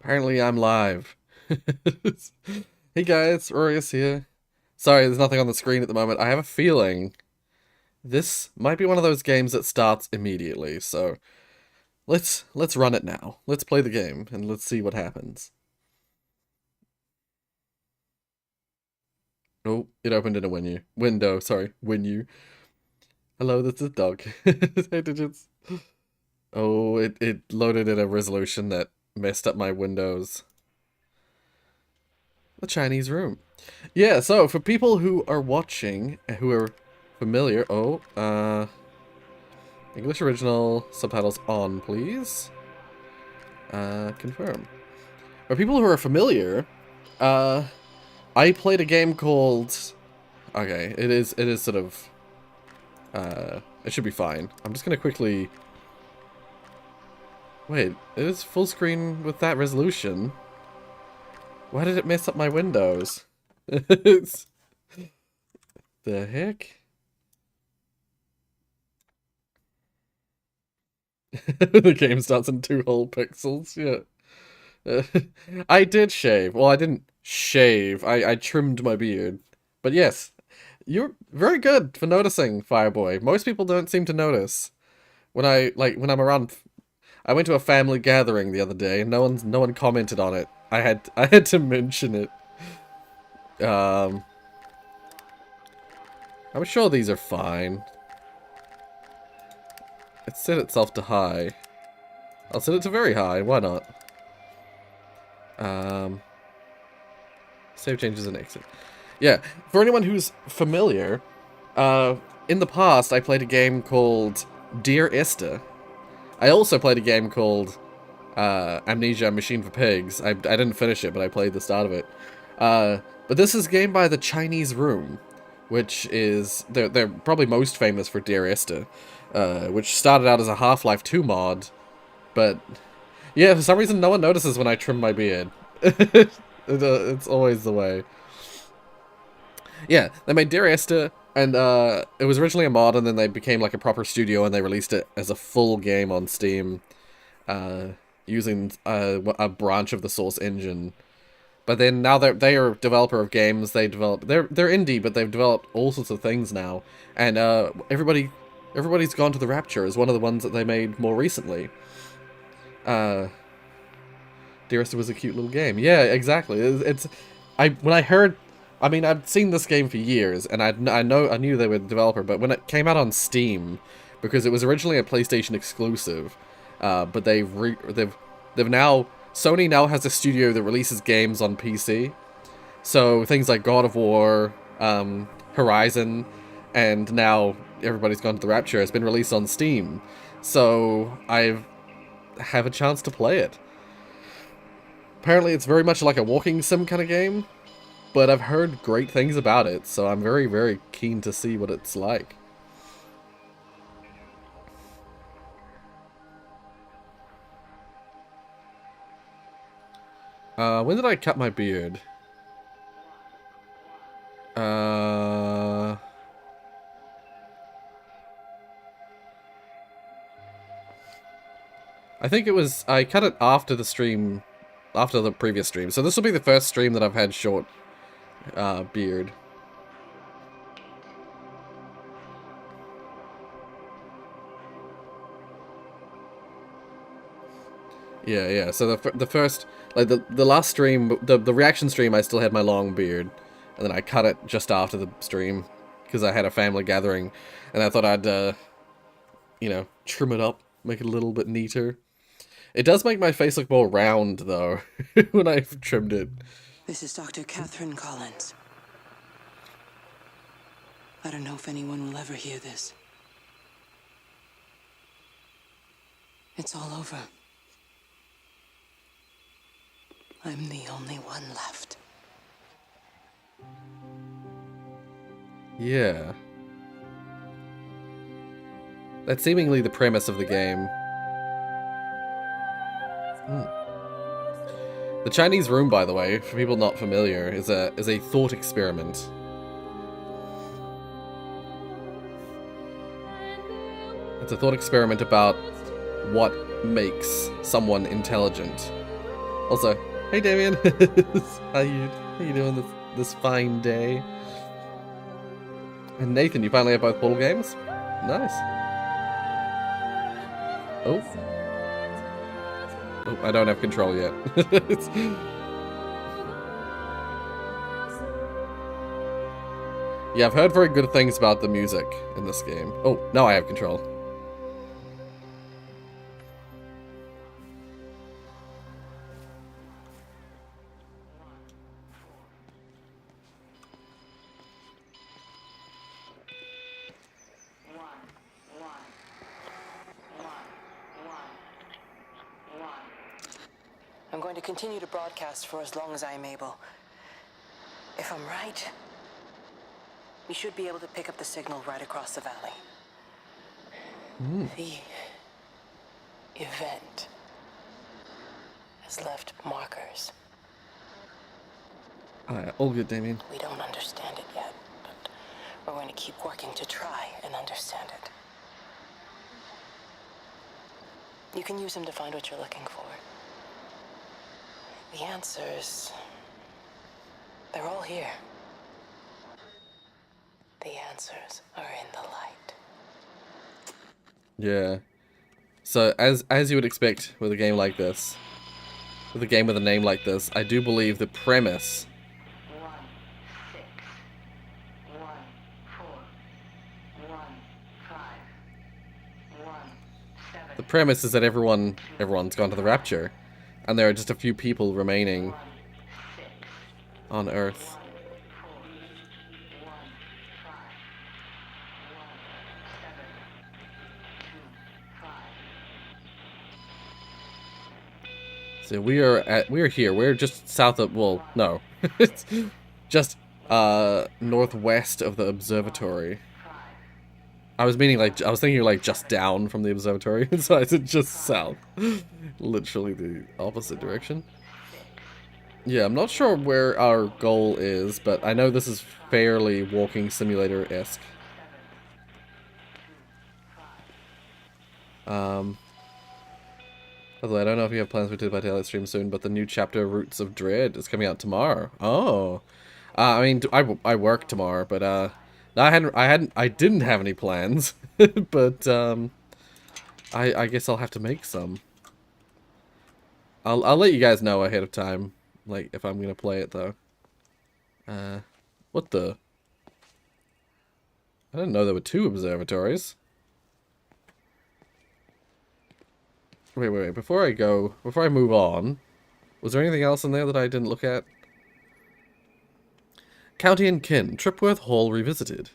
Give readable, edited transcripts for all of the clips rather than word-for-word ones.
Apparently I'm live. Hey guys, Rorius here. Sorry, there's nothing on the screen at the moment. I have a feeling this might be one of those games that starts immediately, so let's run it now. Let's play the game and let's see what happens. Oh, it opened in a window, sorry, menu. Hello, that's a dog. Hey digits. Oh, it loaded in a resolution that messed up my windows. The Chinese room. Yeah, so for people who are watching, who are familiar, English original, subtitles on, please. Confirm. For people who are familiar, uh, I played a game called, okay, it is sort of, it should be fine. I'm just gonna quickly, wait, it is full screen with that resolution. Why did it mess up my windows? It's, the heck? The game starts in 2 whole pixels, yeah. Uh, I did shave. Well, I didn't shave. I trimmed my beard. But yes, you're very good for noticing, Fireboy. Most people don't seem to notice. When I'm around, I went to a family gathering the other day and no one commented on it. I had to mention it. Um I'm sure these are fine. It set itself to high. I'll set it to very high, why not? Um Save changes and exit. Yeah, for anyone who's familiar, in the past I played a game called Dear Esther. I also played a game called Amnesia Machine for Pigs. I didn't finish it, but I played the start of it. But this is a game by the Chinese Room, which is they're probably most famous for Dear Esther, which started out as a Half-Life 2 mod, but yeah, for some reason no one notices when I trim my beard. It's always the way. Yeah, they made Dear Esther, and it was originally a mod, and then they became like a proper studio, and they released it as a full game on Steam, uh, using a branch of the Source engine. But then now they are a developer of games. They're indie, but they've developed all sorts of things now, and everybody's gone to the Rapture is one of the ones that they made more recently. Uh, Dearest was a cute little game. Yeah, exactly. When I heard, I mean, I've seen this game for years, and I knew they were the developer, but when it came out on Steam, because it was originally a PlayStation exclusive, but they've now Sony now has a studio that releases games on PC. So things like God of War, Horizon, and now everybody's gone to the Rapture has been released on Steam. So I have a chance to play it. Apparently it's very much like a walking sim kind of game, but I've heard great things about it, so I'm very, very keen to see what it's like. When did I cut my beard? Uh... I think it was, I cut it after the stream, after the previous stream, so this will be the first stream that I've had short, beard. Yeah, yeah. So the first, like the last stream, the reaction stream, I still had my long beard, and then I cut it just after the stream because I had a family gathering, and I thought I'd trim it up, make it a little bit neater. It does make my face look more round though when I've trimmed it. This is Dr. Catherine Collins. I don't know if anyone will ever hear this. It's all over. I'm the only one left. Yeah. That's seemingly the premise of the game. The Chinese Room, by the way, for people not familiar, is a thought experiment. It's a thought experiment about what makes someone intelligent. Also, hey Damien, how you doing this fine day? And Nathan, you finally have both portal games? Nice. Oh. Oh, I don't have control yet. Yeah, I've heard very good things about the music in this game. Oh, now I have control. I'm going to continue to broadcast for as long as I am able. If I'm right, we should be able to pick up the signal right across the valley. The event has left markers. All good, Damien. We don't understand it yet, but we're going to keep working to try and understand it. You can use them to find what you're looking for. The answers, they're all here. The answers are in the light. Yeah. So, as you would expect with a game like this, with a game with a name like this, I do believe the premise... 1, 6, 1, 4, 1, 5, 1, 7. The premise is that everyone's gone to the Rapture, and there are just a few people remaining on Earth. So we are here. We're just south of, well, no. It's just northwest of the observatory. I was thinking like just down from the observatory, so I said just south. Literally the opposite direction. Yeah, I'm not sure where our goal is, but I know this is fairly walking simulator-esque. Although I don't know if you have plans for Dead by Daylight stream soon, but the new chapter, Roots of Dread, is coming out tomorrow. Oh, I mean, I work tomorrow, but no, I didn't have any plans, but I guess I'll have to make some. I'll let you guys know ahead of time, like if I'm gonna play it though. What the? I didn't know there were 2 observatories. Wait. Before I move on, was there anything else in there that I didn't look at? County and Kin, Tripworth Hall Revisited.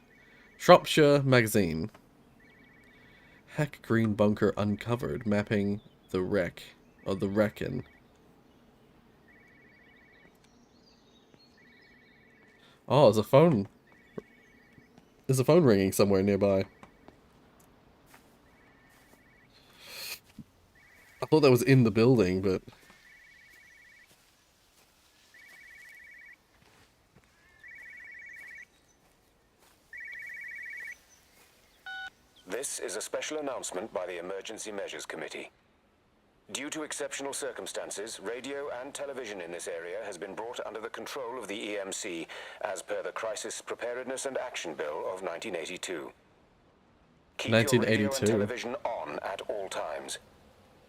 Shropshire Magazine. Heck Green Bunker Uncovered, mapping the wreck, or the wreckin'. Oh, there's a phone. There's a phone ringing somewhere nearby. I thought that was in the building, but... This is a special announcement by the Emergency Measures Committee. Due to exceptional circumstances, radio and television in this area has been brought under the control of the EMC as per the Crisis Preparedness and Action Bill of 1982. Keep your radio and television on at all times.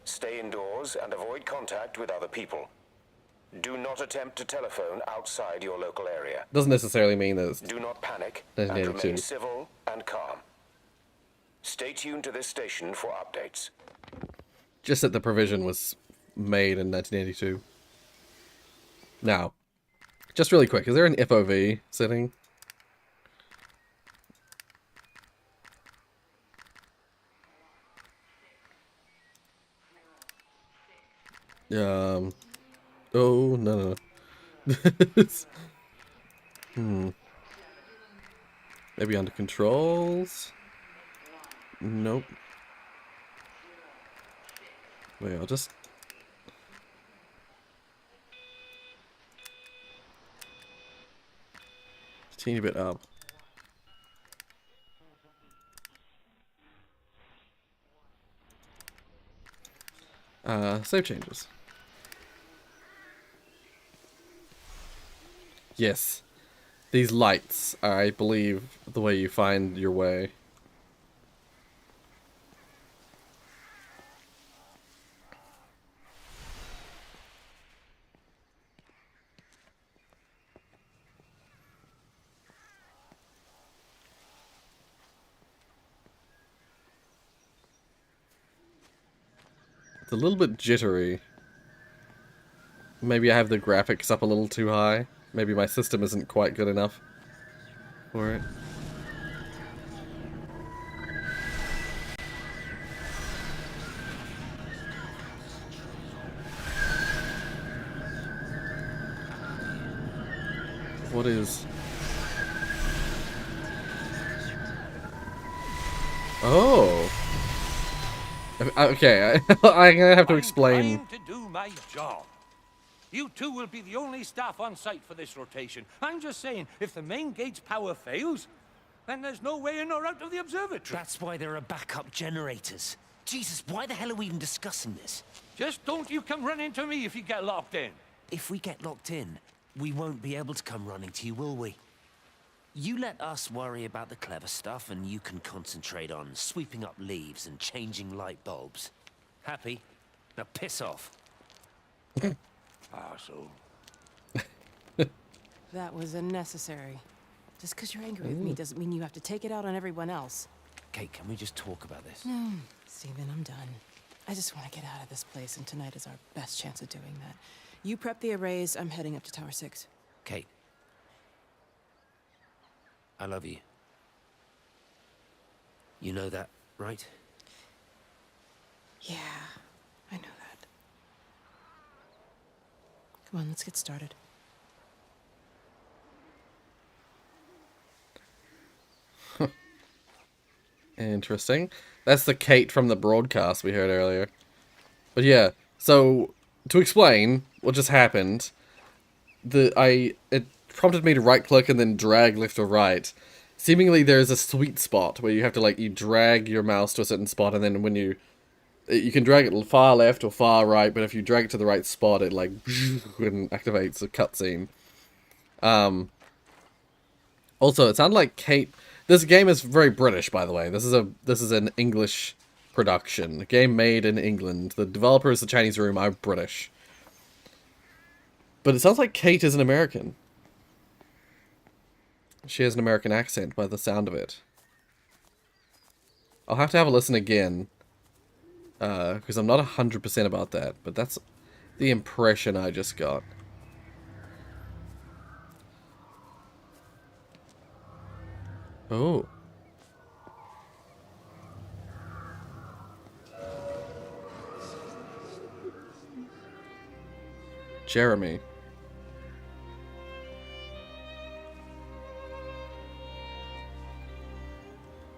Stay indoors and avoid contact with other people. Do not attempt to telephone outside your local area. Doesn't necessarily mean that it's... Do not panic and remain civil and calm. Stay tuned to this station for updates. Just that the provision was made in 1982. Now, just really quick, is there an FOV setting? Oh, no. Maybe under controls? Nope. Wait, I'll just... a teeny bit up. Save changes. Yes. These lights are, I believe, the way you find your way. It's a little bit jittery. Maybe I have the graphics up a little too high. Maybe my system isn't quite good enough for it. What is... Oh! Okay, I'm gonna have to explain... I'm trying to do my job. You two will be the only staff on site for this rotation. I'm just saying, if the main gate's power fails, then there's no way in or out of the observatory. That's why there are backup generators. Jesus, why the hell are we even discussing this? Just don't you come running to me if you get locked in. If we get locked in, we won't be able to come running to you, will we? You let us worry about the clever stuff, and you can concentrate on sweeping up leaves and changing light bulbs. Happy? Now piss off. Asshole. That was unnecessary. Just because you're angry with me doesn't mean you have to take it out on everyone else. Kate, can we just talk about this? No, Steven, I'm done. I just want to get out of this place, and tonight is our best chance of doing that. You prep the arrays, I'm heading up to Tower 6. Kate. I love you. You know that, right? Yeah, I know that. Come on, let's get started. Interesting. That's the Kate from the broadcast we heard earlier. But yeah, so to explain what just happened, it prompted me to right click and then drag left or right. Seemingly there's a sweet spot where you have to you drag your mouse to a certain spot, and then when you can drag it far left or far right, but if you drag it to the right spot, it and activates a cutscene. Also, it sounded like Kate. This game is very British, by the way. This is an English production, a game made in England. The developers, the Chinese Room, are British. But it sounds like Kate is an American. She has an American accent by the sound of it. I'll have to have a listen again, because I'm not 100% about that, but that's the impression I just got. Oh. Jeremy.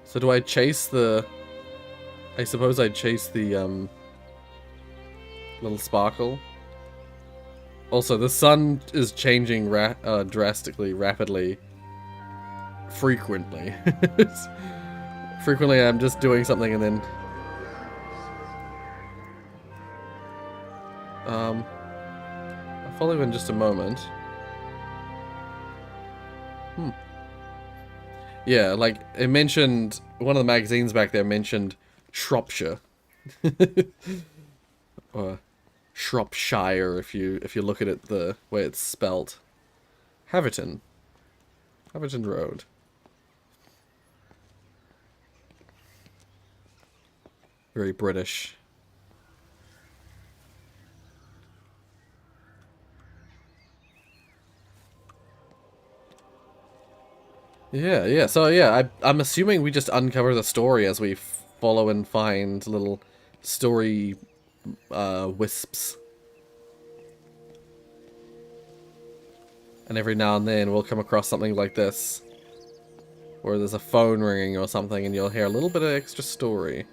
So do I chase the... I suppose I'd chase the, little sparkle. Also, the sun is changing drastically, rapidly. Frequently. Frequently I'm just doing something and then... I'll follow you in just a moment. Yeah, it mentioned... One of the magazines back there mentioned Shropshire. Or Shropshire, if you look at it the way it's spelt. Haverton. Haverton Road. Very British. Yeah. So yeah, I'm assuming we just uncover the story as we follow and find little story wisps. And every now and then we'll come across something like this, where there's a phone ringing or something, and you'll hear a little bit of extra story.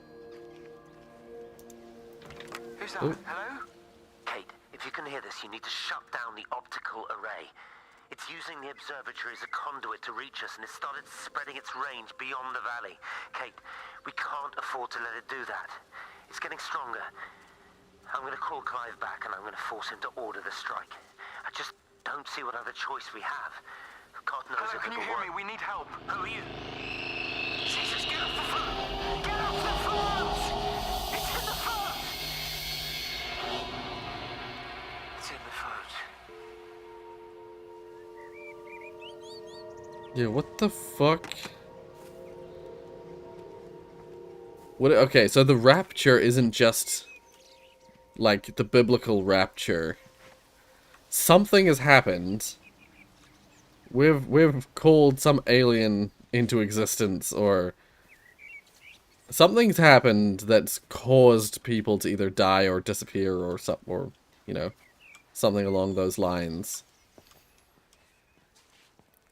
Who's that? Hello? Kate, if you can hear this, you need to shut down the optical array. It's using the observatory as a conduit to reach us, and it's started spreading its range beyond the valley. Kate, we can't afford to let it do that. It's getting stronger. I'm going to call Clive back, and I'm going to force him to order the strike. I just don't see what other choice we have. God knows Hello, if can you it'll hear work. me? We need help. Who are you? Jesus, get off the phone! Get off the phone! It's in the phone! It's in the phone. Yeah, what the fuck? What? Okay, so the Rapture isn't just like the biblical rapture. Something has happened. We've called some alien into existence, or something's happened that's caused people to either die or disappear, or you know, something along those lines.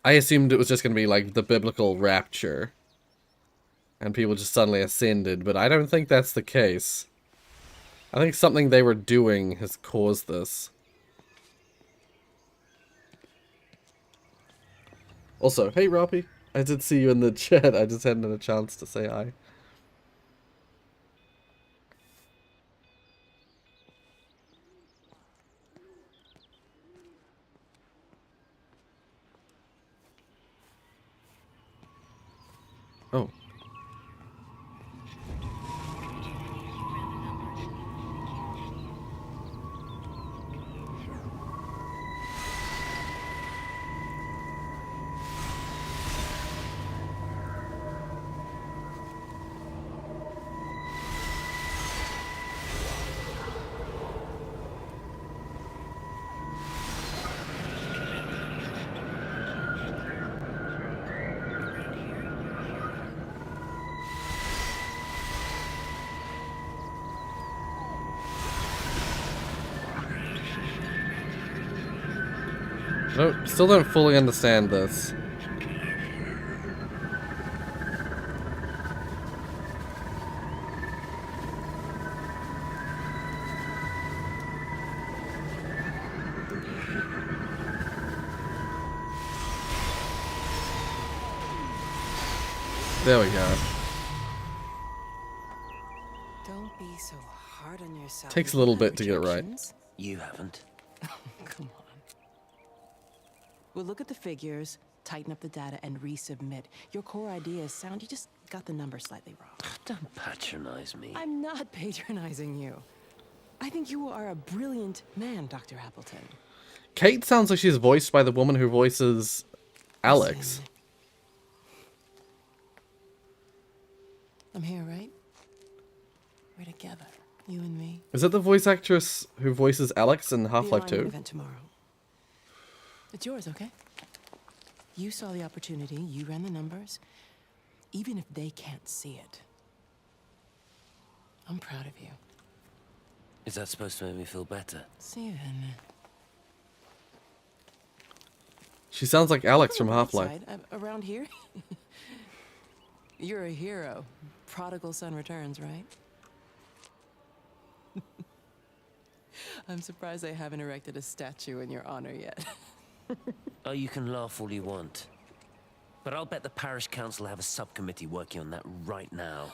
I assumed it was just going to be like the biblical rapture, and people just suddenly ascended, but I don't think that's the case. I think something they were doing has caused this. Also, hey Roppy, I did see you in the chat. I just hadn't had a chance to say hi. Oh. No, still don't fully understand this. There we go. Don't be so hard on yourself. Takes a You little have bit to get it right. rejections. You haven't. Come on. We'll look at the figures, tighten up the data, and resubmit. Your core idea is sound. You just got the number slightly wrong. Don't patronize me. I'm not patronizing you. I think you are a brilliant man, Dr. Appleton. Kate sounds like she's voiced by the woman who voices Alex. Listen. I'm here, right? We're together, you and me. Is it the voice actress who voices Alex in The Half-Life alignment 2? event tomorrow. It's yours, okay? You saw the opportunity, you ran the numbers. Even if they can't see it, I'm proud of you. Is that supposed to make me feel better? Steven. She sounds like Alex from On the bright Half-Life. side, around here, you're a hero. Prodigal son returns, right? I'm surprised they haven't erected a statue in your honor yet. Oh, you can laugh all you want. But I'll bet the parish council have a subcommittee working on that right now.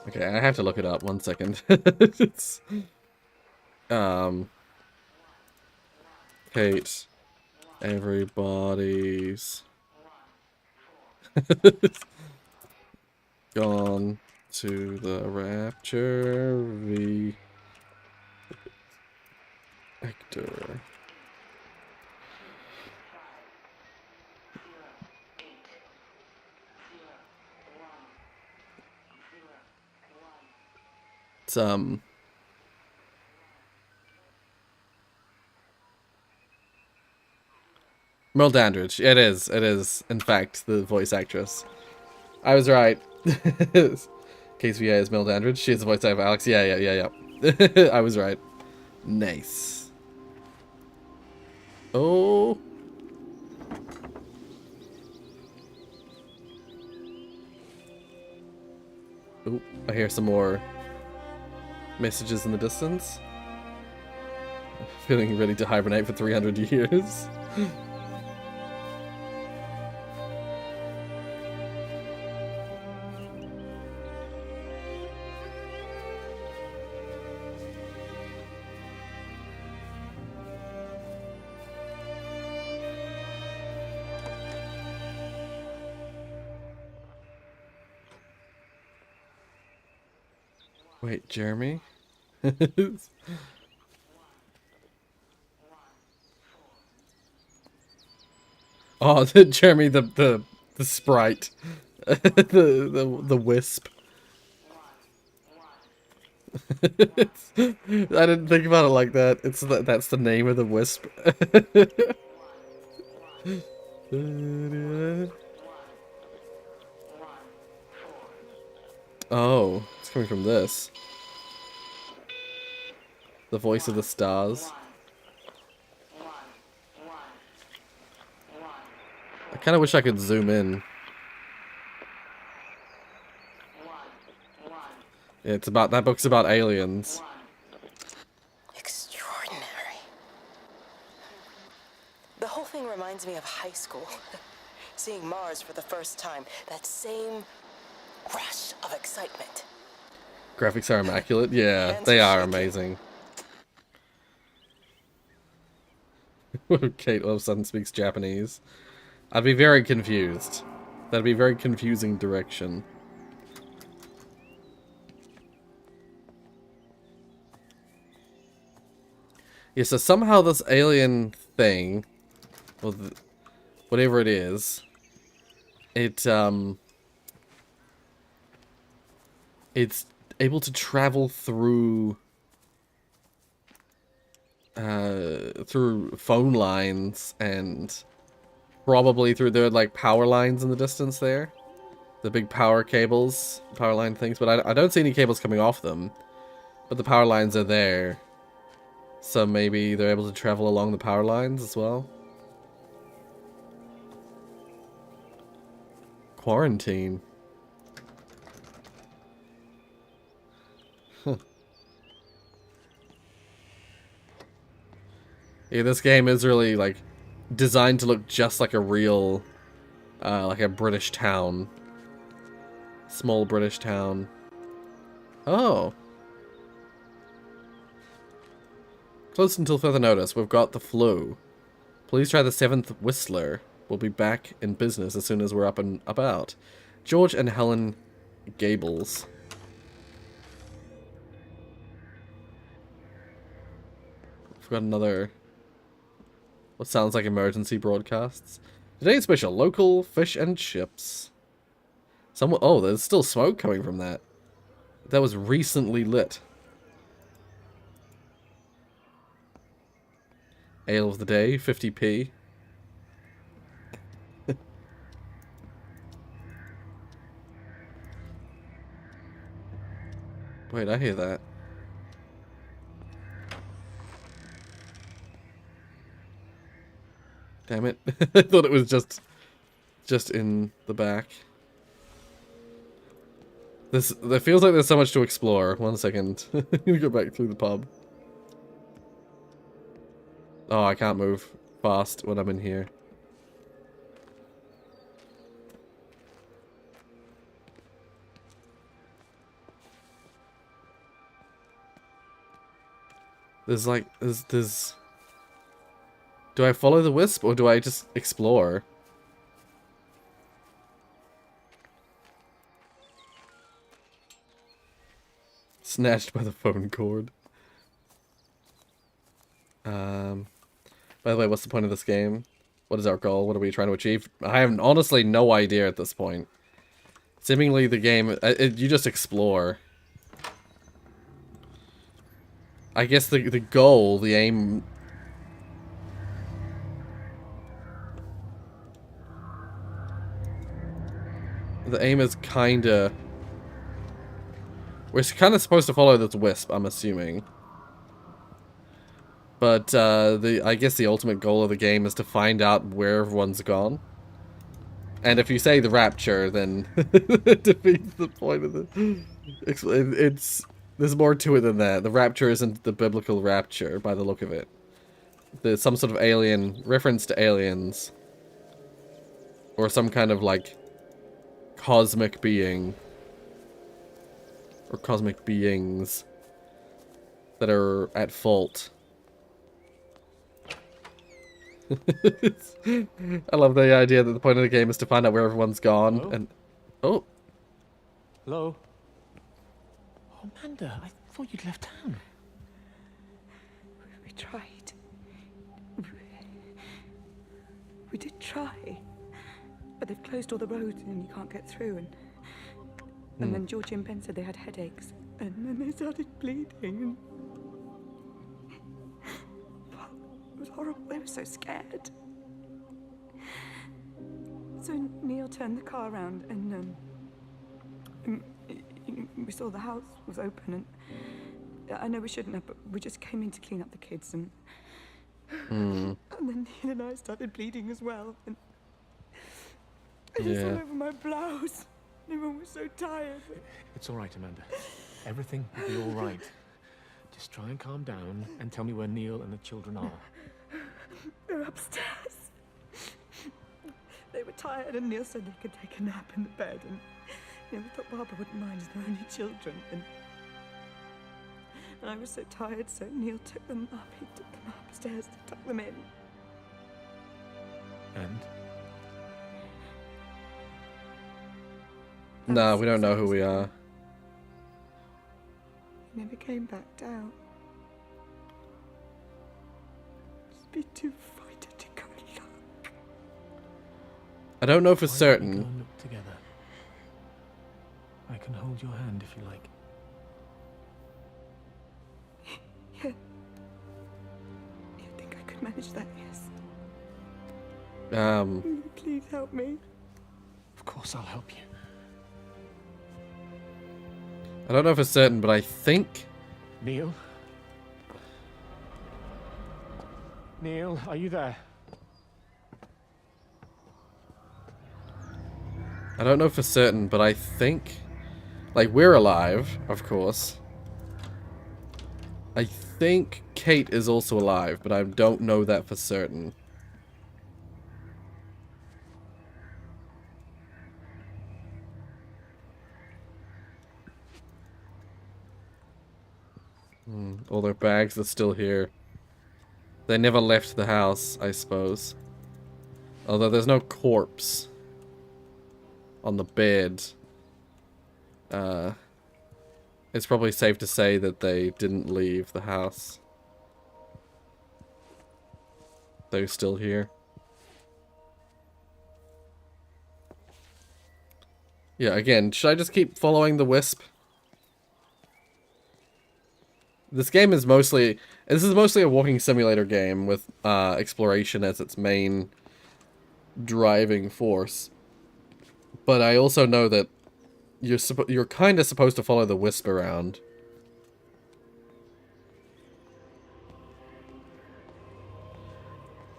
Okay, I have to look it up. 1 second. It's, Kate, everybody's gone to the Rapture v. Actor. It's Merle Dandridge. It is, in fact, the voice actress. I was right. KSVA is Merle Dandridge. She is the voice actor of Alex. Yeah. I was right. Nice. Oh. Oh, I hear some more Messages in the distance. Feeling ready to hibernate for 300 years. Wait, Jeremy? Oh, Jeremy, the sprite, the wisp. I didn't think about it like that. That's the name of the wisp. Oh, it's coming from this. The voice of the stars. I kind of wish I could zoom in. Yeah, it's about, that book's about aliens. Extraordinary. The whole thing reminds me of high school. Seeing Mars for the first time. That same rush of excitement. Graphics are immaculate. Yeah, they are amazing. Kate all of a sudden speaks Japanese. I'd be very confused. That'd be a very confusing direction. Yeah, so somehow this alien thing, or whatever it is, it's able to travel through phone lines and probably through the like power lines in the distance there, the big power cables, power line things. But I don't see any cables coming off them, but the power lines are there. So maybe they're able to travel along the power lines as well. Quarantine. Huh. Yeah, this game is really like designed to look just like a real, like a British town. Small British town. Oh. Closed until further notice. We've got the flu. Please try the 7th Whistler. We'll be back in business as soon as we're up and about. George and Helen Gables. We've got another... what sounds like emergency broadcasts. Today's special, local fish and chips. Someone... oh, there's still smoke coming from that. That was recently lit. Ale of the day, 50p. Wait, I hear that. Damn it. I thought it was just in the back. There feels like there's so much to explore. One second. I'm gonna go back through the pub. Oh, I can't move fast when I'm in here. There's like, there's... do I follow the wisp or do I just explore? Snatched by the phone cord. By the way, what's the point of this game? What is our goal? What are we trying to achieve? I have honestly no idea at this point. Seemingly the game, you just explore. I guess the goal, the aim... the aim is kinda... we're kinda supposed to follow this wisp, I'm assuming. But, I guess the ultimate goal of the game is to find out where everyone's gone. And if you say the Rapture, then it defeats the point of the... There's more to it than that. The rapture isn't the biblical rapture, by the look of it. There's some sort of alien reference to aliens. Or some kind of, like, cosmic being. Or cosmic beings that are at fault. I love the idea that the point of the game is to find out where everyone's gone. Hello? And oh, Hello? Oh, Amanda, I thought you'd left town. We tried. We did try. But they've closed all the roads and you can't get through. And then Georgie and Ben said they had headaches. And then they started bleeding. And... Well, it was horrible. They were so scared. So Neil turned the car around and we saw the house was open. And I know we shouldn't have, but we just came in to clean up the kids. And then Neil and I started bleeding as well. And it was all over my blouse. Everyone was so tired. It's all right, Amanda. Everything will be all right. Just try and calm down and tell me where Neil and the children are. They're upstairs. They were tired, and Neil said they could take a nap in the bed. And we thought Barbara wouldn't mind as they're only children. And I was so tired, so Neil took them up. He took them upstairs to tuck them in. And? no, we don't know who we are. He never came back down. Just be too frightened to go look. I don't know for Why don't we go certain. and look together? I can hold your hand if you like. Yeah. You think I could manage that? Yes. Please help me. Of course I'll help you. I don't know for certain, but I think... Neil? Neil, are you there? I don't know for certain, but I think... Like, we're alive, of course. I think Kate is also alive, but I don't know that for certain. All their bags are still here. They never left the house, I suppose. Although there's no corpse on the bed. It's probably safe to say that they didn't leave the house. They're still here. Yeah, again, should I just keep following the wisp? This game is mostly... This is mostly a walking simulator game with exploration as its main driving force. But I also know that you're kind of supposed to follow the wisp around.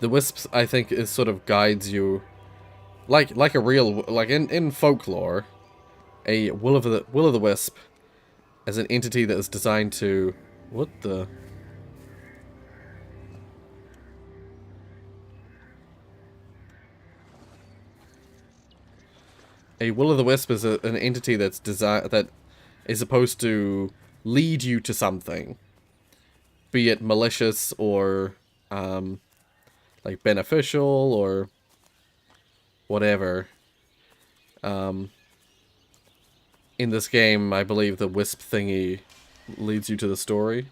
The wisp, I think, is sort of guides you... Like a real... Like in folklore, a will of the wisp as an entity that is designed to... What the... A will-o'-the-wisp is an entity that is supposed to lead you to something, be it malicious or like beneficial or whatever. In this game, I believe the wisp thingy leads you to the story.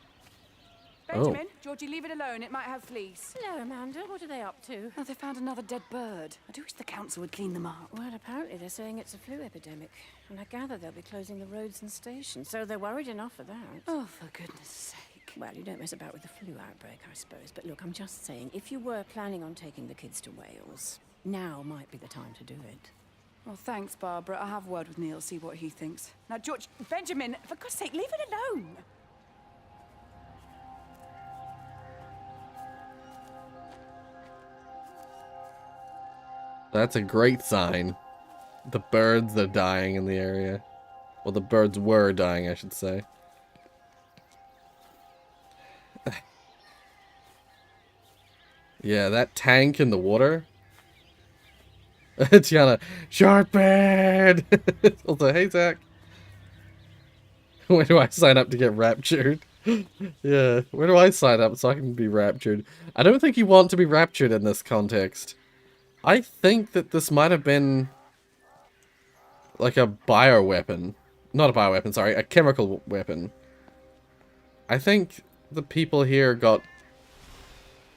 Benjamin, Georgie, leave it alone. It might have fleas. Hello, Amanda. What are they up to? Oh, they found another dead bird. I do wish the council would clean them up. Well, apparently they're saying it's a flu epidemic. And I gather they'll be closing the roads and stations, so they're worried enough for that. Oh, for goodness sake. Well, you don't mess about with the flu outbreak, I suppose. But look, I'm just saying, if you were planning on taking the kids to Wales, now might be the time to do it. Well, thanks, Barbara. I'll have a word with Neil, see what he thinks. Now, George, Benjamin, for God's sake, leave it alone. That's a great sign. The birds are dying in the area. Well, the birds were dying, I should say. Yeah, that tank in the water. Tiana, Sharkbird! Also, hey Zach. Where do I sign up to get raptured? Yeah, where do I sign up so I can be raptured? I don't think you want to be raptured in this context. I think that this might have been like a bioweapon. Not a bioweapon, sorry, a chemical weapon. I think the people here got...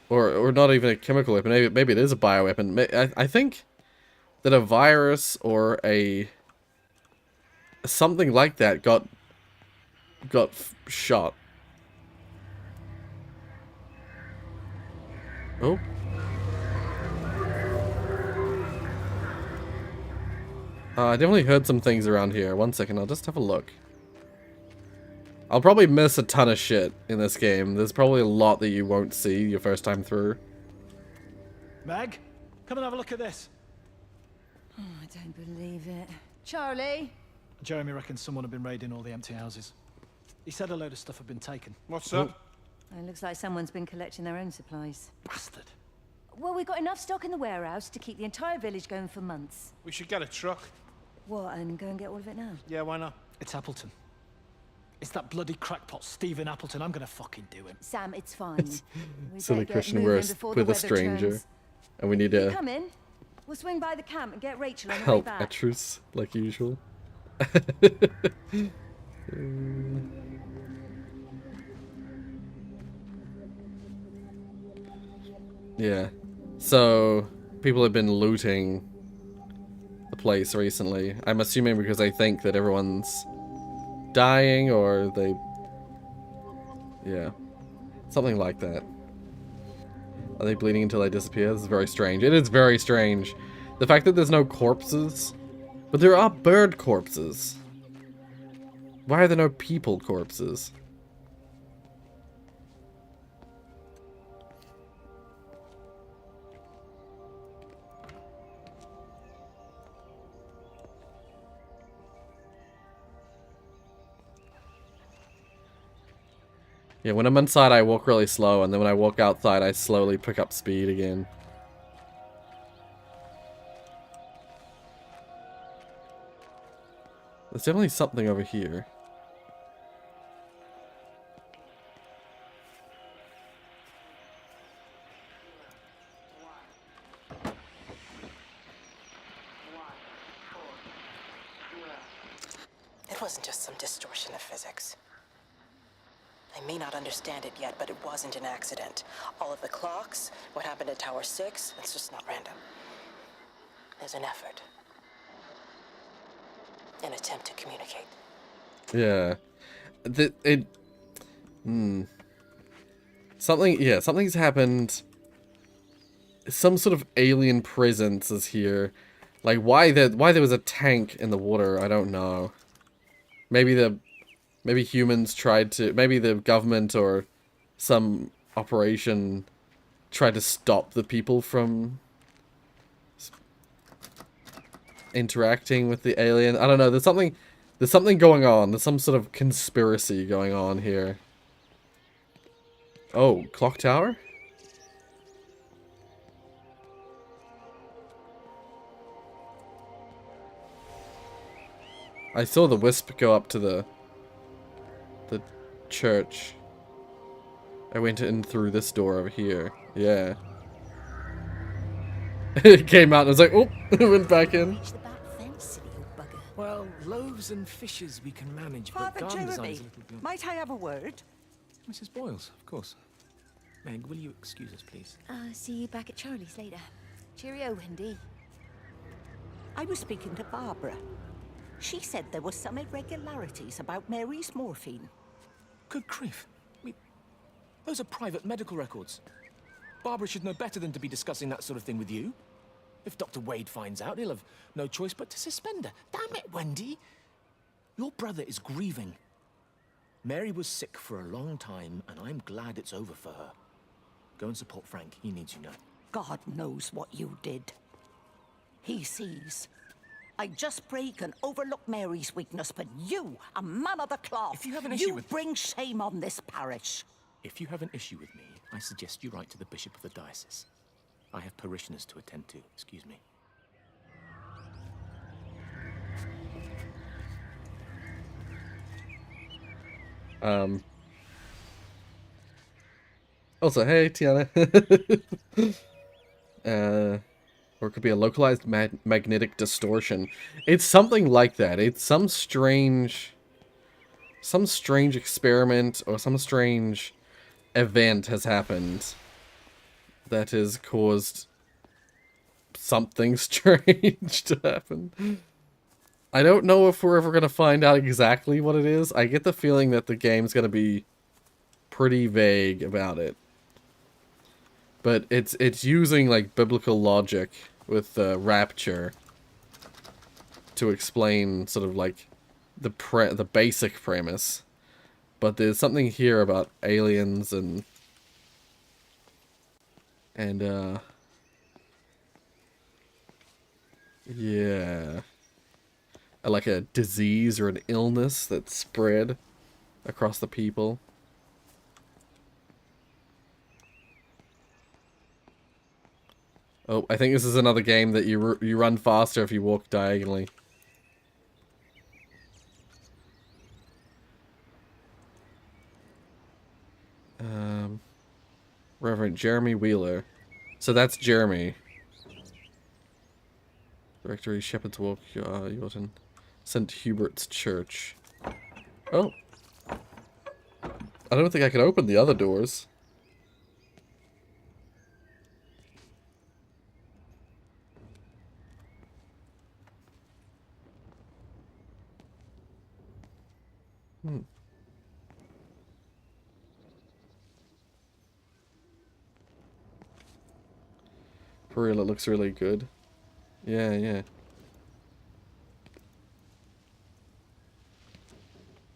Or not even a chemical weapon, maybe it is a bioweapon. I think that a virus or a... something like that got shot. Oh. I definitely heard some things around here. One second, I'll just have a look. I'll probably miss a ton of shit in this game. There's probably a lot that you won't see your first time through. Meg, come and have a look at this. Oh, I don't believe it. Charlie? Jeremy reckons someone had been raiding all the empty houses. He said a load of stuff had been taken. What's up? It looks like someone's been collecting their own supplies. Bastard. Well, we've got enough stock in the warehouse to keep the entire village going for months. We should get a truck. What, and go and get all of it now? Yeah, why not? It's Appleton. It's that bloody crackpot Stephen Appleton. I'm gonna fucking do him. Sam, it's fine. Silly Christian, we're with a stranger. And we need to come in. We'll swing by the camp and get Rachel on the way help back. a truce, like usual. Yeah. So, people have been looting the place recently. I'm assuming because they think that everyone's dying, or they... Yeah. Something like that. Are they bleeding until they disappear? This is very strange. It is very strange. The fact that there's no corpses. But there are bird corpses. Why are there no people corpses? Yeah, when I'm inside I walk really slow, and then when I walk outside I slowly pick up speed again. There's definitely something over here. It wasn't just some distortion of physics. I may not understand it yet, but it wasn't an accident. All of the clocks, what happened at Tower 6, it's just not random. There's an effort. An attempt to communicate. Yeah. Something's happened. Some sort of alien presence is here. Like, why there was a tank in the water, I don't know. Maybe humans tried to... Maybe the government or some operation tried to stop the people from interacting with the alien. I don't know. There's something going on. There's some sort of conspiracy going on here. Oh, clock tower? I saw the wisp go up to the church. I went in through this door over here. Yeah. It came out and I was like, oh, it went back in. Well, loaves and fishes we can manage, but Father garden Jeremy, design's a little bit... might I have a word? Mrs. Boyles, of course. Meg, will you excuse us, please? See you back at Charlie's later. Cheerio, Wendy. I was speaking to Barbara. She said there were some irregularities about Mary's morphine. Good grief. Those are private medical records. Barbara should know better than to be discussing that sort of thing with you. If Dr. Wade finds out, he'll have no choice but to suspend her. Damn it, Wendy! Your brother is grieving. Mary was sick for a long time, and I'm glad it's over for her. Go and support Frank. He needs you now. God knows what you did. He sees. I just break and overlook Mary's weakness, but you, a man of the cloth, If you have an issue with... bring shame on this parish. If you have an issue with me, I suggest you write to the Bishop of the Diocese. I have parishioners to attend to. Excuse me. Also, hey, Tiana. Or it could be a localized magnetic distortion. It's something like that. It's some strange experiment or some strange event has happened that has caused something strange to happen. I don't know if we're ever going to find out exactly what it is. I get the feeling that the game's going to be pretty vague about it. But it's using like biblical logic with Rapture to explain sort of like the basic premise. But there's something here about aliens and yeah, like a disease or an illness that spread across the people. Oh, I think this is another game that you run faster if you walk diagonally. Reverend Jeremy Wheeler. So that's Jeremy. Directory, Shepherd's Walk, Yorton. St. Hubert's Church. Oh. I don't think I can open the other doors. For real, it looks really good. Yeah, yeah.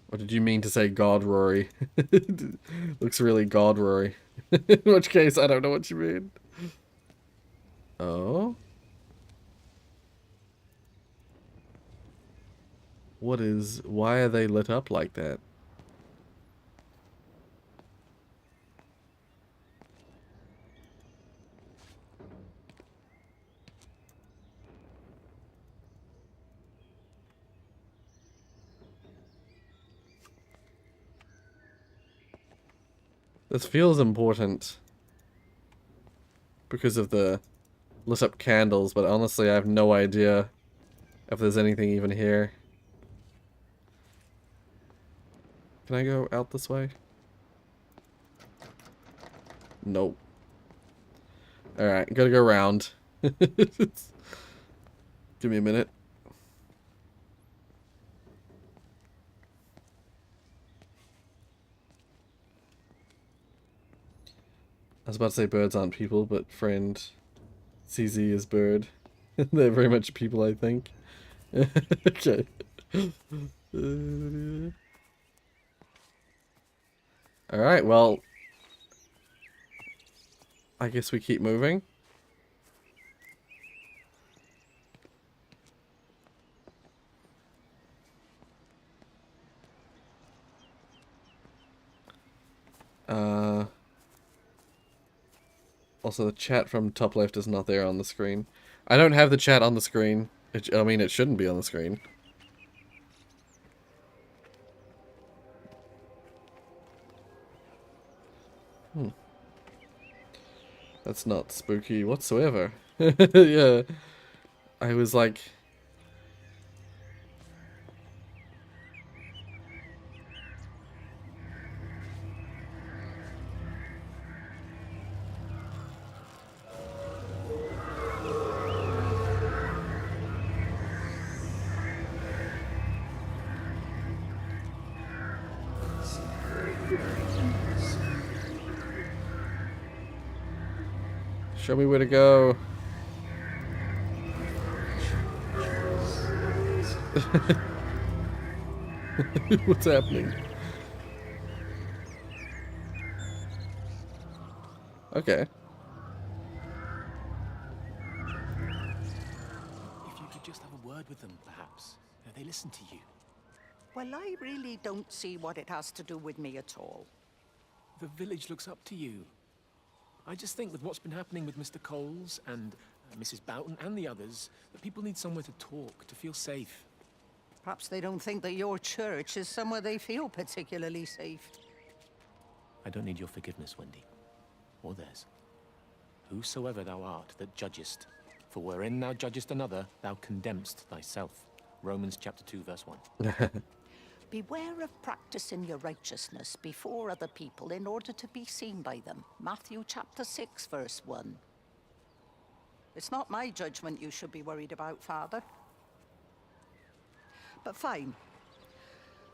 What did you mean to say God, Rory? Looks really God, Rory. In which case, I don't know what you mean. Oh? Why are they lit up like that? This feels important because of the lit up candles, but honestly I have no idea if there's anything even here. Can I go out this way? Nope. Alright, gotta go around. Give me a minute. I was about to say birds aren't people, but friend CZ is bird. They're very much people, I think. Okay. Alright, well, I guess we keep moving. Also, the chat from top left is not there on the screen. I don't have the chat on the screen. I mean, it shouldn't be on the screen. That's not spooky whatsoever. Yeah. I was like... Show me where to go. What's happening? Okay. If you could just have a word with them, perhaps. They listen to you. Well, I really don't see what it has to do with me at all. The village looks up to you. I just think with what's been happening with Mr. Coles and Mrs. Boughton and the others, that people need somewhere to talk, to feel safe. Perhaps they don't think that your church is somewhere they feel particularly safe. I don't need your forgiveness, Wendy. Or theirs. Whosoever thou art that judgest, for wherein thou judgest another, thou condemnest thyself. Romans chapter 2, verse 1. Beware of practicing your righteousness before other people in order to be seen by them. Matthew chapter 6, verse 1. It's not my judgment you should be worried about, Father. But fine.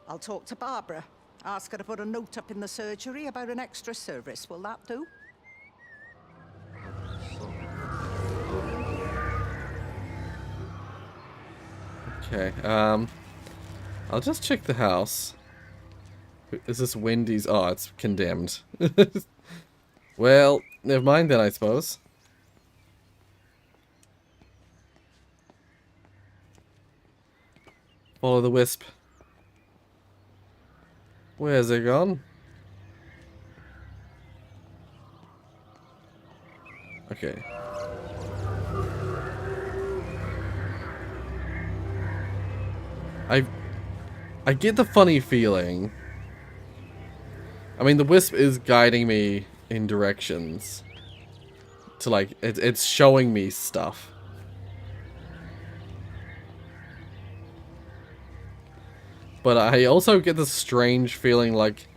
I'll talk to Barbara. Ask her to put a note up in the surgery about an extra service. Will that do? Okay, I'll just check the house. Is this Wendy's? Oh, it's condemned. Well, never mind then, I suppose. Follow the wisp. Where's it gone? Okay. I get the funny feeling. I mean, the wisp is guiding me in directions. To like, it's showing me stuff. But I also get this strange feeling like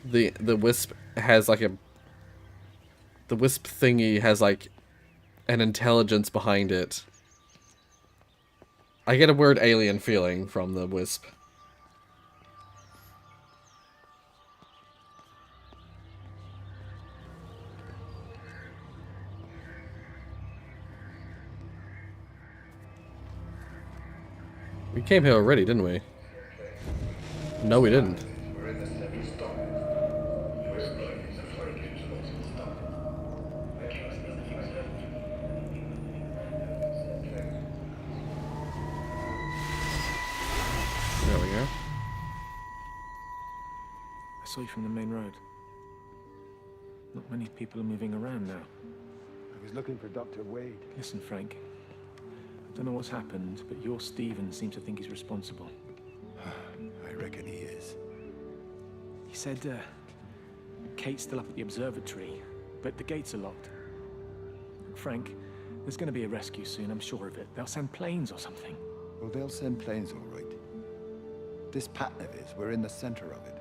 the wisp has like a... The wisp thingy has like an intelligence behind it. I get a weird alien feeling from the wisp. We came here already, didn't we? No, we didn't. There we go. I saw you from the main road. Not many people are moving around now. I was looking for Dr. Wade. Listen, Frank. I don't know what's happened, but your Stephen seems to think he's responsible. I reckon he is. He said, Kate's still up at the observatory, but the gates are locked. Frank, there's going to be a rescue soon, I'm sure of it. They'll send planes or something. Well, they'll send planes, all right. This pattern of his, we're in the center of it.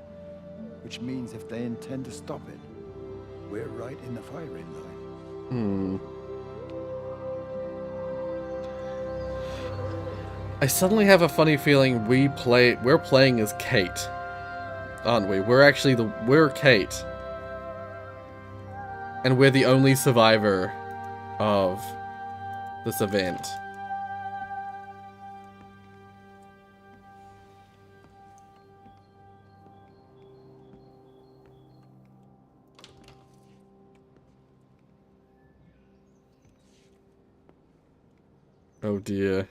Which means if they intend to stop it, we're right in the firing line. I suddenly have a funny feeling we're playing as Kate. Aren't we? We're Kate. And we're the only survivor of this event. Oh dear.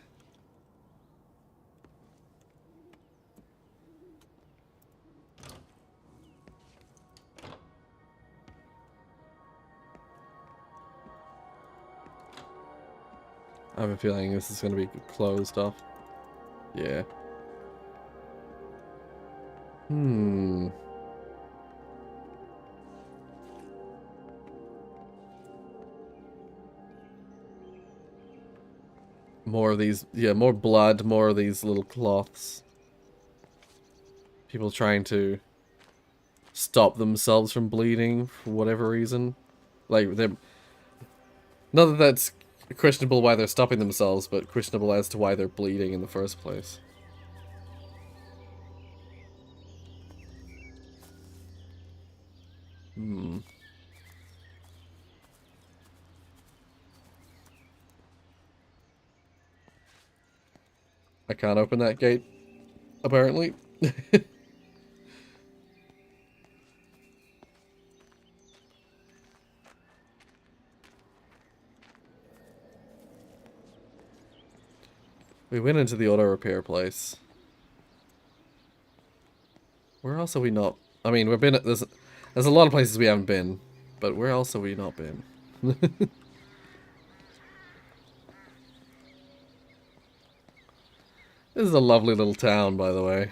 I have a feeling this is going to be closed off. Yeah. More of these, yeah, more blood, more of these little cloths. People trying to stop themselves from bleeding for whatever reason. Like, they're... Not that that's questionable why they're stopping themselves, but questionable as to why they're bleeding in the first place. I can't open that gate, apparently. We went into the auto repair place. Where else are we not? I mean, we've been at there's a lot of places we haven't been. But where else have we not been? This is a lovely little town, by the way.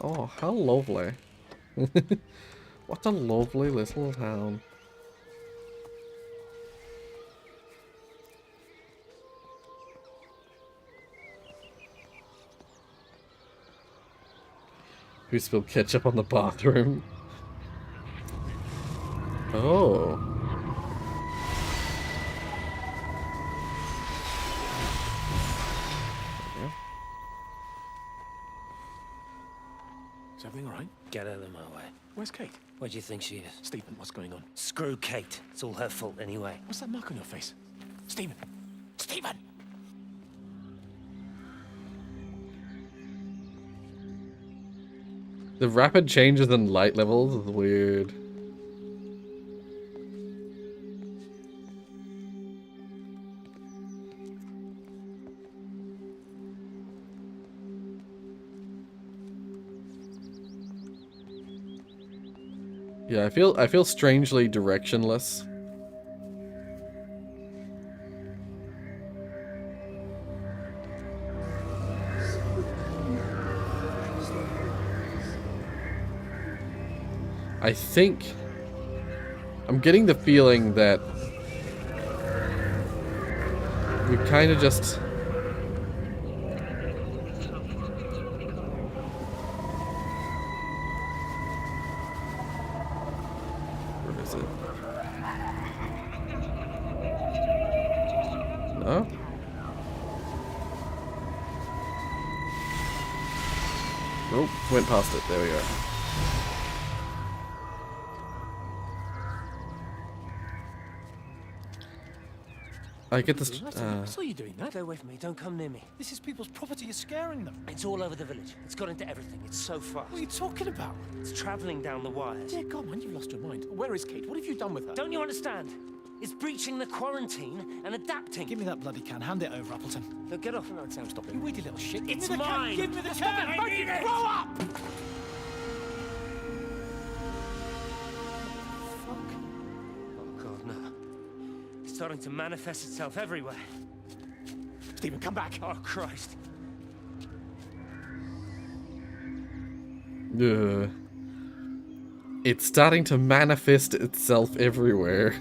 Oh, how lovely. What a lovely little town. Who spilled ketchup on the bathroom? Oh. Is everything all right? Get out of my way. Where's Kate? Where do you think she is? Stephen, what's going on? Screw Kate. It's all her fault anyway. What's that mark on your face? Stephen! Stephen! The rapid changes in light levels is weird. Yeah, I feel strangely directionless. I think I'm getting the feeling that we kind of just where is it? No? Nope, went past it. There we go. I get this. I saw you doing that. Stay away from me. Don't come near me. This is people's property. You're scaring them. It's all over the village. It's got into everything. It's so fast. What are you talking about? It's traveling down the wires. Dear God, man, you've lost your mind. Where is Kate? What have you done with her? Don't you understand? It's breaching the quarantine and adapting. Give me that bloody can. Hand it over, Appleton. No, get off. No, Sam, stop it. You weedy little shit. It's Give me the can. mine. Give me the can. Stop it. I need it. Grow up! Oh, God, no. It's starting to manifest itself everywhere. Stephen, come back. Oh, Christ. It's starting to manifest itself everywhere.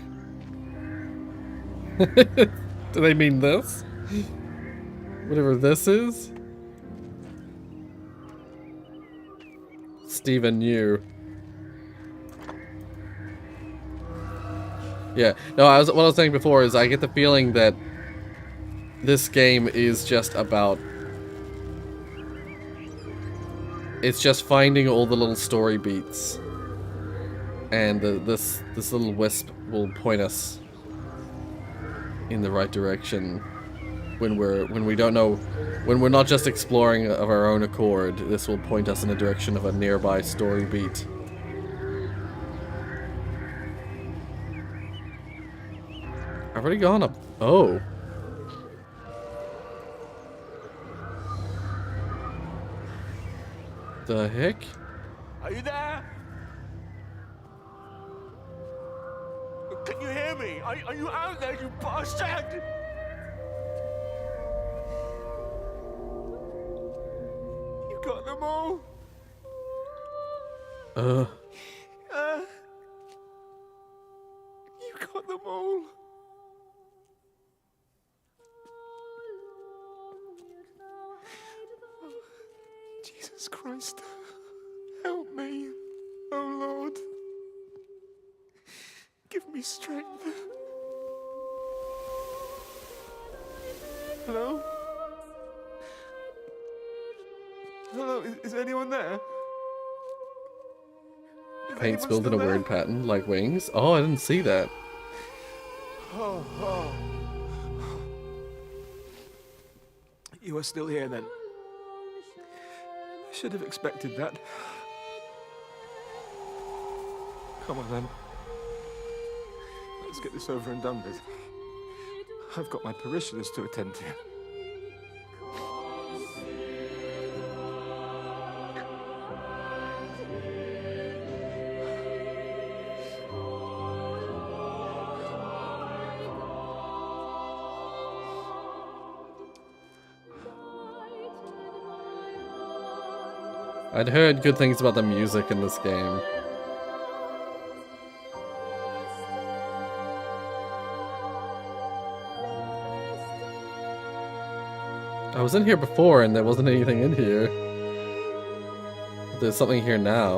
Do they mean this? Whatever this is? Stephen knew. Yeah, no, what I was saying before is I get the feeling that this game is just about... It's just finding all the little story beats. And this little wisp will point us in the right direction when we don't know, when we're not just exploring of our own accord. This will point us in the direction of a nearby story beat. I've already gone up. Oh. The heck? Are you there? Can you hear me? Are you out there, you bastard? You got them all? You got them all? Jesus Christ. Help me, oh Lord. Give me strength. Hello? Hello, is anyone there? Paint spilled in a weird pattern, like wings. Oh, I didn't see that. Oh. You are still here then? I should have expected that. Come on then. Let's get this over and done with. I've got my parishioners to attend to. I'd heard good things about the music in this game. I was in here before and there wasn't anything in here. There's something here now.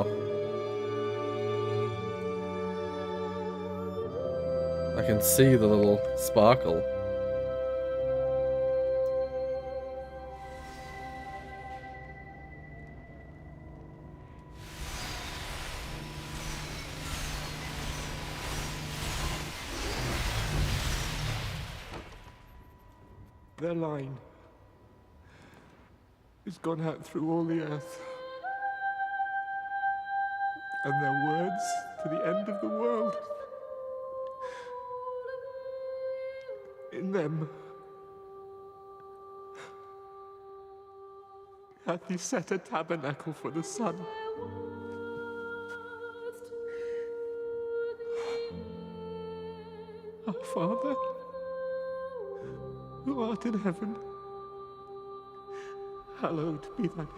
I can see the little sparkle. Their line has gone out through all the earth. And their words to the end of the world. In them hath he set a tabernacle for the sun. Our Father, who art in heaven, hallowed be thy name.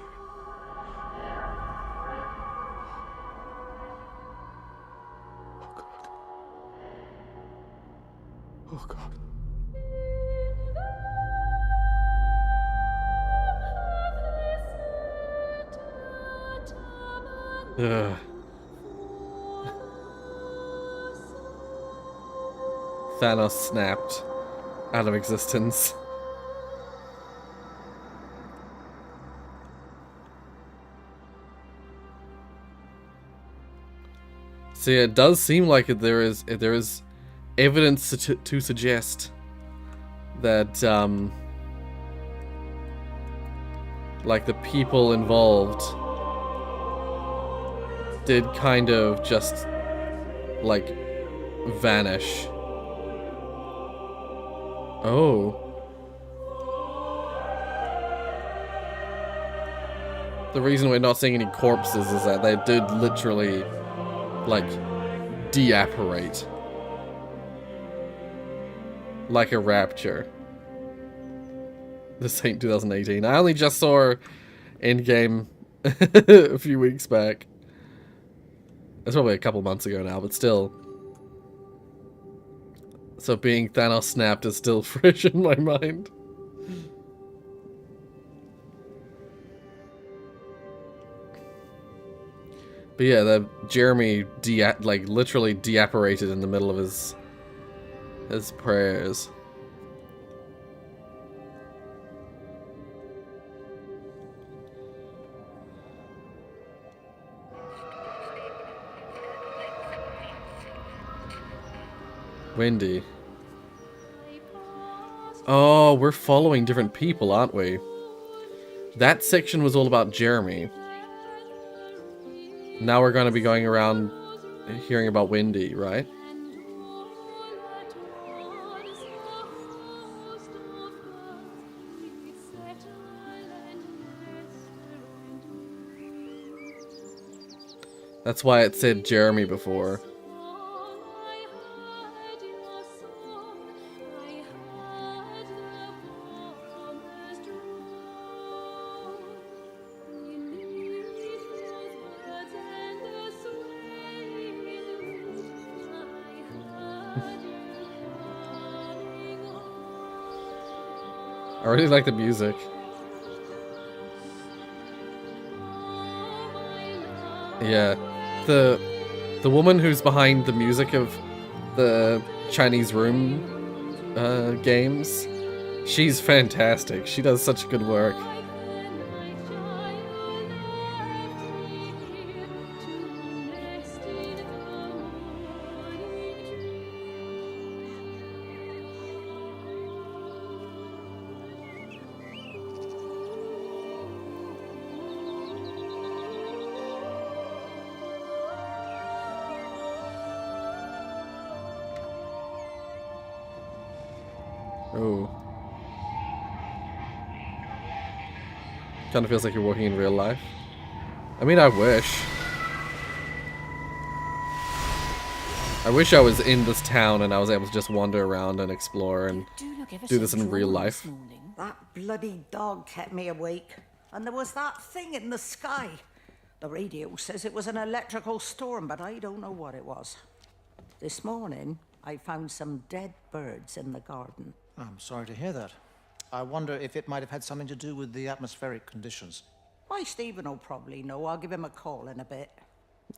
Oh God. Ugh. Thanos snapped out of existence. See, it does seem like there is evidence to suggest that like the people involved did kind of just like vanish. Oh. The reason we're not seeing any corpses is that they did literally like deapparate. Like a Rapture. This ain't 2018. I only just saw Endgame a few weeks back. It's probably a couple months ago now, but still. So being Thanos snapped is still fresh in my mind. But yeah, the Jeremy literally deapparated in the middle of his prayers. Wendy. Oh, we're following different people, aren't we? That section was all about Jeremy. Now we're going to be going around hearing about Wendy, right? That's why it said Jeremy before. I really like the music. Yeah. The woman who's behind the music of the Chinese room games, she's fantastic. She does such good work. Oh. Kind of feels like you're walking in real life. I mean, I wish. I wish I was in this town and I was able to just wander around and explore and do this in real life. That bloody dog kept me awake. And there was that thing in the sky. The radio says it was an electrical storm, but I don't know what it was. This morning, I found some dead birds in the garden. I'm sorry to hear that. I wonder if it might have had something to do with the atmospheric conditions. Why, Stephen will probably know. I'll give him a call in a bit.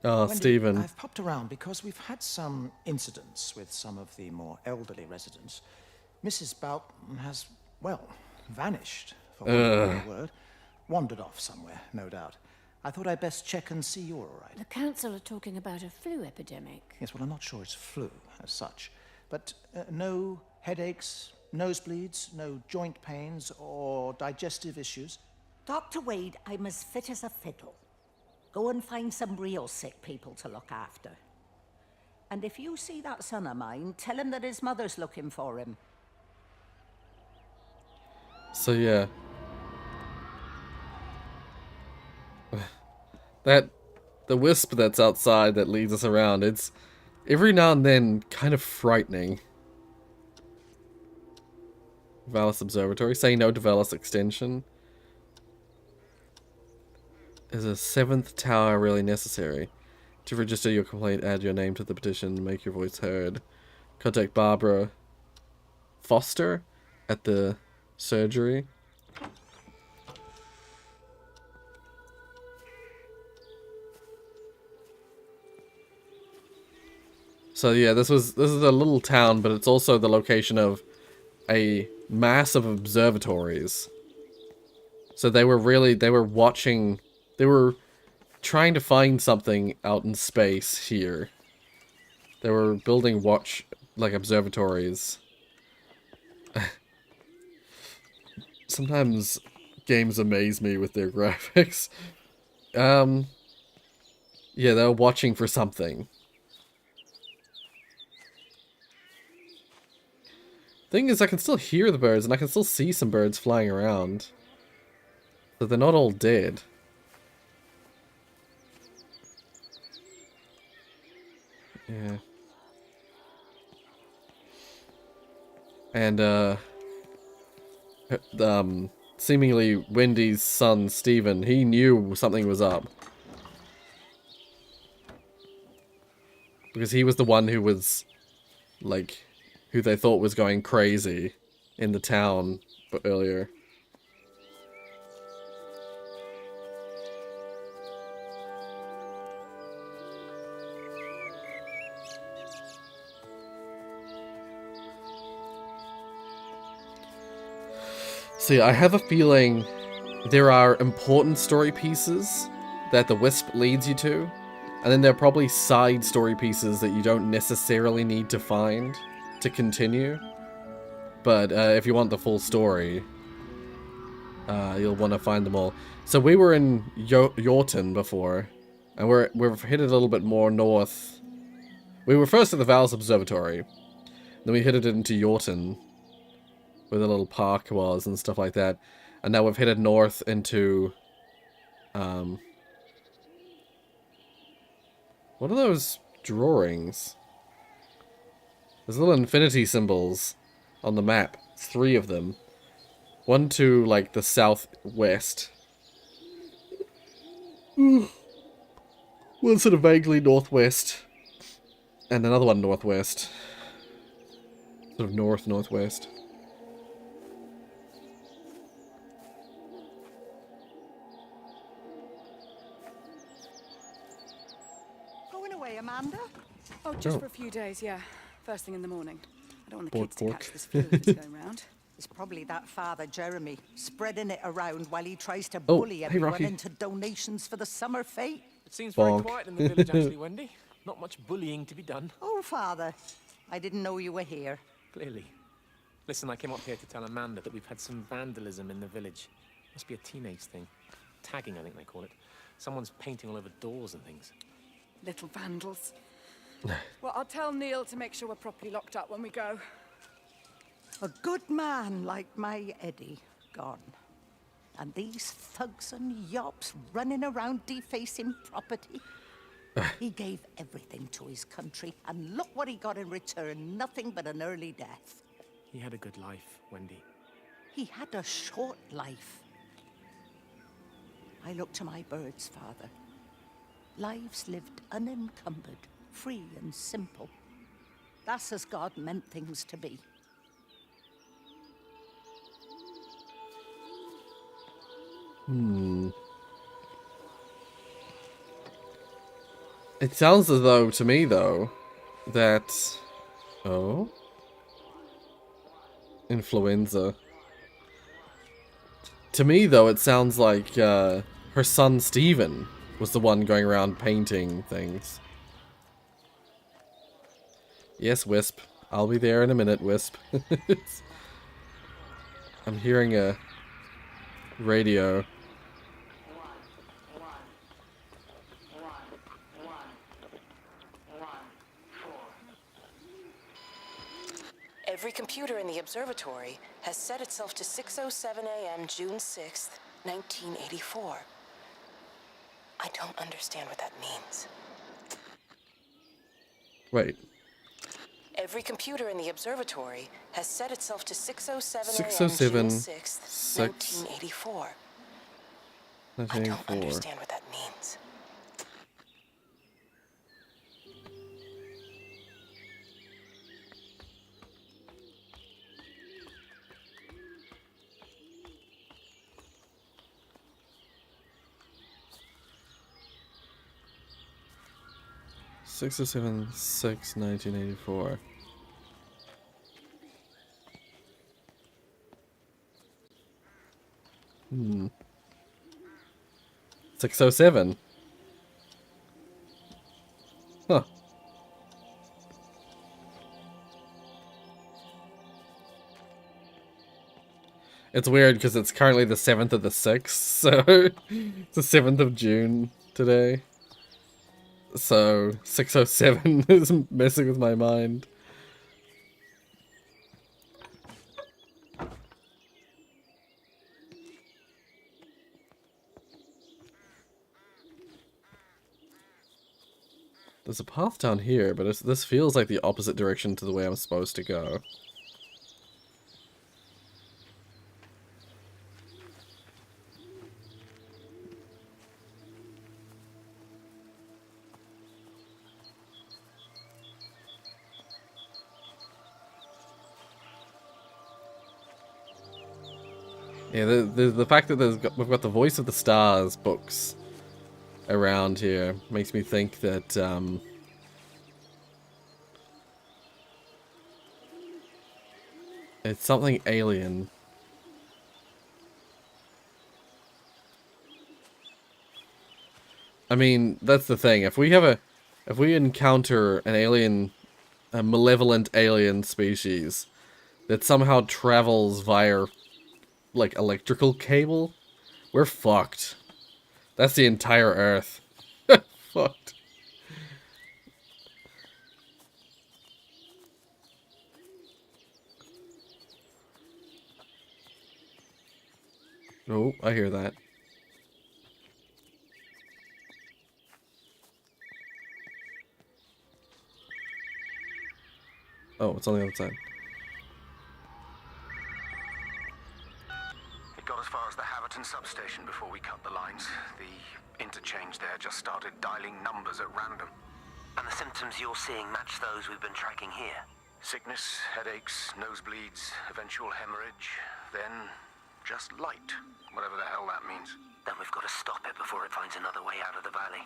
Oh, Wendy, Stephen. I've popped around because we've had some incidents with some of the more elderly residents. Mrs. Boughton has, well, vanished, for want of a word. Wandered off somewhere, no doubt. I thought I'd best check and see you're all right. The council are talking about a flu epidemic. Yes, well, I'm not sure it's flu as such. But no headaches, nosebleeds, no joint pains or digestive issues. Dr. Wade, I'm as fit as a fiddle. Go and find some real sick people to look after. And if you see that son of mine, tell him that his mother's looking for him. So yeah. The wisp that's outside that leads us around, it's every now and then kind of frightening. Valis Observatory. Say no to Valis Extension. Is a 7th tower really necessary? To register your complaint, add your name to the petition, make your voice heard. Contact Barbara Foster at the surgery. So yeah, this is a little town, but it's also the location of a mass of observatories. So they were watching, they were trying to find something out in space here. They were building observatories. Sometimes games amaze me with their graphics. Yeah, they were watching for something. Thing is, I can still hear the birds, and I can still see some birds flying around. So they're not all dead. Yeah. And, seemingly Wendy's son, Stephen, he knew something was up. Because he was the one who was, like, who they thought was going crazy in the town earlier. See, I have a feeling there are important story pieces that the Wisp leads you to, and then there are probably side story pieces that you don't necessarily need to find to continue. But if you want the full story, you'll want to find them all. So we were in Yorton before, and we're headed a little bit more north. We were first at the Valis Observatory, then we headed into Yorton, where the little park was and stuff like that. And now we've headed north into, what are those drawings? There's little infinity symbols on the map. 3 of them. One to, like, the southwest. One sort of vaguely northwest. And another one northwest. Sort of northwest. Amanda? Oh, just for a few days, yeah. First thing in the morning. I don't want the Bork, kids to bork. catch this flu that's going round. It's probably that father, Jeremy, spreading it around while he tries to Oh, bully hey, everyone Rocky. into donations for the summer fete. It seems very Bonk. quiet in the village, actually, Wendy. Not much bullying to be done. Oh, father, I didn't know you were here. Clearly. Listen, I came up here to tell Amanda that we've had some vandalism in the village. Must be a teenage thing. Tagging, I think they call it. Someone's painting all over doors and things. Little vandals. Well, I'll tell Neil to make sure we're properly locked up when we go. A good man like my Eddie gone. And these thugs and yops running around defacing property. He gave everything to his country, and look what he got in return. Nothing but an early death. He had a good life, Wendy. He had a short life. I look to my birds, Father. lives lived unencumbered, free and simple. That's as God meant things to be. It sounds as though, to me though, that... Oh? Influenza. To me though, it sounds like her son Stephen was the one going around painting things. Yes, Wisp. I'll be there in a minute, Wisp. I'm hearing a radio. Every computer in the observatory has set itself to 6:07 a.m. June 6th, 1984. I don't understand what that means. Wait. Every computer in the observatory has set itself to 6:07 a.m. 6:07, June 6th, 1984. I don't understand what that means. Six or seven, 1984. Hmm. 6:07. Huh. It's weird because it's currently the 7th of the 6th, so it's the 7th of June today. So 6:07 is messing with my mind. There's a path down here, but this feels like the opposite direction to the way I'm supposed to go. Yeah, the fact that we've got the Voice of the Stars books around here makes me think that it's something alien. I mean, that's the thing. If we encounter an alien, a malevolent alien species that somehow travels via like electrical cable, we're fucked. That's the entire Earth. Fucked. Oh, I hear that. Oh, it's on the other side. It got as far as the Haverton substation before we cut the lines. The interchange there just started dialing numbers at random. And the symptoms you're seeing match those we've been tracking here? Sickness, headaches, nosebleeds, eventual hemorrhage, then just light, whatever the hell that means. Then we've got to stop it before it finds another way out of the valley.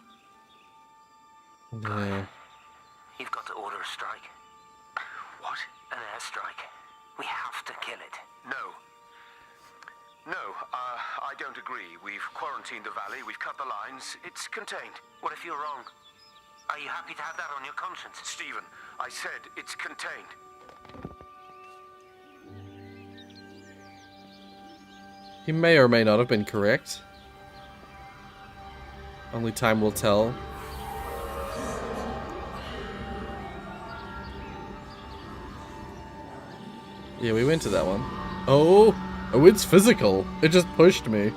Yeah. You've got to order a strike. What? An airstrike. We have to kill it. No, I don't agree. We've quarantined the valley, we've cut the lines, it's contained. What if you're wrong? Are you happy to have that on your conscience? Stephen, I said it's contained. He may or may not have been correct. Only time will tell. Yeah, we went to that one. Oh! Oh, it's physical. It just pushed me.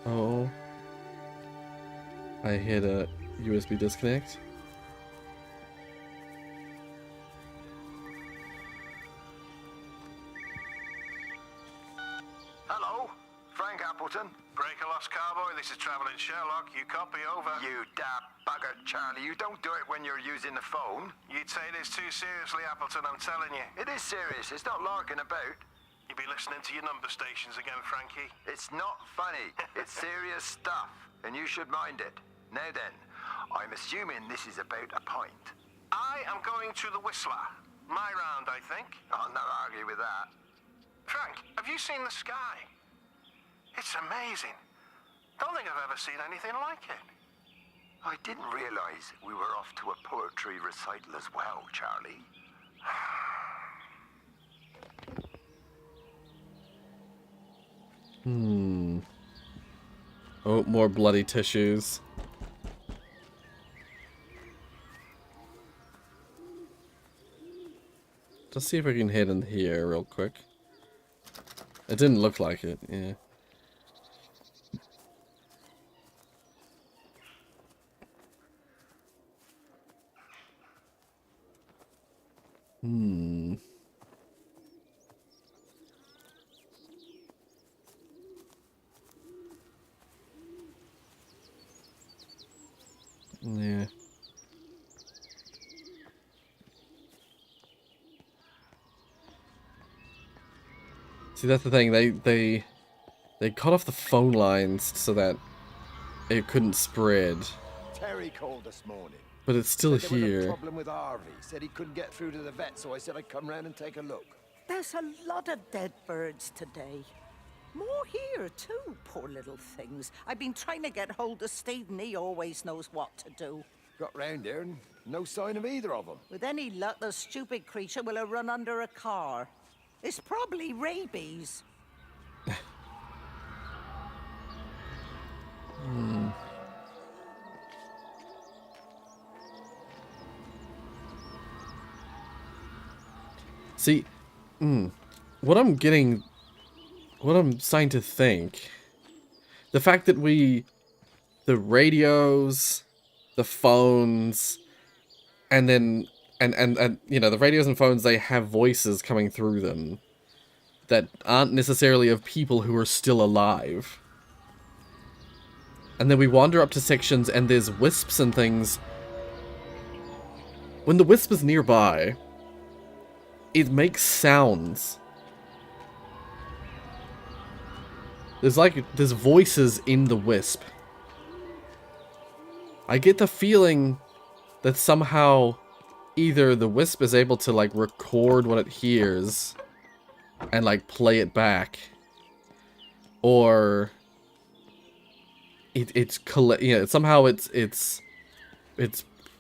Oh. I hit a USB disconnect. Cowboy. This is Traveling Sherlock. You copy, over. You daft bugger, Charlie. You don't do it when you're using the phone. You'd say this too seriously, Appleton, I'm telling you. It is serious. It's not larking about. You be listening to your number stations again, Frankie. It's not funny. It's serious stuff, and you should mind it. Now then, I'm assuming this is about a pint. I am going to the Whistler. My round, I think. I'll not argue with that. Frank, have you seen the sky? It's amazing. Don't think I've ever seen anything like it. I didn't realize we were off to a poetry recital as well, Charlie. Oh, more bloody tissues. Let's see if we can hit in here real quick. It didn't look like it, yeah. Yeah. See, that's the thing. They cut off the phone lines so that it couldn't spread. Terry called this morning. But it's still Said there was a here. problem with Harvey. Said he couldn't get through to the vet, so I said I'd come round and take a look. There's a lot of dead birds today. More here, too, poor little things. I've been trying to get hold of Steve, and he always knows what to do. Got round here and no sign of either of them. With any luck, the stupid creature will have run under a car. It's probably rabies. See, what I'm starting to think, the fact that the radios, the phones, and then, and you know, the radios and phones, they have voices coming through them that aren't necessarily of people who are still alive. And then we wander up to sections and there's wisps and things. When the wisp is nearby, it makes sounds. There's voices in the wisp. I get the feeling that somehow either the wisp is able to like record what it hears and like play it back, or somehow it's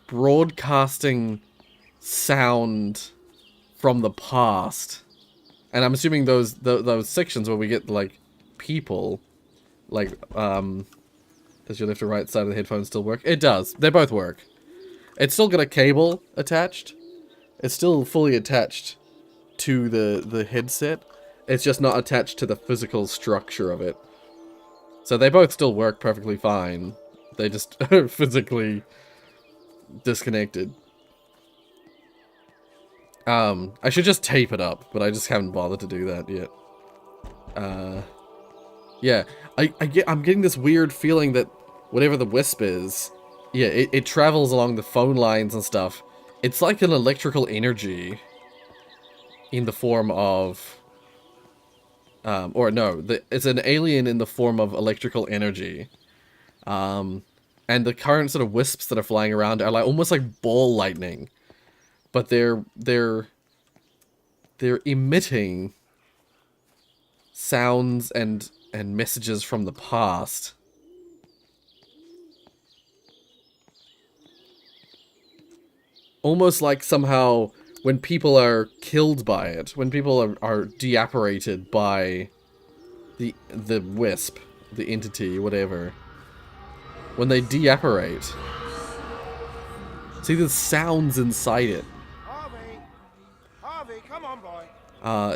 broadcasting sound from the past. And I'm assuming those sections where we get like people, like does your left or right side of the headphones still work? It does. They both work. It's still got a cable attached. It's still fully attached to the headset. It's just not attached to the physical structure of it. So they both still work perfectly fine. They just are physically disconnected. I should just tape it up, but I just haven't bothered to do that yet. Yeah, I'm getting this weird feeling that whatever the wisp is, yeah, it travels along the phone lines and stuff. It's like an electrical energy in the form of, it's an alien in the form of electrical energy. And the current sort of wisps that are flying around are like almost like ball lightning, but they're emitting sounds and messages from the past. Almost like somehow when people are killed by it, when people are deapparated by the wisp, the entity, whatever, when they deapparate, see the sounds inside it. Harvey, come on, boy.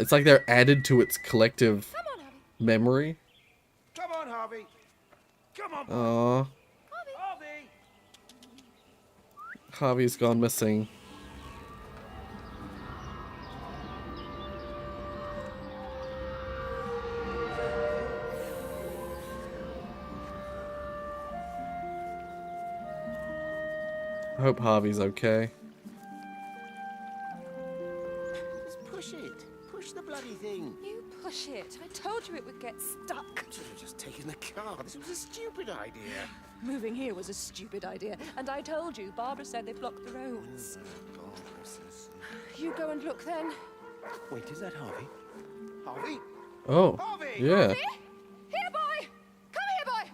It's like they're added to its collective memory. Come on, Harvey. Come on, boy. Aww. Harvey. Harvey's gone missing. I hope Harvey's okay. Just push it. Push the bloody thing. You push it. I told you it would get stuck. Should have just taken the car. This was a stupid idea. Moving here was a stupid idea, and I told you, Barbara said they blocked the roads. You go and look then. Wait, is that Harvey? Harvey? Oh, Harvey! yeah. Harvey? Here, boy! Come here, boy!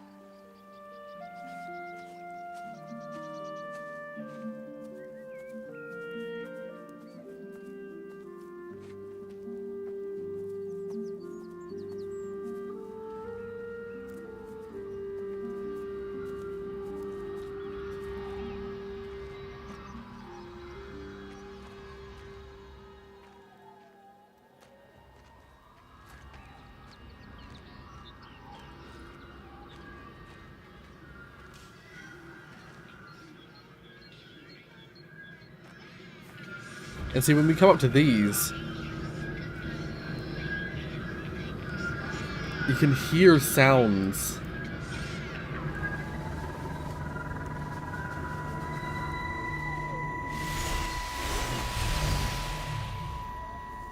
And see, when we come up to these, you can hear sounds.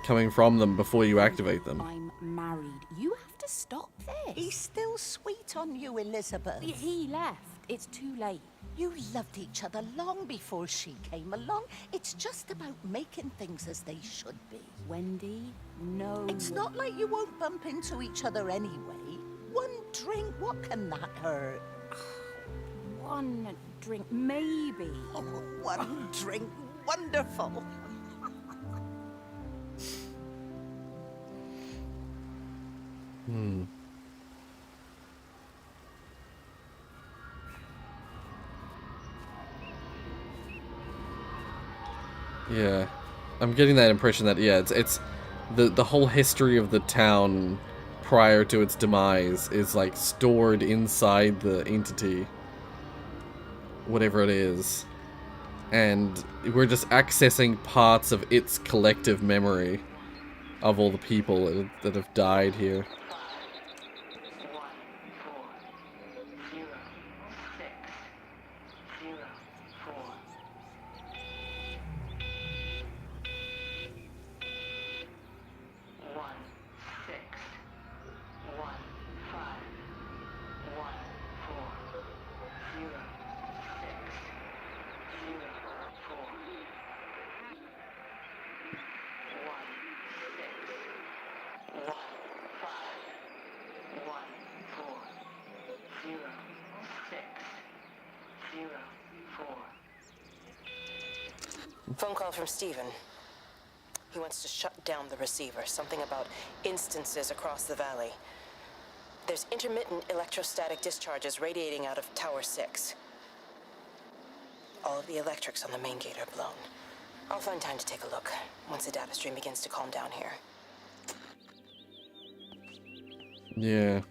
Coming from them before you activate them. I'm married. You have to stop this. He's still sweet on you, Elizabeth. He left. It's too late. You loved each other long before she came along. It's just about making things as they should be. Wendy, no. It's not like you won't bump into each other anyway. One drink, what can that hurt? One drink, maybe. Oh, one drink, wonderful. Yeah, I'm getting that impression that, yeah, it's the whole history of the town prior to its demise is like stored inside the entity, whatever it is, and we're just accessing parts of its collective memory of all the people that have died here. Phone call from Stephen. He wants to shut down the receiver. Something about instances across the valley. There's intermittent electrostatic discharges radiating out of Tower 6. All of the electrics on the main gate are blown. I'll find time to take a look once the data stream begins to calm down here. Yeah.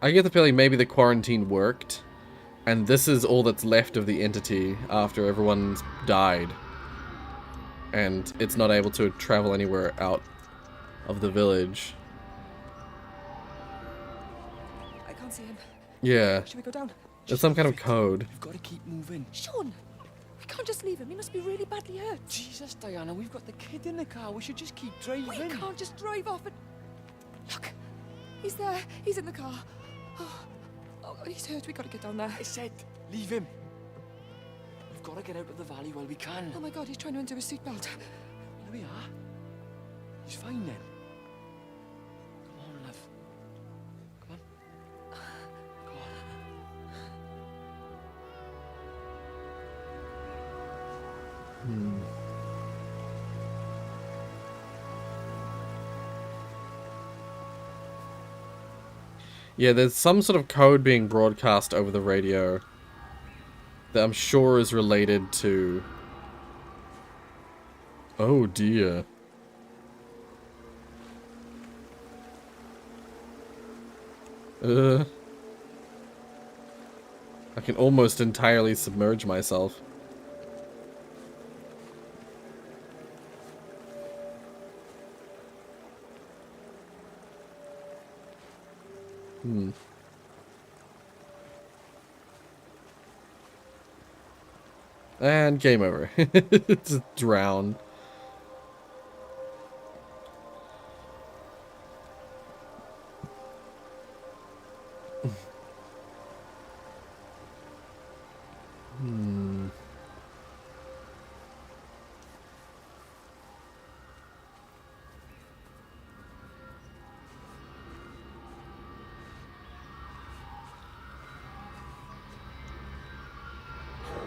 I get the feeling maybe the quarantine worked, and this is all that's left of the entity after everyone's died. And it's not able to travel anywhere out of the village. I can't see him. Yeah. Should we go down? There's some kind of code. We've got to keep moving. Sean! We can't just leave him. He must be really badly hurt. Jesus, Diana, we've got the kid in the car. We should just keep driving. We can't just drive off and... Look! He's there. He's in the car. Oh, he's hurt. We gotta get down there. I said, leave him. We've got to get out of the valley while we can. Oh my God, he's trying to undo his seatbelt. There we are. He's fine then. Come on, love. Come on. Go on. Yeah, there's some sort of code being broadcast over the radio that I'm sure is related to... Oh dear. I can almost entirely submerge myself. Hmm. And game over. Just drown. Hmm.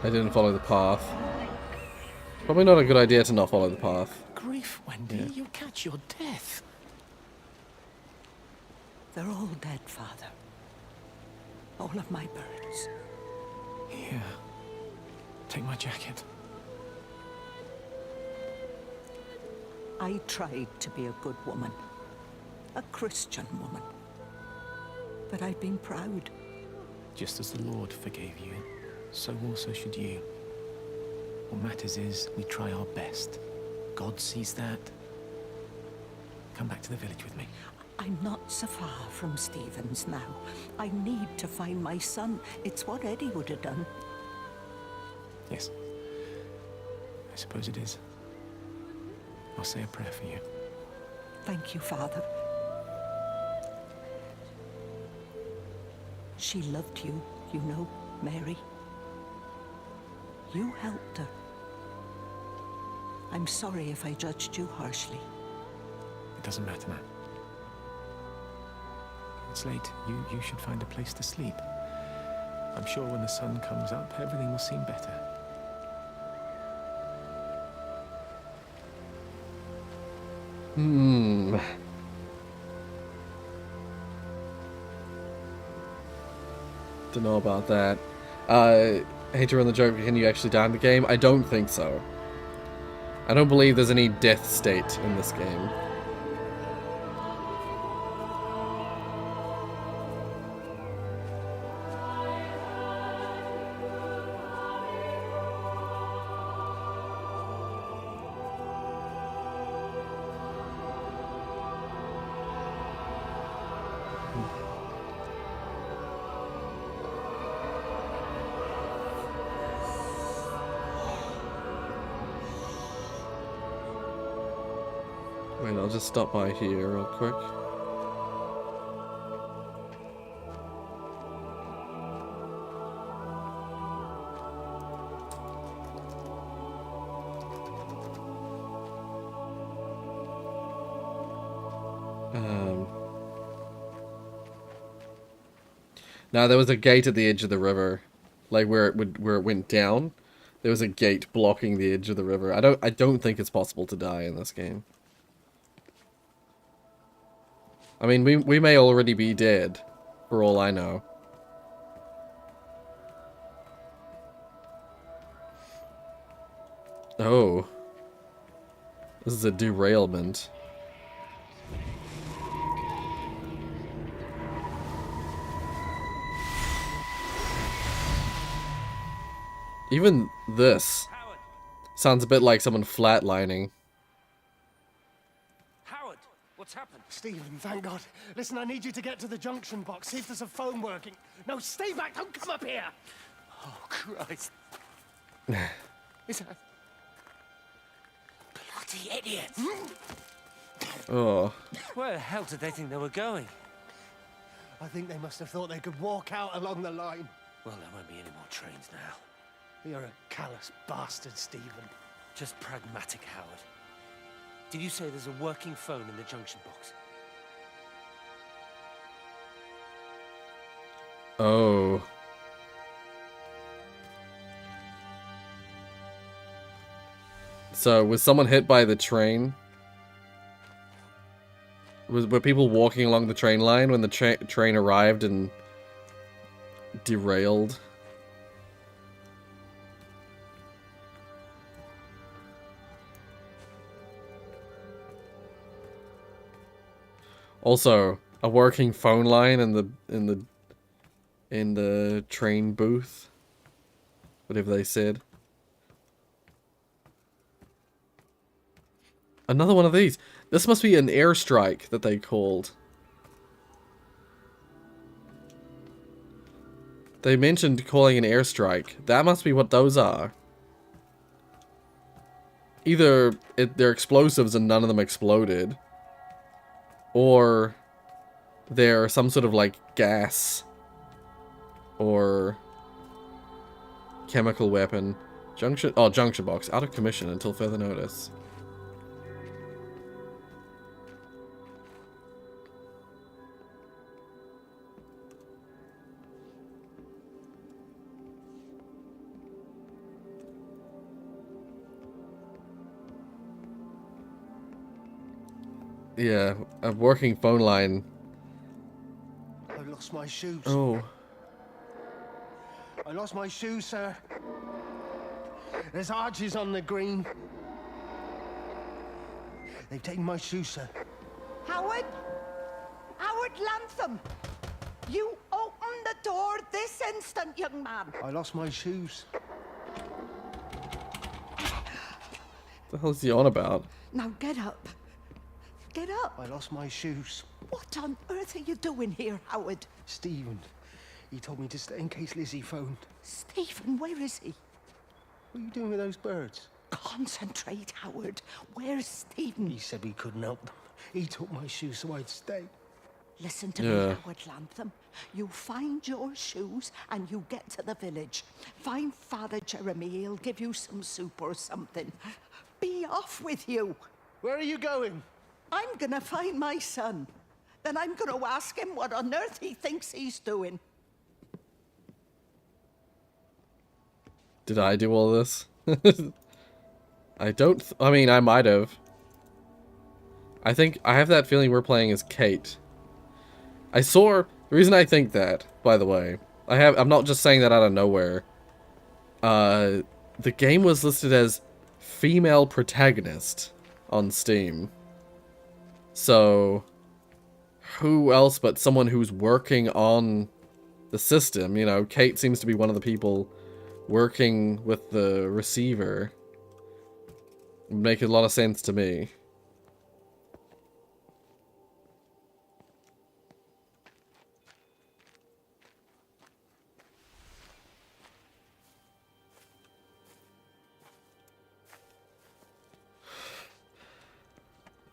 I didn't follow the path. Probably not a good idea to not follow the path. Grief, Wendy, Yeah. you'll catch your death. They're all dead, Father. All of my birds. Here. Take my jacket. I tried to be a good woman. A Christian woman. But I've been proud. Just as the Lord forgave you, so also should you. What matters is we try our best. God sees that. Come back to the village with me. I'm not so far from Stevens now. I need to find my son. It's what Eddie would have done. Yes. I suppose it is. I'll say a prayer for you. Thank you, Father. She loved you, you know, Mary. You helped her. I'm sorry if I judged you harshly. It doesn't matter now. It's late. You should find a place to sleep. I'm sure when the sun comes up, everything will seem better. Hmm. Don't know about that. I hate to run the joke, but can you actually die in the game? I don't think so. I don't believe there's any death state in this game. Wait, I'll just stop by here real quick. Now there was a gate at the edge of the river, like where it went down. There was a gate blocking the edge of the river. I don't think it's possible to die in this game. I mean, we may already be dead, for all I know. Oh. This is a derailment. Even this sounds a bit like someone flatlining. Howard, what's happened? Stephen, thank God. Listen, I need you to get to the junction box. See if there's a phone working. No, stay back. Don't come up here. Oh, Christ. Is that... Bloody idiot! Oh. Where the hell did they think they were going? I think they must have thought they could walk out along the line. Well, there won't be any more trains now. You're a callous bastard, Stephen. Just pragmatic, Howard. Did you say there's a working phone in the junction box? Oh. So, was someone hit by the train? Were people walking along the train line when the train arrived and derailed? Also, a working phone line in the train booth. Whatever they said. Another one of these. This must be an airstrike that they called. They mentioned calling an airstrike. That must be what those are. Either they're explosives and none of them exploded, or they're some sort of like gas or chemical weapon. Junction box out of commission until further notice. Yeah, a working phone line. I lost my shoes. Oh. I lost my shoes, sir. There's arches on the green. They've taken my shoes, sir. Howard? Howard Lantham! You open the door this instant, young man. I lost my shoes. What the hell is he on about? Now get up. Get up. I lost my shoes. What on earth are you doing here, Howard? Stephen. He told me to stay in case Lizzie phoned. Stephen, where is he? What are you doing with those birds? Concentrate, Howard. Where's Stephen? He said we couldn't help them. He took my shoes so I'd stay. Listen to me, Howard Lantham. You find your shoes and you get to the village. Find Father Jeremy. He'll give you some soup or something. Be off with you. Where are you going? I'm gonna find my son. Then I'm gonna ask him what on earth he thinks he's doing. Did I do all this? I don't... I mean, I might have. I think... I have that feeling we're playing as Kate. I saw... The reason I think that, by the way... I'm not just saying that out of nowhere. The game was listed as female protagonist on Steam. So... who else but someone who's working on the system? You know, Kate seems to be one of the people working with the receiver. Would make a lot of sense to me.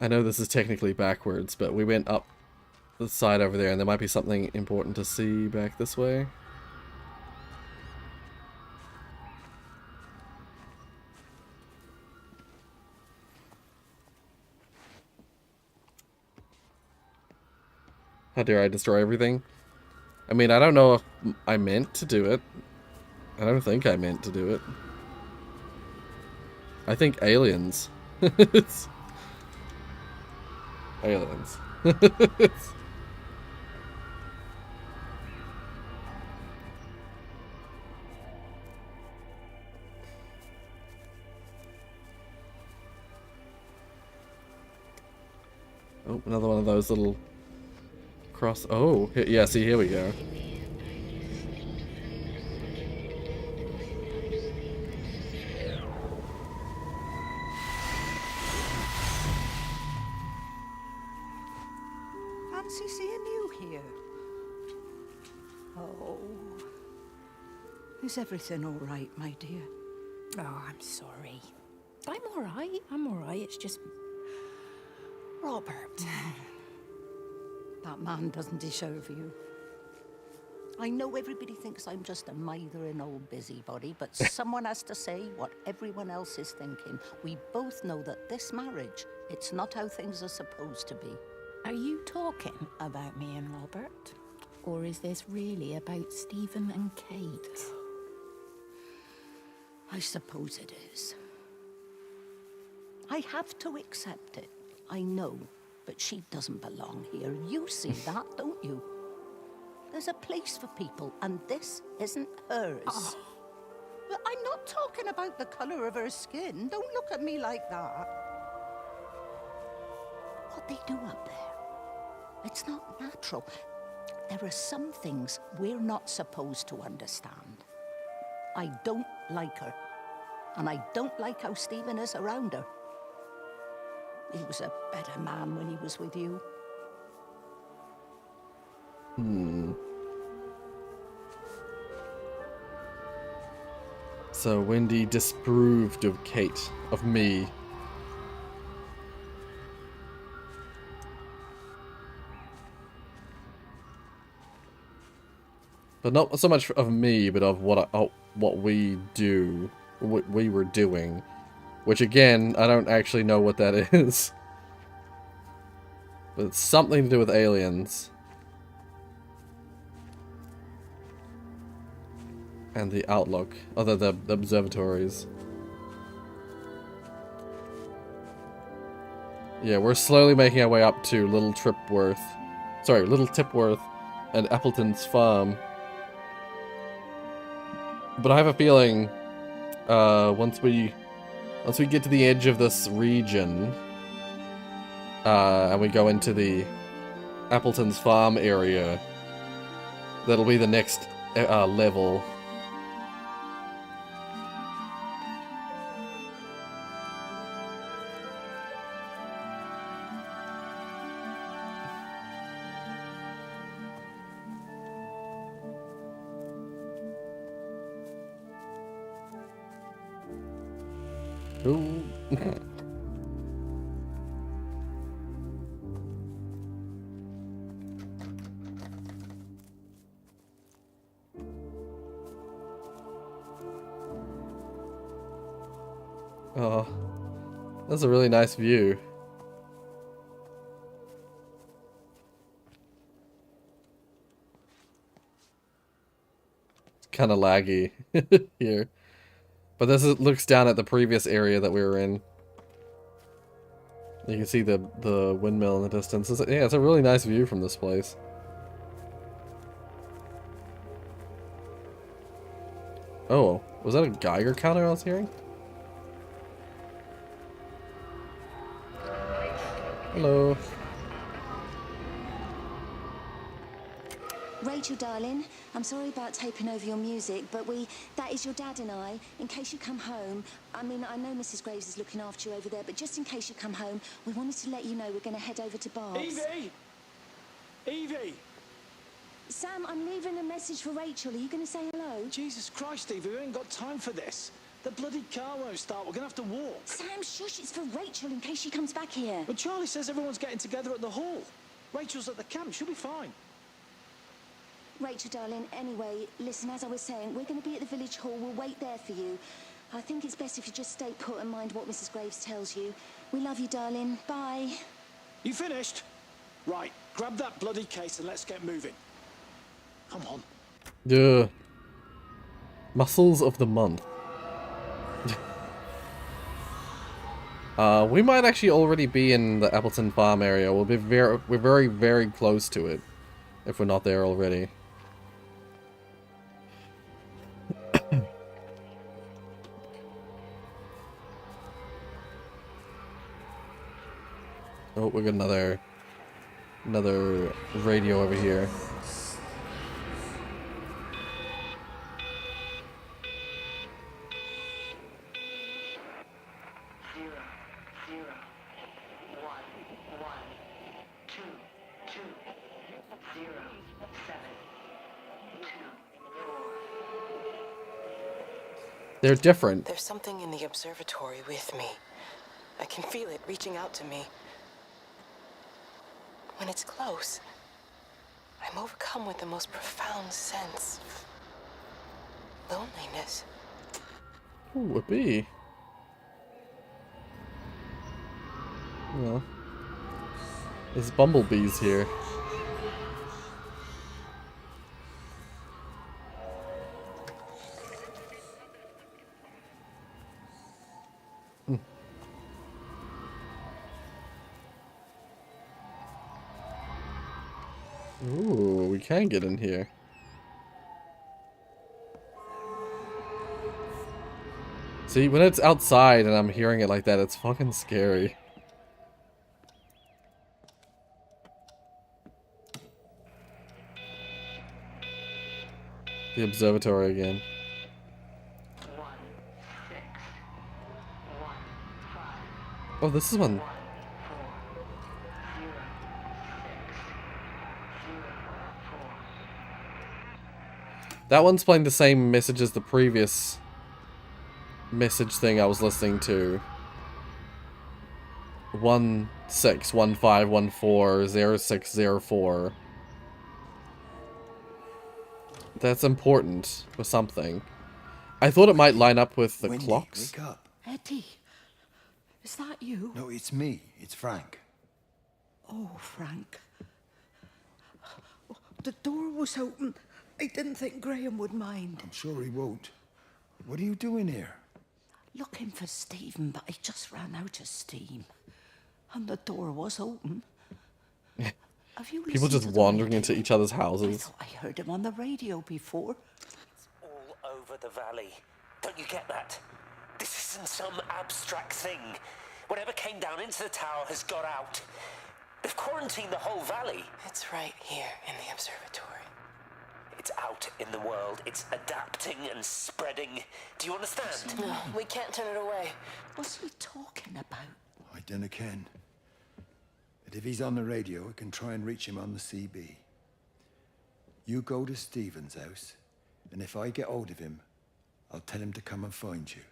I know this is technically backwards, but we went up the side over there, and there might be something important to see back this way. How dare I destroy everything? I mean, I don't know if I meant to do it. I don't think I meant to do it. I think aliens. Aliens. Oh, another one of those little cross... Oh, yeah, see, here we go. Fancy seeing you here. Oh. Is everything all right, my dear? Oh, I'm sorry. I'm all right. I'm all right. It's just... Robert. That man doesn't deserve you. I know everybody thinks I'm just a mithering old busybody, but someone has to say what everyone else is thinking. We both know that this marriage, it's not how things are supposed to be. Are you talking about me and Robert? Or is this really about Stephen and Kate? I suppose it is. I have to accept it. I know, but she doesn't belong here. You see that, don't you? There's a place for people, and this isn't hers. Oh. But I'm not talking about the color of her skin. Don't look at me like that. What they do up there, it's not natural. There are some things we're not supposed to understand. I don't like her, and I don't like how Stephen is around her. He was a better man when he was with you. So Wendy disapproved of Kate, of me. But not so much of me, but of what we do, what we were doing. Which again, I don't actually know what that is. But it's something to do with aliens. And the outlook, other the observatories. Yeah, we're slowly making our way up to Little Tipworth and Appleton's farm. But I have a feeling, once we get to the edge of this region, and we go into the Appleton's farm area, that'll be the next level. Ooh. Oh, that's a really nice view. It's kind of laggy here. But looks down at the previous area that we were in. You can see the windmill in the distance. Yeah, it's a really nice view from this place. Oh, was that a Geiger counter I was hearing? Hello. Rachel, darling, I'm sorry about taping over your music, but that is your dad and I. In case you come home, I mean, I know Mrs. Graves is looking after you over there, but just in case you come home, we wanted to let you know we're going to head over to Barb's. Evie! Evie! Sam, I'm leaving a message for Rachel. Are you going to say hello? Jesus Christ, Evie, we ain't got time for this. The bloody car won't start. We're going to have to walk. Sam, shush, it's for Rachel in case she comes back here. But Charlie says everyone's getting together at the hall. Rachel's at the camp. She'll be fine. Rachel, darling, anyway, listen, as I was saying, we're going to be at the village hall. We'll wait there for you. I think it's best if you just stay put and mind what Mrs. Graves tells you. We love you, darling. Bye. You finished? Right, grab that bloody case and let's get moving. Come on. Duh. Muscles of the month. We might actually already be in the Appleton farm area. We're very, very close to it, if we're not there already. Oh, we got another radio over here. They're different. There's something in the observatory with me. I can feel it reaching out to me. When it's close, I'm overcome with the most profound sense of loneliness. Ooh, a bee. Well, there's bumblebees here. Ooh, we can get in here. See, when it's outside and I'm hearing it like that, it's fucking scary. The observatory again. Oh, this is one. That one's playing the same message as the previous message thing I was listening to. 1615140604. That's important for something. I thought it might line up with the Wendy, clocks. Wake up. Eddie, is that you? No, it's me. It's Frank. Oh, Frank. The door was open. I didn't think Graham would mind. I'm sure he won't. What are you doing here? Looking for Stephen, but I just ran out of steam. And the door was open. Have you People just wandering into each other's houses. I heard him on the radio before. It's all over the valley. Don't you get that? This isn't some abstract thing. Whatever came down into the tower has got out. They've quarantined the whole valley. It's right here in the observatory. It's out in the world. It's adapting and spreading. Do you understand? No, we can't turn it away. What's he talking about? I dunno ken. But if he's on the radio, I can try and reach him on the CB. You go to Stephen's house, and if I get hold of him, I'll tell him to come and find you.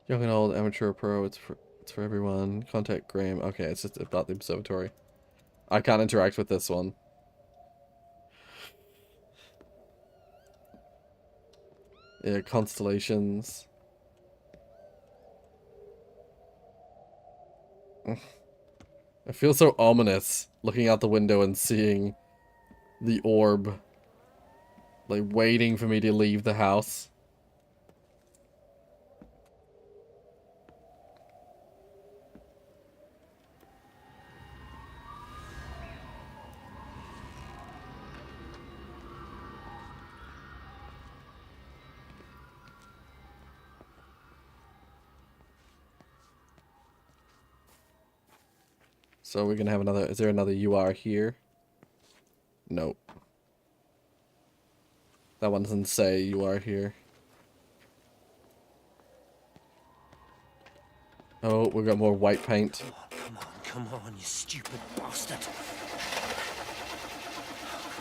Young and old, amateur, pro, it's for everyone. Contact Graham. Okay, it's just about the observatory. I can't interact with this one. Yeah, constellations. I feel so ominous looking out the window and seeing the orb, like, waiting for me to leave the house. So we're gonna have another, is there another UR here? Nope. That one doesn't say UR here. Oh, we got more white paint. Come on, you stupid bastard.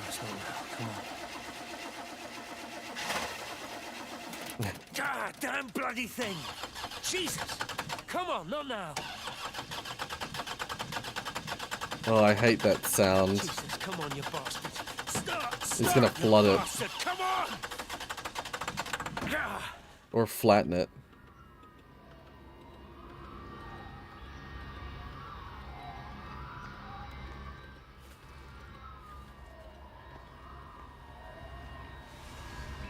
It's not now, come on. God damn bloody thing! Jesus! Come on, not now! Oh, I hate that sound. Jesus, come on, you bastard! Stop! He's gonna flood it. Bastard, come on! Or flatten it.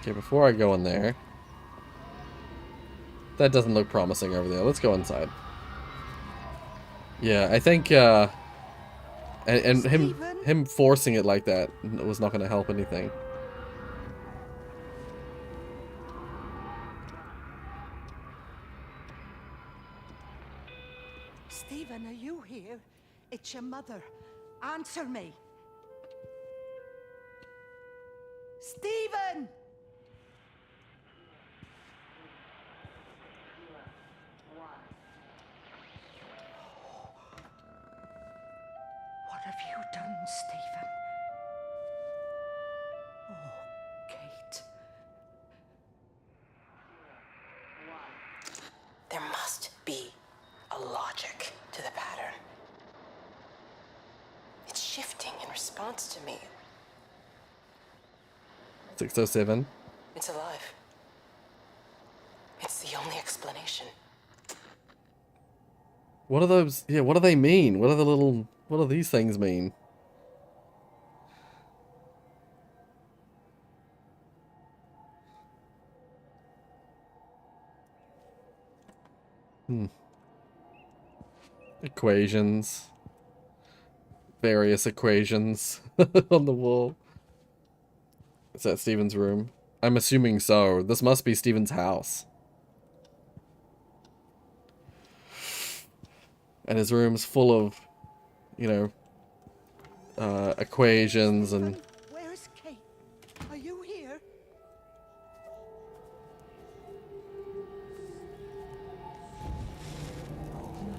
Okay, before I go in there. That doesn't look promising over there. Let's go inside. Yeah, I think, and him forcing it like that was not going to help anything. Stephen, are you here? It's your mother. Answer me. Stephen! What have you done, Stephen? Oh, Kate. There must be a logic to the pattern. It's shifting in response to me. 607. It's alive. It's the only explanation. What are those? Yeah, what do they mean? What are the little... What do these things mean? Equations. Various equations on the wall. Is that Stephen's room? I'm assuming so. This must be Stephen's house. And his room's full of, you know, equations and... Where is Kate? Are you here?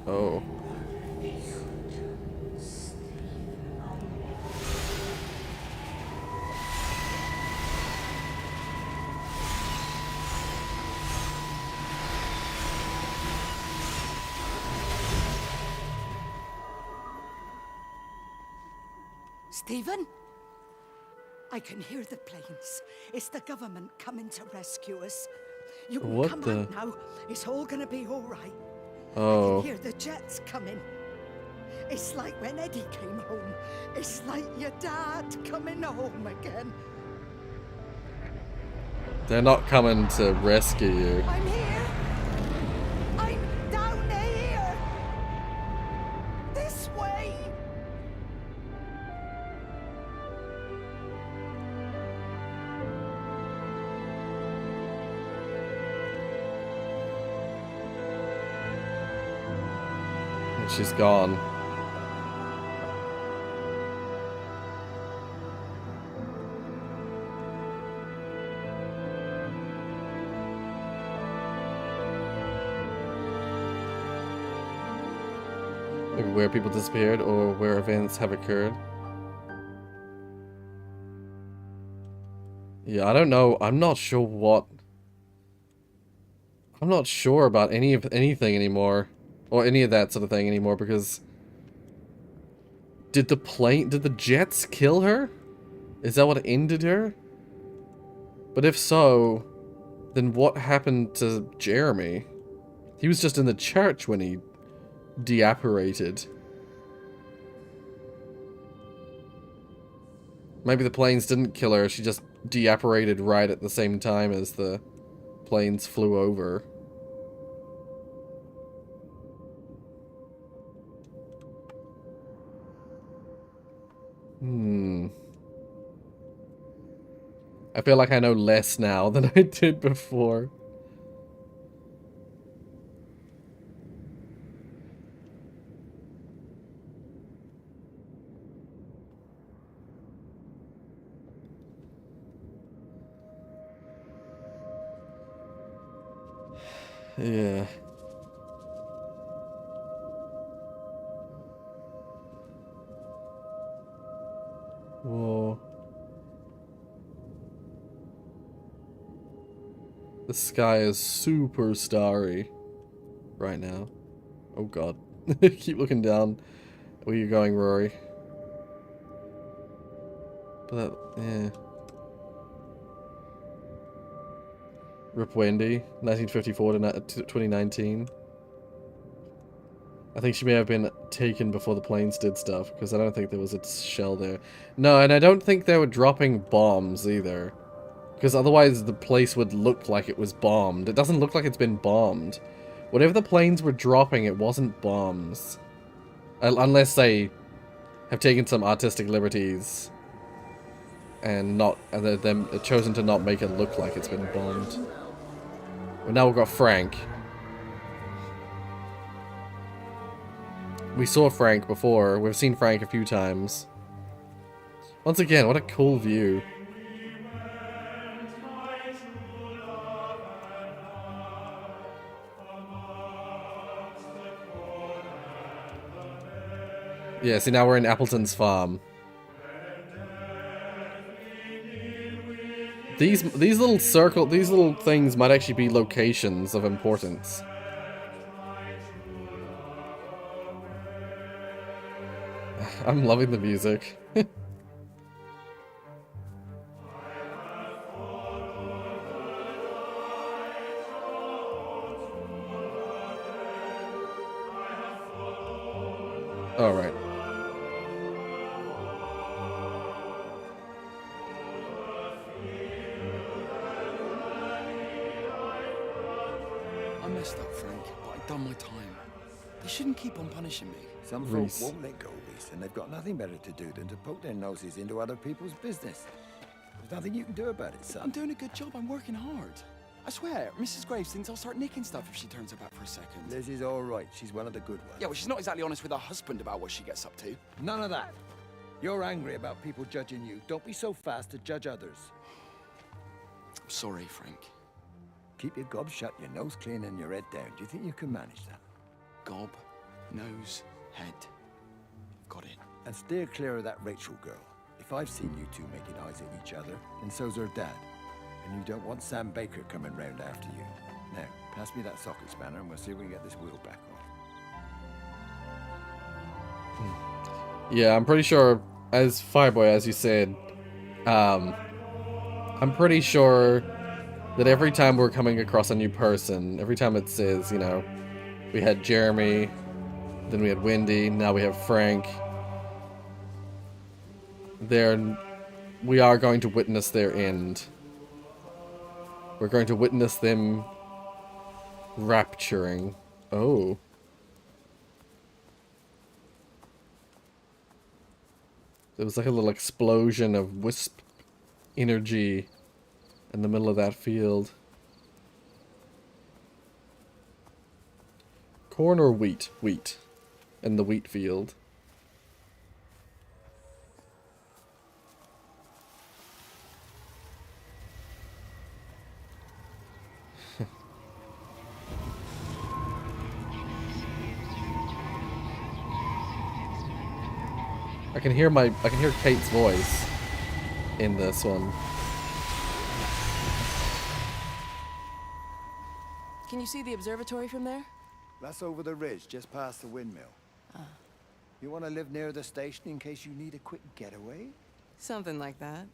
Oh. Stephen? I can hear the planes. It's the government coming to rescue us. You can What come the? out now. It's all gonna be all right. I Oh. can hear the jets coming. It's like when Eddie came home. It's like your dad coming home again. They're not coming to rescue you. I'm here. I'm down here. This way. And she's gone. Maybe where people disappeared or where events have occurred. Yeah, I don't know. I'm not sure what. I'm not sure about anything anymore. Or any of that sort of thing anymore because did the jets kill her? Is that what ended her? But if so, then what happened to Jeremy? He was just in the church when he deapparated. Maybe the planes didn't kill her, she just deapparated right at the same time as the planes flew over. I feel like I know less now than I did before. Yeah. Whoa. The sky is super starry right now. Oh god. Keep looking down. Where are you going, Rory? But that, yeah. Rip Wendy, 1954 to 2019. I think she may have been taken before the planes did stuff, because I don't think there was a shell there. No, and I don't think they were dropping bombs either. Because otherwise the place would look like it was bombed. It doesn't look like it's been bombed. Whatever the planes were dropping, it wasn't bombs. Unless they have taken some artistic liberties and them chosen to not make it look like it's been bombed. But now we've got Frank. We saw Frank before. We've seen Frank a few times. Once again, what a cool view. Yeah, see now we're in Appleton's farm. These little things might actually be locations of importance. I'm loving the music. All right. I messed up, Frank, but I've done my time. They shouldn't keep on punishing me. Some folk won't let go, Reese, and they've got nothing better to do than to poke their noses into other people's business. There's nothing you can do about it, son. I'm doing a good job. I'm working hard. I swear, Mrs. Graves thinks I'll start nicking stuff if she turns her back for a second. Liz is all right. She's one of the good ones. Yeah, well, she's not exactly honest with her husband about what she gets up to. None of that. You're angry about people judging you. Don't be so fast to judge others. I'm sorry, Frank. Keep your gob shut, your nose clean, and your head down. Do you think you can manage that? Gob? Nose, head. Got it. And steer clear of that Rachel girl. If I've seen you two making eyes at each other, then so's her dad. And you don't want Sam Baker coming round after you. Now, pass me that socket spanner and we'll see if we can get this wheel back on. Yeah, I'm pretty sure, as Fireboy, as you said, I'm pretty sure that every time we're coming across a new person, every time it says, you know, we had Jeremy, then we had Wendy, now we have Frank, we are going to witness their end. We're going to witness them rapturing. Oh. There was like a little explosion of wisp energy in the middle of that field. Corn or wheat? Wheat. In the wheat field. I can hear Kate's voice in this one. Can you see the observatory from there? That's over the ridge, just past the windmill. You want to live near the station in case you need a quick getaway? Something like that.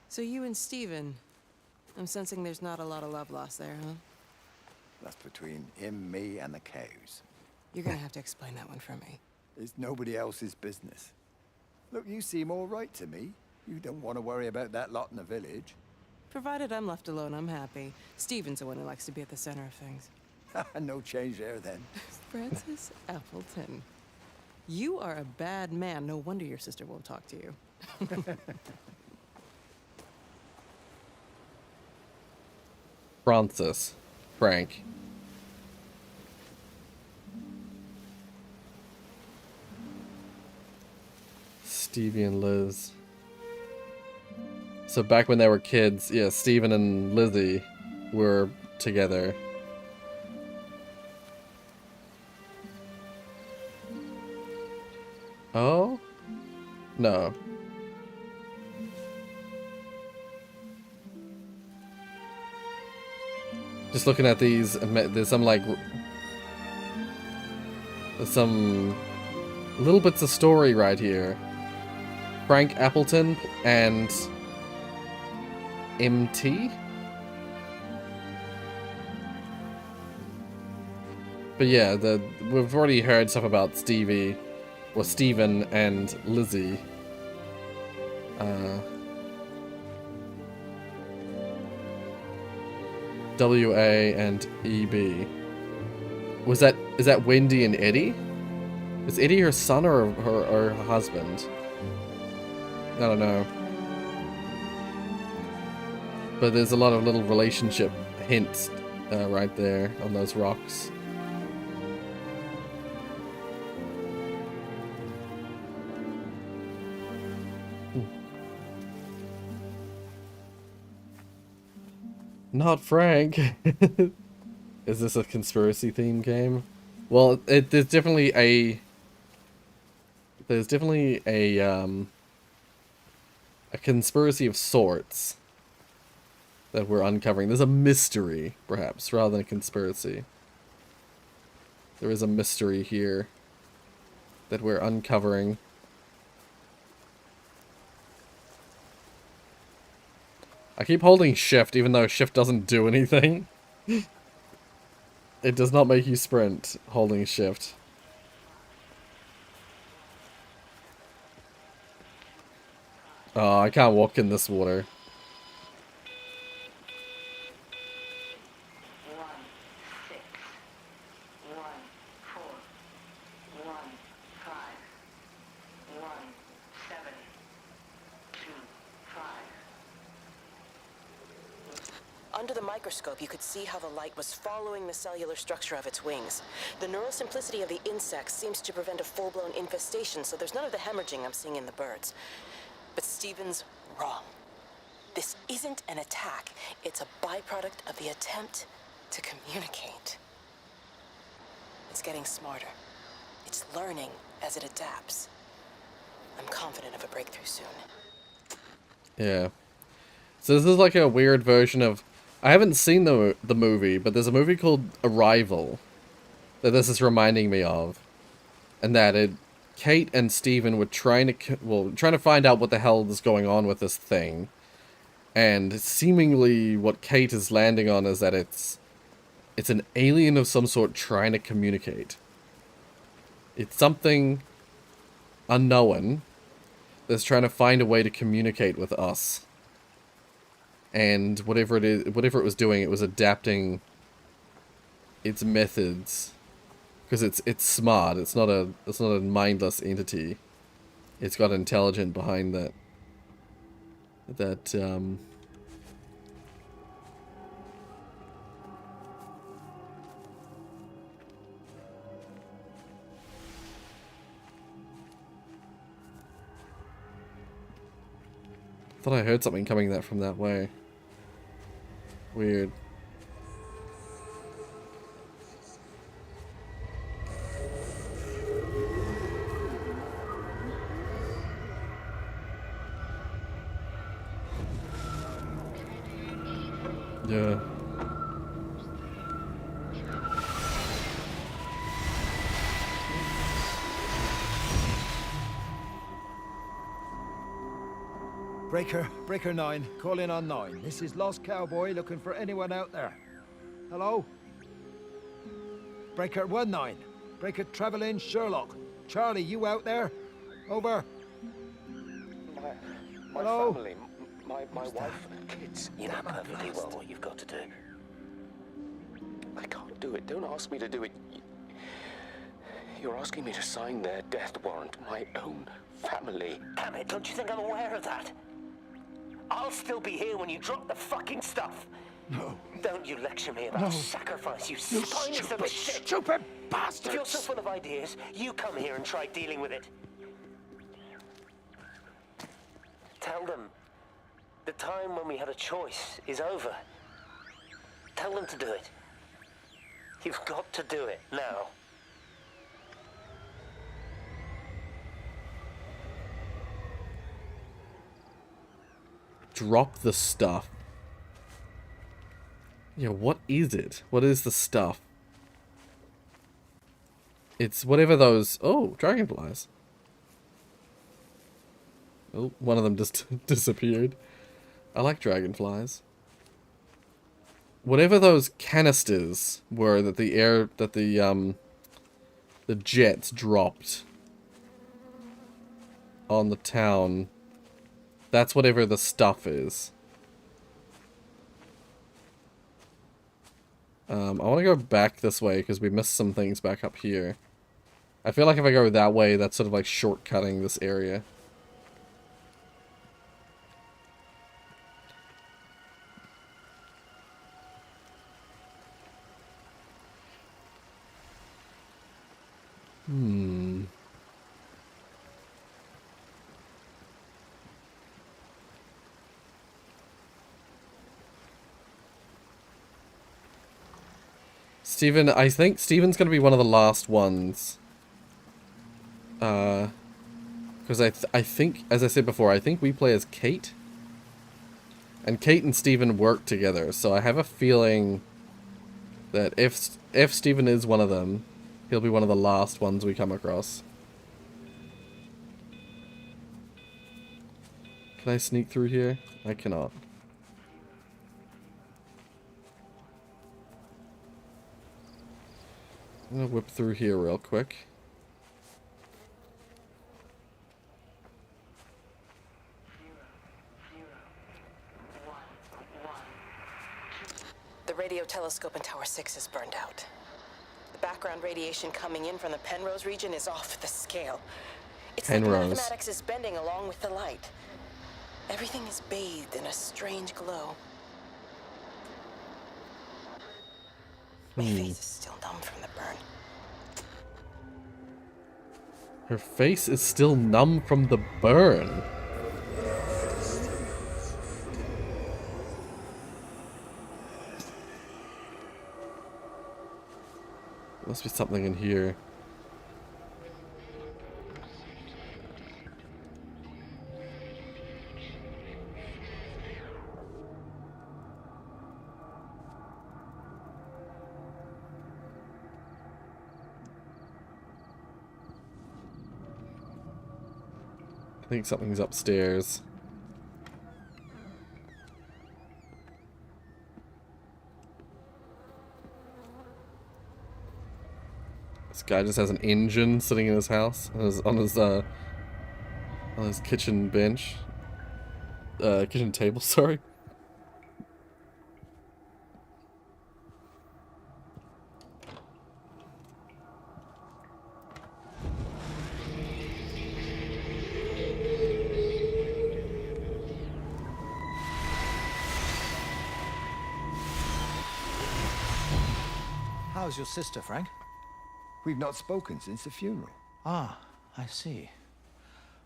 So you and Steven, I'm sensing there's not a lot of love lost there, huh? That's between him, me, and the cows. You're gonna have to explain that one for me. It's nobody else's business. Look, you seem all right to me. You don't want to worry about that lot in the village. Provided I'm left alone, I'm happy. Steven's the one who likes to be at the center of things. No change there, then. Francis Appleton. You are a bad man. No wonder your sister won't talk to you. Francis. Frank. Stevie and Liz. So back when they were kids, yeah, Steven and Lizzie were together. Oh? No. Just looking at these, there's some little bits of story right here. Frank Appleton and MT? But yeah, we've already heard stuff about Steven and Lizzie. WA and EB. Is that Wendy and Eddie? Is Eddie her son or her husband? I don't know. But there's a lot of little relationship hints right there on those rocks. Not Frank. Is this a conspiracy theme game? Well, there's definitely a conspiracy of sorts that we're uncovering. There's a mystery, perhaps, rather than a conspiracy. There is a mystery here that we're uncovering. I keep holding shift, even though shift doesn't do anything. It does not make you sprint, holding shift. Oh, I can't walk in this water. Under the microscope, you could see how the light was following the cellular structure of its wings. The neural simplicity of the insects seems to prevent a full-blown infestation, so there's none of the hemorrhaging I'm seeing in the birds. But Steven's wrong. This isn't an attack. It's a byproduct of the attempt to communicate. It's getting smarter. It's learning as it adapts. I'm confident of a breakthrough soon. Yeah. So this is like a weird version of... I haven't seen the movie, but there's a movie called Arrival that this is reminding me of. And that Kate and Steven were trying to find out what the hell is going on with this thing. And seemingly what Kate is landing on is that it's an alien of some sort trying to communicate. It's something unknown that's trying to find a way to communicate with us. And whatever it was doing, it was adapting its methods. Because it's smart. It's not a mindless entity. It's got intelligence behind that. Thought I heard something coming from that way. Weird. Yeah. Breaker 9, call in on 9. This is Lost Cowboy looking for anyone out there. Hello? Breaker 19. Breaker Travelin' Sherlock. Charlie, you out there? Over. My Hello? family, my wife and kids. You know perfectly well what you've got to do. I can't do it. Don't ask me to do it. You're asking me to sign their death warrant. My own family. Damn it, don't you think I'm aware of that? I'll still be here when you drop the fucking stuff. No. Don't you lecture me about sacrifice, you spineless little shit. Stupid bastards! If you're so full of ideas, you come here and try dealing with it. Tell them the time when we had a choice is over. Tell them to do it. You've got to do it now. Drop the stuff. Yeah, what is it? What is the stuff? It's whatever those... Oh, dragonflies. Oh, one of them just disappeared. I like dragonflies. Whatever those canisters were that the jets dropped on the town, that's whatever the stuff is. I want to go back this way because we missed some things back up here. I feel like if I go that way, that's sort of like shortcutting this area. Steven, I think Steven's gonna be one of the last ones. Because I think, as I said before, I think we play as Kate. And Kate and Steven work together, so I have a feeling that if Steven is one of them, he'll be one of the last ones we come across. Can I sneak through here? I cannot. I'm gonna whip through here real quick. The radio telescope in Tower 6 is burned out. The background radiation coming in from the Penrose region is off the scale. It's like mathematics is bending along with the light. Everything is bathed in a strange glow. My face is still numb from the burn. Her face is still numb from the burn. Must be something in here. I think something's upstairs. This guy just has an engine sitting in his house on his kitchen bench. Kitchen table, sorry. How's your sister, Frank? We've not spoken since the funeral. Ah, I see.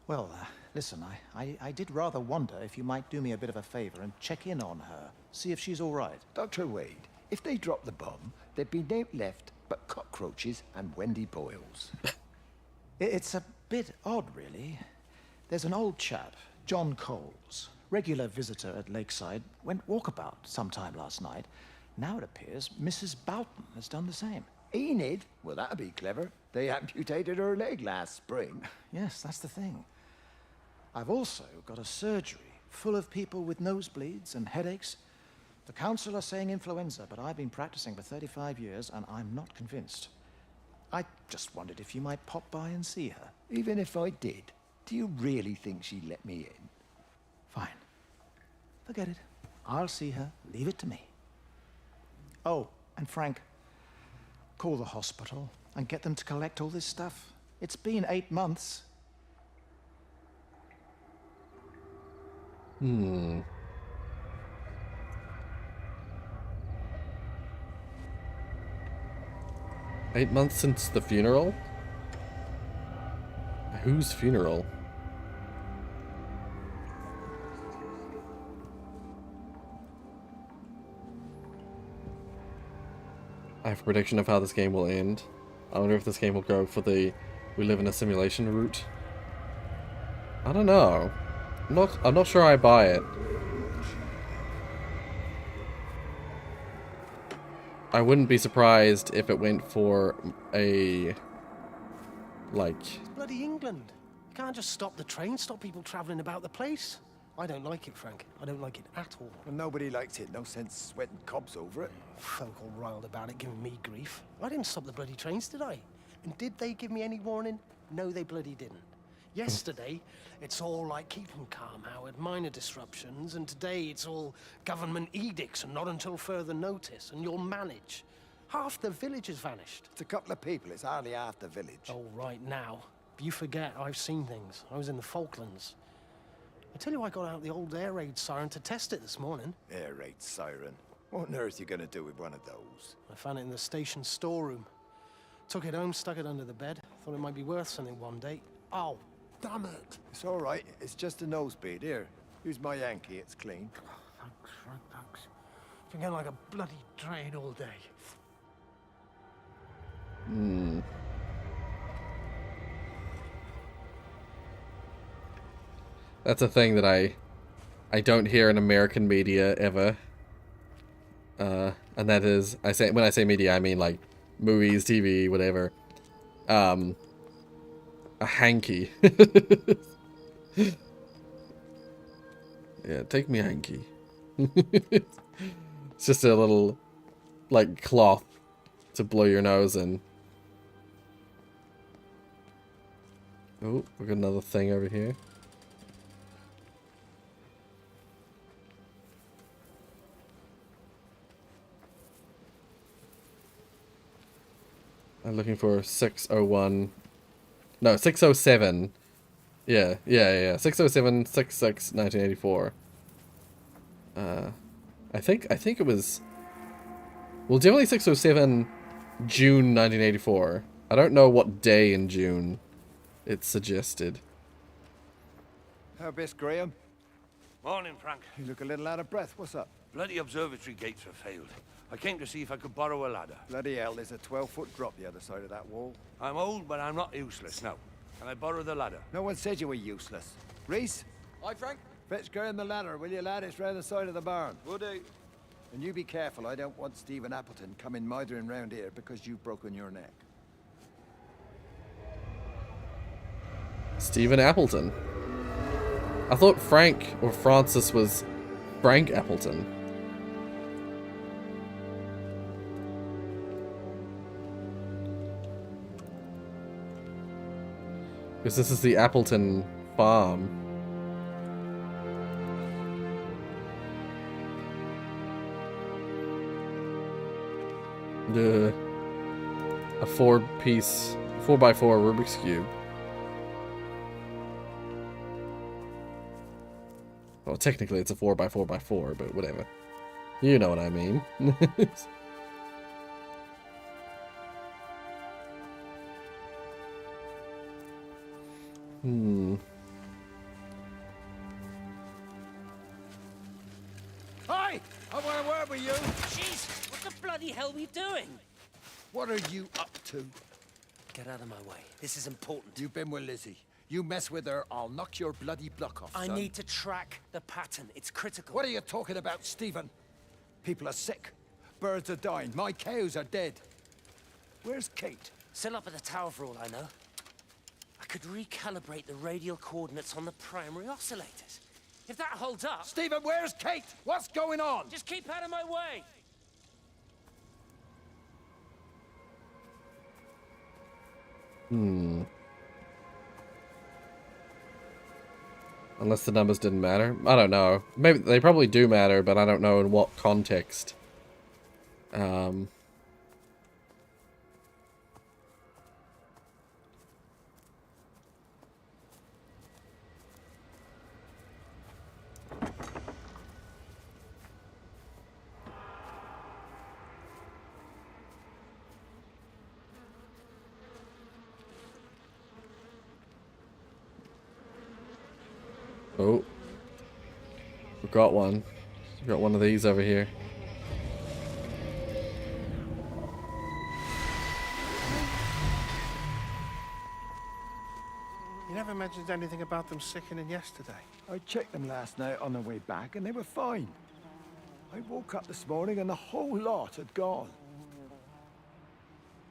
Well, listen, I did rather wonder if you might do me a bit of a favor and check in on her, see if she's all right. Dr. Wade, if they dropped the bomb, there'd be no left but cockroaches and Wendy Boyles. It's a bit odd, really. There's an old chap, John Coles, regular visitor at Lakeside, went walkabout sometime last night. Now it appears Mrs. Boughton has done the same. Enid? Well, that'd be clever. They amputated her leg last spring. Yes, that's the thing. I've also got a surgery full of people with nosebleeds and headaches. The council are saying influenza, but I've been practicing for 35 years and I'm not convinced. I just wondered if you might pop by and see her. Even if I did, do you really think she'd let me in? Fine. Forget it. I'll see her. Leave it to me. Oh, and Frank, call the hospital and get them to collect all this stuff. It's been 8 months. 8 months since the funeral? Whose funeral? I have a prediction of how this game will end. I wonder if this game will go for the we live in a simulation route. I don't know. I'm not sure I buy it. I wouldn't be surprised if it went for a like It's bloody England. You can't just stop the train, stop people travelling about the place. I don't like it, Frank. I don't like it at all. Well, nobody likes it. No sense sweating cobs over it. Folk all riled about it, giving me grief. I didn't stop the bloody trains, did I? And did they give me any warning? No, they bloody didn't. Yesterday, it's all like keep 'em calm, Howard, minor disruptions, and today it's all government edicts and not until further notice, and you'll manage. Half the village has vanished. It's a couple of people. It's hardly half the village. Oh, right now. But you forget, I've seen things. I was in the Falklands. I tell you, I got out the old air raid siren to test it this morning. Air raid siren? What on earth are you going to do with one of those? I found it in the station storeroom. Took it home, stuck it under the bed. Thought it might be worth something one day. Oh, damn it. It's all right. It's just a nosebleed. Here, use my Yankee. It's clean. Thanks, Frank, thanks. Been getting like a bloody drain all day. That's a thing that I don't hear in American media ever. And that is, when I say media, I mean like movies, TV, whatever. A hanky. Yeah, take me a hanky. It's just a little, like, cloth to blow your nose in. Oh, we got another thing over here. I'm looking for 601. No, 607. Yeah. 607 66 1984. I think it was, well, definitely 607 June 1984. I don't know what day in June it's suggested. How best, Graham? Morning, Frank. You look a little out of breath. What's up? Bloody observatory gates have failed. I came to see if I could borrow a ladder. Bloody hell, there's a 12-foot drop the other side of that wall. I'm old, but I'm not useless now. Can I borrow the ladder? No one said you were useless. Reese? Aye, Frank? Fetch Graham the ladder, will you, lad? It's round the side of the barn. Will do. And you be careful, I don't want Stephen Appleton coming mithering round here because you've broken your neck. Stephen Appleton. I thought Frank or Francis was Frank Appleton. Because this is the Appleton farm. A 4-piece, 4x4 Rubik's Cube. Well, technically it's a 4x4x4, but whatever. You know what I mean. Hi! I want a word with you! Jeez, what the bloody hell are we doing? What are you up to? Get out of my way. This is important. You've been with Lizzie. You mess with her, I'll knock your bloody block off, I son. need to track the pattern. It's critical. What are you talking about, Stephen? People are sick. Birds are dying. My cows are dead. Where's Kate? Still up at the tower for all I know. I could recalibrate the radial coordinates on the primary oscillators. If that holds up... Stephen, where's Kate? What's going on? Just keep out of my way! Unless the numbers didn't matter. I don't know. Maybe they probably do matter, but I don't know in what context. Oh. We've got one. We've got one of these over here. You never mentioned anything about them sickening yesterday. I checked them last night on the way back and they were fine. I woke up this morning and the whole lot had gone.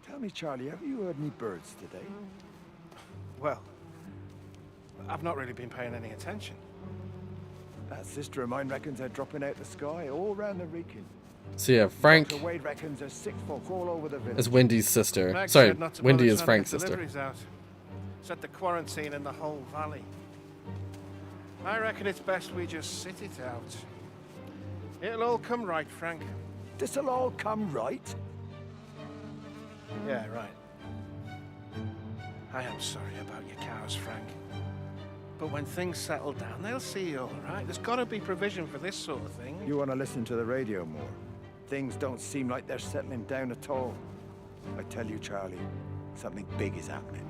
Tell me, Charlie, have you heard any birds today? Well, I've not really been paying any attention. That sister of mine reckons they're dropping out the sky all around the Wrekin. So yeah, Frank Dr. Wade reckons there's sick folk all over the village. is Wendy's sister. Meg Sorry, said not to Wendy bother is trying to Frank's get sister. deliveries out. Set the quarantine in the whole valley. I reckon it's best we just sit it out. It'll all come right, Frank. This'll all come right? Yeah, right. I am sorry about your cows, Frank. But when things settle down, they'll see you all right. There's got to be provision for this sort of thing. You want to listen to the radio more? Things don't seem like they're settling down at all. I tell you, Charlie, something big is happening.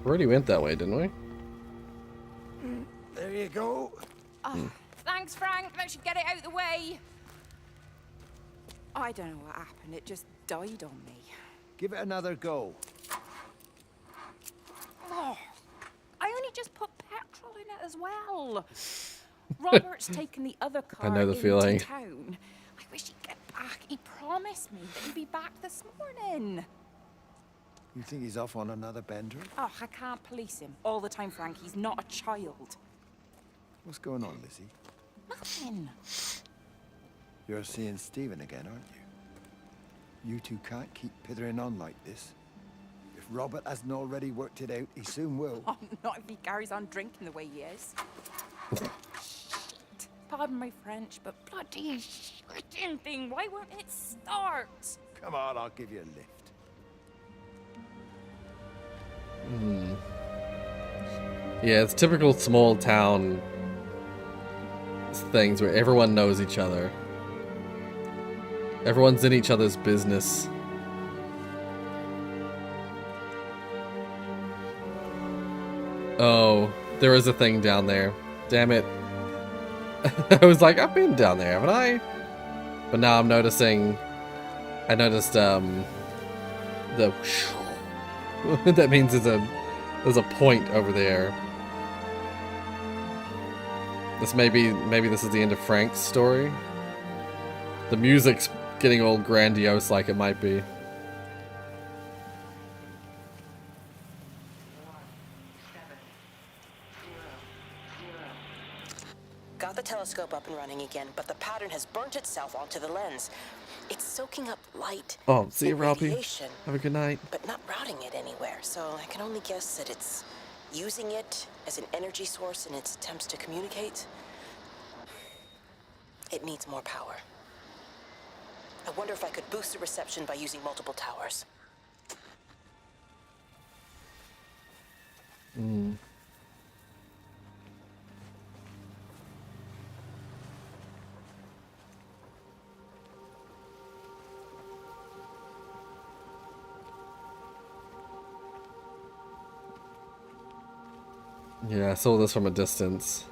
We already went that way, didn't we? There you go. Oh, thanks, Frank. That should get it out of the way. I don't know what happened. It just died on me. Give it another go. Oh, I only just put petrol in it as well. Robert's taken the other car I know the into feeling. town. I wish he'd get back. He promised me that he'd be back this morning. You think he's off on another bender? Oh, I can't police him all the time, Frank. He's not a child. What's going on, Lizzie? Nothing. You're seeing Stephen again, aren't you? You two can't keep pithering on like this. If Robert hasn't already worked it out, he soon will. Oh, not if he carries on drinking the way he is. Shit. pardon my French, but bloody shitting thing, why won't it start? Come on, I'll give you a lift. Yeah, it's typical small town things where everyone knows each other. Everyone's in each other's business. Oh, there is a thing down there. Damn it. I was like, I've been down there, haven't I? But now I'm noticing... I noticed, the... that means there's a point over there. Maybe this is the end of Frank's story. The music's getting all grandiose like it might be. Got the telescope up and running again, but the pattern has burnt itself onto the lens. It's soaking up light Oh, see you, and Ralphie. radiation, Have a good night. but not routing it anywhere, so I can only guess that it's using it as an energy source in its attempts to communicate. It needs more power. I wonder if I could boost the reception by using multiple towers. Yeah, I saw this from a distance.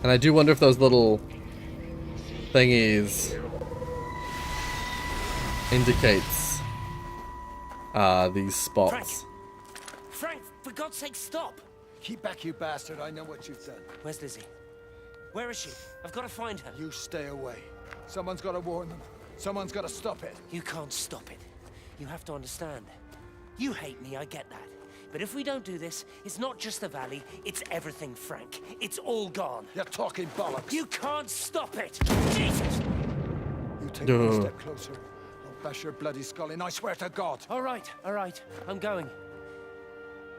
And I do wonder if those little thingies indicates these spots. Frank, for God's sake, stop! Keep back, you bastard. I know what you've done. Where's Lizzie? Where is she? I've got to find her. You stay away. Someone's got to warn them. Someone's got to stop it. You can't stop it. You have to understand. You hate me, I get that. But if we don't do this, it's not just the valley, it's everything, Frank. It's all gone. You're talking bollocks. You can't stop it! Jesus! You take one step closer. I'll bash your bloody skull in, I swear to God. All right, I'm going.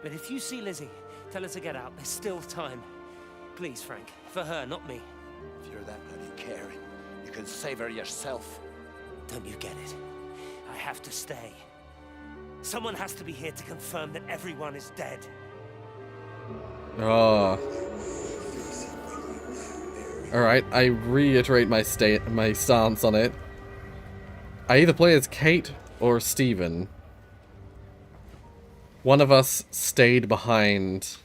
But if you see Lizzie, tell her to get out. There's still time. Please, Frank. For her, not me. If you're that bloody caring, you can save her yourself. Don't you get it? I have to stay. Someone has to be here to confirm that everyone is dead. Oh. Alright, I reiterate my stance on it. I either play as Kate or Steven. One of us stayed behind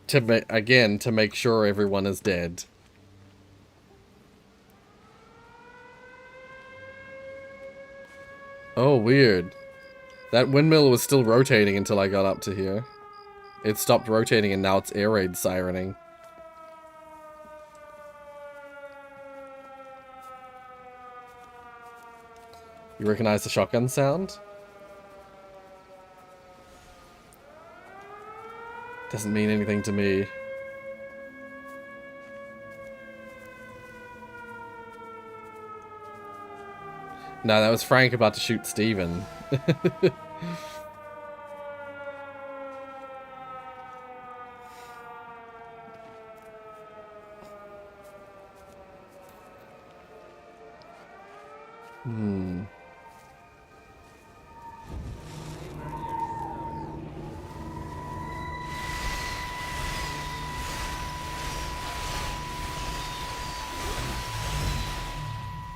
to make sure everyone is dead. Oh, weird. That windmill was still rotating until I got up to here. It stopped rotating and now it's air raid sirening. You recognize the shotgun sound? Doesn't mean anything to me. No, that was Frank about to shoot Steven.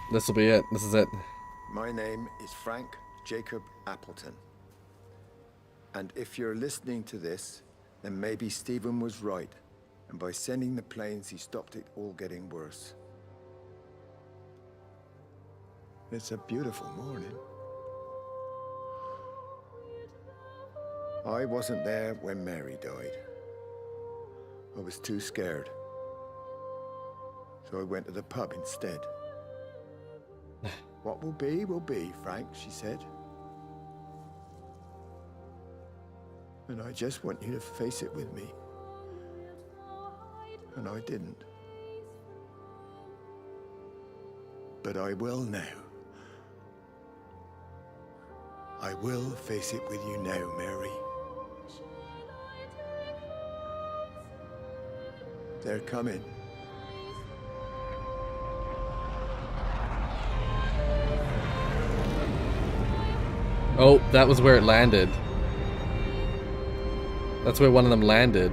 This will be it. This is it. My name is Frank Jacob Appleton. And if you're listening to this, then maybe Stephen was right. And by sending the planes, he stopped it all getting worse. It's a beautiful morning. I wasn't there when Mary died. I was too scared. So I went to the pub instead. What will be, Frank, she said. And I just want you to face it with me. And I didn't. But I will now. I will face it with you now, Mary. They're coming. Oh, that was where it landed. That's where one of them landed.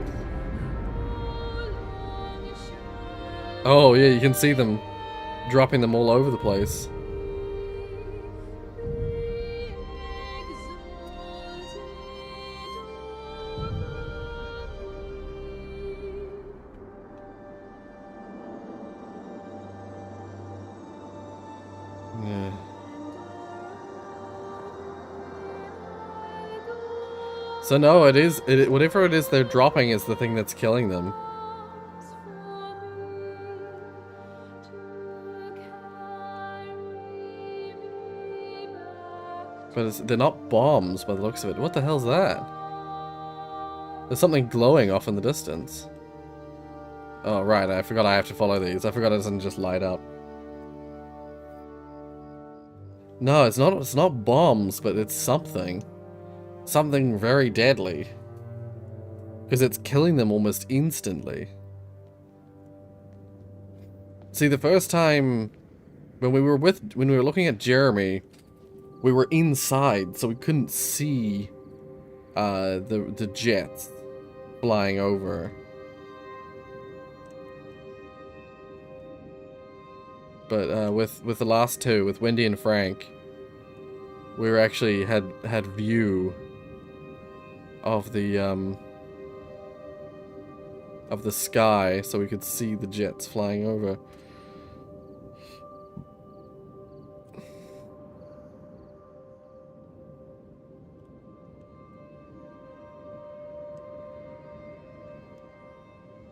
Oh, yeah, you can see them dropping them all over the place. Yeah. So no, whatever it is they're dropping is the thing that's killing them. But they're not bombs by the looks of it. What the hell's that? There's something glowing off in the distance. Oh, right, I forgot I have to follow these. I forgot it doesn't just light up. No, it's not bombs, but it's something. Something very deadly. Because it's killing them almost instantly. See, the first time when we were looking at Jeremy, we were inside, so we couldn't see the jets flying over. But with the last two, with Wendy and Frank, we were actually had view of the sky, so we could see the jets flying over.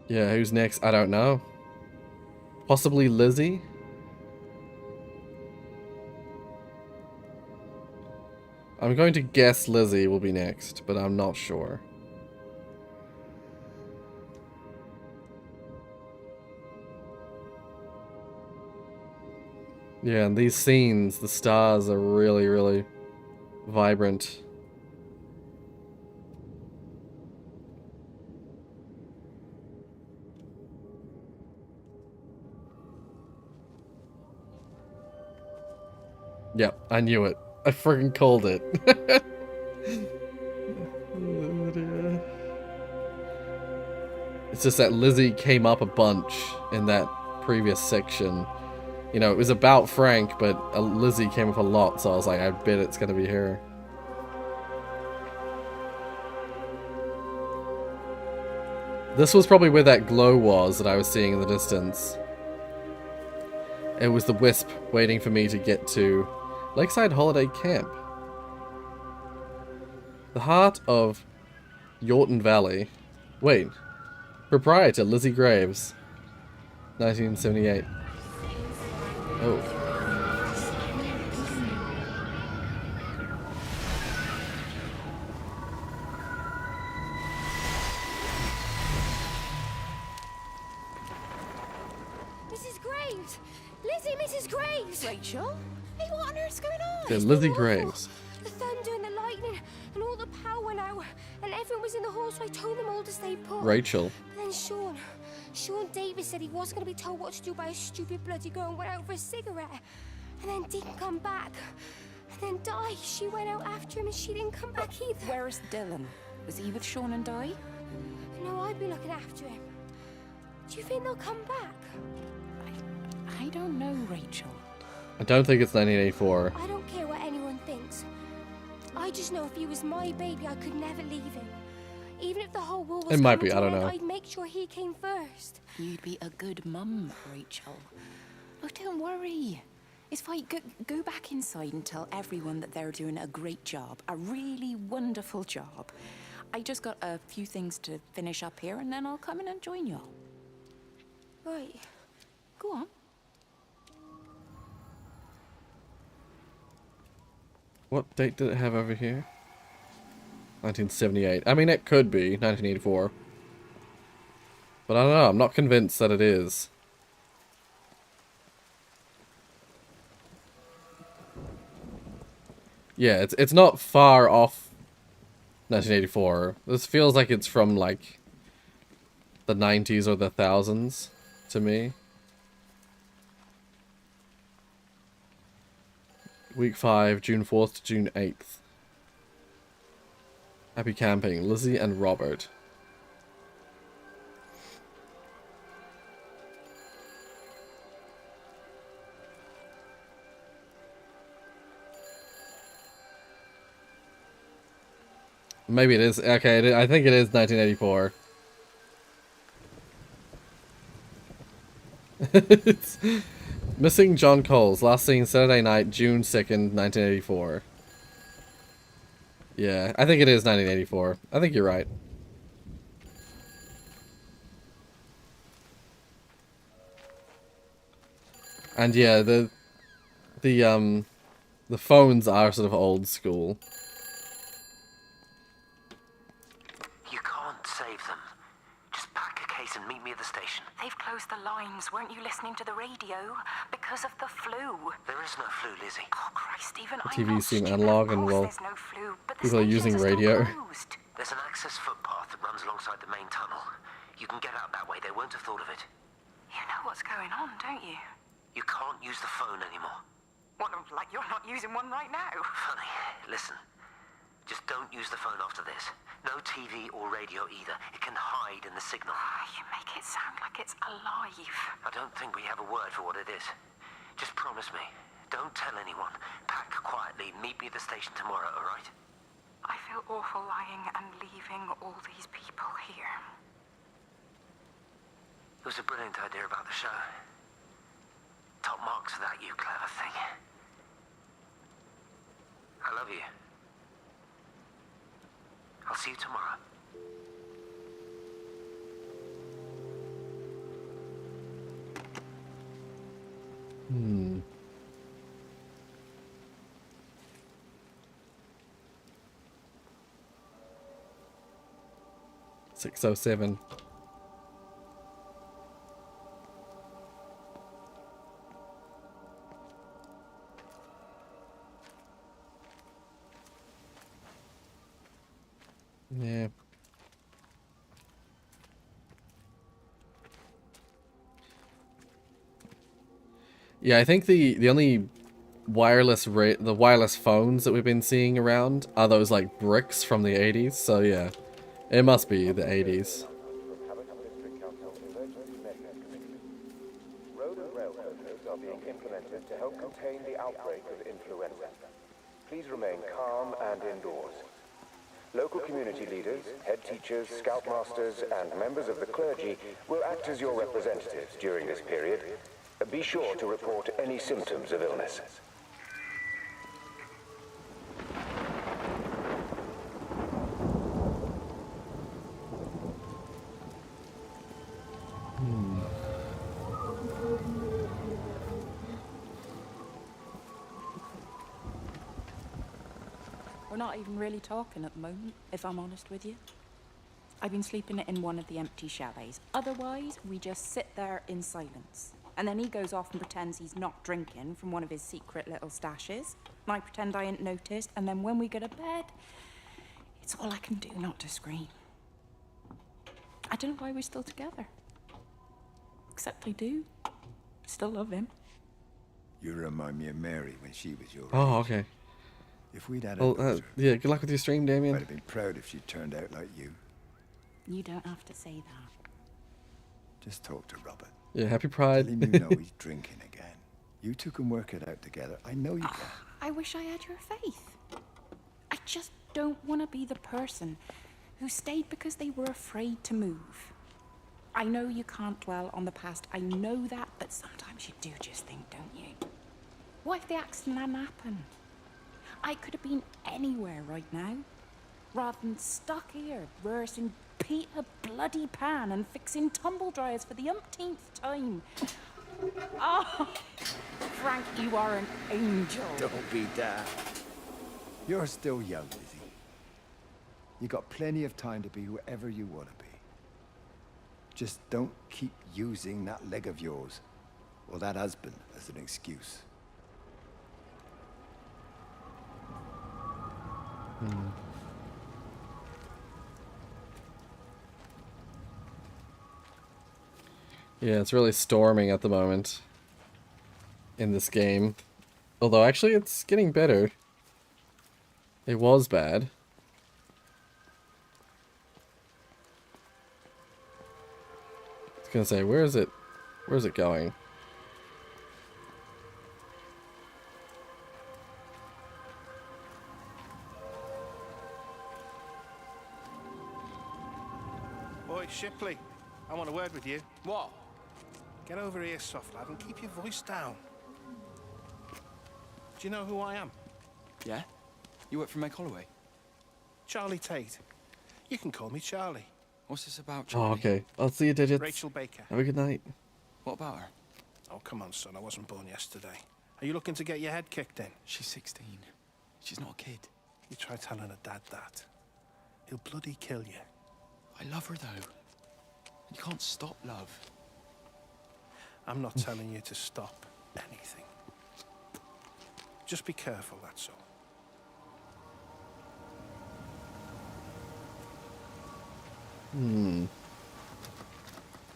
Yeah, who's next? I don't know. Possibly Lizzie? I'm going to guess Lizzie will be next, but I'm not sure. Yeah, and these scenes, the stars are really, really vibrant. Yep, I knew it. I freaking called it. It's just that Lizzie came up a bunch in that previous section. You know, it was about Frank, but Lizzie came up a lot, so I was like, I bet it's gonna be her. This was probably where that glow was that I was seeing in the distance. It was the Wisp waiting for me to get to Lakeside Holiday Camp. The heart of Yorton Valley. Wait. Proprietor Lizzie Graves. 1978. Oh. Mrs. Graves! Lizzie, Mrs. Graves! Rachel? Hey, what on earth's going on? Yeah, Lizzie Graves. The thunder and the lightning and all the power went out and everyone was in the hall, so I told them all to stay put. Rachel. But then Sean Davis said he wasn't going to be told what to do by a stupid bloody girl and went out for a cigarette. And then didn't come back. And then Di, she went out after him and she didn't come back either. Where is Dylan? Was he with Sean and Di? No, I'd be looking after him. Do you think they'll come back? I don't know, Rachel. I don't think it's 1984. I don't care what anyone thinks. I just know if he was my baby, I could never leave him. Even if the whole world was It might be, coming I to don't an know. end, I'd make sure he came first. You'd be a good mum, Rachel. Oh, don't worry. It's fine. Go back inside and tell everyone that they're doing a great job. A really wonderful job. I just got a few things to finish up here, and then I'll come in and join you all. Right. Go on. What date did it have over here? 1978. I mean, it could be 1984. But I don't know. I'm not convinced that it is. Yeah, it's not far off 1984. This feels like it's from, like, the 90s or the 1000s to me. Week 5, June 4th to June 8th. Happy camping, Lizzie and Robert. Maybe it is. Okay, I think it is 1984. It's missing John Coles. Last seen Saturday night, June 2nd, 1984. Yeah, I think it is 1984. I think you're right. And yeah, the phones are sort of old school. You can't save them. Just pack a case and meet me at the station. They've closed the lines. Weren't you listening to the radio? Because of the flu. There is no flu, Lizzie. Oh, Christ, Stephen, The I'm not TV's seem stupid. analog Of and course well, there's no flu, but the people are stations using are still radio. closed. There's an access footpath that runs alongside the main tunnel. You can get out that way. They won't have thought of it. You know what's going on, don't you? You can't use the phone anymore. What, like you're not using one right now? Funny. Listen. Just don't use the phone after this. No TV or radio either. It can hide in the signal. You make it sound like it's alive. I don't think we have a word for what it is. Just promise me. Don't tell anyone. Pack quietly. Meet me at the station tomorrow, all right? I feel awful lying and leaving all these people here. It was a brilliant idea about the show. Top marks for that, you clever thing. I love you. I'll see you tomorrow. Hmm. $6:07. Yeah. Yeah, I think the only wireless phones that we've been seeing around are those like bricks from the 80s. So yeah, it must be the 80s. Road and rail closures are being implemented to help contain the outbreak of influenza. Please remain calm and indoors. Local community leaders, head teachers, scoutmasters, and members of the clergy will act as your representatives during this period. Be sure to report any symptoms of illness. We're not even really talking at the moment, if I'm honest with you. I've been sleeping in one of the empty chalets. Otherwise, we just sit there in silence. And then he goes off and pretends he's not drinking from one of his secret little stashes. And I pretend I ain't noticed. And then when we go to bed, it's all I can do not to scream. I don't know why we're still together. Except I do. Still love him. You remind me of Mary when she was your age. Oh, okay. If we'd had a Well, daughter, yeah, good luck with your stream, Damien. I'd have been proud if she turned out like you. You don't have to say that. Just talk to Robert. Yeah, happy Pride. Tell him you know he's drinking again. You two can work it out together. I know you can. I wish I had your faith. I just don't want to be the person who stayed because they were afraid to move. I know you can't dwell on the past. I know that, but sometimes you do just think, don't you? What if the accident hadn't happened? I could have been anywhere right now, rather than stuck here rehearsing Peter bloody Pan and fixing tumble dryers for the umpteenth time. Oh, Frank, you are an angel. Don't be daft. You're still young, Lizzie. You got plenty of time to be whoever you want to be. Just don't keep using that leg of yours or that husband as an excuse. Yeah, it's really storming at the moment in this game. Although, actually, it's getting better. It was bad. gonna say, where is it? Where's it going? Boy, Shipley, I want a word with you. What? Get over here, soft lad, and keep your voice down. Do you know who I am? Yeah? You work for Meg Holloway? Charlie Tate. You can call me Charlie. What's this about, Oh, Charlie? okay. I'll see you, digits. Rachel Baker. Have a good night. What about her? Oh, come on, son. I wasn't born yesterday. Are you looking to get your head kicked in? She's 16. She's not a kid. You try telling her dad that. He'll bloody kill you. I love her, though. You can't stop love. I'm not telling you to stop anything. Just be careful, that's all.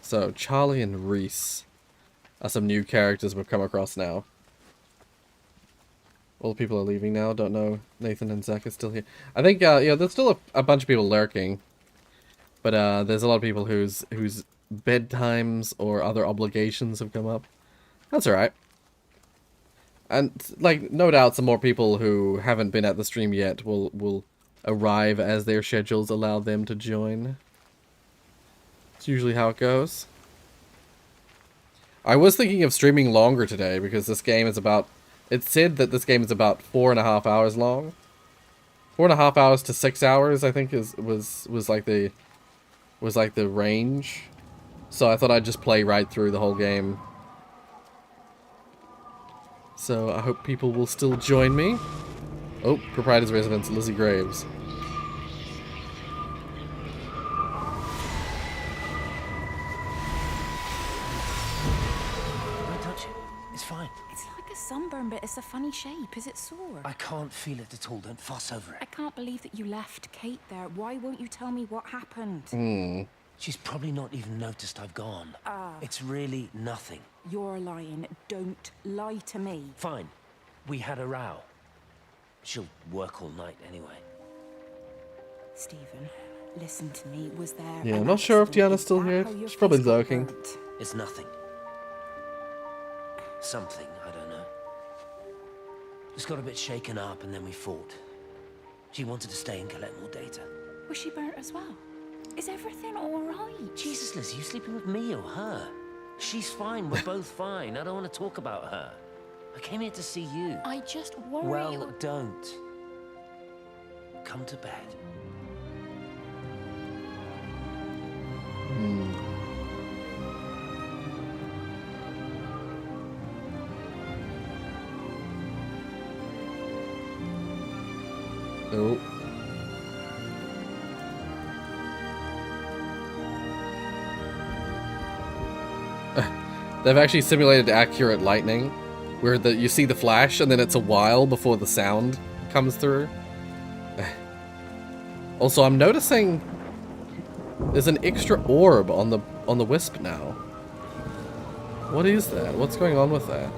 So, Charlie and Reese are some new characters we've come across now. All the people are leaving now. Don't know. Nathan and Zach are still here. I think, yeah, there's still a bunch of people lurking. But there's a lot of people whose bedtimes or other obligations have come up. That's alright. And, like, no doubt some more people who haven't been at the stream yet will arrive as their schedules allow them to join. It's usually how it goes. I was thinking of streaming longer today because this game is about... It said that this game is about 4.5 hours long. 4.5 hours to 6 hours, I think, was like the range. So I thought I'd just play right through the whole game. So I hope people will still join me. Oh, Proprietor's Residence, Lizzie Graves. Don't touch it. It's fine. It's like a sunburn, but it's a funny shape. Is it sore? I can't feel it at all. Don't fuss over it. I can't believe that you left Kate there. Why won't you tell me what happened? She's probably not even noticed I've gone. It's really nothing. You're lying. Don't lie to me. Fine. We had a row. She'll work all night anyway. Stephen, listen to me. Was there... Yeah, an I'm not sure if accident? Deanna's Is still that here. how your She's probably face got lurking. burnt? It's nothing. Something, I don't know. Just got a bit shaken up and then we fought. She wanted to stay and collect more data. Was she burnt as well? Is everything all right? Jesus, Liz, you sleeping with me or her? She's fine, we're both fine. I don't want to talk about her. I came here to see you. I just worry... Well, don't. Come to bed. Oh. They've actually simulated accurate lightning, where you see the flash and then it's a while before the sound comes through. Also, I'm noticing there's an extra orb on the Wisp now. What is that? What's going on with that?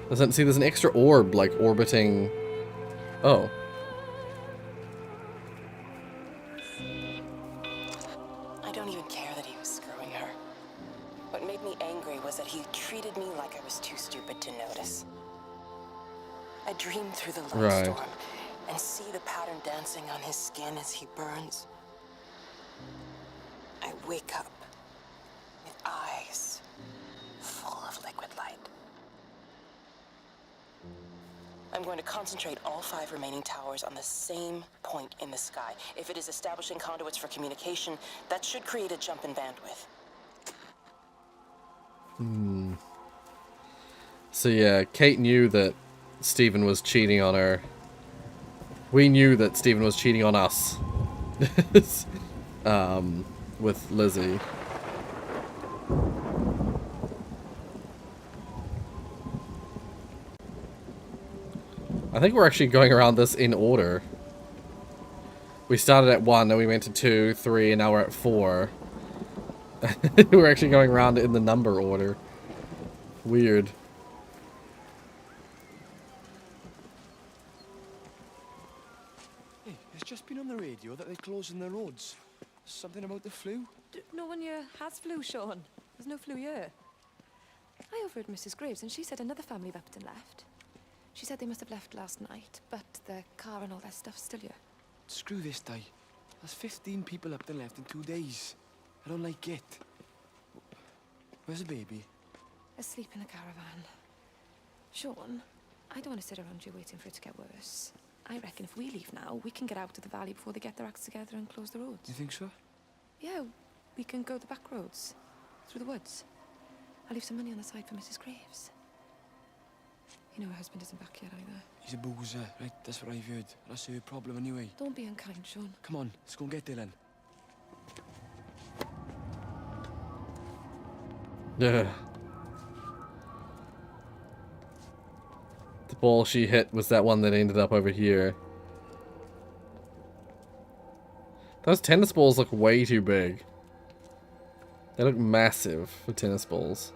There's an extra orb like orbiting. Oh. I don't even care that he was screwing her. What made me angry was that he treated me like I was too stupid to notice. I dream through the light storm and see the pattern dancing on his skin as he burns. I wake up with eyes full of liquid light. I'm going to concentrate all 5 remaining towers on the same point in the sky. If it is establishing conduits for communication, that should create a jump in bandwidth. So yeah, Kate knew that Stephen was cheating on her. We knew that Stephen was cheating on us. With Lizzie. I think we're actually going around this in order. We started at 1, then we went to 2, 3, and now we're at 4. We're actually going around in the number order. Weird. Hey, it's just been on the radio that they're closing the roads. Something about the flu? No one here has flu, Sean. There's no flu here. I overheard Mrs. Graves, and she said another family have Upton left. She said they must have left last night, but their car and all their stuff's still here. Screw this day. There's 15 people up and left in 2 days. I don't like it. Where's the baby? Asleep in the caravan. Sean, I don't want to sit around here waiting for it to get worse. I reckon if we leave now, we can get out of the valley before they get their acts together and close the roads. You think so? Yeah, we can go the back roads, through the woods. I'll leave some money on the side for Mrs. Graves. You know her husband isn't back yet either. He's a boozer, right? That's what I've heard. That's her problem anyway. Don't be unkind, Sean. Come on, let's go and get Dylan. Ugh. The ball she hit was that one that ended up over here. Those tennis balls look way too big. They look massive for tennis balls.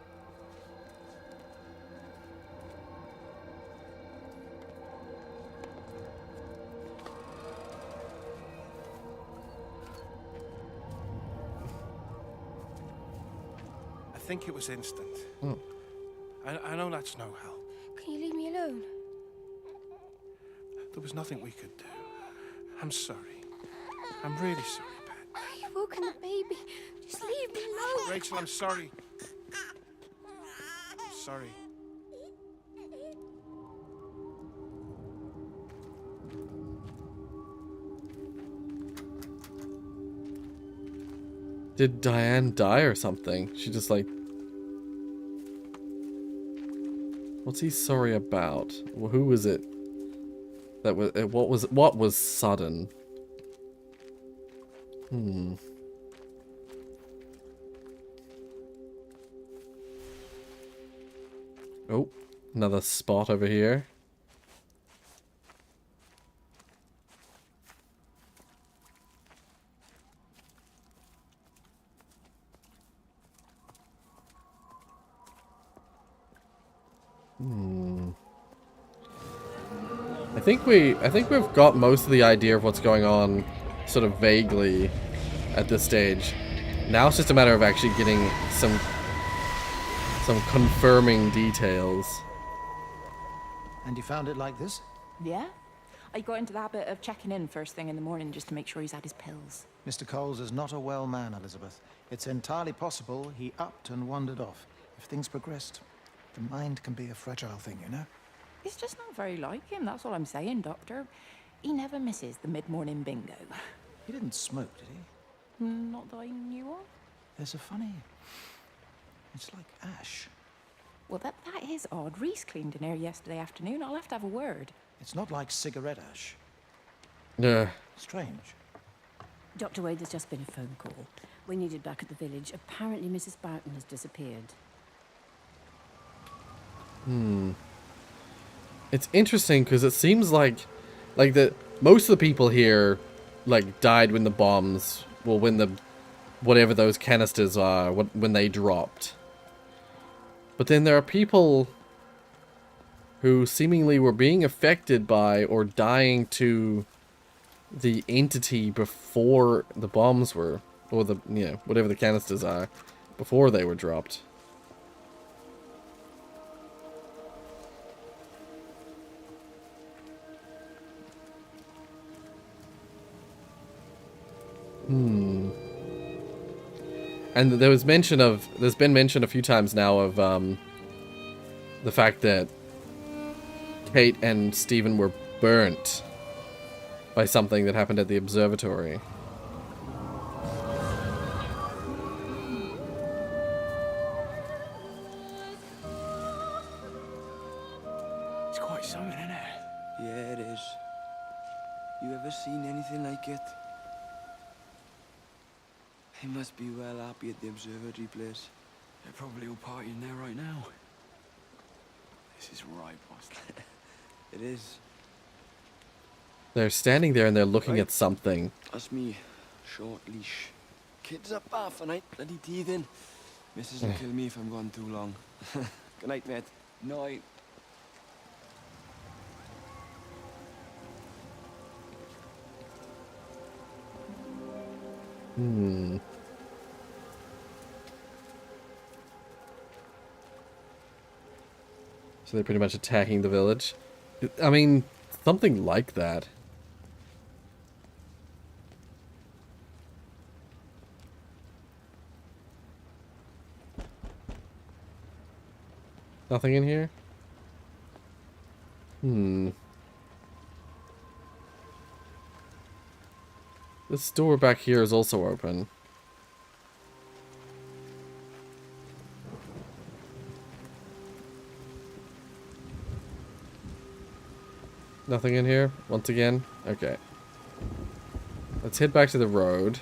I think it was instant. Oh. I know that's no help. Can you leave me alone? There was nothing we could do. I'm sorry. I'm really sorry, Pat. You've woken the baby. Just leave me alone. Rachel, I'm sorry. I'm sorry. Did Diane die or something? She just like... What's he sorry about? Well, who was it? That was what was sudden? Oh, another spot over here. I think we've got most of the idea of what's going on sort of vaguely at this stage. Now it's just a matter of actually getting some confirming details. And you found it like this? Yeah. I got into the habit of checking in first thing in the morning just to make sure he's had his pills. Mr. Coles is not a well man, Elizabeth. It's entirely possible he upped and wandered off. If things progressed, the mind can be a fragile thing, you know? It's just not very like him, that's all I'm saying, Doctor. He never misses the mid-morning bingo. He didn't smoke, did he? Not that I knew of. There's a funny... It's like ash. Well, that is odd. Reese cleaned in here yesterday afternoon. I'll have to have a word. It's not like cigarette ash. Yeah. Strange. Dr. Wade, there's just been a phone call. We needed back at the village. Apparently Mrs. Barton has disappeared. It's interesting because it seems like the most of the people here like died when the bombs, well, when the whatever those canisters are, when they dropped. But then there are people who seemingly were being affected by or dying to the entity before the bombs were, or the, you know, whatever the canisters are, before they were dropped. And there's been mention a few times now of the fact that Kate and Stephen were burnt by something that happened at the observatory. It's quite something, isn't it? Yeah, it is. You ever seen anything like it? They must be well happy at the observatory place. They're probably all partying there right now. This is right, boss. It is. They're standing there and they're looking at something. That's me. Short leash. Kids up half a night, bloody teething. Missus will kill me if I'm gone too long. Good night, mate. Night. Hmm. So they're pretty much attacking the village. I mean, something like that. Nothing in here? Hmm. This door back here is also open. Nothing in here? Once again? Okay. Let's head back to the road.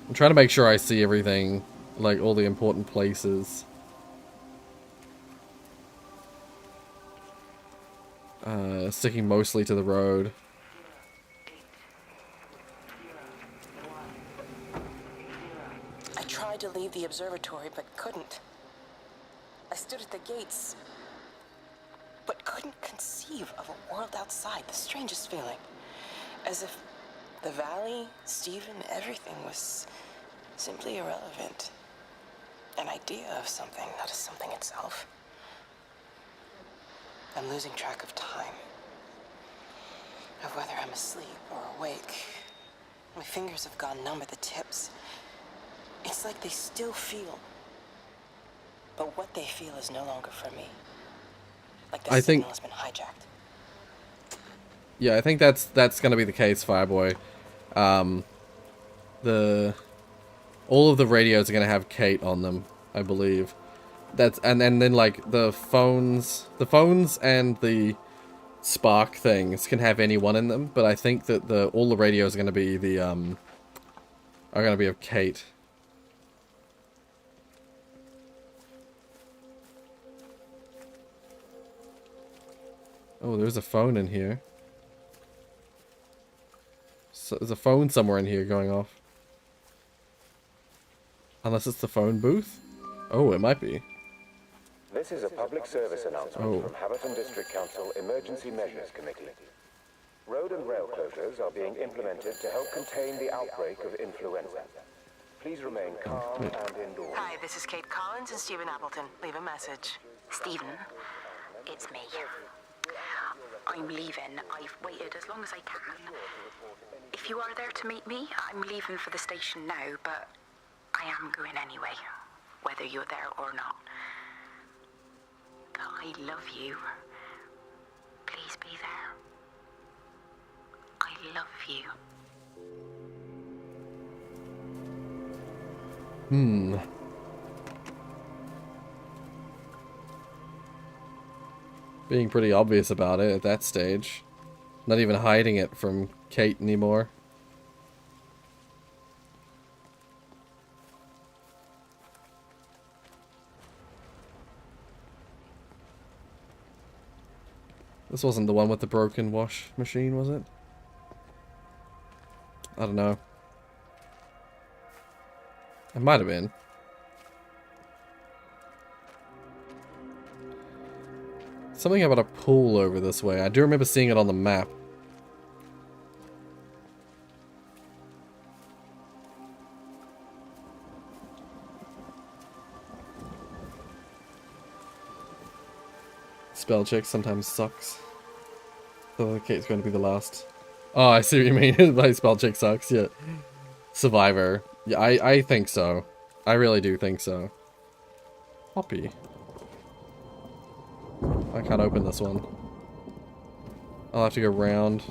I'm trying to make sure I see everything, like all the important places. Sticking mostly to the road. I tried to leave the observatory, but couldn't. I stood at the gates, but couldn't conceive of a world outside. The strangest feeling. As if the valley, Stephen, everything was simply irrelevant. An idea of something, not as something itself. I'm losing track of time. Of whether I'm asleep or awake. My fingers have gone numb at the tips. It's like they still feel. But what they feel is no longer for me. Like the signal has been hijacked. Yeah, I think that's gonna be the case, Fireboy. All of the radios are gonna have Kate on them, I believe. And then like the phones and the Spark things can have anyone in them, but I think that all the radios are gonna be are gonna be of Kate. Oh, there's a phone in here. So there's a phone somewhere in here going off. Unless it's the phone booth? Oh, it might be. This is a public service announcement from Haverton District Council Emergency Measures Committee. Road and rail closures are being implemented to help contain the outbreak of influenza. Please remain calm and indoors. Hi, this is Kate Collins and Stephen Appleton. Leave a message. Stephen, it's me. I'm leaving. I've waited as long as I can. If you are there to meet me, I'm leaving for the station now, but I am going anyway, whether you're there or not. But I love you. Please be there. I love you. Being pretty obvious about it at that stage. Not even hiding it from Kate anymore. This wasn't the one with the broken wash machine, was it? I don't know. It might have been. Something about a pool over this way. I do remember seeing it on the map. Spell check sometimes sucks. So okay, it's going to be the last. Oh, I see what you mean. My spell check sucks, yeah. Survivor. Yeah, I think so. I really do think so. Poppy. I can't open this one. I'll have to go round.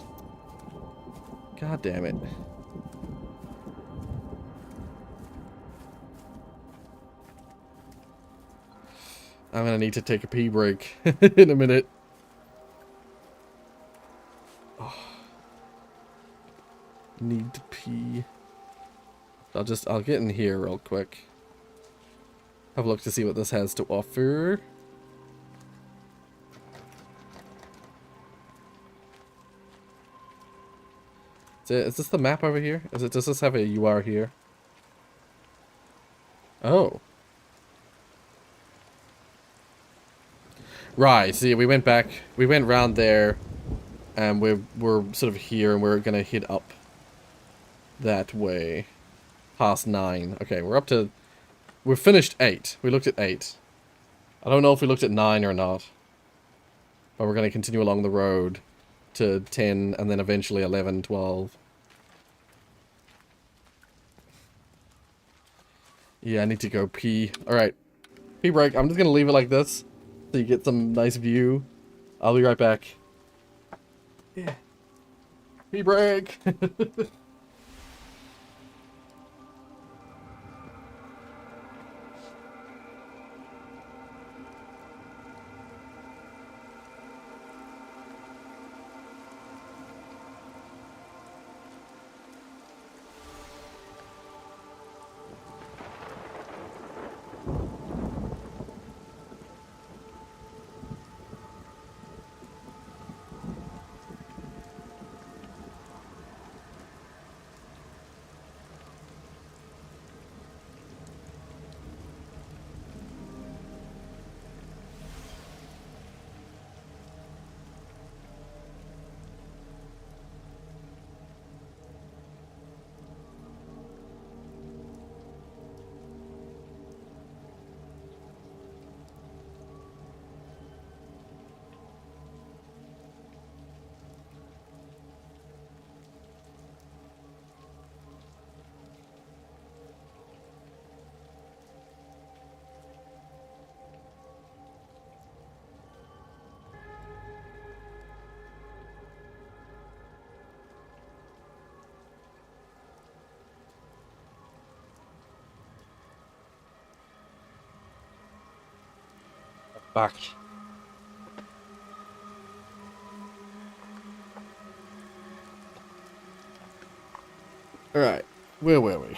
God damn it. I'm gonna need to take a pee break in a minute. Oh. Need to pee. I'll get in here real quick. Have a look to see what this has to offer. Is this the map over here? Does this have a UR here? Oh. Right, see, we went round there, and we're sort of here, and we're gonna head up that way. Past 9. Okay, we've finished 8. We looked at 8. I don't know if we looked at 9 or not. But we're gonna continue along the road to 10, and then eventually 11, 12. Yeah, I need to go pee. Alright. Pee break. I'm just gonna leave it like this, so you get some nice view. I'll be right back. Yeah. Pee break! Back. Alright, where were we?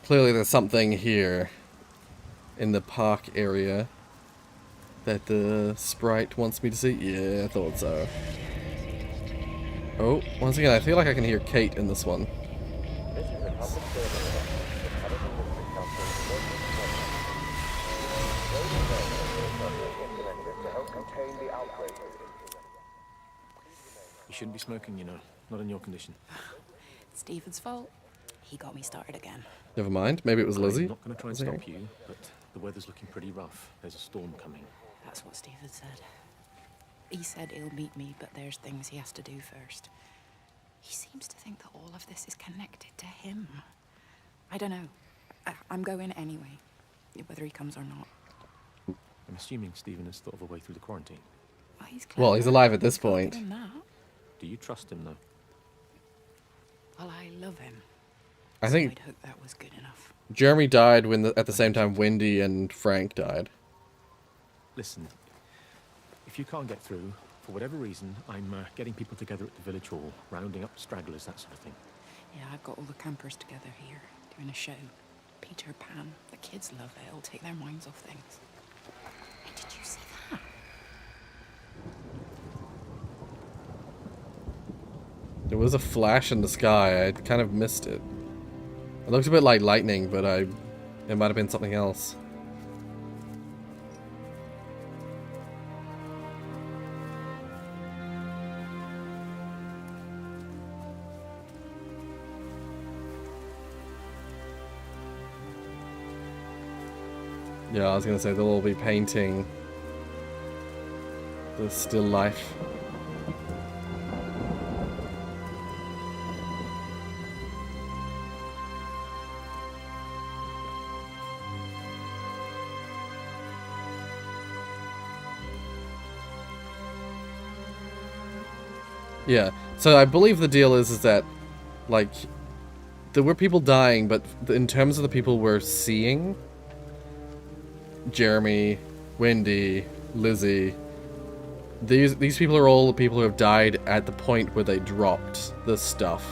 Clearly there's something here in the park area that the sprite wants me to see. Yeah, I thought so. Oh, once again, I feel like I can hear Kate in this one. You shouldn't be smoking, you know. Not in your condition. Stephen's fault. He got me started again. Never mind. Maybe it was Lizzie. I'm not going to try and stop you, but the weather's looking pretty rough. There's a storm coming. That's what Stephen said. He said he'll meet me, but there's things he has to do first. He seems to think that all of this is connected to him. I don't know. I'm going anyway, whether he comes or not. I'm assuming Stephen has thought of a way through the quarantine. Well, he's alive at this point. Do you trust him, though? Well, I love him. I think I'd hope that was good enough. Jeremy died when at the same time Wendy and Frank died. Listen, if you can't get through, for whatever reason, I'm getting people together at the village hall, rounding up stragglers, that sort of thing. Yeah, I've got all the campers together here, doing a show. Peter Pan. The kids love it. It'll take their minds off things. Hey, did you see that? There was a flash in the sky. I kind of missed it. It looked a bit like lightning, but it might have been something else. Yeah, I was gonna say they'll all be painting the still life. Yeah, so I believe the deal is that, like, there were people dying, but in terms of the people we're seeing, Jeremy, Wendy, Lizzie, these people are all the people who have died at the point where they dropped the stuff.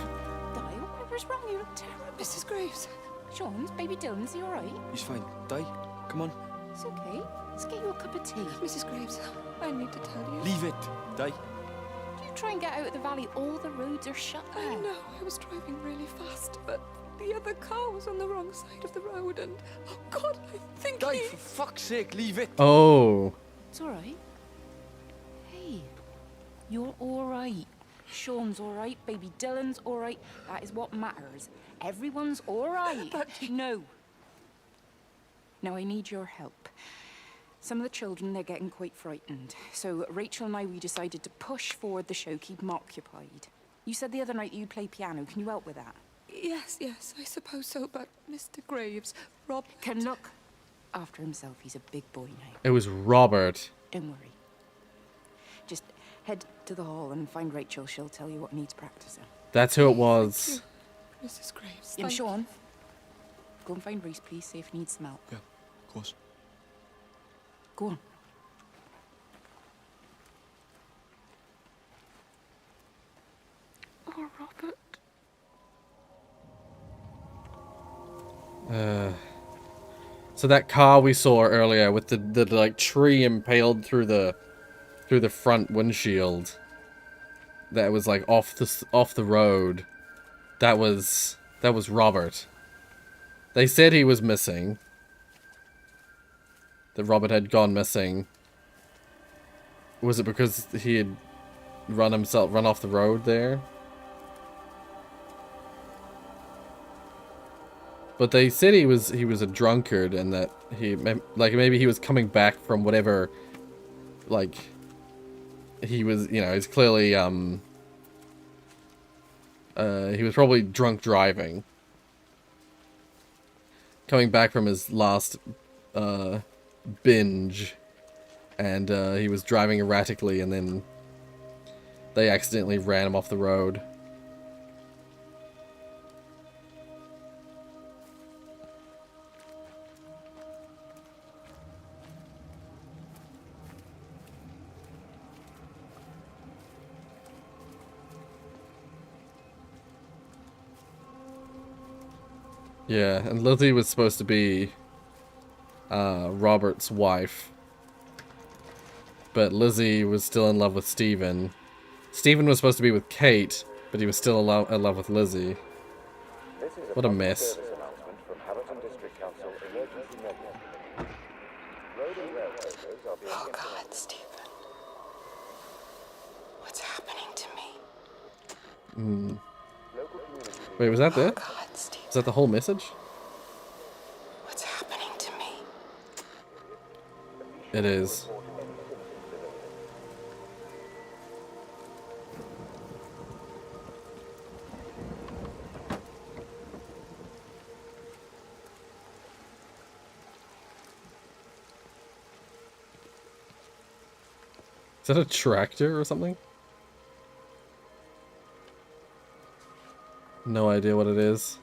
Di, whatever's wrong? You look terrible. Mrs. Graves. Sean, baby Dylan's he alright? He's fine. Di, come on. It's okay. Let's get you a cup of tea. Mrs. Graves, I need to tell you. Leave it, Di. You try and get out of the valley, all the roads are shut there. I know, I was driving really fast, but The other car was on the wrong side of the road, and oh God, I think Dave, for fuck's sake, leave it. Oh. It's all right. Hey, you're all right. Sean's all right. Baby Dylan's all right. That is what matters. Everyone's all right. But no. Now I need your help. Some of the children, they're getting quite frightened. So Rachel and I, we decided to push forward the show, keep them occupied. You said the other night you'd play piano. Can you help with that? Yes, I suppose so, but Mr. Graves, Rob... Can look after himself. He's a big boy now. It was Robert. Don't worry. Just head to the hall and find Rachel. She'll tell you what needs practicing. That's who it was. Mrs. Graves, And Sean, go and find Reese, please. See if he needs some help. Yeah, of course. Go on. Oh, Robert. So that car we saw earlier with the like tree impaled through the front windshield, that was like off the road. That was Robert. They said he was missing. That Robert had gone missing. Was it because he had run off the road there? But they said he was a drunkard and that maybe he was coming back from whatever, like, he was, he's clearly, he was probably drunk driving. Coming back from his last, binge, and, he was driving erratically and then they accidentally ran him off the road. Yeah, and Lizzie was supposed to be Robert's wife. But Lizzie was still in love with Stephen. Stephen was supposed to be with Kate, but he was still in love with Lizzie. What a mess. Oh God, Stephen. What's happening to me? Wait, was that Oh it? God, Stephen. Is that the whole message? What's happening to me? It is. Is that a tractor or something? No idea what it is.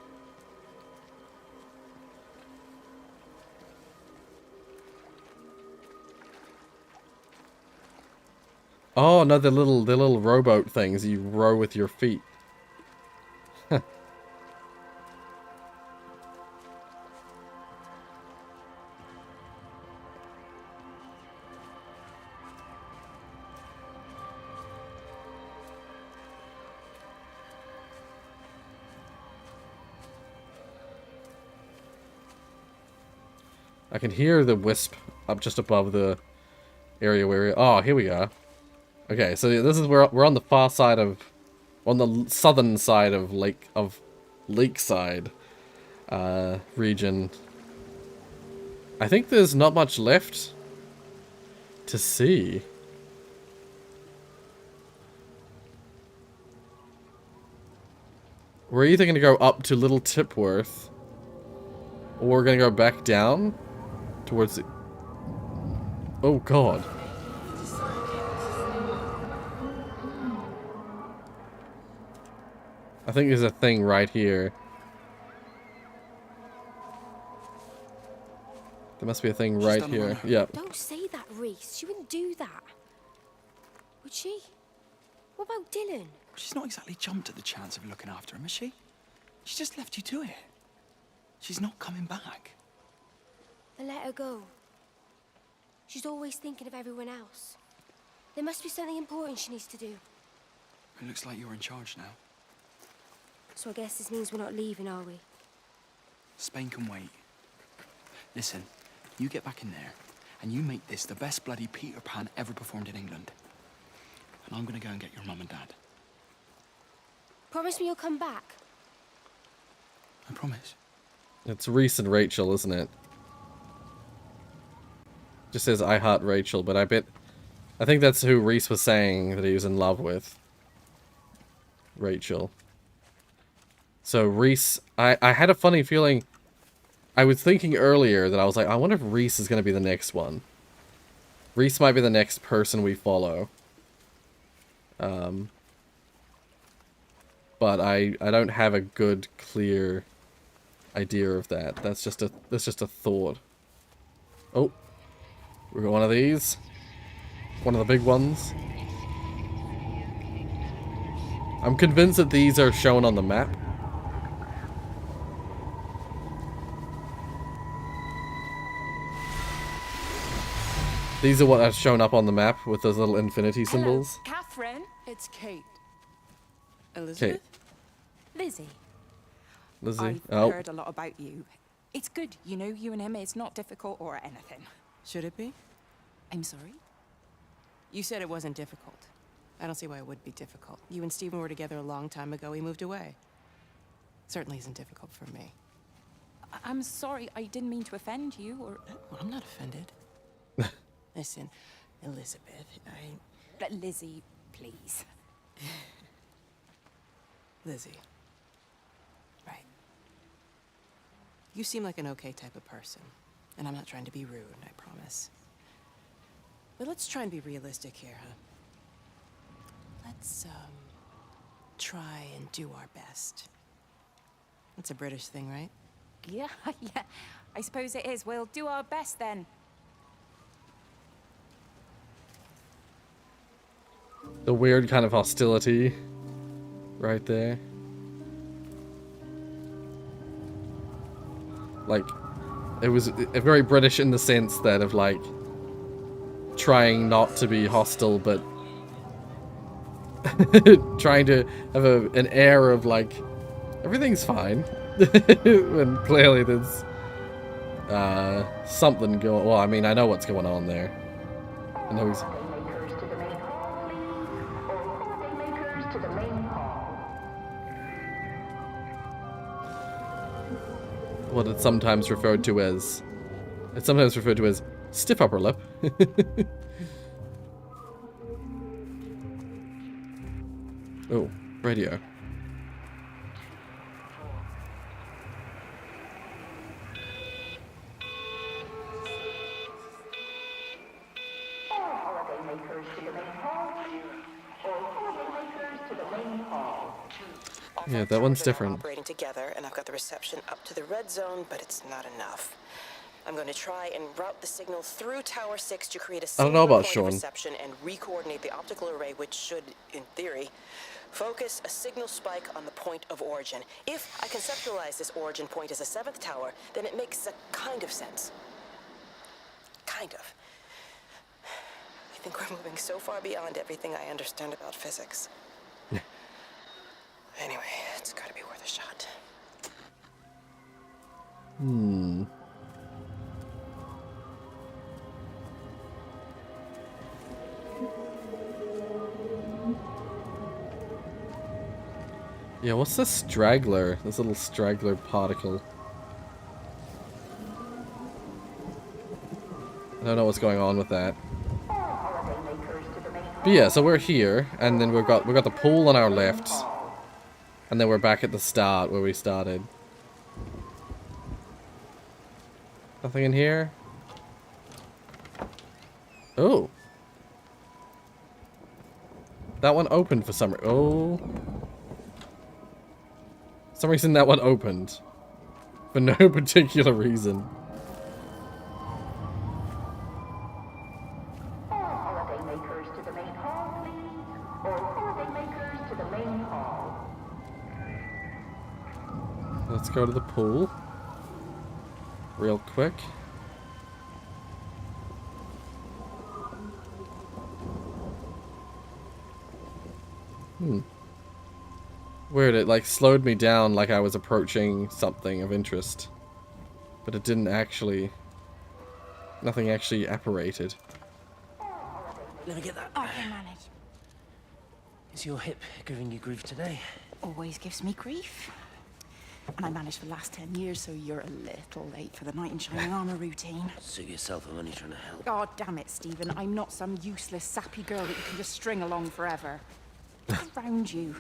Oh no, the little rowboat things you row with your feet. I can hear the wisp up just above the area where... Oh, here we are. Okay, so this is where we're on the far side of... On the southern side of Lakeside region. I think there's not much left to see. We're either going to go up to Little Tipworth, or we're going to go back down towards the... Oh God. I think there's a thing right here. There must be a thing right here. Yep. Don't say that, Reese. She wouldn't do that. Would she? What about Dylan? She's not exactly jumped at the chance of looking after him, has she? She just left you to it. She's not coming back. Then let her go. She's always thinking of everyone else. There must be something important she needs to do. It looks like you're in charge now. So I guess this means we're not leaving, are we? Spain can wait. Listen, you get back in there, and you make this the best bloody Peter Pan ever performed in England. And I'm gonna go and get your mum and dad. Promise me you'll come back. I promise. It's Reese and Rachel, isn't it? Just says I heart Rachel, but I think that's who Reese was saying that he was in love with. Rachel. So Reese, I had a funny feeling. I was thinking earlier that I was like, I wonder if Reese is going to be the next one. Reese might be the next person we follow. But I don't have a good, clear idea of that. That's just a thought. Oh, we got one of these. One of the big ones. I'm convinced that these are shown on the map. These are what have shown up on the map with those little infinity symbols. Hello, Catherine. It's Kate. Elizabeth? Lizzie. Lizzie. I've heard a lot about you. It's good, you know, you and him. It's not difficult or anything. Should it be? I'm sorry? You said it wasn't difficult. I don't see why it would be difficult. You and Stephen were together a long time ago. He moved away. Certainly isn't difficult for me. I'm sorry. I didn't mean to offend you or... Well, I'm not offended. Listen, Elizabeth, Lizzie, please. Lizzie. Right. You seem like an okay type of person. And I'm not trying to be rude, I promise. But let's try and be realistic here, huh? Let's, try and do our best. That's a British thing, right? Yeah, yeah. I suppose it is. We'll do our best then. The weird kind of hostility right there. Like, it was very British in the sense that of like trying not to be hostile, but trying to have an air of like everything's fine when clearly there's something going. Well, I mean, I know what's going on there. I know he's. What it's sometimes referred to as. It's sometimes referred to as stiff upper lip. Oh, radio. Yeah, that one's different. Operating together, and I've got the reception up to the red zone, but it's not enough. I'm going to try and route the signal through Tower 6 to create a single point of reception and re-coordinate the optical array, which should, in theory, focus a signal spike on the point of origin. If I conceptualize this origin point as a 7th tower, then it makes a kind of sense. Kind of. I think we're moving so far beyond everything I understand about physics. Anyway, it's gotta be worth a shot. Hmm. Yeah, what's this straggler? This little straggler particle. I don't know what's going on with that. But yeah, so we're here, and then we've got the pool on our left. And then we're back at the start where we started. Nothing in here? Oh. That one opened for some reason. Oh. For some reason that one opened. For no particular reason. Let's go to the pool. Real quick. Weird, it like slowed me down like I was approaching something of interest. But it didn't actually... Nothing actually apparated. Let me get that. I can manage. Is your hip giving you grief today? Always gives me grief. And I managed for the last 10 years, so you're a little late for the knight in shining armor routine. Suit yourself, I'm only trying to help. God damn it, Stephen. I'm not some useless, sappy girl that you can just string along forever. Look around you.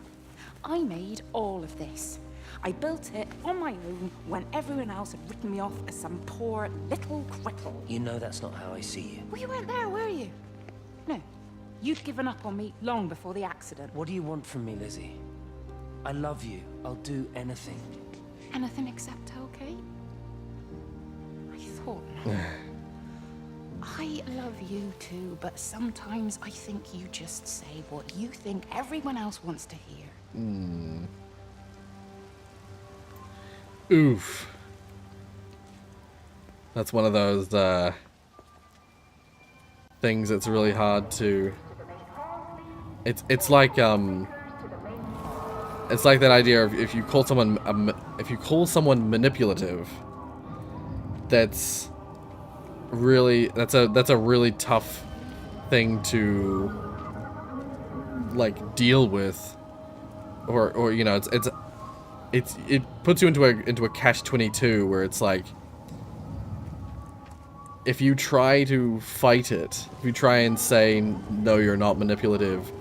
I made all of this. I built it on my own when everyone else had written me off as some poor little cripple. You know that's not how I see you. Well, you weren't there, were you? No. You'd given up on me long before the accident. What do you want from me, Lizzie? I love you. I'll do anything. Anything except okay? I thought not. I love you too, but sometimes I think you just say what you think everyone else wants to hear. Oof. That's one of those things that's really hard to... It's like that idea of if you call someone manipulative, that's a really tough thing to like deal with, or you know, it puts you into a catch-22 where it's like, if you try to fight it, if you try and say no, you're not manipulative,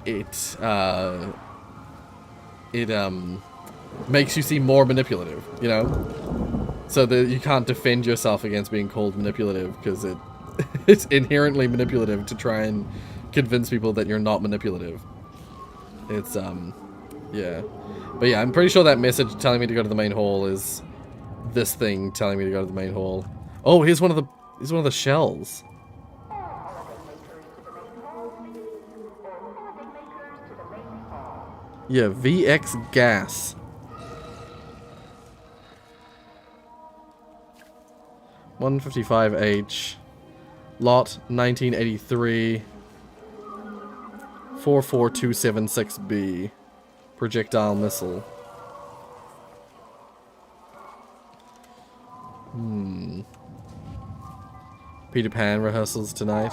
it makes you seem more manipulative, you know? So that you can't defend yourself against being called manipulative, because it's inherently manipulative to try and convince people that you're not manipulative. It's, yeah. But yeah, I'm pretty sure that message telling me to go to the main hall is this thing telling me to go to the main hall. Oh, here's one of the shells. Yeah, VX gas. 155H. Lot 1983. 44276B. Projectile missile. Peter Pan rehearsals tonight.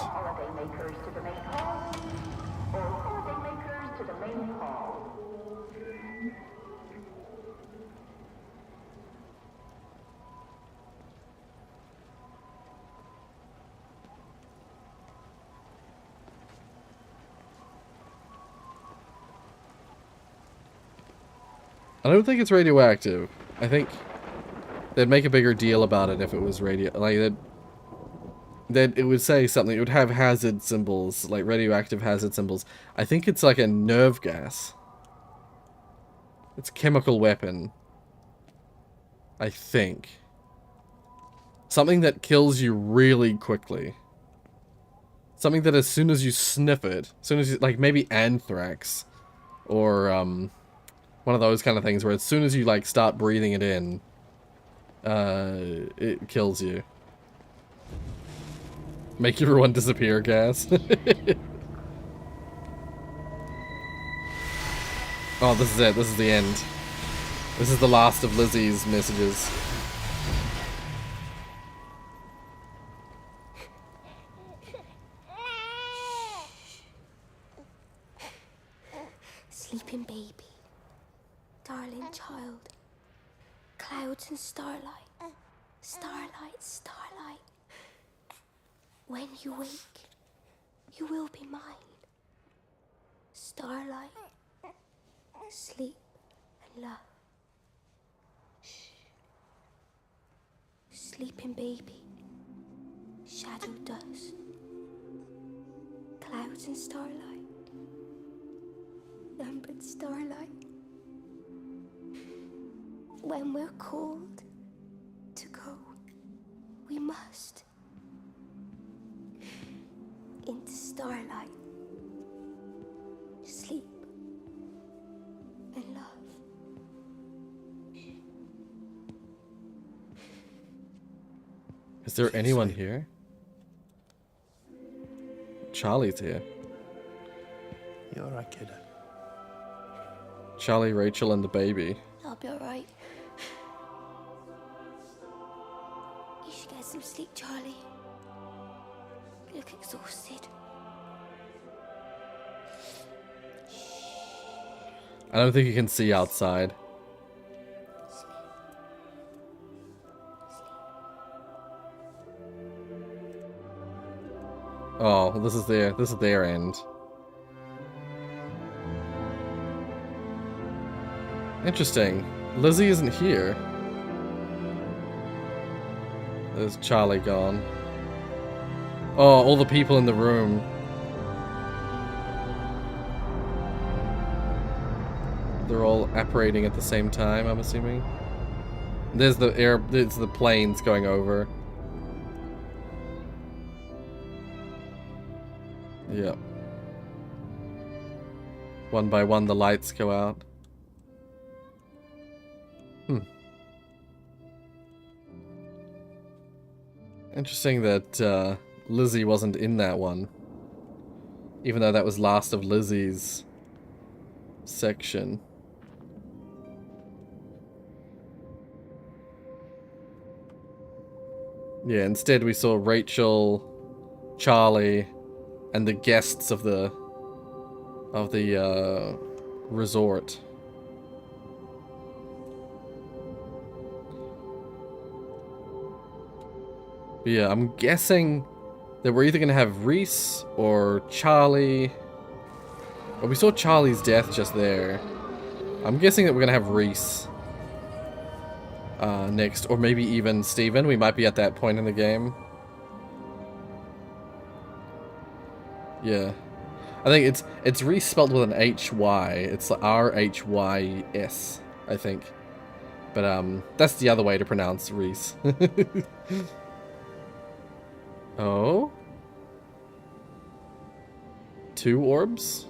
I don't think it's radioactive. I think they'd make a bigger deal about it if it was like that it would say something. It would have hazard symbols, like radioactive hazard symbols. I think it's like a nerve gas. It's a chemical weapon. I think. Something that kills you really quickly. Something that as soon as you sniff it, as soon as you, like maybe anthrax, or one of those kind of things where as soon as you like start breathing it in, it kills you. Make everyone disappear gas. Oh, this is it. This is the end. This is the last of Lizzie's messages. Sleeping baby, darling child, clouds and starlight, starlight, starlight. When you wake, you will be mine. Starlight, sleep and love. Shh. Sleeping baby, shadow dust, clouds and starlight. Numbered starlight. When we're called to go, we must into starlight, sleep and love. Is there anyone here? Charlie's here. You alright, kid? Charlie, Rachel, and the baby. I'll be alright. should get some sleep, Charlie. You look exhausted. I don't think you can see outside. Oh, this is their end. Interesting. Lizzie isn't here. There's Charlie gone. Oh, all the people in the room. They're all apparating at the same time, I'm assuming. There's the planes going over. Yep. One by one the lights go out. Interesting that Lizzie wasn't in that one. Even though that was last of Lizzie's section. Yeah, instead we saw Rachel, Charlie, and the guests of the resort. But yeah, I'm guessing that we're either gonna have Reese or Charlie. Well, we saw Charlie's death just there. I'm guessing that we're gonna have Reese next, or maybe even Steven. We might be at that point in the game. Yeah. I think it's Reese spelled with an H-Y. It's R-H-Y-S, I think. But that's the other way to pronounce Reese. Oh? 2 orbs?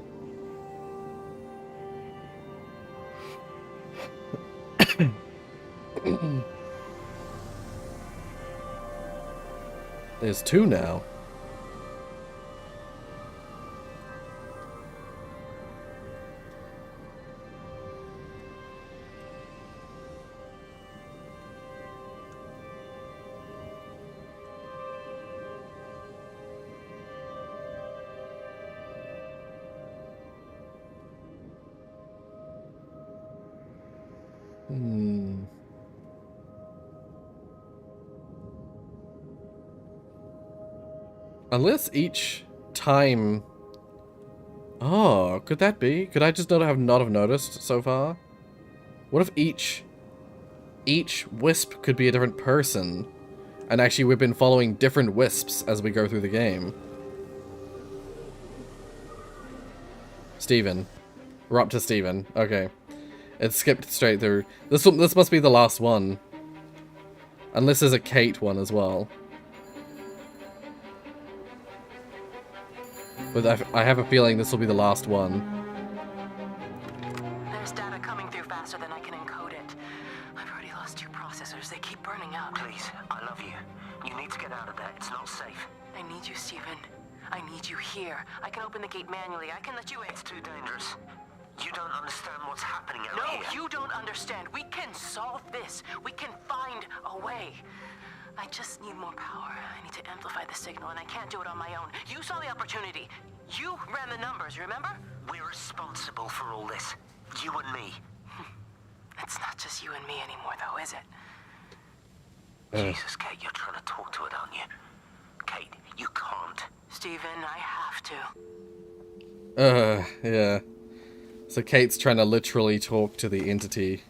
There's 2 now. Unless each time... Oh, could that be? Could I just not have noticed so far? What if each wisp could be a different person? And actually we've been following different wisps as we go through the game. Steven. We're up to Steven. Okay. It skipped straight through. This must be the last one. Unless there's a Kate one as well. But I have a feeling this will be the last one. There's data coming through faster than I can encode it. I've already lost 2 processors. They keep burning out. Please, I love you. You need to get out of there. It's not safe. I need you, Steven. I need you here. I can open the gate manually. I can let you in. It's too dangerous. You don't understand what's happening out here. No, you don't understand. We can solve this. We can find a way. I just need more power. I need to amplify the signal, and I can't do it on my own. You saw the opportunity. You ran the numbers, remember? We're responsible for all this. You and me. It's not just you and me anymore, though, is it? Jesus, Kate, you're trying to talk to it, aren't you? Kate, you can't. Steven, I have to. Yeah. So Kate's trying to literally talk to the entity.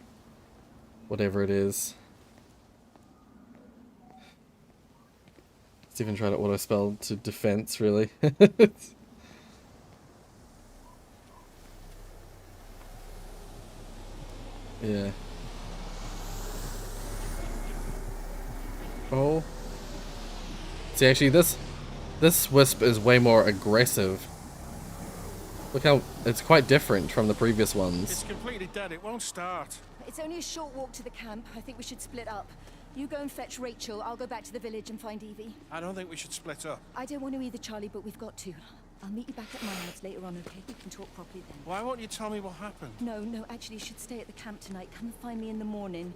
Whatever it is. Steven tried to auto-spell to defense, really. Yeah. Oh. See, actually, this wisp is way more aggressive. Look how it's quite different from the previous ones. It's completely dead. It won't start. It's only a short walk to the camp. I think we should split up. You go and fetch Rachel. I'll go back to the village and find Evie. I don't think we should split up. I don't want to either, Charlie, but we've got to. I'll meet you back at Maynard's later on, okay? We can talk properly then. Why won't you tell me what happened? No, actually, you should stay at the camp tonight. Come and find me in the morning.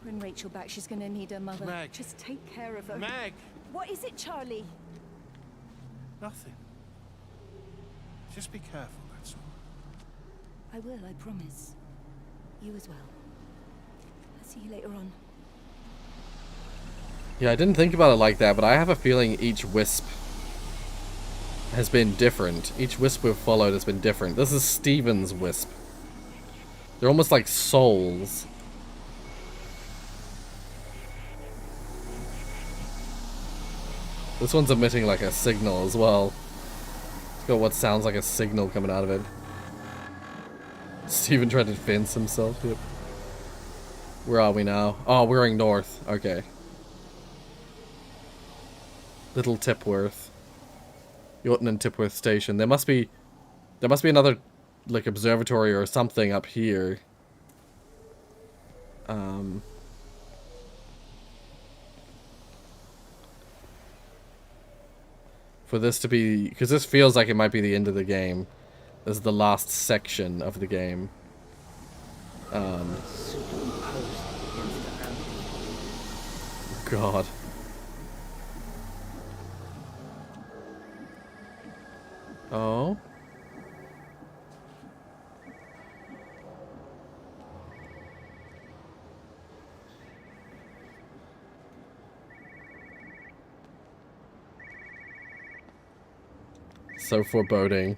Bring Rachel back. She's gonna need her mother. Meg. Just take care of her. Meg! What is it, Charlie? Nothing. Just be careful, that's all. I will, I promise. You as well. I'll see you later on. Yeah, I didn't think about it like that, but I have a feeling each wisp has been different. Each wisp we've followed has been different. This is Steven's wisp. They're almost like souls. This one's emitting like a signal as well. It's got what sounds like a signal coming out of it. Steven tried to fence himself. Yep. Where are we now? Oh, we're going north. Okay. Little Tipworth. Yorton and Tipworth Station. There must be another like observatory or something up here. For this to be, because this feels like it might be the end of the game. This is the last section of the game. God. Oh. So foreboding.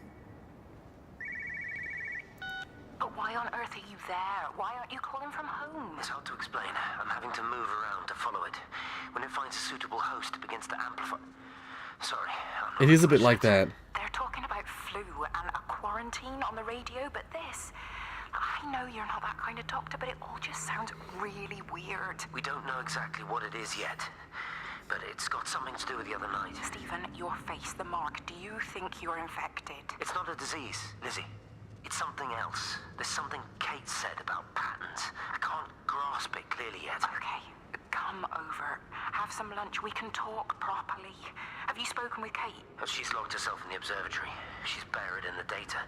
But why on earth are you there? Why aren't you calling from home? It's hard to explain. I'm having to move around to follow it. When it finds a suitable host, it begins to amplify. Sorry. It is a bit like that. They're talking about flu and a quarantine on the radio, but this... I know you're not that kind of doctor, but it all just sounds really weird. We don't know exactly what it is yet, but it's got something to do with the other night. Stephen, your face, the mark, do you think you're infected? It's not a disease, Lizzie. It's something else. There's something Kate said about patterns. I can't grasp it clearly yet. Okay, come over. Have some lunch. We can talk properly. Have you spoken with Kate? Oh, she's locked herself in the observatory. She's buried in the data.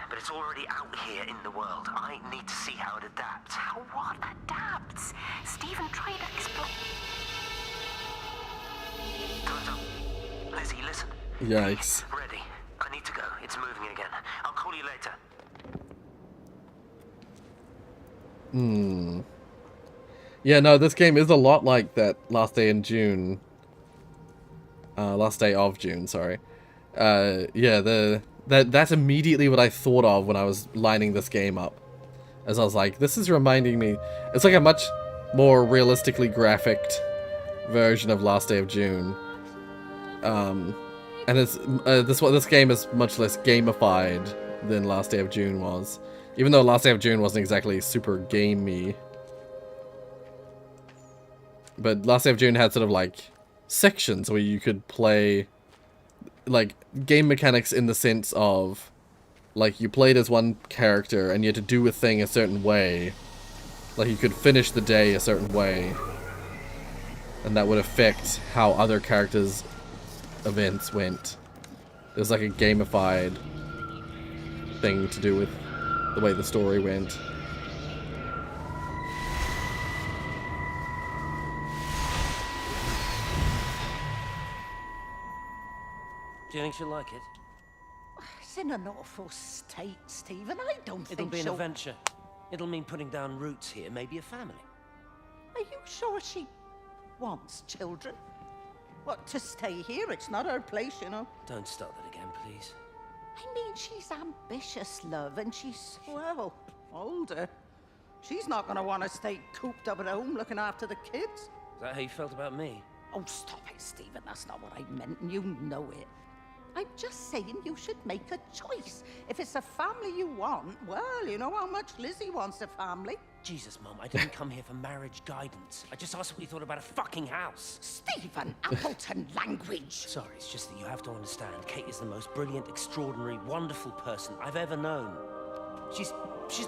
But it's already out here in the world. I need to see how it adapts. How what adapts? Stephen, try to explain. Time's up. Lizzie, listen. Yikes. Ready. I need to go. It's moving again. I'll call you later. Yeah, no, this game is a lot like that last day in June. Last day of June, sorry. Yeah, that's immediately what I thought of when I was lining this game up. As I was like, this is reminding me... It's like a much more realistically graphicked version of Last Day of June. And it's this game is much less gamified than Last Day of June was. Even though Last Day of June wasn't exactly super gamey. But Last Day of June had sort of like sections where you could play like game mechanics in the sense of like you played as one character and you had to do a thing a certain way. Like you could finish the day a certain way. And that would affect how other characters' events went. There's like a gamified thing to do with the way the story went. Do you think she'll like it? It's in an awful state, Stephen. I don't It'll think be an she'll... adventure. It'll mean putting down roots here, maybe a family. Are you sure she wants children? What, to stay here? It's not her place, you know. Don't start that again, please. I mean, she's ambitious, love, and she's, well, older. She's not going to want to stay cooped up at home looking after the kids. Is that how you felt about me? Oh, stop it, Stephen. That's not what I meant, and you know it. I'm just saying you should make a choice. If it's a family you want, well, you know how much Lizzie wants a family. Jesus, Mum, I didn't come here for marriage guidance. I just asked what you thought about a fucking house. Stephen, Appleton language. Sorry, it's just that you have to understand, Kate is the most brilliant, extraordinary, wonderful person I've ever known. She's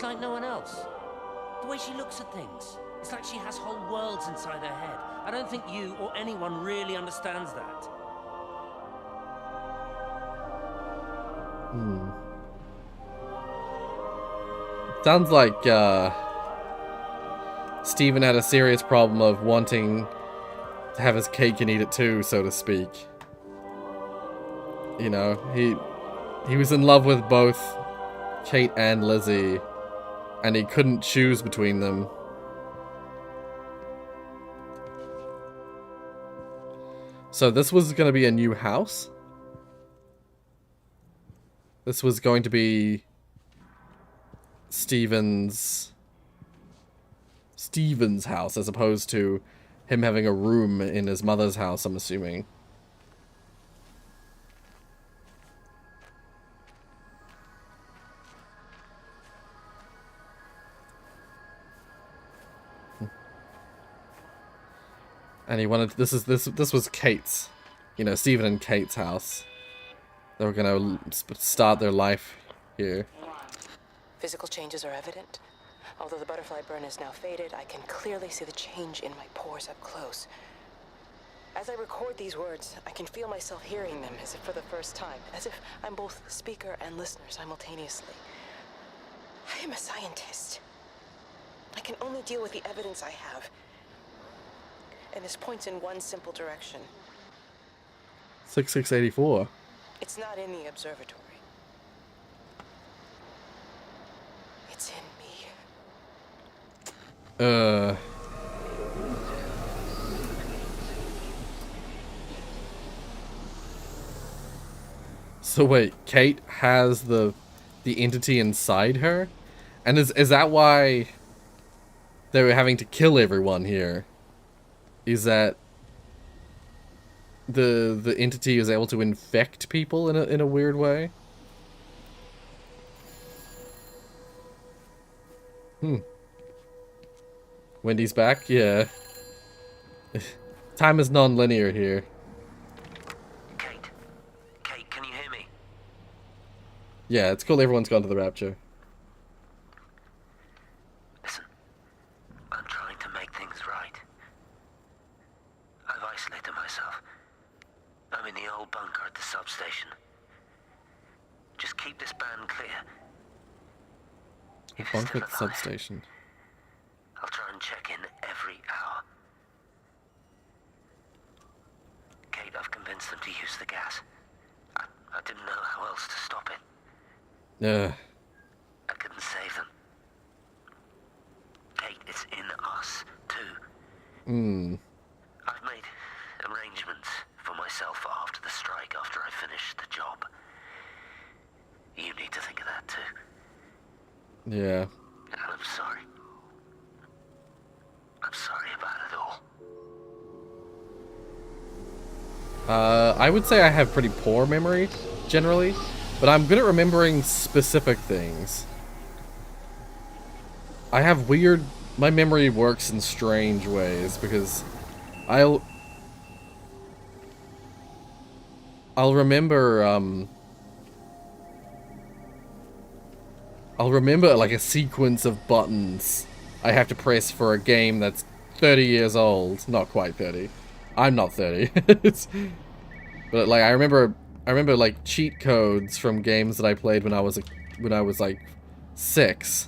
like no one else. The way she looks at things, it's like she has whole worlds inside her head. I don't think you or anyone really understands that. Sounds like Stephen had a serious problem of wanting to have his cake and eat it too, so to speak. You know, he was in love with both Kate and Lizzie, and he couldn't choose between them. So this was going to be a new house? This was going to be Stephen's house, as opposed to him having a room in his mother's house, I'm assuming. And he wanted this was Kate's, you know, Stephen and Kate's house. They were gonna start their life here. Physical changes are evident. Although the butterfly burn is now faded, I can clearly see the change in my pores up close. As I record these words, I can feel myself hearing them as if for the first time, as if I'm both speaker and listener simultaneously. I am a scientist. I can only deal with the evidence I have. And this points in one simple direction. 6684. It's not in the observatory. It's in me. So wait, Kate has the entity inside her? And is that why they were having to kill everyone here? Is that the entity is able to infect people in a weird way? Wendy's back? Yeah. Time is non-linear here. Kate, can you hear me? Yeah, it's cool everyone's gone to the Rapture. Listen, I'm trying to make things right. I've isolated myself. I'm in the old bunker at the substation. Just keep this band clear. The bunker at the substation. I'll try and check in every hour. Kate, I've convinced them to use the gas. I didn't know how else to stop it. Yeah. I couldn't save them. Kate, it's in us, too. I've made arrangements for myself after the strike, after I finish the job. You need to think of that, too. Yeah. And I'm sorry. I'm sorry about it all. I would say I have pretty poor memory, generally, but I'm good at remembering specific things. I have weird... My memory works in strange ways, because I'll remember, I'll remember, like, a sequence of buttons I have to press for a game that's 30 years old. Not quite 30. I'm not 30. But, like, I remember, like, cheat codes from games that I played when I was, like, 6.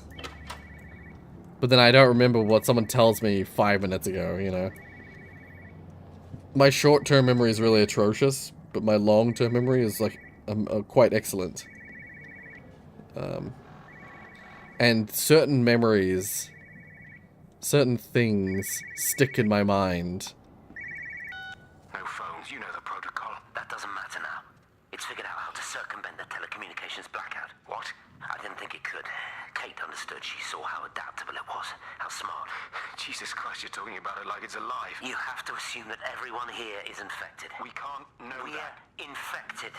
But then I don't remember what someone tells me 5 minutes ago, you know? My short-term memory is really atrocious, but my long-term memory is, like, quite excellent. And certain memories, certain things stick in my mind. No phones, you know the protocol. That doesn't matter now. It's figured out how to circumvent the telecommunications blackout. What? I didn't think it could. Kate understood. She saw how adaptable it was. How smart. Jesus Christ, you're talking about it like it's alive. You have to assume that everyone here is infected. We can't know We're that. infected.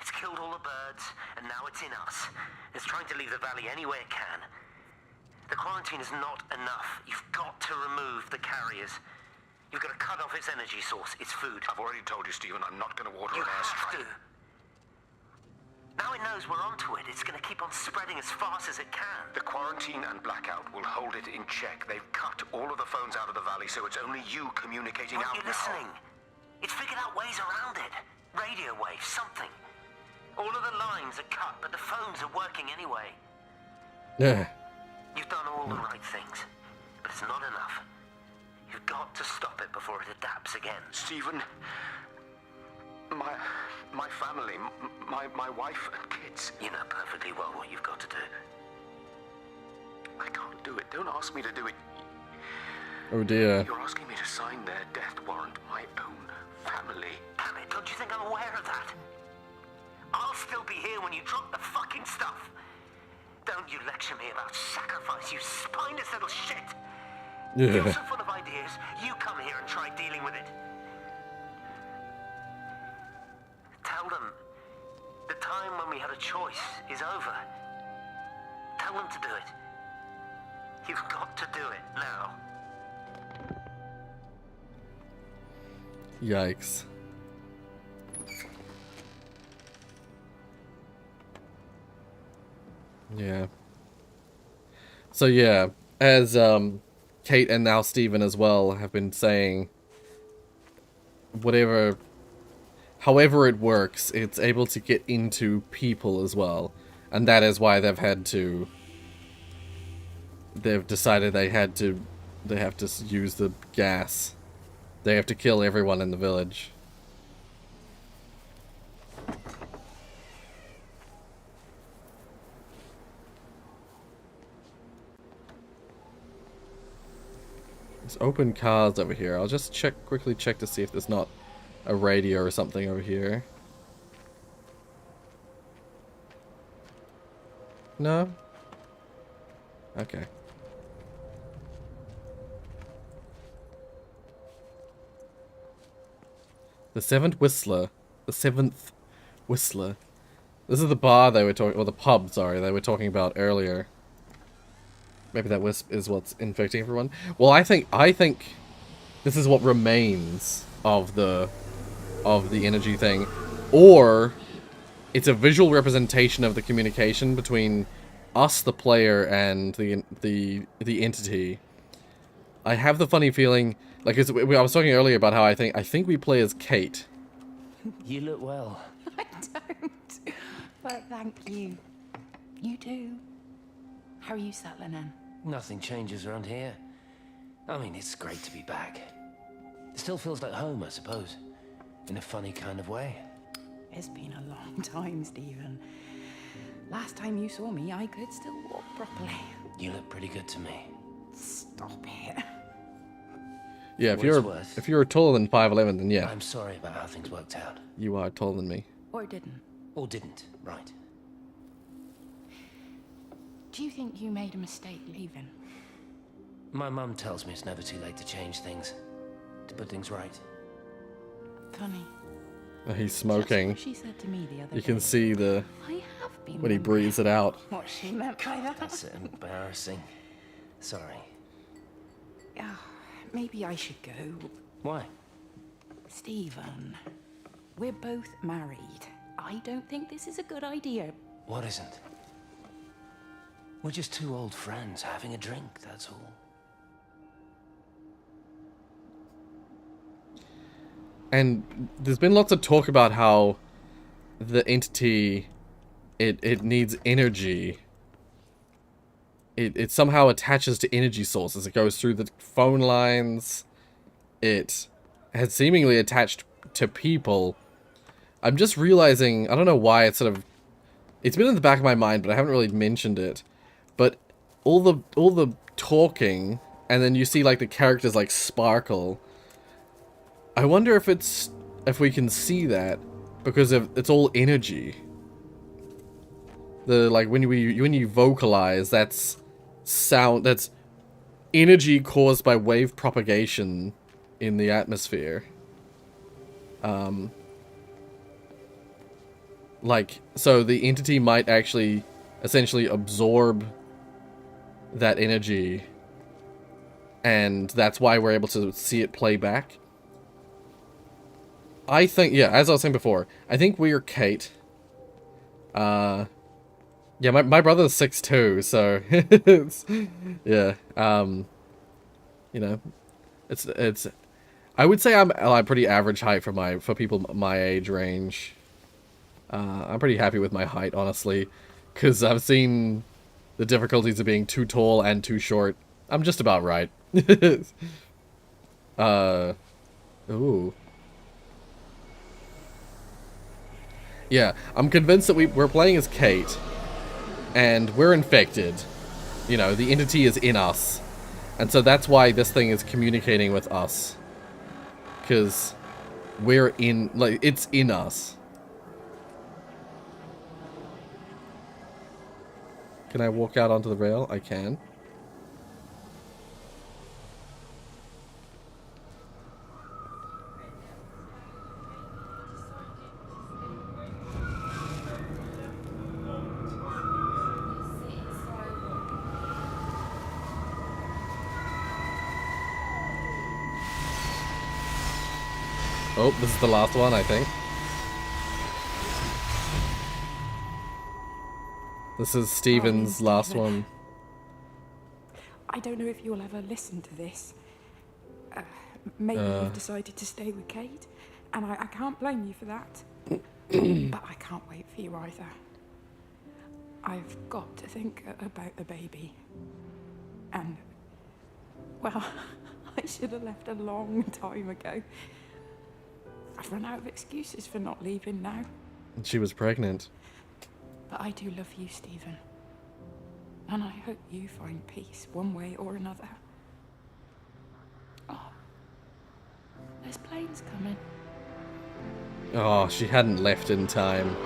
It's killed all the birds, and now it's in us. It's trying to leave the valley any way it can. The quarantine is not enough. You've got to remove the carriers. You've got to cut off its energy source, its food. I've already told you, Stephen, I'm not going to water You an have airstrike. to. Now it knows we're onto it. It's going to keep on spreading as fast as it can. The quarantine and blackout will hold it in check. They've cut all of the phones out of the valley, so it's only you communicating Aren't out you now. listening? It's figured out ways around it. Radio waves, something. All of the lines are cut, but the phones are working anyway. Yeah. You've done all the right things, but it's not enough. You've got to stop it before it adapts again. Stephen, my family, my wife and kids. You know perfectly well what you've got to do. I can't do it. Don't ask me to do it. Oh dear. You're asking me to sign their death warrant. My own family. Damn it, don't you think I'm aware of that? I'll still be here when you drop the fucking stuff. Don't you lecture me about sacrifice, you spineless little shit. You're so full of ideas, you come here and try dealing with it. Tell them the time when we had a choice is over. Tell them to do it. You've got to do it now. Yikes. Yeah. So yeah, as Kate and now Stephen as well have been saying, however it works, it's able to get into people as well. And that is why they've decided they have to use the gas. They have to kill everyone in the village. There's open cars over here. I'll just quickly check to see if there's not a radio or something over here. No? Okay. The seventh Whistler. The seventh Whistler. This is the bar they were talking, or the pub, sorry, they were talking about earlier. Maybe that wisp is what's infecting everyone. Well, I think this is what remains of the energy thing, or it's a visual representation of the communication between us, the player, and the entity. I have the funny feeling, like I was talking earlier about how I think we play as Kate. You look well. I don't. But thank you. You do. How are you settling in? Nothing changes around here. I mean, it's great to be back. It still feels like home, I suppose. In a funny kind of way. It's been a long time, Stephen. Last time you saw me, I could still walk properly. You look pretty good to me. Stop it. Yeah, if you're taller than 5'11", then yeah. I'm sorry about how things worked out. You are taller than me. Or didn't. Or didn't, right. Do you think you made a mistake leaving? My mum tells me it's never too late to change things. To put things right. Funny. He's smoking. That's what she said to me the other day. You can see I have been when he breathes it out. What she meant by that. That's embarrassing. Sorry. Maybe I should go. Why? Stephen, we're both married. I don't think this is a good idea. What isn't? We're just two old friends having a drink, that's all. And there's been lots of talk about how the entity, it needs energy. It somehow attaches to energy sources. It goes through the phone lines. It has seemingly attached to people. I'm just realizing, I don't know why it's been in the back of my mind, but I haven't really mentioned it. But all the talking, and then you see like the characters like sparkle. I wonder if we can see that because it's all energy. When you vocalize, that's sound, that's energy caused by wave propagation in the atmosphere. So the entity might actually essentially absorb that energy, and that's why we're able to see it play back. I think, yeah, as I was saying before, I think we are Kate. Yeah, my brother's 6'2", so it's, yeah, you know, it's I would say I'm pretty average height for people my age range. I'm pretty happy with my height, honestly, because I've seen the difficulties of being too tall and too short. I'm just about right. Ooh. Yeah, I'm convinced that we're playing as Kate, and we're infected. You know, the entity is in us. And so that's why this thing is communicating with us. Because we're in, like, it's in us. Can I walk out onto the rail? I can. Oh, this is the last one, I think. This is Stephen's last one. I don't know if you'll ever listen to this. Maybe you've decided to stay with Kate, and I can't blame you for that. But I can't wait for you either. I've got to think about the baby. And, well, I should have left a long time ago. I've run out of excuses for not leaving now. She was pregnant. But I do love you, Stephen. And I hope you find peace one way or another. Oh, there's planes coming. Oh, she hadn't left in time.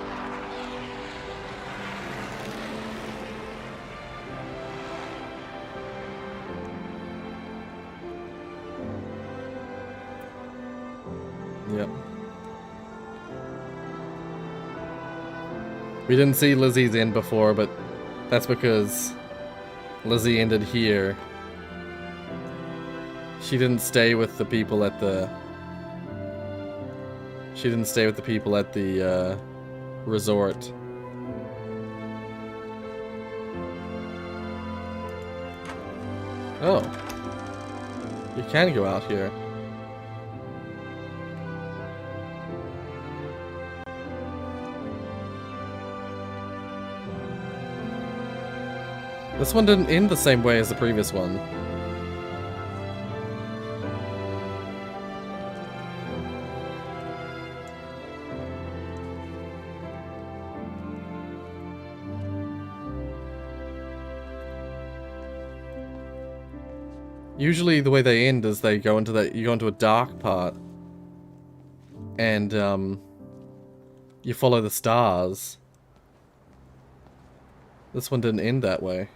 Yep. We didn't see Lizzie's end before, but that's because Lizzie ended here. She didn't stay with the people at the... She didn't stay with the people at the, resort. Oh. You can go out here. This one didn't end the same way as the previous one. Usually the way they end is they go into you go into a dark part. And, you follow the stars. This one didn't end that way.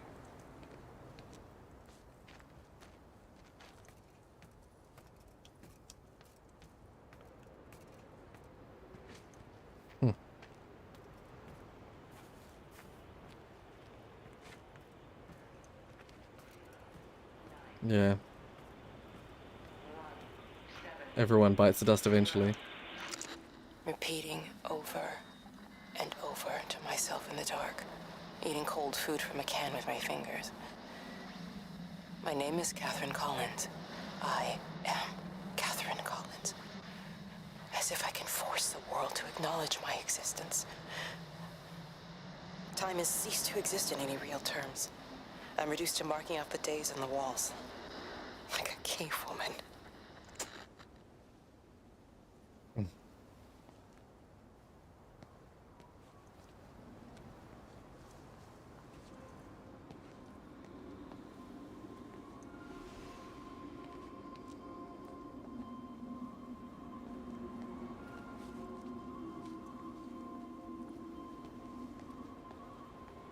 Yeah. Everyone bites the dust eventually. Repeating over and over to myself in the dark. Eating cold food from a can with my fingers. My name is Catherine Collins. I am Catherine Collins. As if I can force the world to acknowledge my existence. Time has ceased to exist in any real terms. I'm reduced to marking out the days on the walls. Like a cave woman.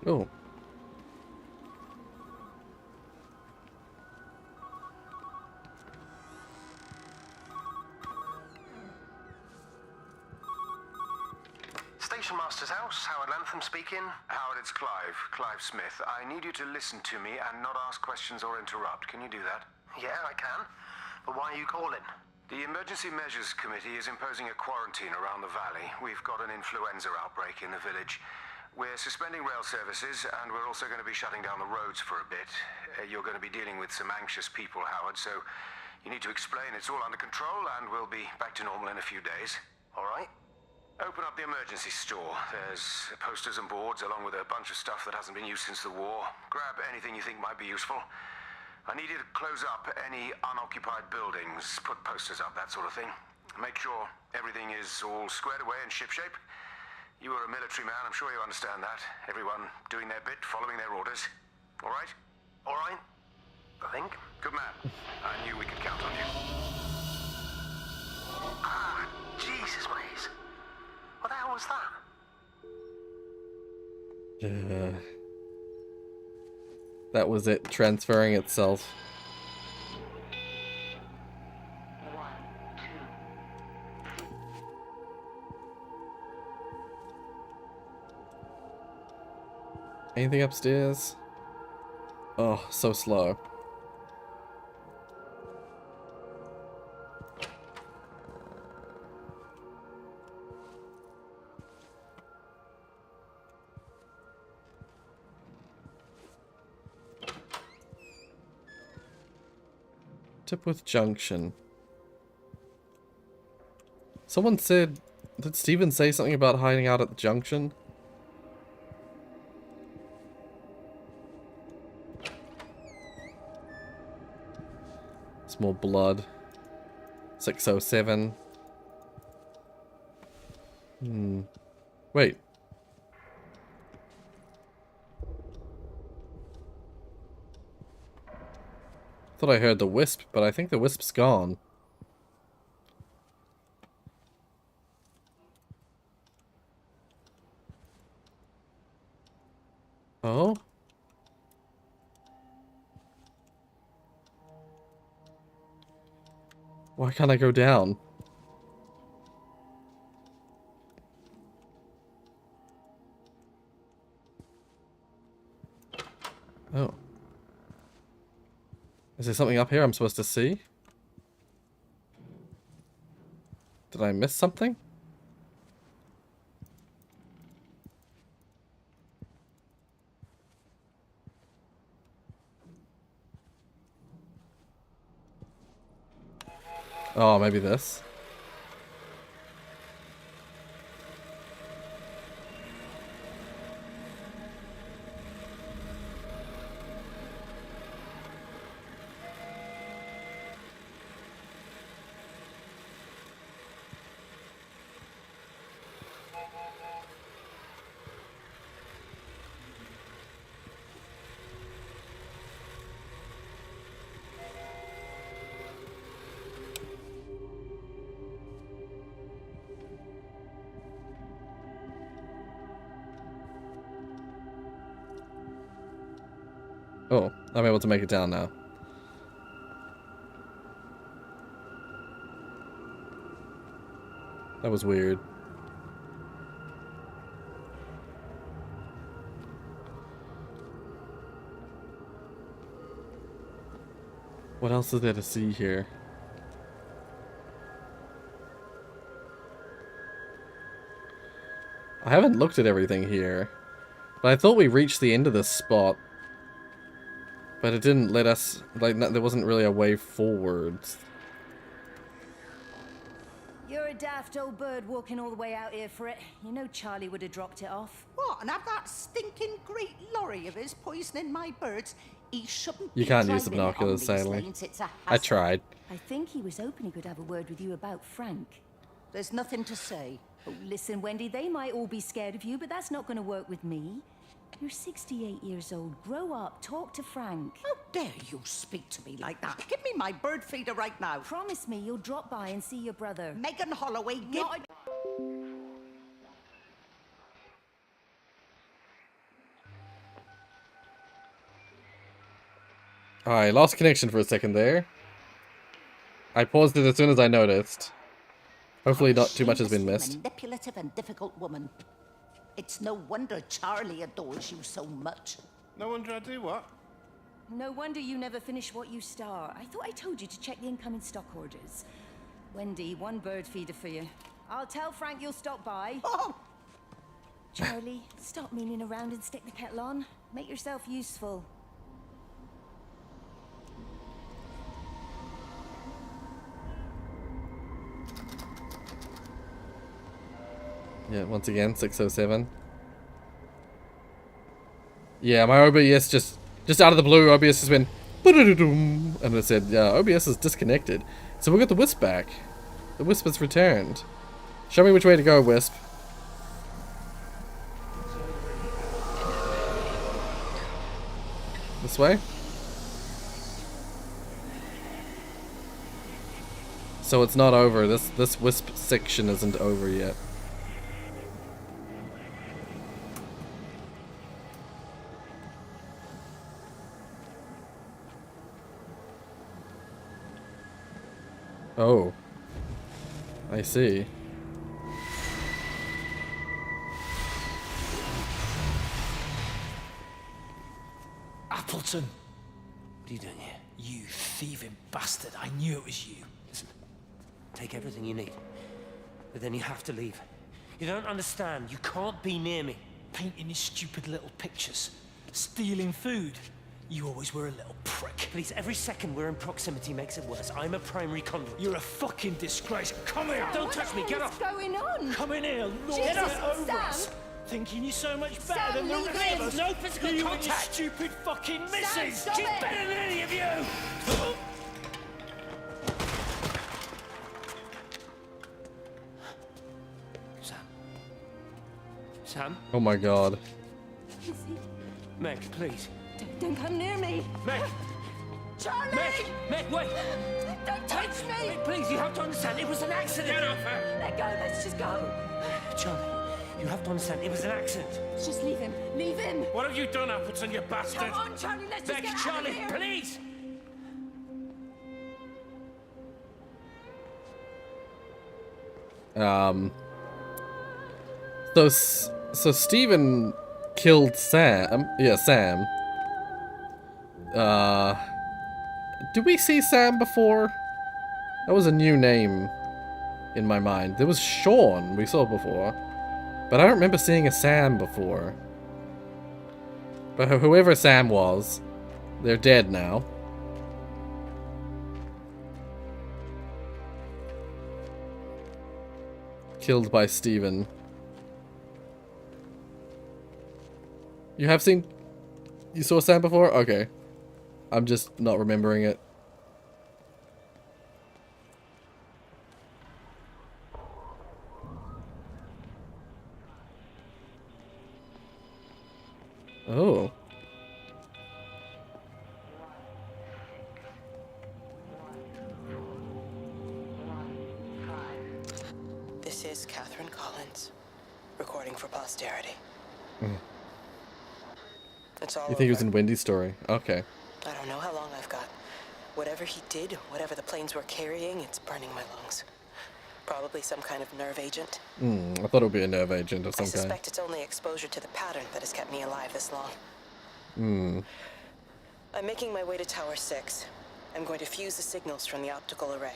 Oh. Station Master's house, Howard Lantham speaking. Howard, it's Clive. Clive Smith. I need you to listen to me and not ask questions or interrupt. Can you do that? Yeah, I can. But why are you calling? The Emergency Measures Committee is imposing a quarantine around the valley. We've got an influenza outbreak in the village. We're suspending rail services, and we're also going to be shutting down the roads for a bit. You're going to be dealing with some anxious people, Howard, so you need to explain it's all under control, and we'll be back to normal in a few days. All right. Open up the emergency store. There's posters and boards along with a bunch of stuff that hasn't been used since the war. Grab anything you think might be useful. I need you to close up any unoccupied buildings, put posters up, that sort of thing. Make sure everything is all squared away and shipshape. You are a military man, I'm sure you understand that. Everyone doing their bit, following their orders. All right? All right, I think. Good man. I knew we could count on you. Ah, Jesus, mate. What the hell was that? That was it transferring itself. Anything upstairs? Oh, so slow. Tipworth Junction. Someone said... Did Steven say something about hiding out at the junction? It's more blood. 607. Wait. Thought I heard the wisp, but I think the wisp's gone. Oh? Why can't I go down? Oh. Is there something up here I'm supposed to see? Did I miss something? Oh, maybe this. Oh, I'm able to make it down now. That was weird. What else is there to see here? I haven't looked at everything here, but I thought we reached the end of this spot. But it didn't let us, like, there wasn't really a way forwards. You're a daft old bird walking all the way out here for it. You know Charlie would have dropped it off. What, and have that stinking great lorry of his poisoning my birds? He shouldn't You be can't use the driving it on binoculars, these sadly. lanes. It's a I hazard. tried. I think he was hoping he could have a word with you about Frank. There's nothing to say. Oh, listen, Wendy, they might all be scared of you, but that's not going to work with me. You're 68 years old. Grow up. Talk to Frank. How dare you speak to me like that? Give me my bird feeder right now. Promise me you'll drop by and see your brother. Megan Holloway, give... Alright, lost connection for a second there. I paused it as soon as I noticed. Hopefully not too much has been missed. Manipulative and difficult woman. It's no wonder Charlie adores you so much. No wonder I do what? No wonder you never finish what you start. I thought I told you to check the incoming stock orders. Wendy, one bird feeder for you. I'll tell Frank you'll stop by. Oh! Charlie, stop meaning around and stick the kettle on. Make yourself useful. Yeah, once again, 607. Yeah, my OBS just out of the blue, OBS has been, and it said, OBS is disconnected. So we got the Wisp back. The Wisp has returned. Show me which way to go, Wisp. This way? So it's not over. This Wisp section isn't over yet. Oh. I see. Appleton! What are you doing here? You thieving bastard. I knew it was you. Listen, take everything you need. But then you have to leave. You don't understand. You can't be near me. Painting your stupid little pictures. Stealing food. You always were a little prick. Please, every second we're in proximity makes it worse. I'm a primary conduit. You're a fucking disgrace. Come here! Don't touch me, get off! What's going on? Come in here, Lord, Jesus, get over Sam. us. Thinking you're so much better Sam, than the leave rest him. of us. No physical you contact. And your stupid fucking missus. stop She's it. better than any of you. Sam? Oh my god. Meg, please. Don't come near me. Meg! Charlie! Meg, wait! Don't touch me! Wait, please, you have to understand, it was an accident! Get off her! Let go, let's just go. Charlie, you have to understand, it was an accident. Just leave him. Leave him. What have you done, Appleton, you bastard? Come on, Charlie, let's just Meg, get out Charlie, of here. please! So Steven killed Sam. Yeah, Sam. Did we see Sam before? That was a new name in my mind. There was Sean we saw before. But I don't remember seeing a Sam before. But whoever Sam was, they're dead now. Killed by Steven. You have seen... You saw Sam before? Okay. I'm just not remembering it. Oh. This is Catherine Collins, recording for posterity. It's all You think it was over. in Wendy's story? Okay. I don't know how long I've got. Whatever he did, whatever the planes were carrying, it's burning my lungs. Probably some kind of nerve agent. I thought it would be a nerve agent of I some kind. suspect it's only exposure to the pattern that has kept me alive this long. I'm making my way to Tower 6. I'm going to fuse the signals from the optical array.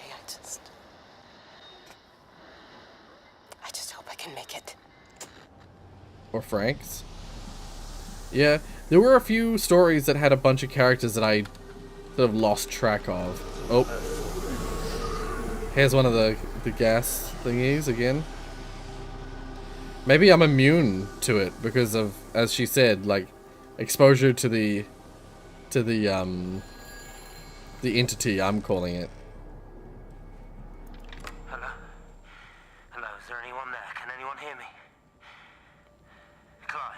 I just hope I can make it. Or Frank's. Yeah, there were a few stories that had a bunch of characters that I sort of lost track of. Oh. Here's one of the gas thingies again. Maybe I'm immune to it because of, as she said, like, exposure to the entity, I'm calling it. Hello? Hello, is there anyone there? Can anyone hear me? Clive?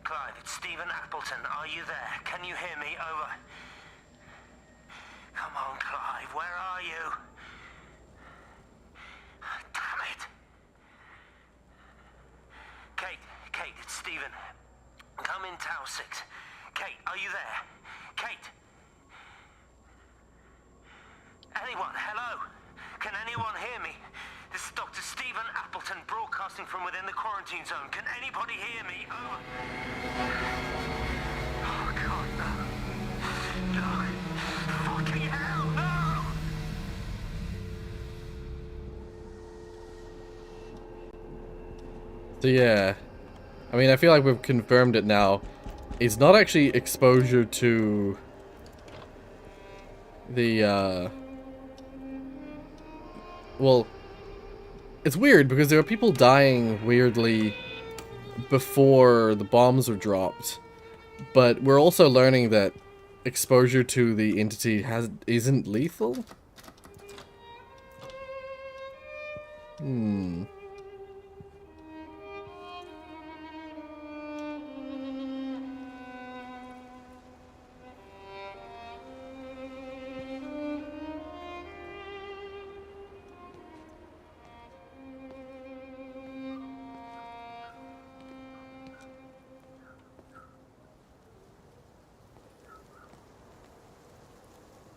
Clive, it's Stephen Appleton. Are you there? Can you hear me? Over. Come on, Clive, where are you? Damn it. Kate, it's Stephen. Come in Tower 6. Kate, are you there? Kate? Anyone, hello? Can anyone hear me? This is Dr. Stephen Appleton broadcasting from within the quarantine zone. Can anybody hear me? Over. Oh, God, no. No. Fucking hell, no! So yeah, I mean, I feel like we've confirmed it now. It's not actually exposure to the, well, It's weird because there are people dying weirdly before the bombs were dropped, but we're also learning that exposure to the entity isn't lethal. Hmm.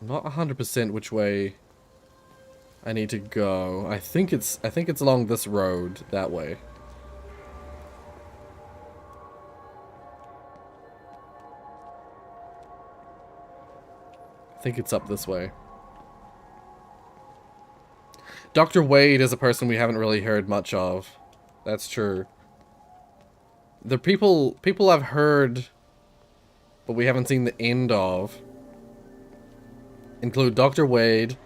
Not 100% which way I need to go. I think it's along this road that way. I think it's up this way. Dr. Wade is a person we haven't really heard much of. That's true. The people I've heard, but we haven't seen the end of, include Dr. Wade.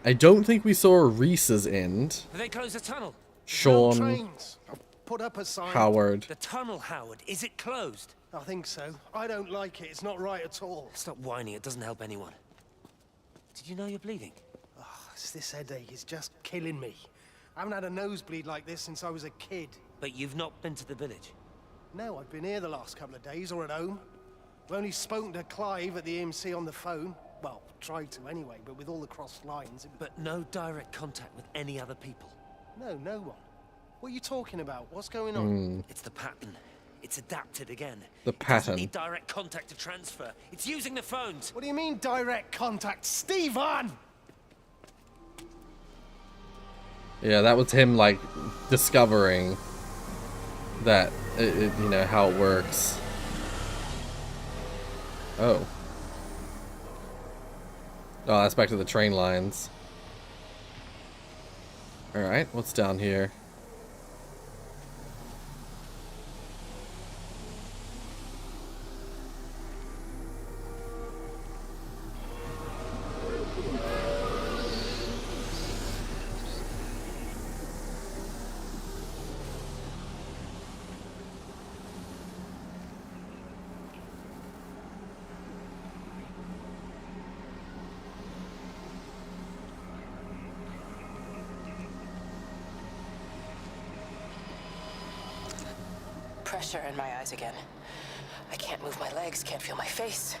I don't think we saw Reese's end. Have they closed the tunnel? Sean. No trains. I've put up a sign. Howard. The tunnel, Howard. Is it closed? I think so. I don't like it. It's not right at all. Stop whining. It doesn't help anyone. Did you know you're bleeding? Oh, it's this headache. It's just killing me. I haven't had a nosebleed like this since I was a kid. But you've not been to the village? No, I've been here the last couple of days, or at home. I've only spoken to Clive at the EMC on the phone. Well, tried to anyway, but with all the crossed lines... But no direct contact with any other people? No, no one. What are you talking about? What's going on? It's the pattern. It's adapted again. The It doesn't pattern. need direct contact to transfer. It's using the phones. What do you mean, direct contact? Stephen! Yeah, that was him, like, discovering that, you know, how it works. Oh. Oh, that's back to the train lines. Alright, what's down here? Pressure in my eyes again. I can't move my legs, can't feel my face.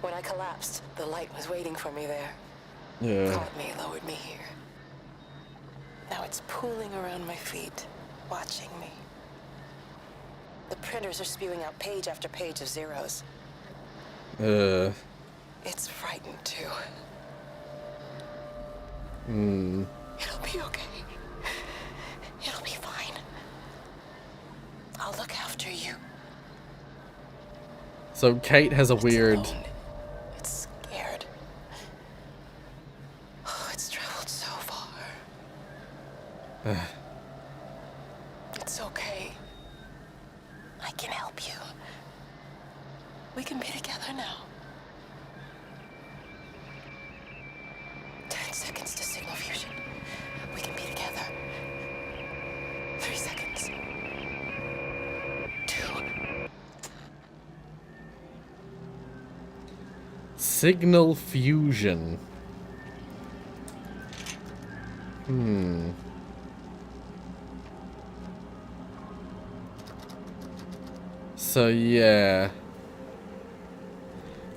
When I collapsed, the light was waiting for me there. Yeah. Caught me, lowered me here. Now it's pooling around my feet, watching me. The printers are spewing out page after page of zeros. It's frightened too. It'll be okay. It'll be fine. I'll look after you. So Kate has a weird... It's scared. Oh, it's traveled so far. It's okay. I can help you. We can be together now. 10 seconds to signal fusion. We can be together. 3 seconds. 2. Signal fusion. So, yeah.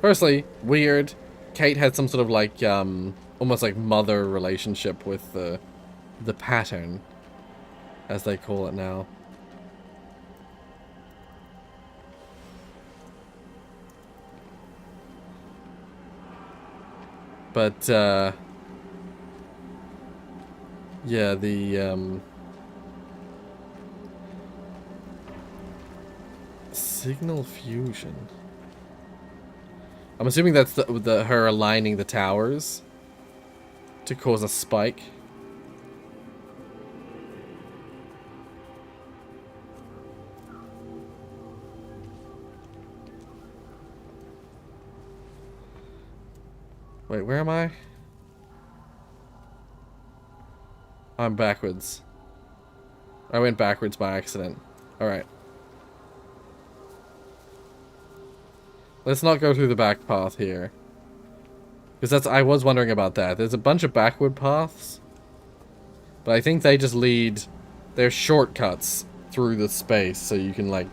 Firstly, weird. Kate had some sort of like, almost like mother relationship with the pattern, as they call it now. But, yeah, the, signal fusion. I'm assuming that's her aligning the towers to cause a spike. Wait, where am I? I'm backwards. I went backwards by accident. Alright. Let's not go through the back path here. Because I was wondering about that. There's a bunch of backward paths. But I think they just lead... They're shortcuts through the space, so you can, like,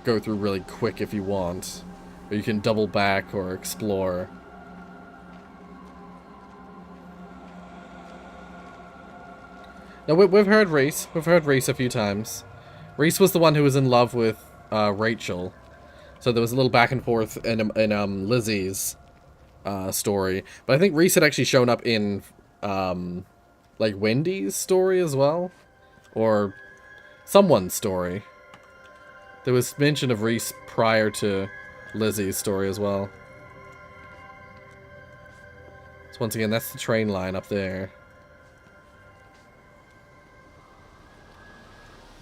go through really quick if you want. Or you can double back or explore. No, we've heard Reese. We've heard Reese a few times. Reese was the one who was in love with Rachel. So there was a little back and forth in Lizzie's story. But I think Reese had actually shown up in like Wendy's story as well. Or someone's story. There was mention of Reese prior to Lizzie's story as well. So once again, that's the train line up there.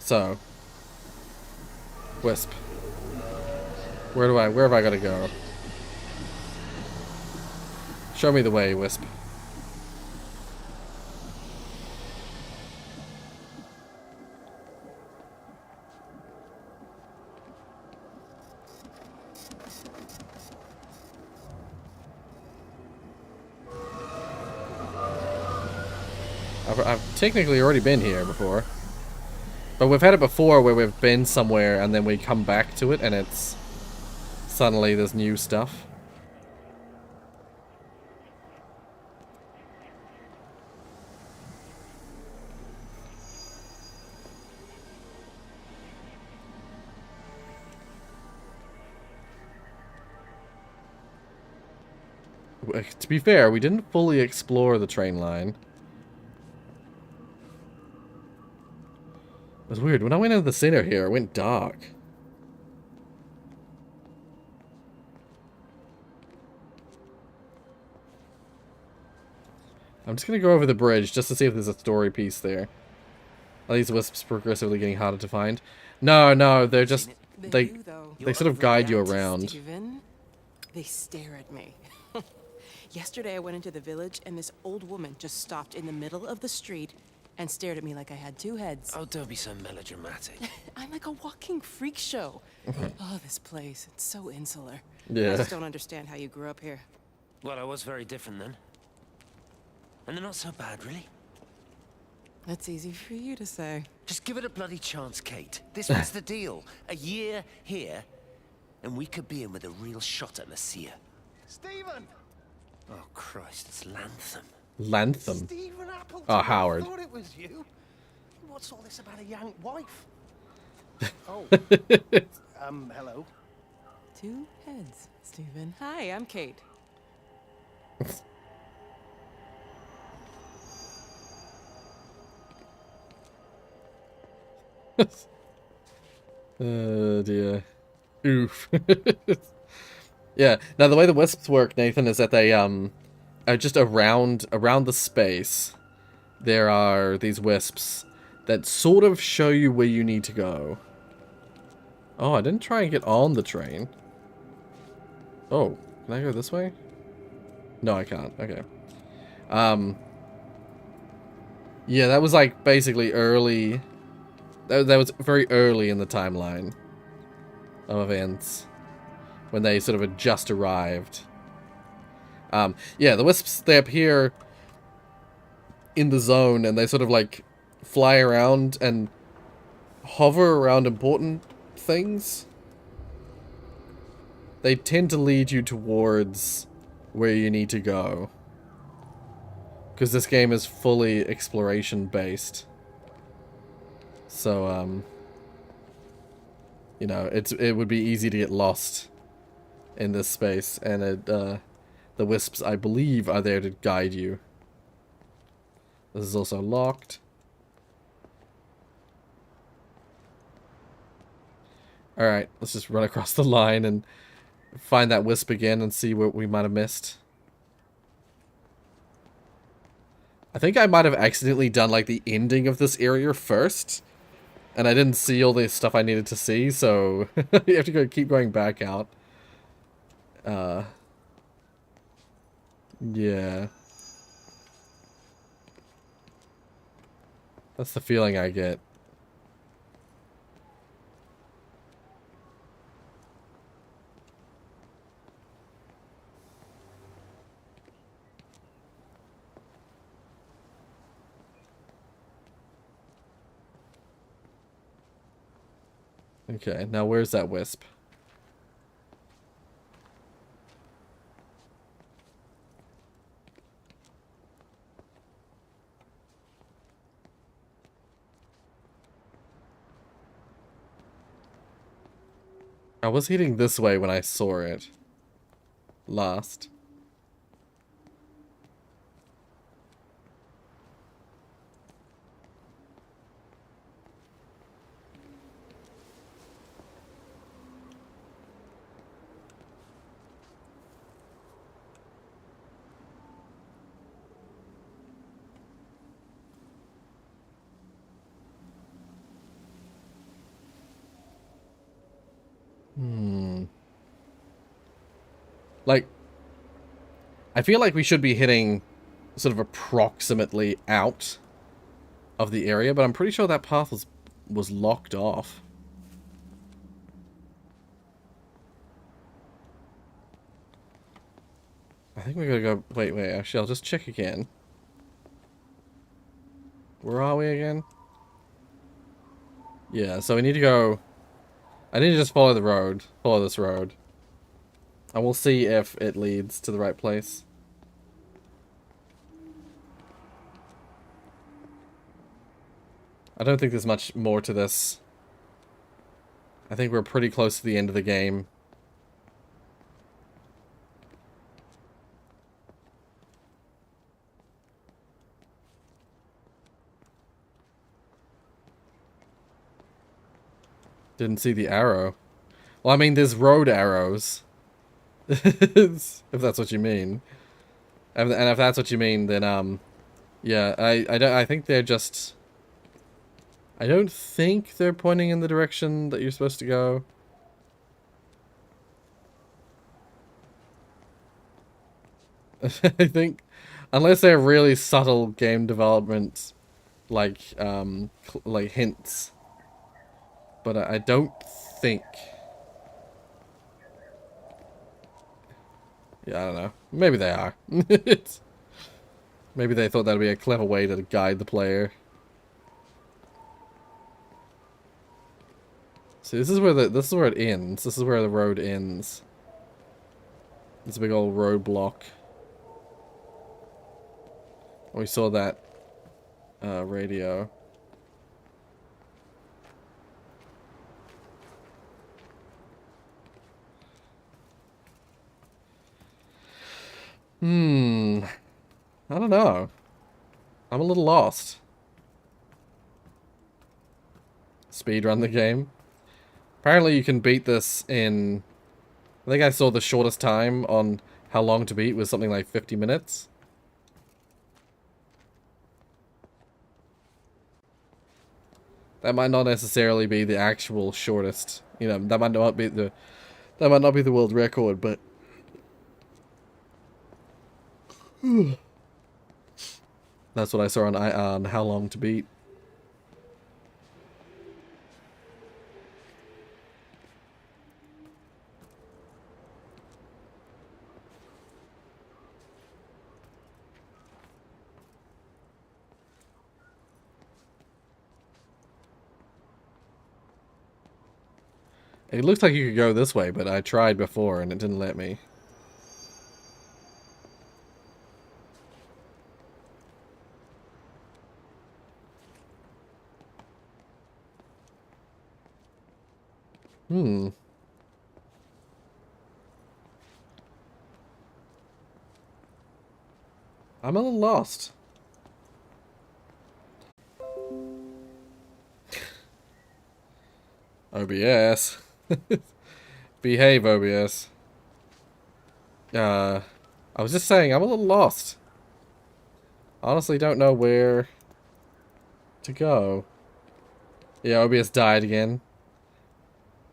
So, Wisp. Where have I got to go? Show me the way, Wisp. I've technically already been here before. But we've had it before where we've been somewhere and then we come back to it and it's... Suddenly there's new stuff. To be fair, we didn't fully explore the train line. It was weird. When I went into the center here, it went dark. I'm just gonna go over the bridge just to see if there's a story piece there. Are these wisps progressively getting harder to find? No, they're just... They sort of guide you around. Steven, they stare at me. Yesterday I went into the village and this old woman just stopped in the middle of the street and stared at me like I had two heads. Oh, don't be so melodramatic. I'm like a walking freak show. Oh, this place, it's so insular. Yeah. I just don't understand how you grew up here. Well, I was very different then. And they're not so bad, really. That's easy for you to say. Just give it a bloody chance, Kate. This was the deal. A year here, and we could be in with a real shot at Lucia. Stephen! Oh, Christ, it's Lantham. Lantham? Stephen Appleton. Oh, Howard. I thought it was you. What's all this about a young wife? Oh. Hello. Two heads, Stephen. Hi, I'm Kate. Oh dear. Oof. Yeah. Now the way the wisps work, Nathan, is that they are just around the space. There are these wisps that sort of show you where you need to go. Oh, I didn't try and get on the train. Oh, can I go this way? No, I can't. Okay. Yeah, that was like basically early. That was very early in the timeline of events when they sort of had just arrived. Yeah, the wisps, they appear in the zone and they sort of like fly around and hover around important things. They tend to lead you towards where you need to go. Because this game is fully exploration based. So, you know, it would be easy to get lost in this space, and the wisps, I believe, are there to guide you. This is also locked. Alright, let's just run across the line and find that wisp again and see what we might have missed. I think I might have accidentally done, like, the ending of this area first. And I didn't see all the stuff I needed to see, so you have to keep going back out. Yeah. That's the feeling I get. Okay, now where's that wisp? I was heading this way when I saw it last. Like, I feel like we should be hitting sort of approximately out of the area, but I'm pretty sure that path was locked off. I think we gotta go... Wait, actually, I'll just check again. Where are we again? Yeah, so we need to go... I need to just follow the road. Follow this road. And we'll see if it leads to the right place. I don't think there's much more to this. I think we're pretty close to the end of the game. Didn't see the arrow. Well, I mean, there's road arrows. If that's what you mean. And if that's what you mean, then, yeah, I think they're just... I don't think they're pointing in the direction that you're supposed to go. I think, unless they're really subtle game development, like hints. But I don't think... Yeah, I don't know. Maybe they are. Maybe they thought that would be a clever way to guide the player. See, this is where it ends. This is where the road ends. It's a big old roadblock. We saw that radio. I don't know. I'm a little lost. Speedrun the game. Apparently you can beat this in... I think I saw the shortest time on how long to beat was something like 50 minutes. That might not necessarily be the actual shortest. You know, that might not be the world record, but... That's what I saw on how long to beat. It looks like you could go this way, but I tried before and it didn't let me. I'm a little lost. OBS. Behave, OBS. I was just saying, I'm a little lost. Honestly, don't know where to go. Yeah, OBS died again.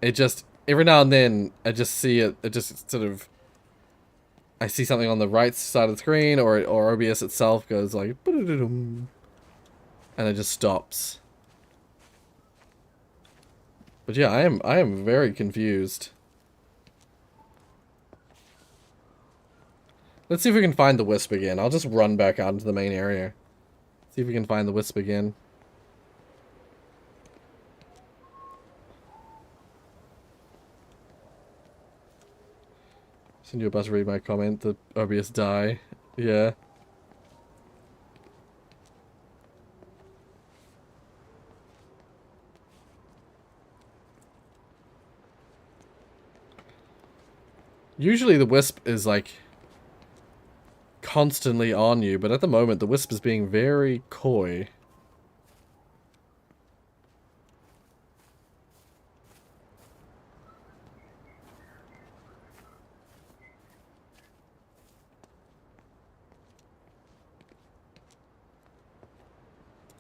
It just, every now and then, I just see it, it just sort of, I see something on the right side of the screen, or OBS itself goes like, And it just stops. But yeah, I am very confused. Let's see if we can find the wisp again. I'll just run back out into the main area. See if we can find the wisp again. Send you about to read my comment. The obvious die. Yeah. Usually the wisp is like constantly on you, but at the moment the wisp is being very coy.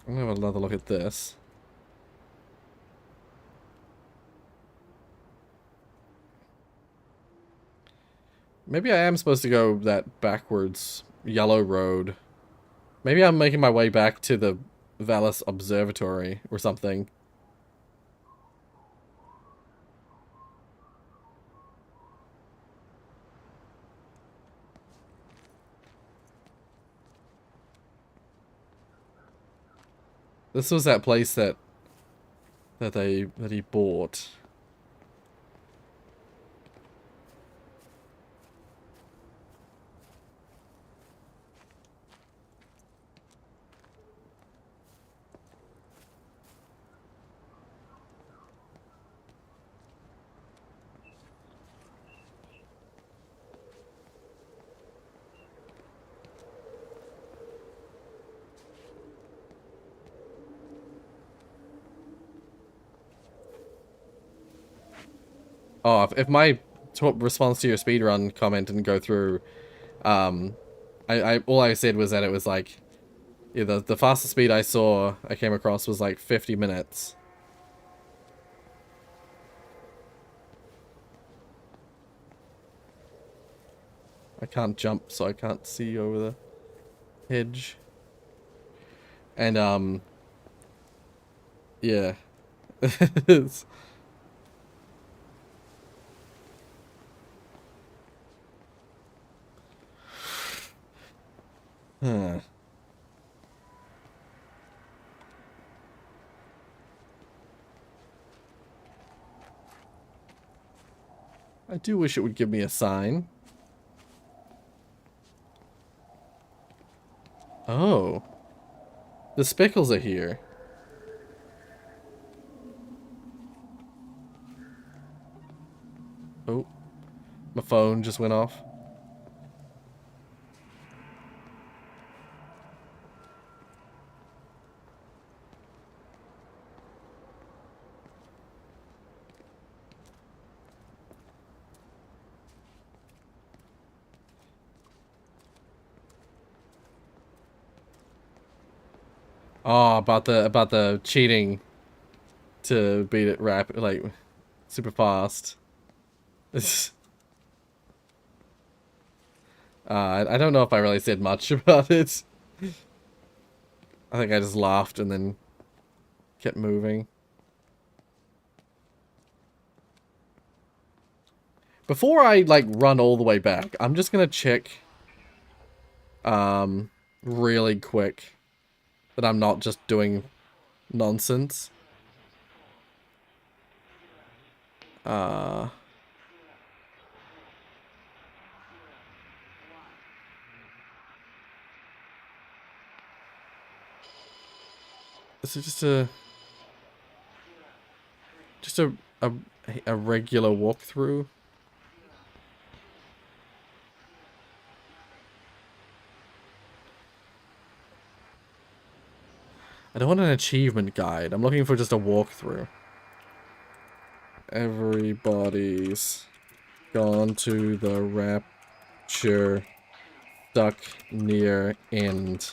I'm gonna have another look at this. Maybe I am supposed to go that backwards yellow road. Maybe I'm making my way back to the Vallis Observatory or something. This was that place that he bought. Oh, if my response to your speedrun comment didn't go through, all I said was that it was like, yeah, the fastest speed I came across was like 50 minutes. I can't jump, so I can't see over the hedge. And, yeah. It's... Huh. I do wish it would give me a sign. Oh. The speckles are here. Oh. My phone just went off. Oh, about the cheating to beat it like super fast. I don't know if I really said much about it. I think I just laughed and then kept moving. Before I like run all the way back, I'm just gonna check really quick that I'm not just doing nonsense. This is just a regular walkthrough. I don't want an achievement guide. I'm looking for just a walkthrough. Everybody's gone to the Rapture, stuck near end.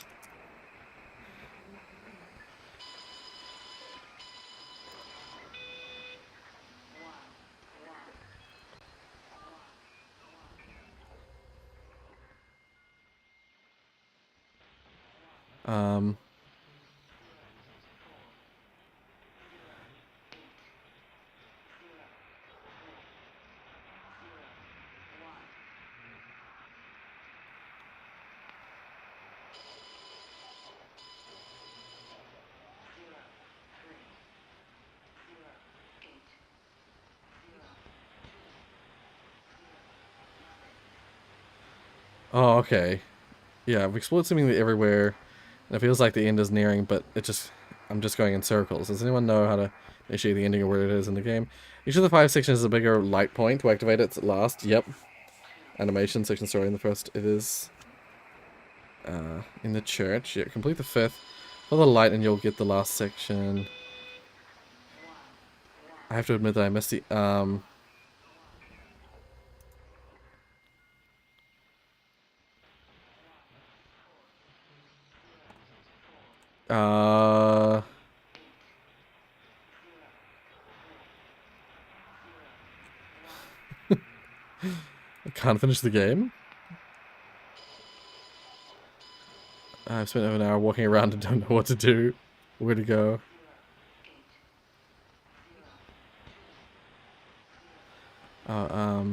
Oh, okay. Yeah, I've explored seemingly everywhere, and it feels like the end is nearing, but I'm just going in circles. Does anyone know how to initiate the ending or where it is in the game? Each of the 5 sections is a bigger light point to activate it at last. Yep. Animation, section story in the first. It is in the church. Yeah, complete the 5th. Follow the light and you'll get the last section. I have to admit that I missed the, I can't finish the game. I've spent over an hour walking around and don't know what to do. Where to go. Uh,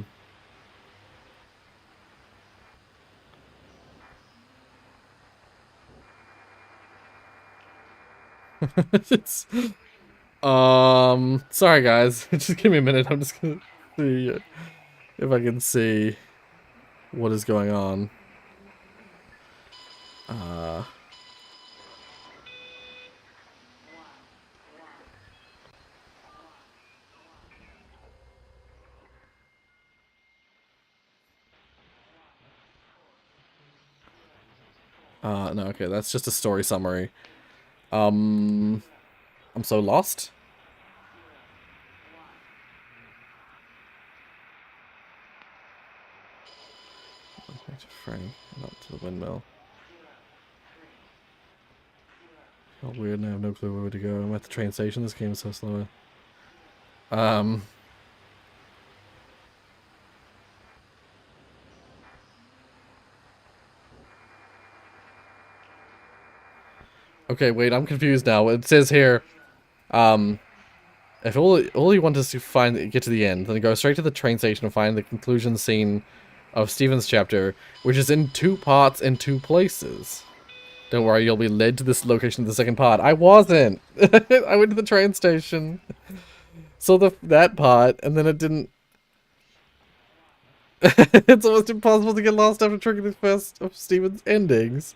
it's, sorry guys. Just give me a minute. I'm just gonna see if I can see what is going on. No, okay, that's just a story summary. I'm so lost. Back to Frank, not to the windmill. Oh, weird, I have no clue where to go. I'm at the train station, this game is so slow. Okay, wait, I'm confused now. It says here, if all you want is to get to the end, then go straight to the train station and find the conclusion scene of Stephen's chapter, which is in 2 parts in 2 places. Don't worry, you'll be led to this location in the second part. I wasn't! I went to the train station. Saw that part, and then it didn't... It's almost impossible to get lost after triggering the first of Stephen's endings.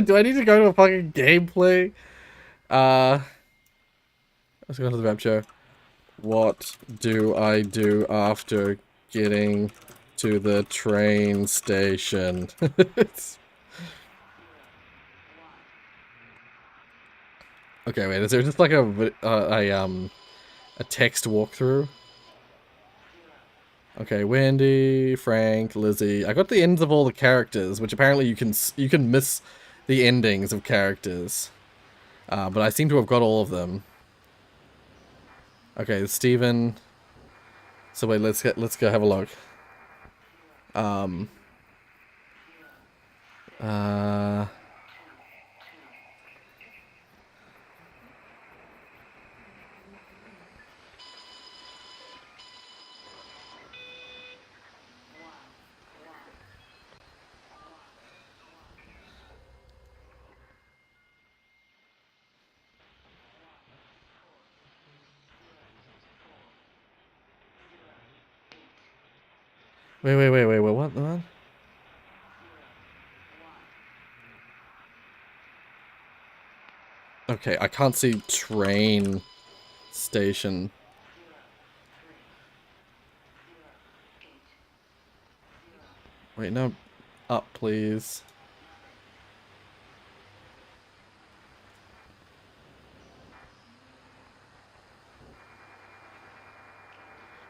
Do I need to go to a fucking gameplay? Let's go to the Rapture. What do I do after getting to the train station? Okay, wait, is there just like a text walkthrough? Okay, Wendy, Frank, Lizzie. I got the ends of all the characters, which apparently you can miss the endings of characters. But I seem to have got all of them. Okay, Stephen. So wait, let's go have a look. Wait, what? Okay, I can't see train station. Wait, no. Up, please.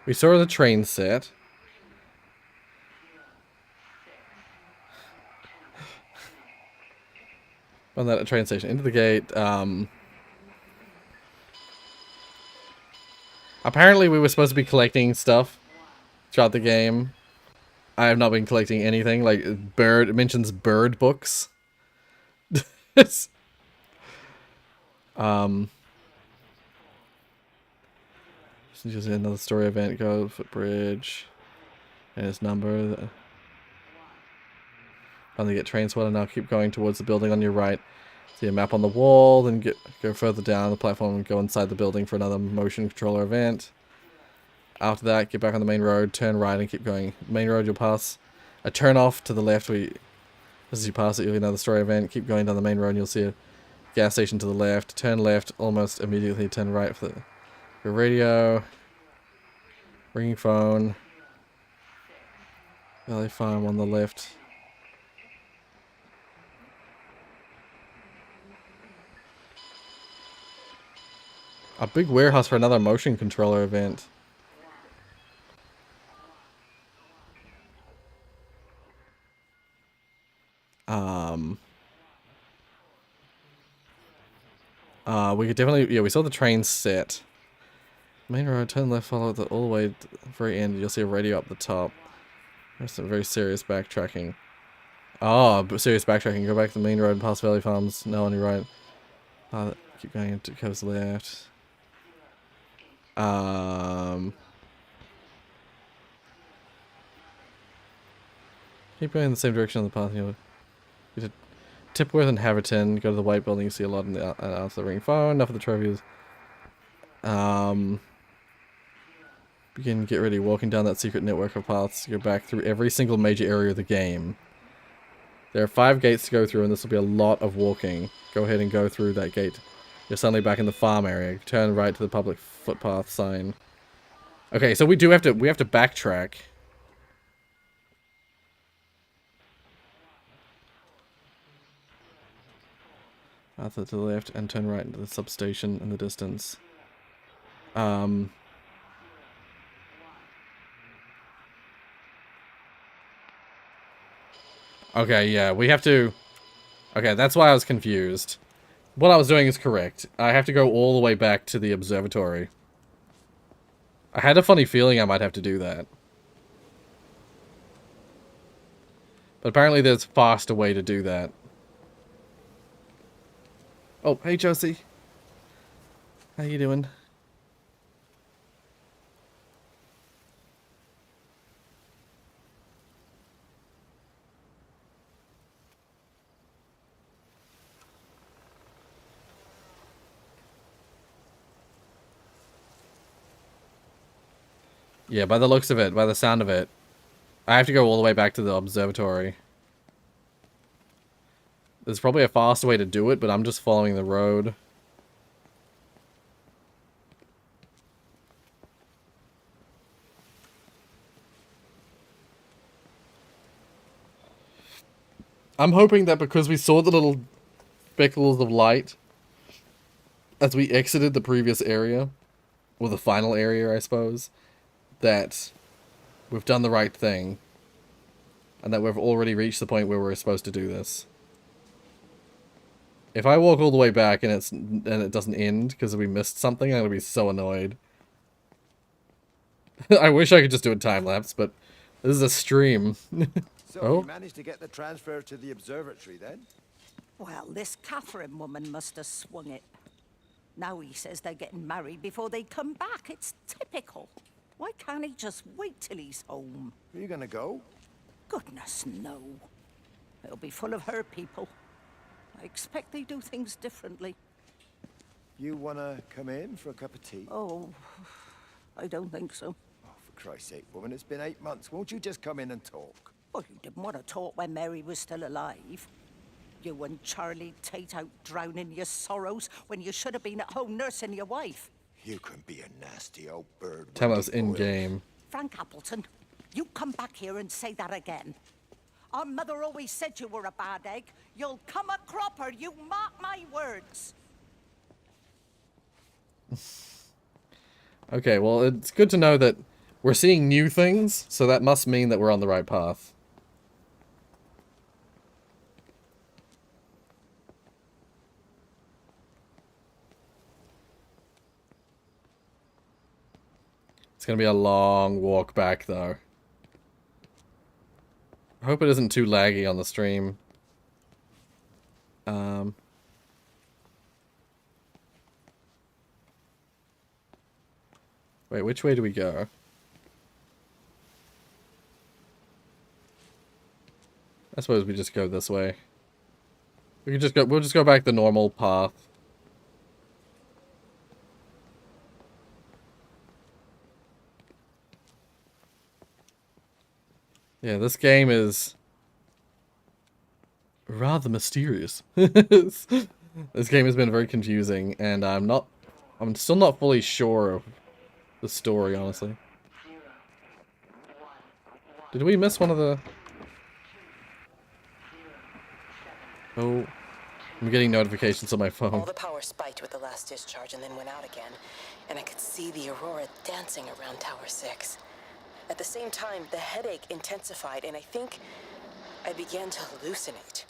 We saw the train set. On that train station. Into the gate. Apparently we were supposed to be collecting stuff throughout the game. I have not been collecting anything. Like, it mentions bird books. Just another story event. Go footbridge. And his number. Finally get train spotter. Now keep going towards the building on your right. See a map on the wall. Then go further down the platform and go inside the building for another motion controller event. After that, get back on the main road, turn right and keep going. Main road, you'll pass a turn off to the left. As you pass it, you'll get another story event. Keep going down the main road and you'll see a gas station to the left. Turn left, almost immediately turn right for your radio. Ringing phone. Valley Farm on the left. A big warehouse for another motion controller event. We could definitely, yeah, we saw the train set. Main road, turn left, follow it all the way to the very end. You'll see a radio up the top. There's some very serious backtracking. Oh, serious backtracking. Go back to the main road, past Valley Farms. No, on your right. Keep going into coast left. Keep going in the same direction on the path. You to Tipworth and Haverton. Go to the White Building. You see a lot in the out of the ring phone. Enough of the trophies. Begin, get ready. Walking down that secret network of paths to go back through every single major area of the game. There are 5 gates to go through, and this will be a lot of walking. Go ahead and go through that gate. You're suddenly back in the farm area. Turn right to the public footpath sign. Okay, so we have to backtrack. Path to the left and turn right into the substation in the distance. Okay, yeah, we have to... Okay, that's why I was confused. What I was doing is correct. I have to go all the way back to the observatory. I had a funny feeling I might have to do that. But apparently there's a faster way to do that. Oh, hey Josie. How you doing? Yeah, by the looks of it, by the sound of it, I have to go all the way back to the observatory. There's probably a faster way to do it, but I'm just following the road. I'm hoping that because we saw the little speckles of light as we exited the previous area, or the final area, I suppose, that we've done the right thing, and that we've already reached the point where we're supposed to do this. If I walk all the way back and it doesn't end because we missed something, I'm gonna be so annoyed. I wish I could just do a time lapse, but this is a stream. So Oh, you managed to get the transfer to the observatory then? Well, this Catherine woman must have swung it. Now he says they're getting married before they come back. It's typical. Why can't he just wait till he's home? Are you gonna go? Goodness, no. It'll be full of her people. I expect they do things differently. You wanna come in for a cup of tea? Oh, I don't think so. Oh, for Christ's sake, woman, it's been 8 months. Won't you just come in and talk? Well, you didn't want to talk when Mary was still alive. You and Charlie Tate out drowning your sorrows when you should have been at home nursing your wife. You can be a nasty old bird. tell us in game. Frank Appleton, you come back here and say that again. Our mother always said you were a bad egg. You'll come a cropper, you mark my words. Okay, well, it's good to know that we're seeing new things, so that must mean that we're on the right path. It's gonna be a long walk back, though. I hope it isn't too laggy on the stream. Wait, which way do we go? I suppose we just go this way. We can just go. We'll just go back the normal path. Yeah, this game is rather mysterious. This game has been very confusing, and I'm still not fully sure of the story, honestly. Did we miss one of the... Oh, I'm getting notifications on my phone. All the power spiked with the last discharge and then went out again, and I could see the aurora dancing around Tower 6. At the same time, the headache intensified, and I think I began to hallucinate.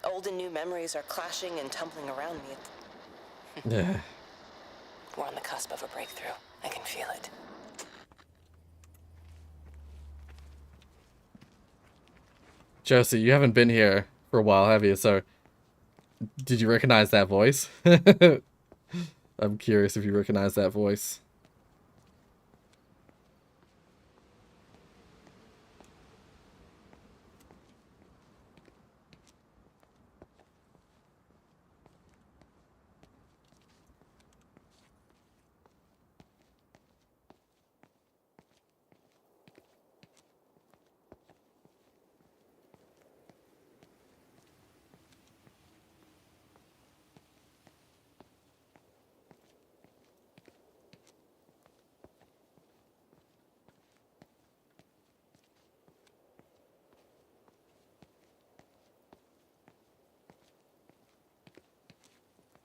Old and new memories are clashing and tumbling around me. Yeah. We're on the cusp of a breakthrough. I can feel it. Josie, you haven't been here for a while, have you? So, did you recognize that voice? I'm curious if you recognize that voice.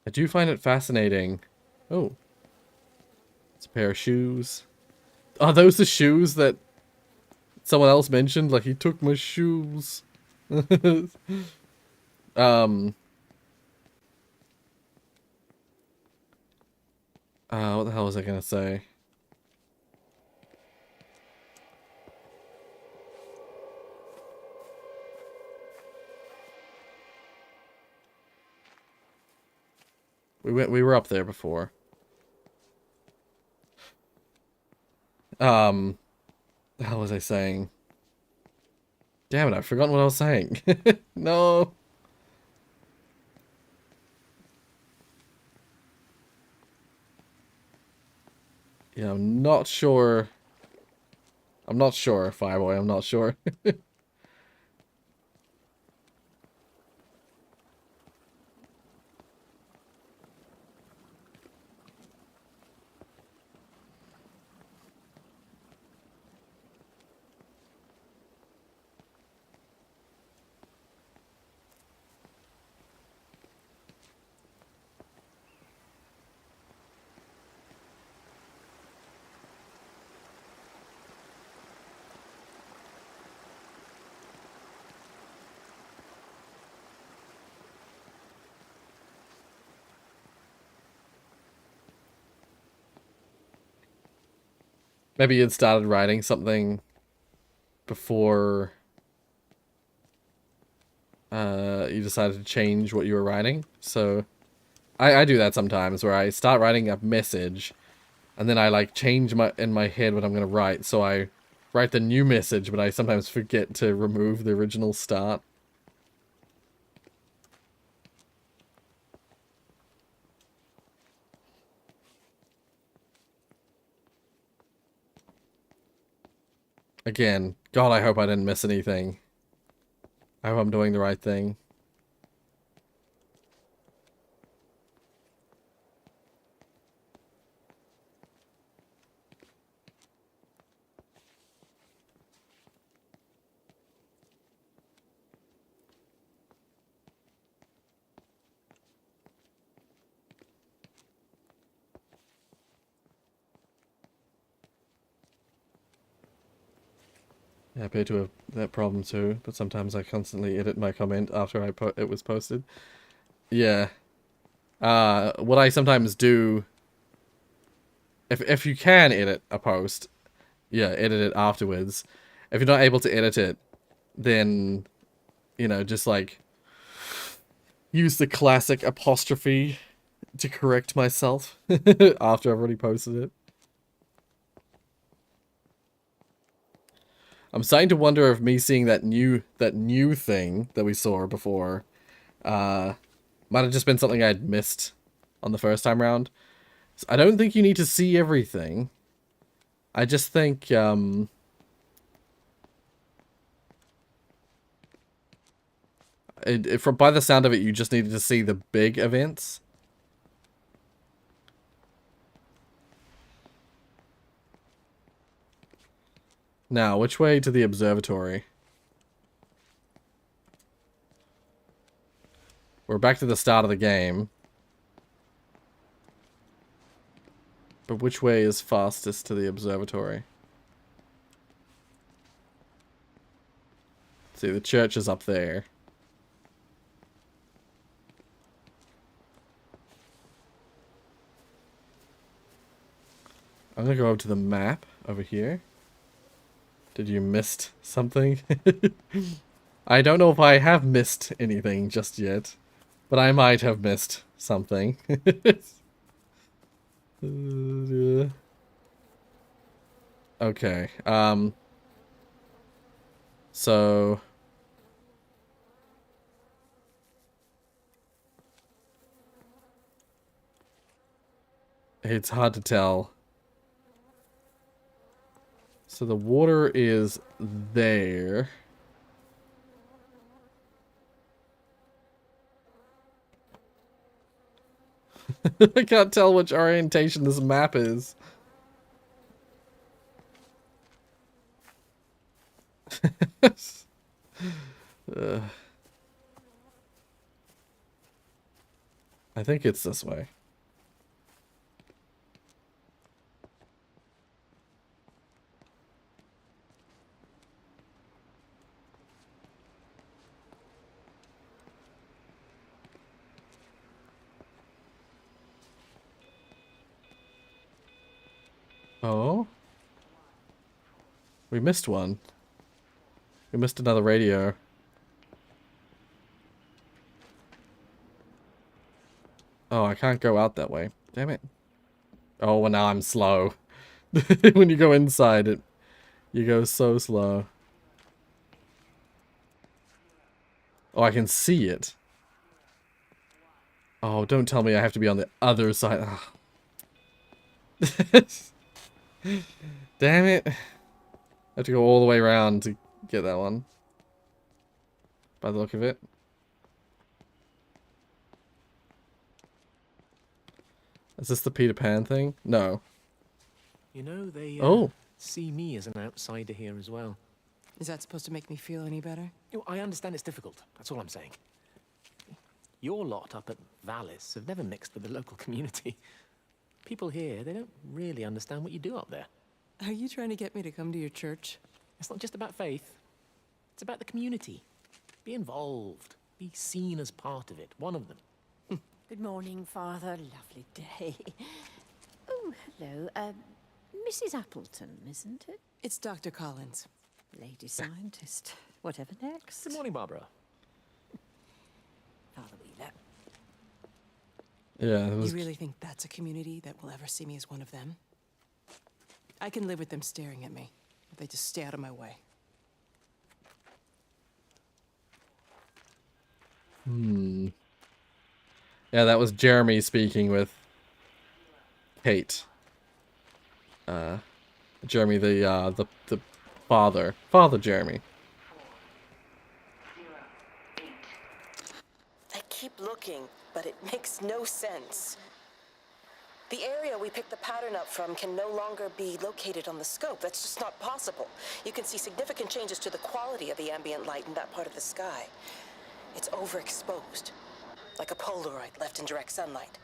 I do find it fascinating. Oh. It's a pair of shoes. Are those the shoes that someone else mentioned? Like, he took my shoes. What the hell was I gonna say? We were up there before. The hell was I saying? Damn it, I've forgotten what I was saying. No. Yeah, I'm not sure. I'm not sure, Fireboy, I'm not sure. Maybe you'd started writing something before you decided to change what you were writing. So I do that sometimes, where I start writing a message and then I like change in my head what I'm gonna write. So I write the new message, but I sometimes forget to remove the original start. Again, God, I hope I didn't miss anything. I hope I'm doing the right thing. Yeah, I appear to have that problem too, but sometimes I constantly edit my comment after it was posted. Yeah. What I sometimes do if you can edit a post, yeah, edit it afterwards. If you're not able to edit it, then, you know, just like use the classic apostrophe to correct myself after I've already posted it. I'm starting to wonder if me seeing that new thing that we saw before might have just been something I'd missed on the first time round. So I don't think you need to see everything. I just think from by the sound of it, you just needed to see the big events. Now, which way to the observatory? We're back to the start of the game. But which way is fastest to the observatory? See, the church is up there. I'm gonna go over to the map over here. Did you missed something? I don't know if I have missed anything just yet, but I might have missed something. Okay, so it's hard to tell. So the water is there. I can't tell which orientation this map is. I think it's this way. Oh? We missed one. We missed another radio. Oh, I can't go out that way. Damn it. Oh, well, now I'm slow. When you go inside it, you go so slow. Oh, I can see it. Oh, don't tell me I have to be on the other side. Damn it. I have to go all the way around to get that one. By the look of it. Is this the Peter Pan thing? No. You know, they see me as an outsider here as well. Is that supposed to make me feel any better? You know, I understand it's difficult. That's all I'm saying. Your lot up at Valis have never mixed with the local community. People here, they don't really understand what you do up there. Are you trying to get me to come to your church? It's not just about faith. It's about the community. Be involved. Be seen as part of it. One of them. Good morning, Father. Lovely day. Oh, hello. Mrs. Appleton, isn't it? It's Dr. Collins. Lady scientist. Whatever next. Good morning, Barbara. Father Wheeler. Yeah, You really think that's a community that will ever see me as one of them? I can live with them staring at me, if they just stay out of my way. Yeah, that was Jeremy speaking with Kate. Jeremy, the father. Father Jeremy. I keep looking, but it makes no sense. The area we picked the pattern up from can no longer be located on the scope. That's just not possible. You can see significant changes to the quality of the ambient light in that part of the sky. It's overexposed, like a Polaroid left in direct sunlight.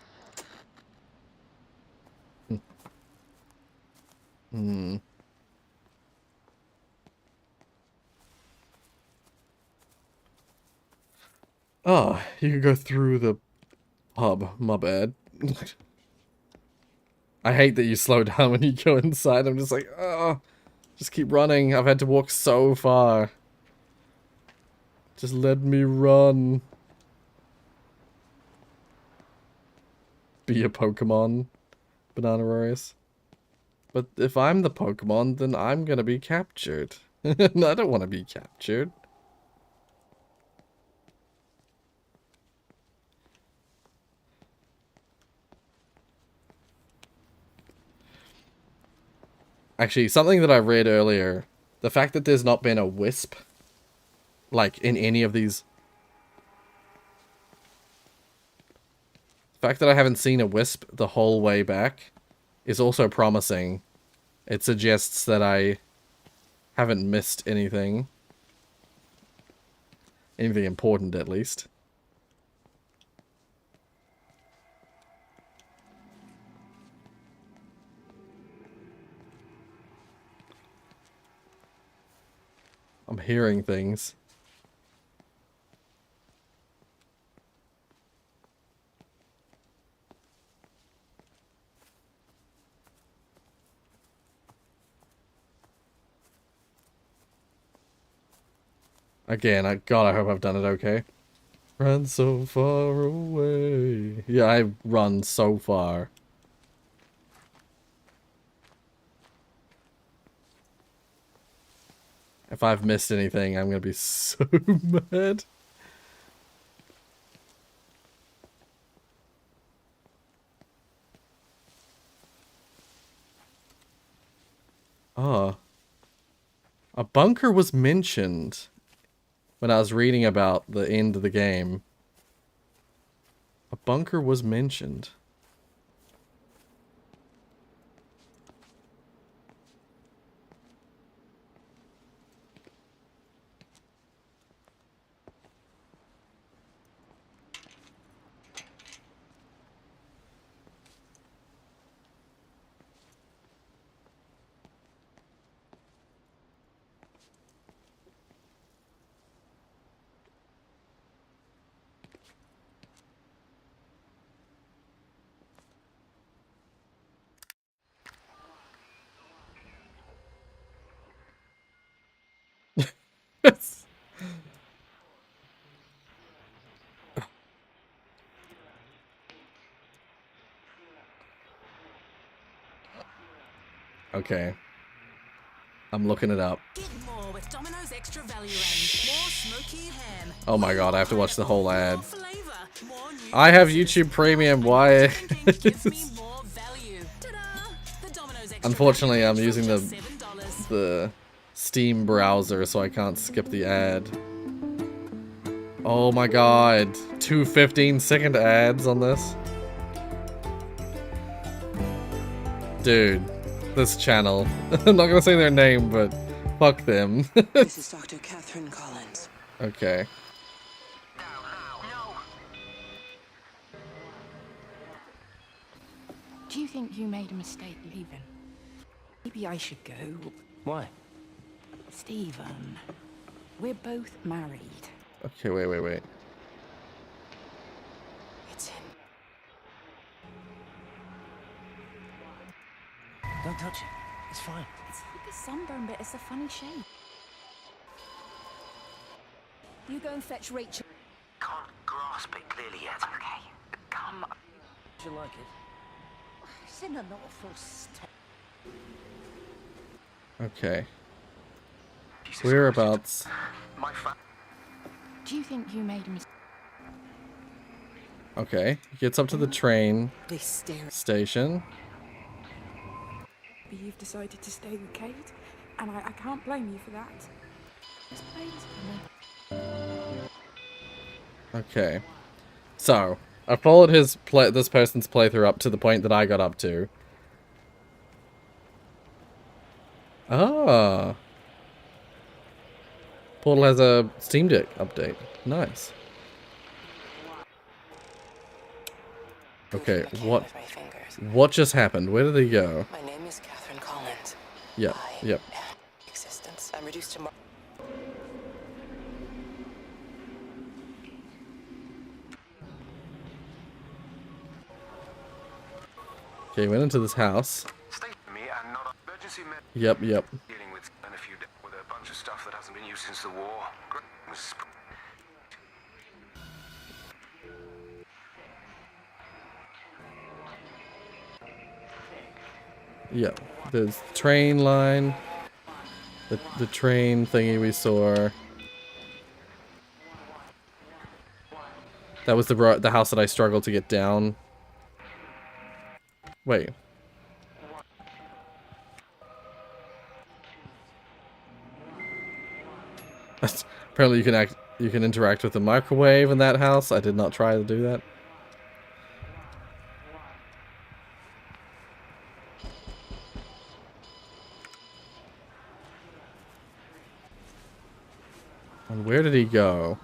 Oh, you could go through the pub. My bad. I hate that you slow down when you go inside. I'm just like, oh, just keep running. I've had to walk so far. Just let me run. Be a Pokemon, Banana Rorius. But if I'm the Pokemon, then I'm gonna be captured. And I don't want to be captured. Actually, something that I read earlier, the fact that there's not been a wisp, like, in any of these... The fact that I haven't seen a wisp the whole way back is also promising. It suggests that I haven't missed anything. Anything important, at least. I'm hearing things. Again, God, I hope I've done it okay. Run so far away. Yeah, I run so far. If I've missed anything, I'm gonna be so mad. Ah. A bunker was mentioned when I was reading about the end of the game. A bunker was mentioned. Okay. I'm looking it up. Oh my god, I have to watch the whole ad. I have YouTube Premium, why? Unfortunately, I'm using the Steam browser, so I can't skip the ad. Oh my god, 2 15-second ads on this? Dude, this channel. I'm not gonna say their name, but fuck them. This is Dr. Catherine Collins. Okay. Do you think you made a mistake leaving? Maybe I should go. Why? Stephen, we're both married. Okay, wait. It's him. Don't touch it. It's fine. It's like a sunburn, but it's a funny shape. You go and fetch Rachel. Can't grasp it clearly yet. Okay, come on. Do you like it? It's in an awful state. Okay. Whereabouts? Do you think you made a mistake? Okay, he gets up to the train They stare. station. But you've decided to stay with Kate, and I can't blame you for that. This place, Okay. So, I followed this person's playthrough up to the point that I got up to. Ah. Portal has a Steam Deck update. Nice. Okay, what just happened? Where did he go? My name is Catherine Collins. Yep, yep. Existence. I'm reduced to Okay, went into this house. Me and not emergency Yep. dealing with with a bunch of stuff that hasn't been used since the war. Yep. There's the train line. The train thingy we saw. That was the house that I struggled to get down. Wait. Apparently you can interact with the microwave in that house. I did not try to do that. And where did he go?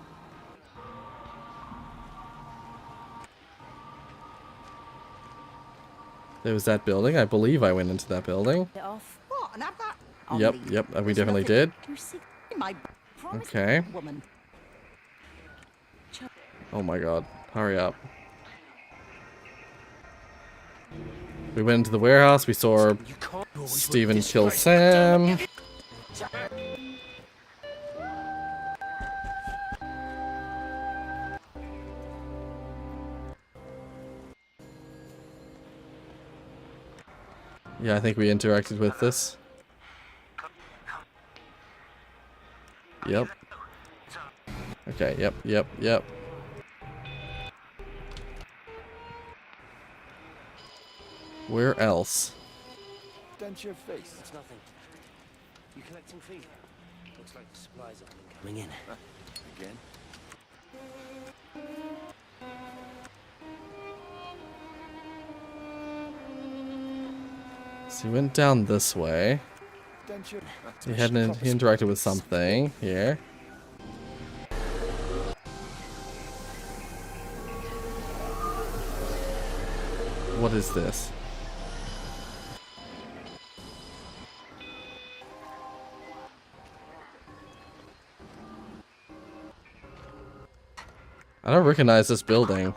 There was that building. I believe I went into that building. Yep, we definitely did. Okay. Oh my god. Hurry up. We went into the warehouse. We saw Steven kill Sam. Yeah, I think we interacted with this. Yep. Okay, yep. Where else? Dent your face. It's nothing. You collecting feed? Looks like the supplies have been coming in. Again? So he went down this way. He interacted with something here. What is this? I don't recognize this building.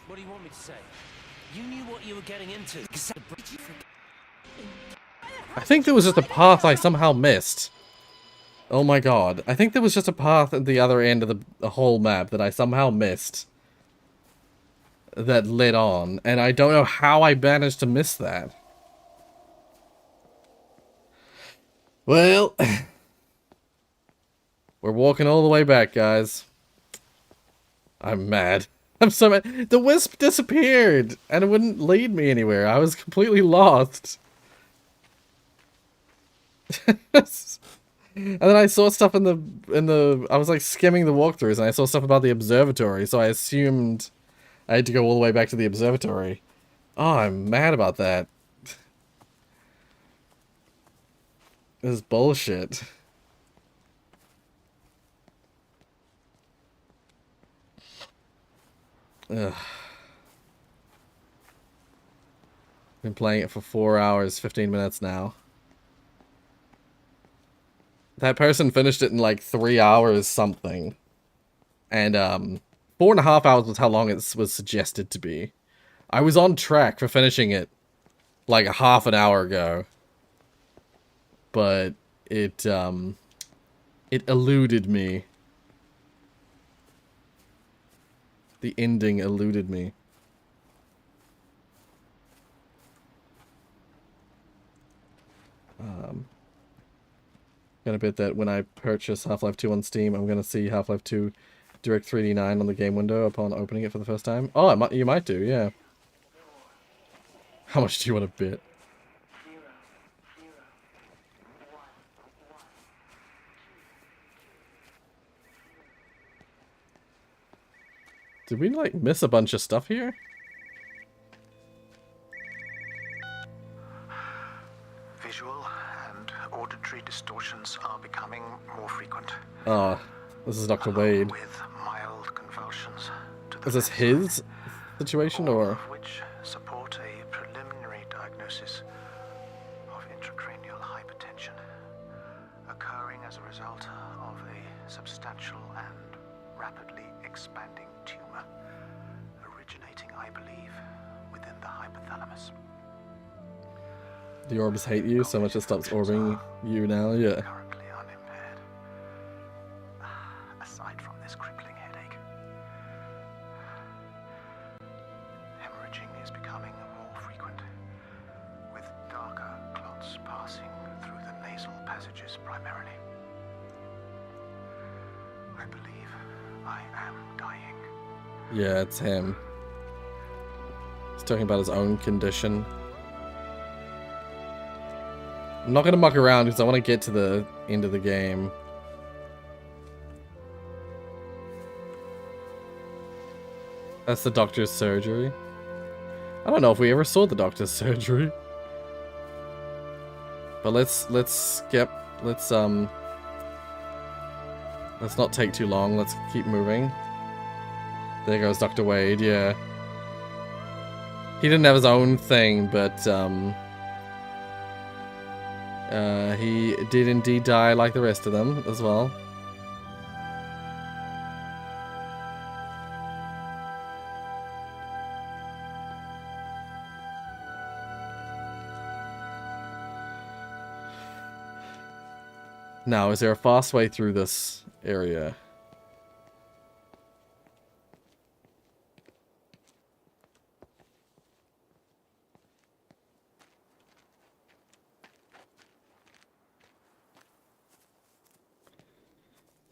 What do you want me to say? You knew what you were getting into. I think there was just a path I somehow missed. Oh my god. I think there was just a path at the other end of the whole map that I somehow missed. That led on. And I don't know how I managed to miss that. Well. We're walking all the way back, guys. I'm mad. I'm so mad. The wisp disappeared! And it wouldn't lead me anywhere. I was completely lost. And then I saw stuff in the I was like skimming the walkthroughs and I saw stuff about the observatory, so I assumed I had to go all the way back to the observatory. Oh, I'm mad about that. This is bullshit. Ugh. Been playing it for 4 hours, 15 minutes now. That person finished it in like 3 hours something. And 4.5 hours was how long it was suggested to be. I was on track for finishing it like a half an hour ago. But it eluded me. The ending eluded me. Gonna bet that when I purchase Half-Life 2 on Steam, I'm gonna see Half-Life 2 Direct 3D9 on the game window upon opening it for the first time. Oh, you might do, yeah. How much do you want to bet? Did we, like, miss a bunch of stuff here? Visual and auditory distortions are becoming more frequent. Oh, this is Dr. Wade. With mild convulsions. Is this his situation, or? Which support a preliminary diagnosis of intracranial hypertension, occurring as a result of a substantial and rapidly expanding tumor originating, I believe, within the hypothalamus. The orbs hate you so much it stops orbiting you now, yeah. Currently unimpaired. Aside from this crippling headache, hemorrhaging is becoming more frequent, with darker clots passing through the nasal passages primarily. I believe I am dying. Yeah, it's him. He's talking about his own condition. I'm not gonna muck around because I want to get to the end of the game. That's the doctor's surgery. I don't know if we ever saw the doctor's surgery. But let's skip. Let's not take too long. Let's keep moving. There goes Dr. Wade, yeah. He didn't have his own thing, but he did indeed die like the rest of them as well. Now, is there a fast way through this area?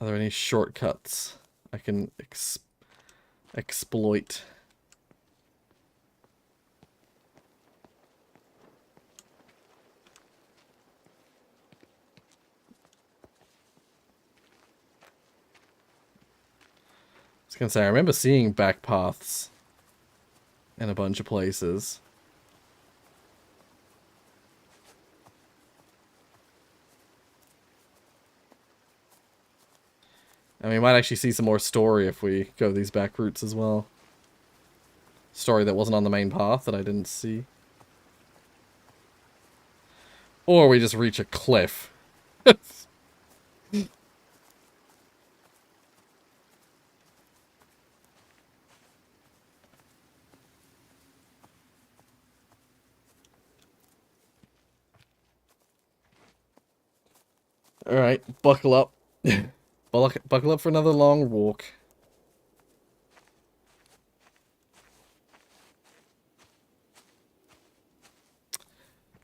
Are there any shortcuts I can exploit? I was gonna say, I remember seeing back paths in a bunch of places. And we might actually see some more story if we go these back routes as well. Story that wasn't on the main path that I didn't see. Or we just reach a cliff. Alright, buckle up. Buckle up for another long walk.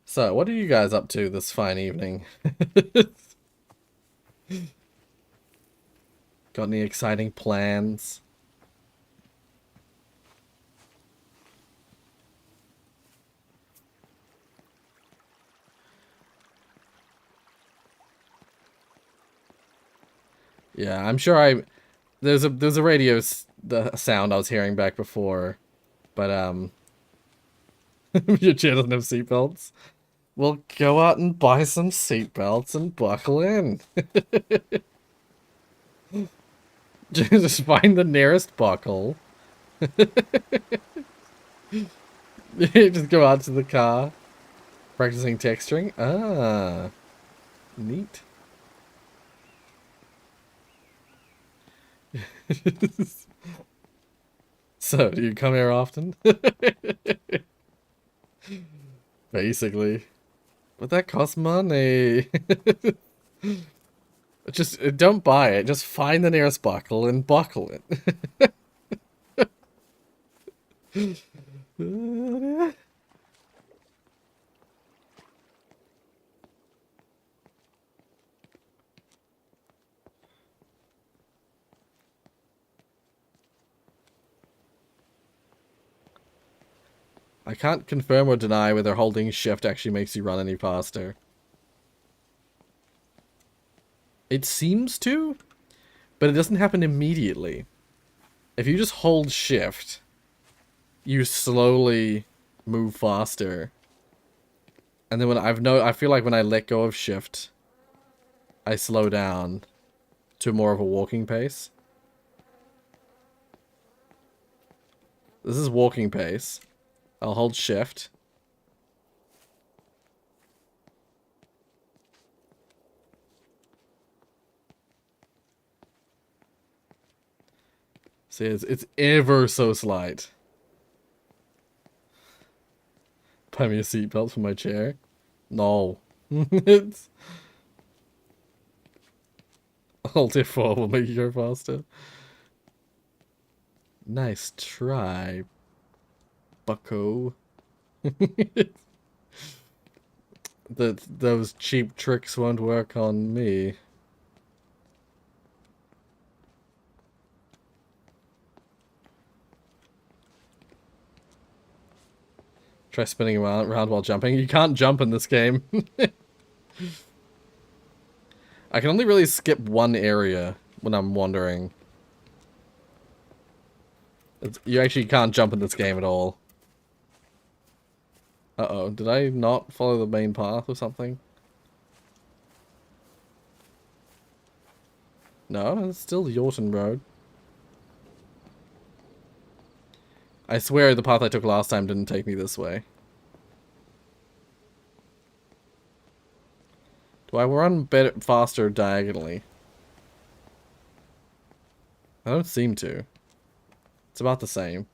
So, what are you guys up to this fine evening? Got any exciting plans? Yeah, I'm sure there's a radio the sound I was hearing back before, but your chair doesn't have seatbelts. We'll go out and buy some seatbelts and buckle in. Just find the nearest buckle. Just go out to the car, practicing texturing. Ah, neat. So, do you come here often? Basically. But that costs money. Just don't buy it. Just find the nearest buckle and buckle it. I can't confirm or deny whether holding shift actually makes you run any faster. It seems to, but it doesn't happen immediately. If you just hold shift, you slowly move faster. And then I feel like when I let go of shift, I slow down to more of a walking pace. This is walking pace. I'll hold shift. See, it's ever so slight. Buy me a seatbelt for my chair? No. It's... Alt F4 will make you go faster. Nice try, bucko. Those cheap tricks won't work on me. Try spinning around while jumping. You can't jump in this game. I can only really skip one area when I'm wandering. You actually can't jump in this game at all. Uh-oh, did I not follow the main path or something? No, it's still Yorton Road. I swear the path I took last time didn't take me this way. Do I run better, faster diagonally? I don't seem to. It's about the same.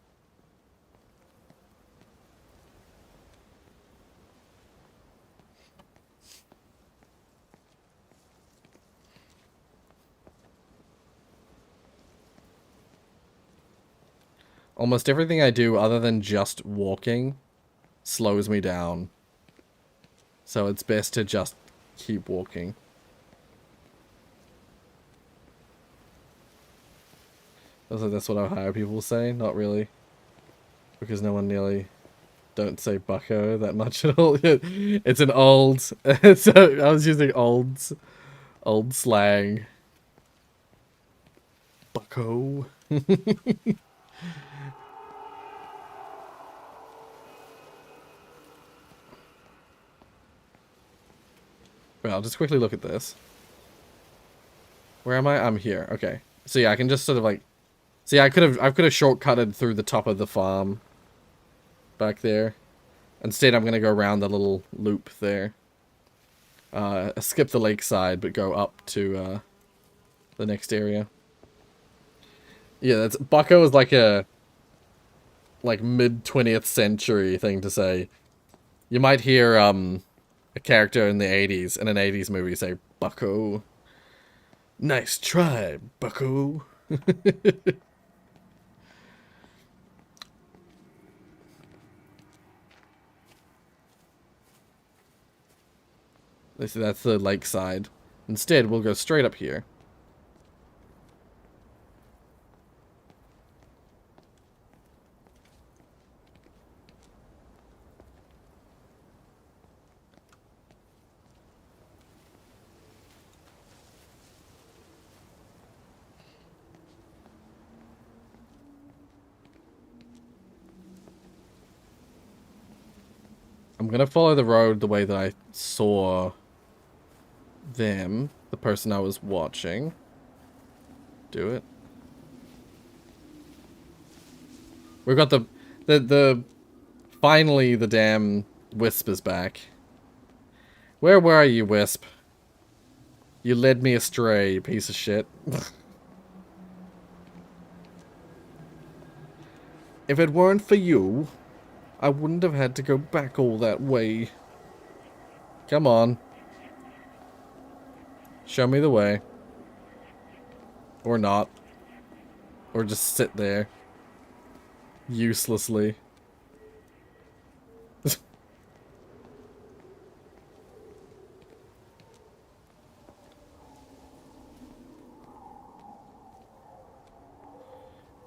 Almost everything I do other than just walking slows me down. So it's best to just keep walking. Also, that's what Ohio people say, not really. Because no one nearly don't say bucko that much at all. It's an old, so I was using old slang. Bucko. Well, I'll just quickly look at this. Where am I? I'm here. Okay. So yeah, I can just sort of like... See, I could have shortcutted through the top of the farm. Back there. Instead, I'm going to go around the little loop there. Skip the lakeside, but go up to the next area. Yeah, that's... Bucko is like a... like mid-20th century thing to say. You might hear, a character in the 80s, in an 80s movie, say, bucko. Nice try, bucko. That's the lakeside. Instead, we'll go straight up here. I'm gonna follow the road the way that I saw them, the person I was watching, do it. We've got the finally the damn Wisp is back. Where were you, Wisp? You led me astray, you piece of shit. If it weren't for you, I wouldn't have had to go back all that way. Come on. Show me the way. Or not. Or just sit there. Uselessly.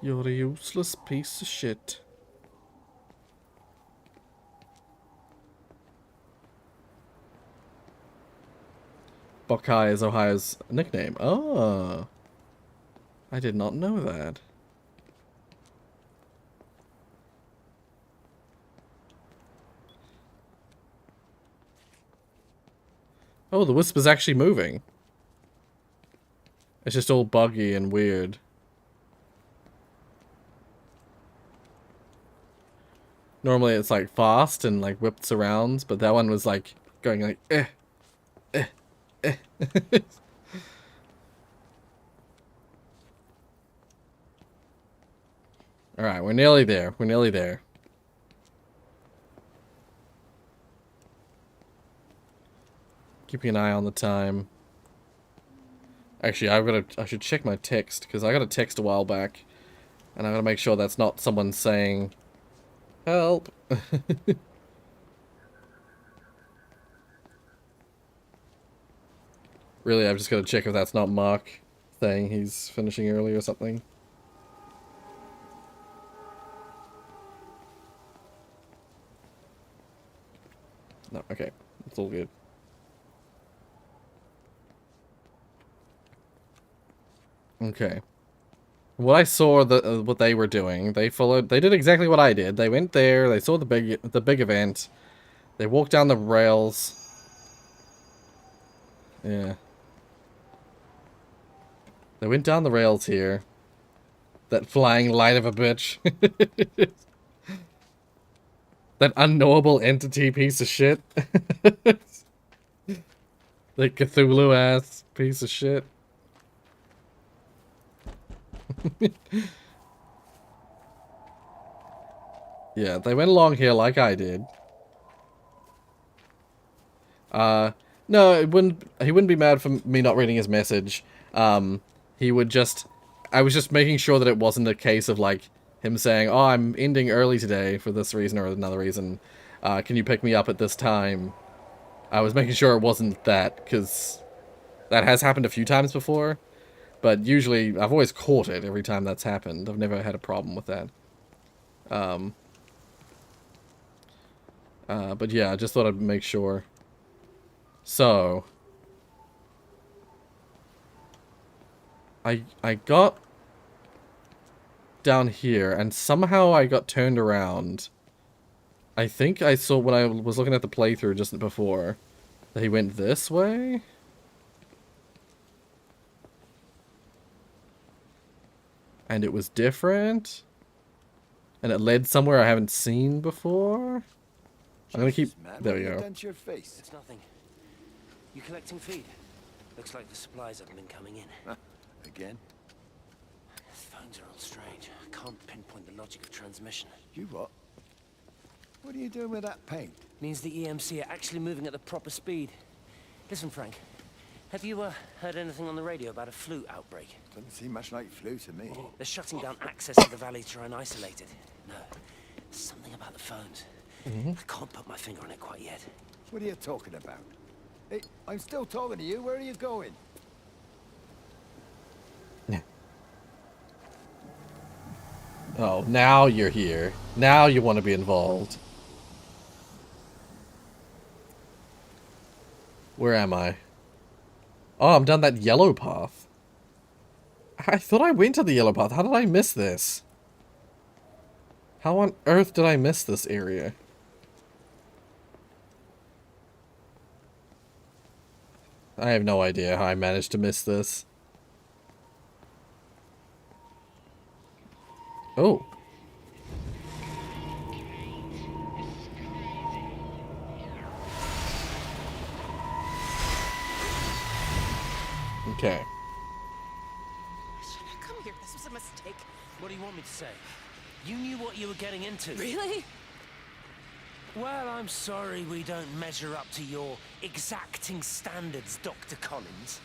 You're a useless piece of shit. Buckeye is Ohio's nickname. Oh. I did not know that. Oh, the Wisp is actually moving. It's just all buggy and weird. Normally it's like fast and like whips around, but that one was like going like eh, eh, eh. Alright, we're nearly there. We're nearly there. Keeping an eye on the time. Actually, I should check my text, because I got a text a while back. And I gotta make sure that's not someone saying, help. Really, I've just gotta check if that's not Mark saying he's finishing early or something. No, okay. It's all good. Okay. What I saw, what they were doing, they did exactly what I did. They went there, they saw the big event, they walked down the rails. Yeah. They went down the rails here. That flying light of a bitch. That unknowable entity piece of shit. The Cthulhu ass piece of shit. Yeah, they went along here like I did. No, he wouldn't be mad for me not reading his message. He would just, I was just making sure that it wasn't a case of like him saying, oh, I'm ending early today for this reason or another reason. Can you pick me up at this time? I was making sure it wasn't that, because that has happened a few times before. But usually, I've always caught it every time that's happened. I've never had a problem with that. But yeah, I just thought I'd make sure. So, I got down here, and somehow I got turned around. I think I saw when I was looking at the playthrough just before that he went this way. And it was different. And it led somewhere I haven't seen before. I'm gonna keep... There we go. It's nothing. You collecting feed? Looks like the supplies haven't been coming in. Again? The phones are all strange. I can't pinpoint the logic of transmission. You what? What are you doing with that paint? Means the EMC are actually moving at the proper speed. Listen, Frank. Have you heard anything on the radio about a flu outbreak? Doesn't seem much like flu to me. They're shutting down access to the valley to try and isolate it. No, there's something about the phones. I can't put my finger on it quite yet. What are you talking about? Hey, I'm still talking to you. Where are you going? Oh, now you're here. Now you want to be involved. Where am I? Oh, I'm down that yellow path. I thought I went to the yellow path. How did I miss this? How on earth did I miss this area? I have no idea how I managed to miss this. Oh. Okay. Come here, this was a mistake. What do you want me to say? You knew what you were getting into. Really? Well, I'm sorry we don't measure up to your exacting standards, Dr. Collins.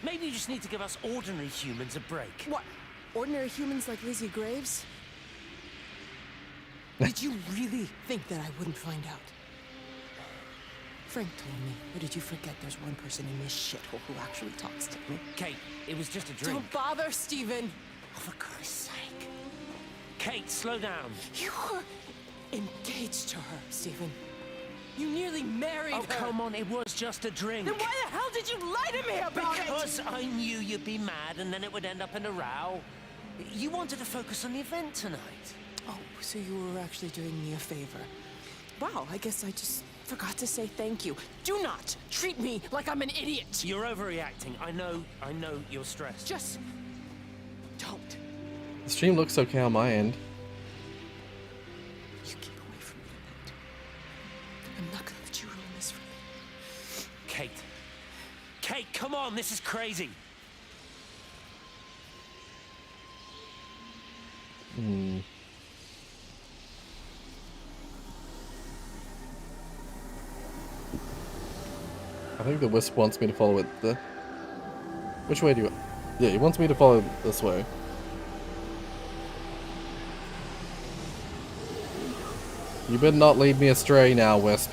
Maybe you just need to give us ordinary humans a break. What? Ordinary humans like Lizzie Graves? Did you really think that I wouldn't find out? Frank told me. Or did you forget there's one person in this shithole who actually talks to me? Kate, it was just a drink. Don't bother, Stephen! Oh, for Christ's sake. Kate, slow down. You were engaged to her, Stephen. You nearly married her. Oh, come on, it was just a drink. Then why the hell did you lie to me about it? Because I knew you'd be mad and then it would end up in a row. You wanted to focus on the event tonight. Oh, so you were actually doing me a favor. Wow, I guess I just forgot to say thank you. Do not treat me like I'm an idiot. You're overreacting. I know you're stressed. Just don't. The stream looks okay on my end. You keep away from me tonight. I'm not gonna let you ruin this for me. Kate. Kate, come on, this is crazy. I think the Wisp wants me to follow it the... Which way do you... Yeah, he wants me to follow this way. You better not lead me astray now, Wisp.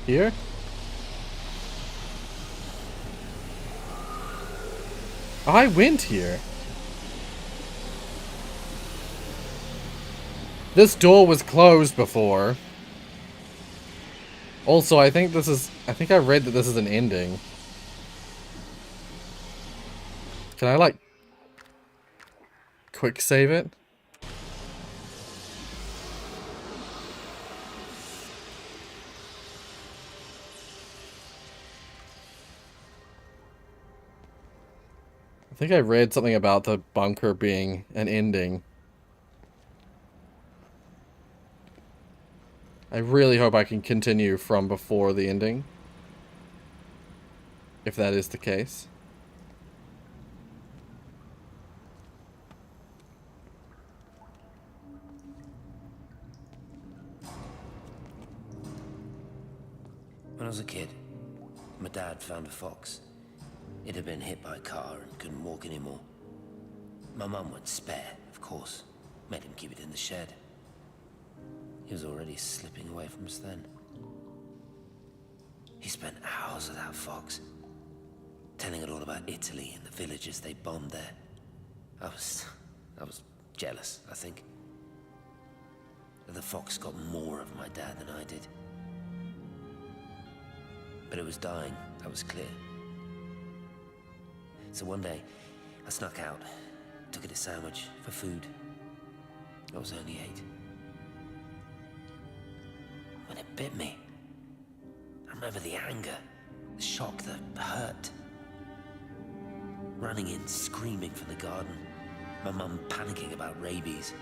Here? I went here. This door was closed before. Also, I think I read that this is an ending. Can I, like, quick save it? I think I read something about the bunker being an ending. I really hope I can continue from before the ending. If that is the case. When I was a kid, my dad found a fox. It had been hit by a car and couldn't walk anymore. My mum went spare, of course. Made him keep it in the shed. He was already slipping away from us then. He spent hours with that fox, telling it all about Italy and the villages they bombed there. I was jealous, I think. That the fox got more of my dad than I did. But it was dying, that was clear. So one day, I snuck out, took it a sandwich for food. I was only 8. When it bit me, I remember the anger, the shock, the hurt. Running in, screaming from the garden. My mum panicking about rabies.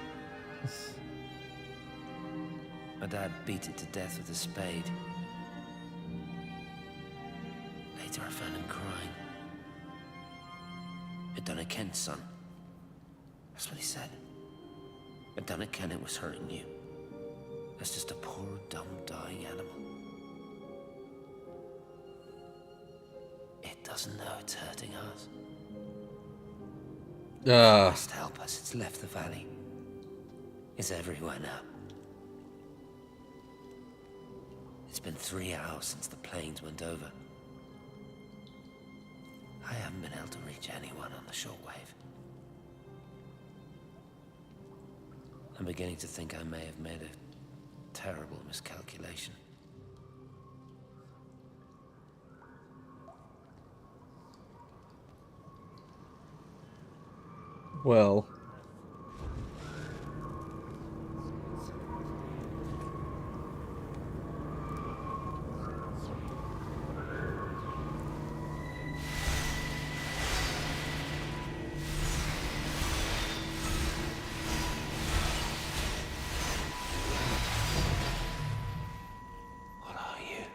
My dad beat it to death with a spade. Later I found him crying. I'd done it, Ken's son. That's what he said. I'd done it, Ken, it was hurting you. That's just a poor, dumb, dying animal. It doesn't know it's hurting us. It must help us. It's left the valley. It's everywhere now. It's been 3 hours since the planes went over. I haven't been able to reach anyone on the shortwave. I'm beginning to think I may have made a terrible miscalculation. Well. What are you?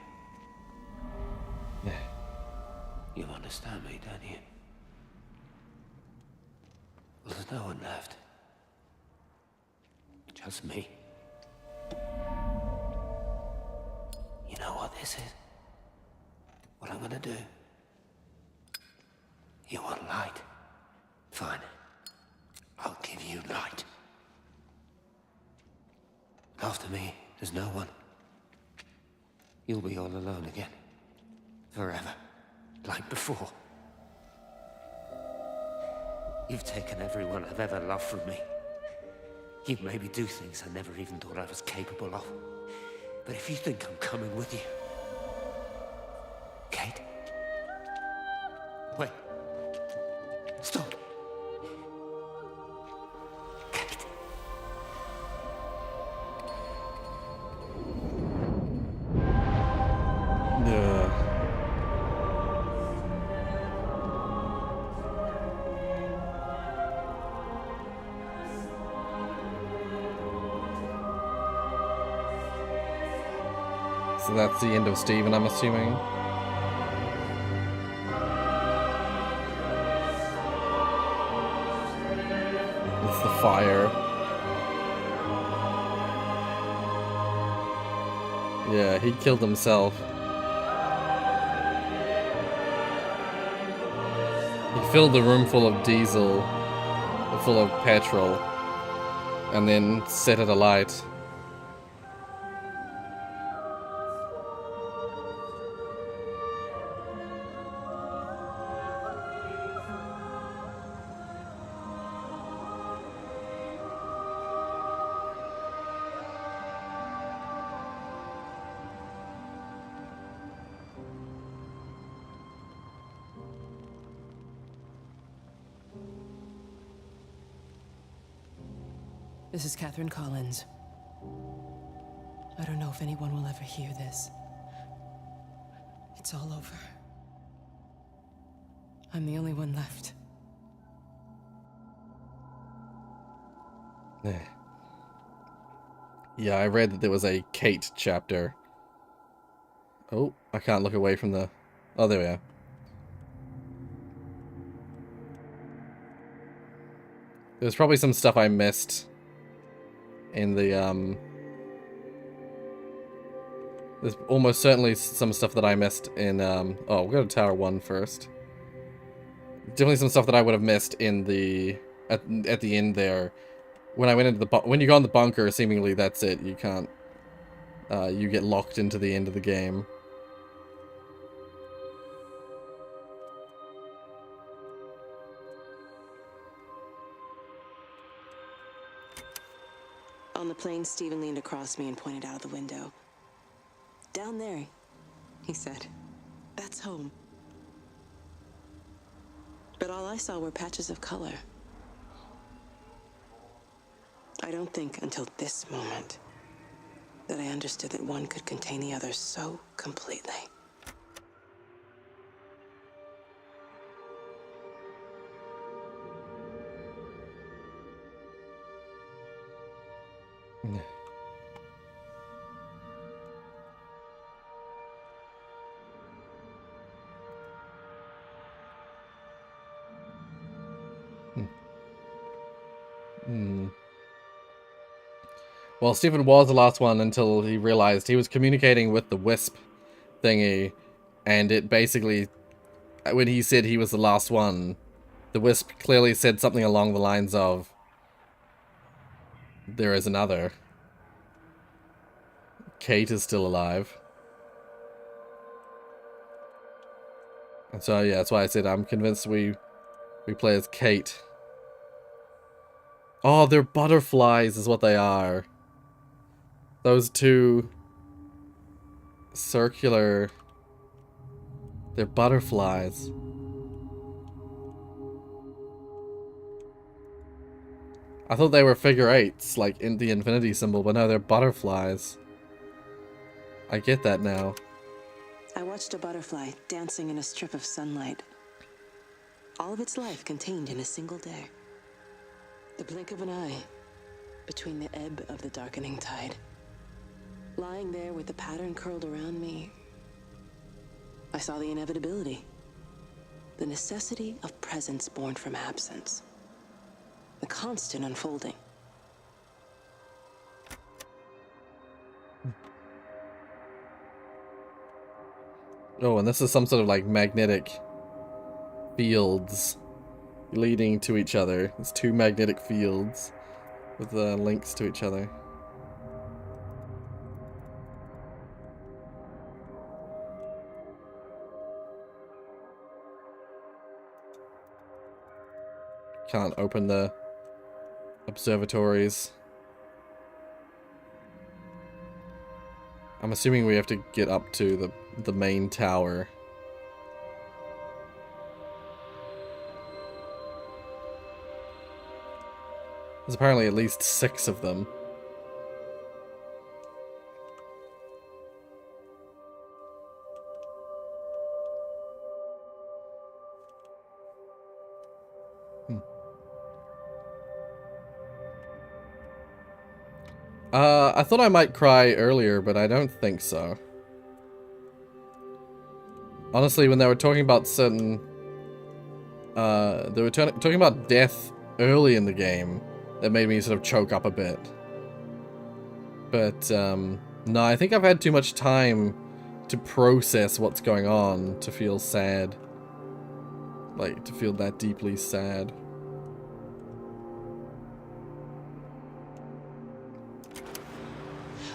You understand me, don't you? Well, there's no one left. Just me. You know what this is? What I'm gonna do? You want light? Fine. I'll give you light. After me, there's no one. You'll be all alone again. Forever. Like before. You've taken everyone I've ever loved from me. You've made me do things I never even thought I was capable of. But if you think I'm coming with you... Kate? Wait. Stop. Kate. So that's the end of Steven, I'm assuming. It's the fire. Yeah, he killed himself. He filled the room full of diesel, full of petrol, and then set it alight. This is Catherine Collins. I don't know if anyone will ever hear this. It's all over. I'm the only one left. Yeah, I read that there was a Kate chapter. Oh, I can't look away from the... Oh, there we are. There's probably some stuff I missed in the, There's almost certainly some stuff that I missed in, Oh, we'll go to Tower 1 first. Definitely some stuff that I would have missed in the... At the end there. When I went into the... When you go in the bunker, seemingly that's it. You can't... you get locked into the end of the game. On the plane, Stephen leaned across me and pointed out of the window. Down there, he said. That's home. But all I saw were patches of color. I don't think until this moment that I understood that one could contain the other so completely. Well, Stephen was the last one until he realized he was communicating with the Wisp thingy, and it basically, when he said he was the last one, the Wisp clearly said something along the lines of, there is another. Kate is still alive. And so, yeah, that's why I said I'm convinced we play as Kate. Oh, they're butterflies is what they are. Those two circular... They're butterflies. I thought they were figure eights, like in the infinity symbol, but no, they're butterflies. I get that now. I watched a butterfly dancing in a strip of sunlight. All of its life contained in a single day. The blink of an eye between the ebb of the darkening tide. Lying there with the pattern curled around me, I saw the inevitability. The necessity of presence born from absence. The constant unfolding. Oh, and this is some sort of like magnetic fields leading to each other. There's two magnetic fields with links to each other. Can't open the observatories. I'm assuming we have to get up to the main tower. There's apparently at least 6 of them. I thought I might cry earlier, but I don't think so. Honestly, when they were talking about certain... they were talking about death early in the game, that made me sort of choke up a bit. But, No, I think I've had too much time to process what's going on to feel sad. Like, to feel that deeply sad.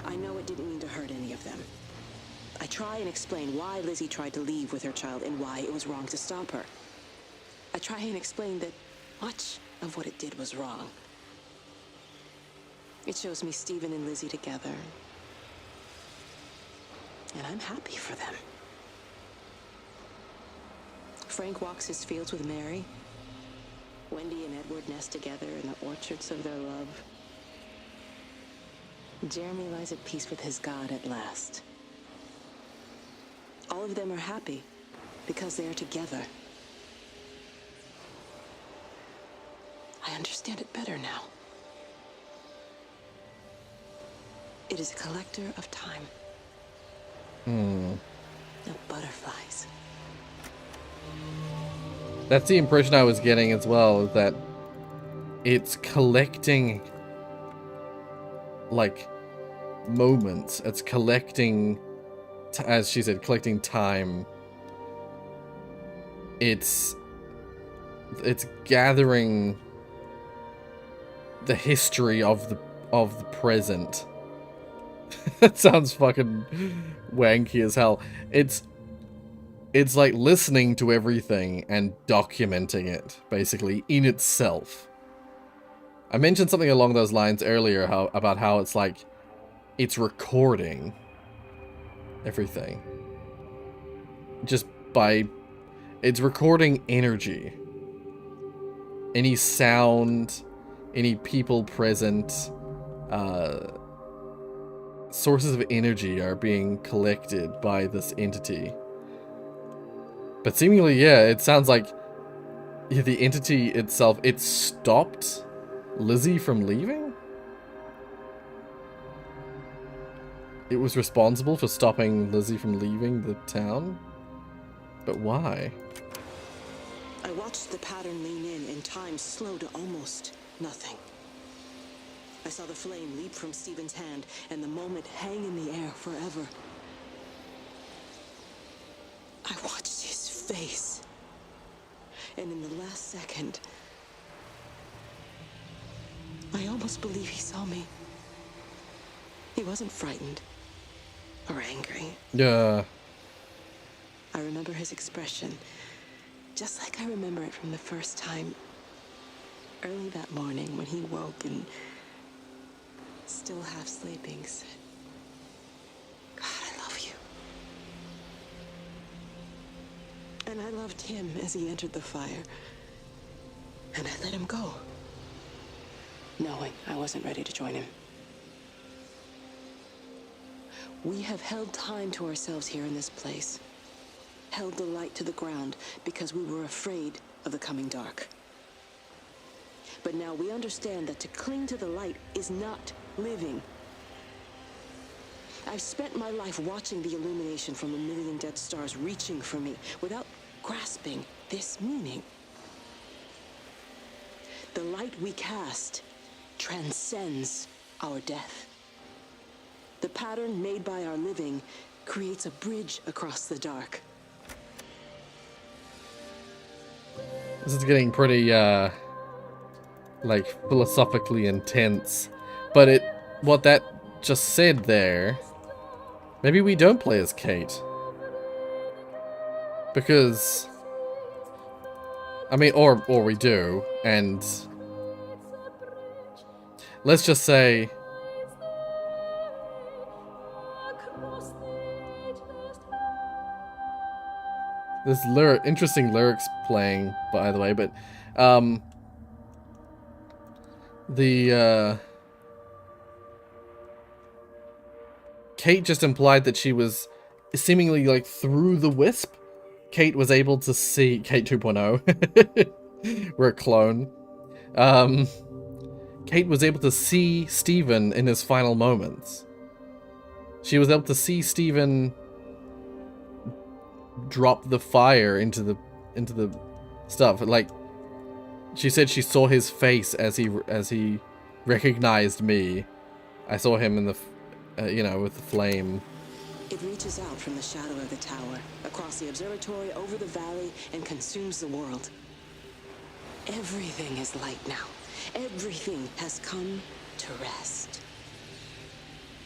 I know it didn't mean to hurt any of them. I try and explain why Lizzie tried to leave with her child and why it was wrong to stop her. I try and explain that much of what it did was wrong. It shows me Stephen and Lizzie together. And I'm happy for them. Frank walks his fields with Mary. Wendy and Edward nest together in the orchards of their love. Jeremy lies at peace with his God at last. All of them are happy because they are together. I understand it better now. It is a collector of time. No butterflies. That's the impression I was getting as well, is that it's collecting, like, moments. It's collecting, as she said, collecting time. It's gathering the history of the present. That sounds fucking wanky as hell. It's like listening to everything and documenting it, basically, in itself. I mentioned something along those lines earlier, about how it's like, it's recording everything. Just by, it's recording energy. Any sound, any people present, sources of energy are being collected by this entity. But seemingly, yeah, it sounds like the entity itself, it stopped Lizzie from leaving? It was responsible for stopping Lizzie from leaving the town? But why? I watched the pattern lean in and time slow to almost nothing. I saw the flame leap from Stephen's hand and the moment hang in the air forever. I watched his face. And in the last second, I almost believe he saw me. He wasn't frightened or angry. Yeah. I remember his expression, just like I remember it from the first time, early that morning when he woke and, still half sleeping, said, "God, I love you." And I loved him as he entered the fire. And I let him go, knowing I wasn't ready to join him. We have held time to ourselves here in this place. Held the light to the ground because we were afraid of the coming dark. But now we understand that to cling to the light is not living. I've spent my life watching the illumination from a million dead stars reaching for me without grasping this meaning. The light we cast transcends our death. The pattern made by our living creates a bridge across the dark. This is getting pretty, like, philosophically intense. But what that just said there, maybe we don't play as Kate. Because, I mean, or we do, and let's just say, there's interesting lyrics playing, by the way, but, Kate just implied that she was seemingly, like, through the wisp. Kate was able to see Kate 2.0. We're a clone. Kate was able to see Stephen in his final moments. She was able to see Stephen drop the fire into the stuff. Like, she said she saw his face as he recognized me. I saw him in you know, with the flame. It reaches out from the shadow of the tower, across the observatory, over the valley, and consumes the world. Everything is light now. Everything has come to rest.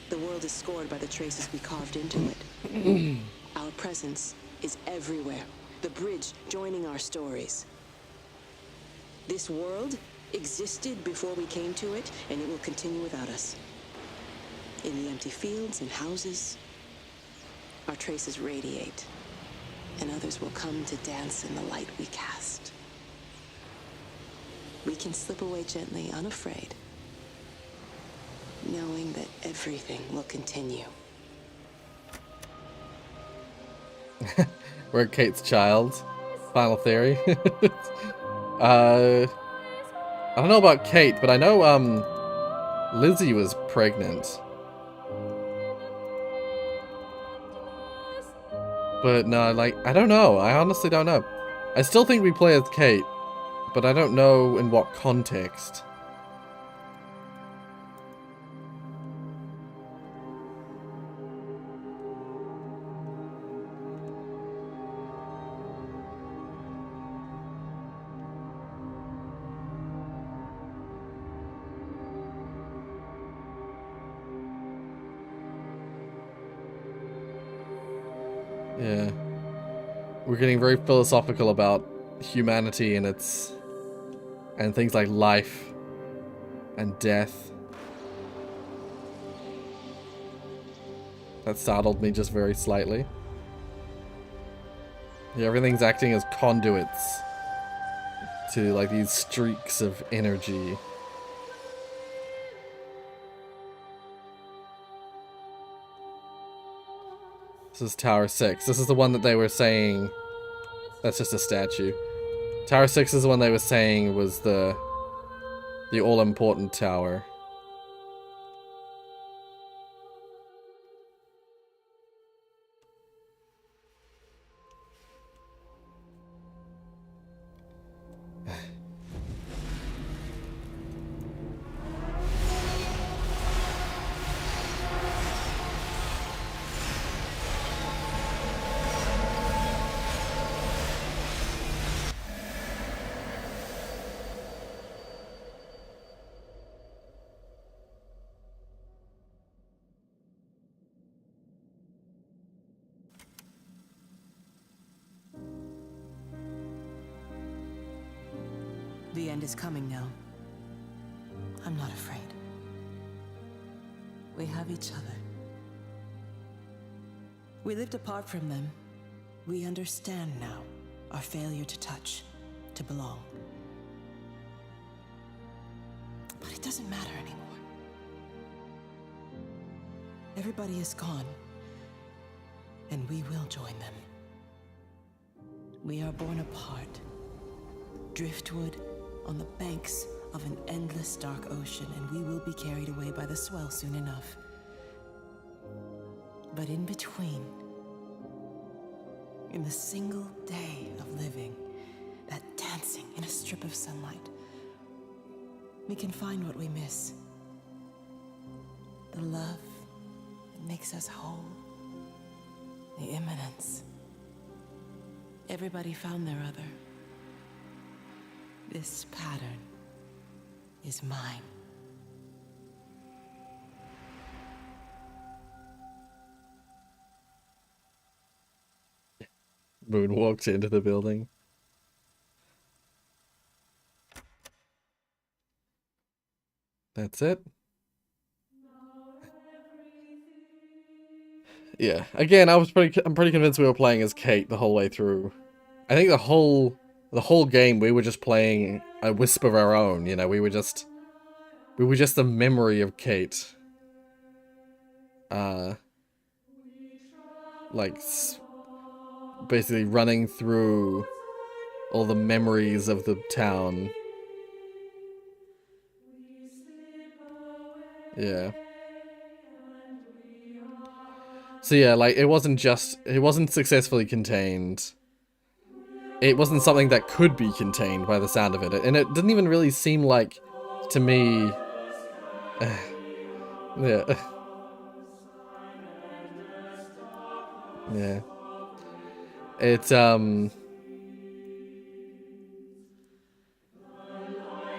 The world is scored by the traces we carved into it. Our presence is everywhere. The bridge joining our stories. This world existed before we came to it, and it will continue without us. In the empty fields and houses, our traces radiate, and others will come to dance in the light we cast. We can slip away gently, unafraid, knowing that everything will continue. We're Kate's child. Final theory. I don't know about Kate, but I know Lizzie was pregnant. But no, like, I don't know. I honestly don't know. I still think we play as Kate, but I don't know in what context. Yeah. We're getting very philosophical about humanity and its... and things like life and death. That startled me just very slightly. Yeah, everything's acting as conduits to, like, these streaks of energy. This is Tower 6. This is the one that they were saying... That's just a statue. Tower 6 is the one they were saying was the all-important tower. The end is coming now. I'm not afraid. We have each other. We lived apart from them. We understand now our failure to touch, to belong. But it doesn't matter anymore. Everybody is gone, and we will join them. We are born apart, driftwood on the banks of an endless dark ocean, and we will be carried away by the swell soon enough. But in between, in the single day of living, that dancing in a strip of sunlight, we can find what we miss. The love that makes us whole. The imminence. Everybody found their other. This pattern is mine. Moon walks into the building. That's it. Yeah. Again, I'm pretty convinced we were playing as Kate the whole way through. I think the whole game we were just playing a wisp of our own, you know, we were just the memory of Kate. Like basically running through all the memories of the town. Yeah. So yeah, like it wasn't successfully contained. It wasn't something that could be contained by the sound of it, and it didn't even really seem like, to me, yeah. Yeah.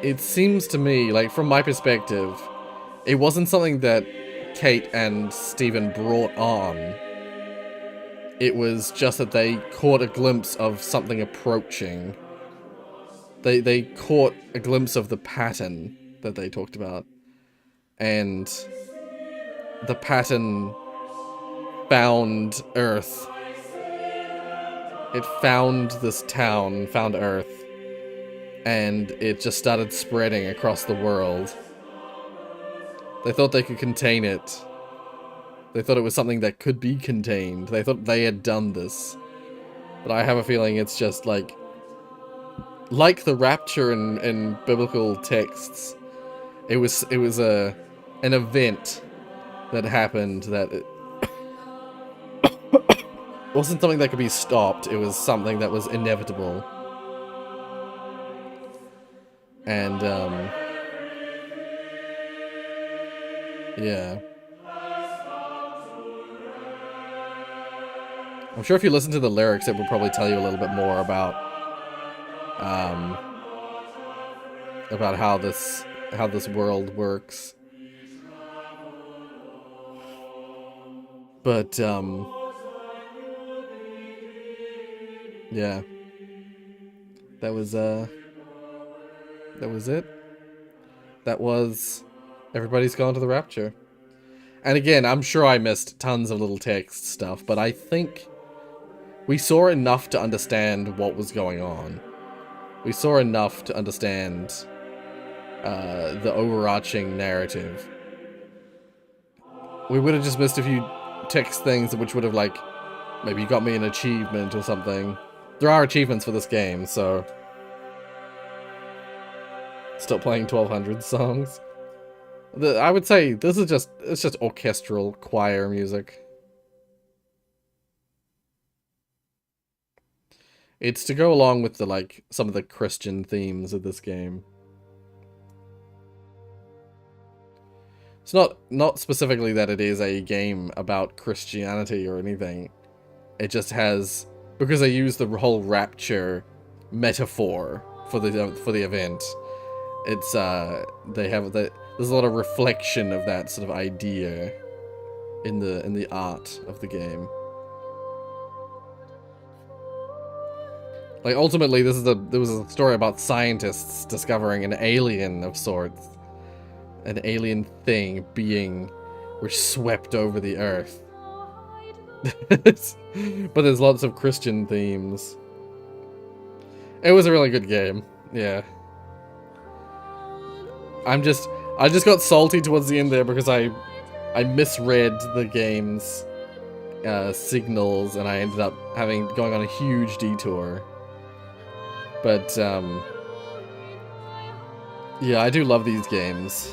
It seems to me, like, from my perspective, it wasn't something that Kate and Stephen brought on. It was just that they caught a glimpse of something approaching. They caught a glimpse of the pattern that they talked about. And the pattern found Earth. It found this town, found Earth. And it just started spreading across the world. They thought they could contain it. They thought it was something that could be contained. They thought they had done this. But I have a feeling it's just like the Rapture in biblical texts. It was an event that happened that it wasn't something that could be stopped. It was something that was inevitable. And yeah. I'm sure if you listen to the lyrics, it will probably tell you a little bit more about how this world works. But yeah. That was it. That was Everybody's Gone to the Rapture. And again, I'm sure I missed tons of little text stuff, but I think we saw enough to understand what was going on. We saw enough to understand the overarching narrative. We would have just missed a few text things which would have, like, maybe got me an achievement or something. There are achievements for this game, so... Stop playing 1200 songs. I would say this is it's just orchestral choir music. It's to go along with the, like, some of the Christian themes of this game. It's not specifically that it is a game about Christianity or anything. It just has, because they use the whole Rapture metaphor for the event. It's there's a lot of reflection of that sort of idea in the art of the game. Like, ultimately, there was a story about scientists discovering an alien of sorts. An alien being, which swept over the Earth. But there's lots of Christian themes. It was a really good game, yeah. I just got salty towards the end there because I misread the game's signals and I ended up going on a huge detour. But yeah, I do love these games.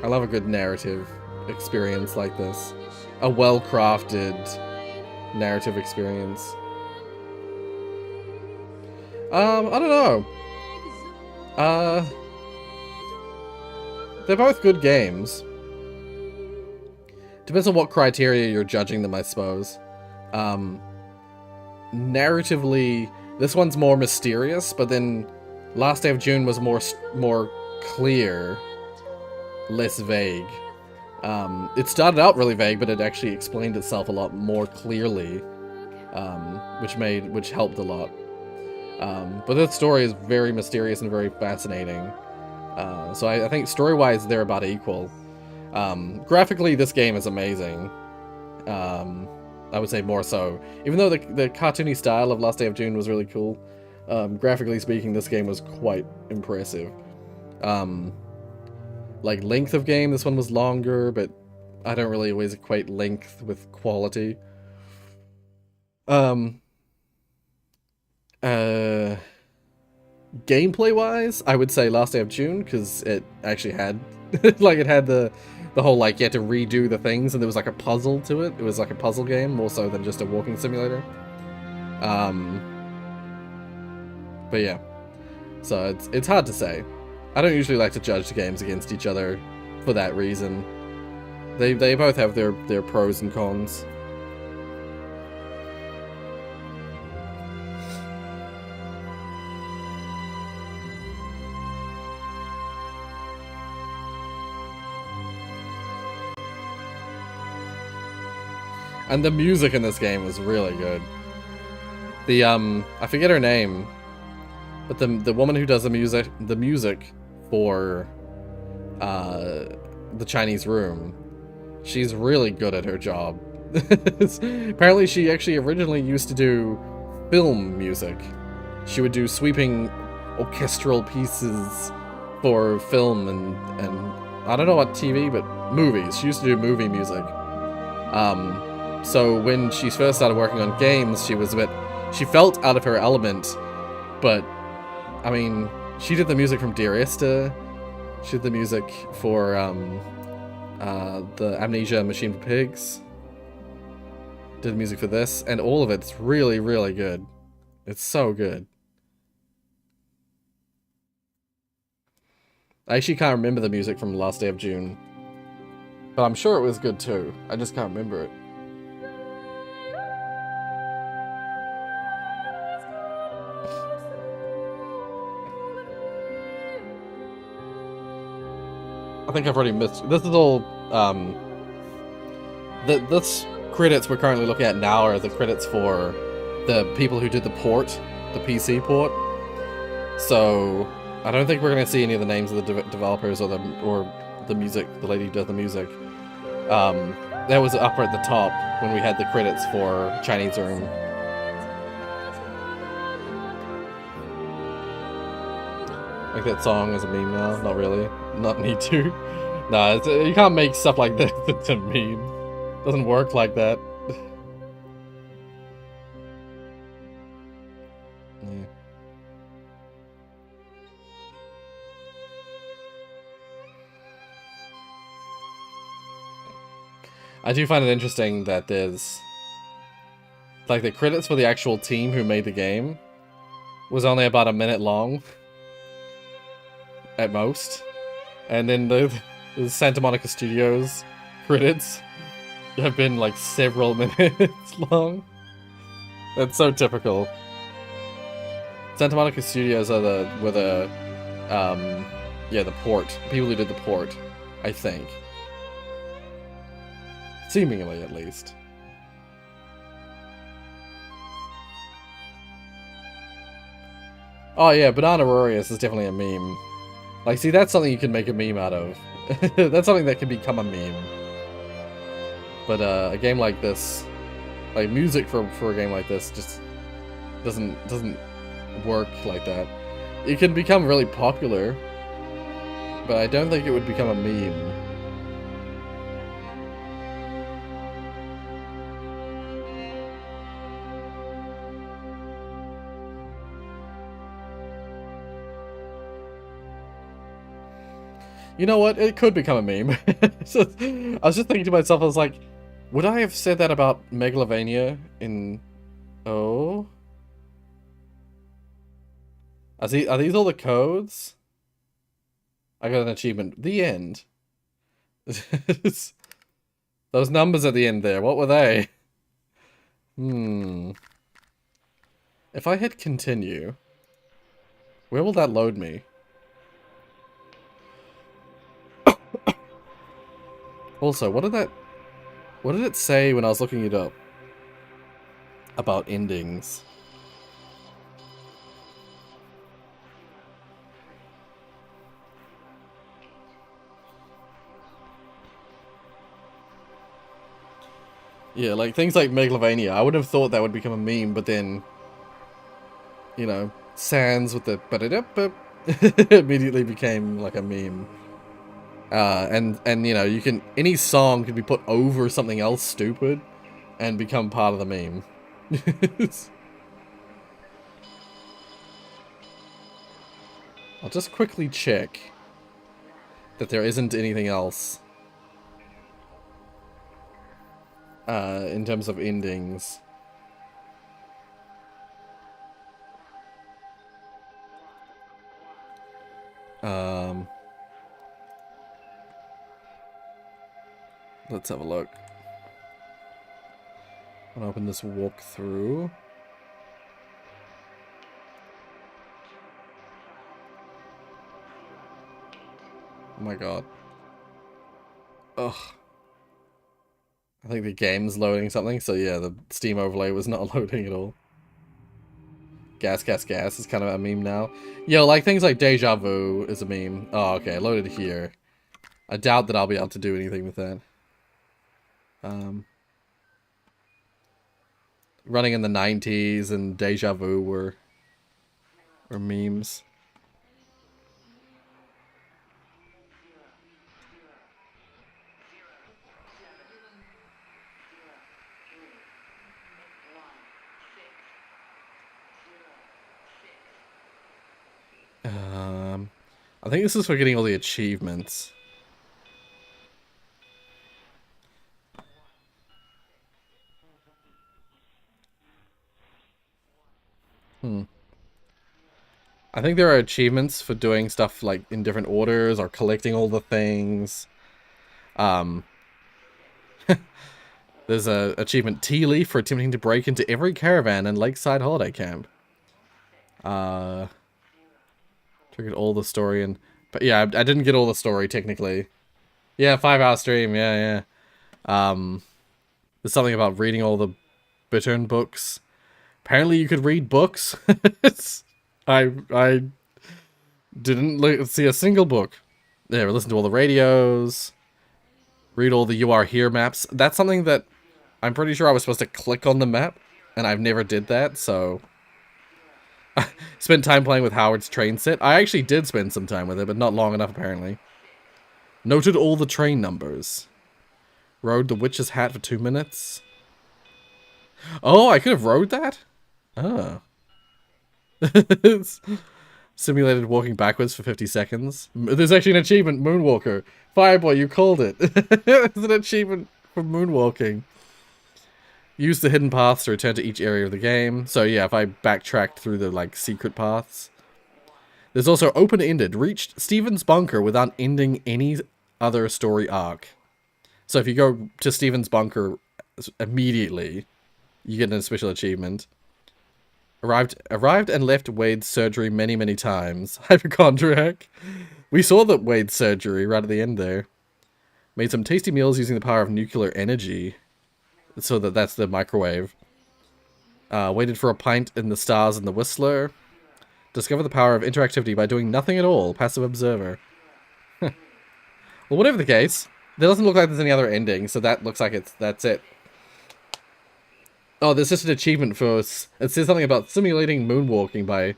I love a good narrative experience like this. A well-crafted narrative experience. I don't know. They're both good games. Depends on what criteria you're judging them, I suppose. Narratively, this one's more mysterious, but then Last Day of June was more clear, less vague. It started out really vague, but it actually explained itself a lot more clearly, which helped a lot. But this story is very mysterious and very fascinating. So I think story-wise, they're about equal. Graphically, this game is amazing. I would say more so. Even though the cartoony style of Last Day of June was really cool, graphically speaking, this game was quite impressive. Like, length of game, this one was longer, but I don't really always equate length with quality. Gameplay-wise, I would say Last Day of June, because it actually had, like, it had the whole, like, you had to redo the things, and there was, like, a puzzle to it. It was, like, a puzzle game, more so than just a walking simulator. But yeah. So, it's hard to say. I don't usually like to judge the games against each other for that reason. They both have their pros and cons. And the music in this game is really good. The I forget her name, but the woman who does the music for the Chinese Room, she's really good at her job. Apparently she actually originally used to do film music. She would do sweeping orchestral pieces for film and I don't know what TV, but movies. She used to do movie music. So when she first started working on games, she felt out of her element, but I mean, she did the music from Dear Esther. She did the music for the Amnesia Machine for Pigs. Did the music for this, and all of it's really, really good. It's so good. I actually can't remember the music from Last Day of June, but I'm sure it was good too. I just can't remember it. I think I've already missed. This is all. This credits we're currently looking at now are the credits for the people who did the port, the PC port. So I don't think we're gonna see any of the names of the developers or the music. The lady who does the music. That was up at the top when we had the credits for Chinese Room. Like that song is a meme now? Not really. Not need to. Nah, you can't make stuff like that into a meme. Doesn't work like that. Yeah. I do find it interesting that there's like the credits for the actual team who made the game was only about a minute long at most, and then the Santa Monica Studios credits have been like several minutes long. That's so typical. Santa Monica Studios are were the port people who did the port, I think, seemingly at least. Oh yeah, Banana Rorius is definitely a meme. Like, see, that's something you can make a meme out of. That's something that can become a meme. But a game like this, like music for a game like this, just doesn't work like that. It can become really popular, but I don't think it would become a meme. You know what? It could become a meme. So, I was just thinking to myself, I was like, would I have said that about Megalovania in... Oh? Are these all the codes? I got an achievement. The end. Those numbers at the end there, what were they? If I hit continue, where will that load me? Also, what did it say when I was looking it up about endings? Yeah, like things like Megalovania, I would have thought that would become a meme, but then, you know, Sans with the immediately became like a meme. And you know, any song could be put over something else stupid and become part of the meme. I'll just quickly check that there isn't anything else in terms of endings. Let's have a look. I'm gonna open this walkthrough. Oh my god. Ugh. I think the game's loading something, so yeah, the Steam overlay was not loading at all. Gas, gas, gas is kind of a meme now. Yo, like things like Deja Vu is a meme. Oh, okay, loaded here. I doubt that I'll be able to do anything with that. Running in the 90s and Deja Vu were memes. I think this is for getting all the achievements. I think there are achievements for doing stuff like in different orders or collecting all the things. There's a achievement Tea Leaf for attempting to break into every caravan and lakeside holiday camp. Triggered all the story and... But yeah, I didn't get all the story technically. Yeah, 5-hour stream, yeah. There's something about reading all the Bittern books. Apparently you could read books. I didn't see a single book. Yeah, listen to all the radios. Read all the You Are Here maps. That's something that I'm pretty sure I was supposed to click on the map, and I've never did that, so... Spent time playing with Howard's train set. I actually did spend some time with it, but not long enough, apparently. Noted all the train numbers. Rode the witch's hat for 2 minutes. Oh, I could have rode that? Oh. Simulated walking backwards for 50 seconds. There's actually an achievement, Moonwalker. Fireboy, you called it. It's an achievement for moonwalking. Use the hidden paths to return to each area of the game. So yeah, if I backtracked through the like secret paths. There's also open-ended. Reached Steven's bunker without ending any other story arc. So if you go to Steven's bunker immediately, you get an special achievement. Arrived and left Wade's surgery many times. Hypochondriac. We saw that Wade's surgery right at the end there. Made some tasty meals using the power of nuclear energy. So that's the microwave. Waited for a pint in the stars and the Whistler. Discover the power of interactivity by doing nothing at all. Passive observer. Well, whatever the case, there doesn't look like there's any other ending, so that looks like that's it. Oh, there's just an achievement for... It says something about simulating moonwalking by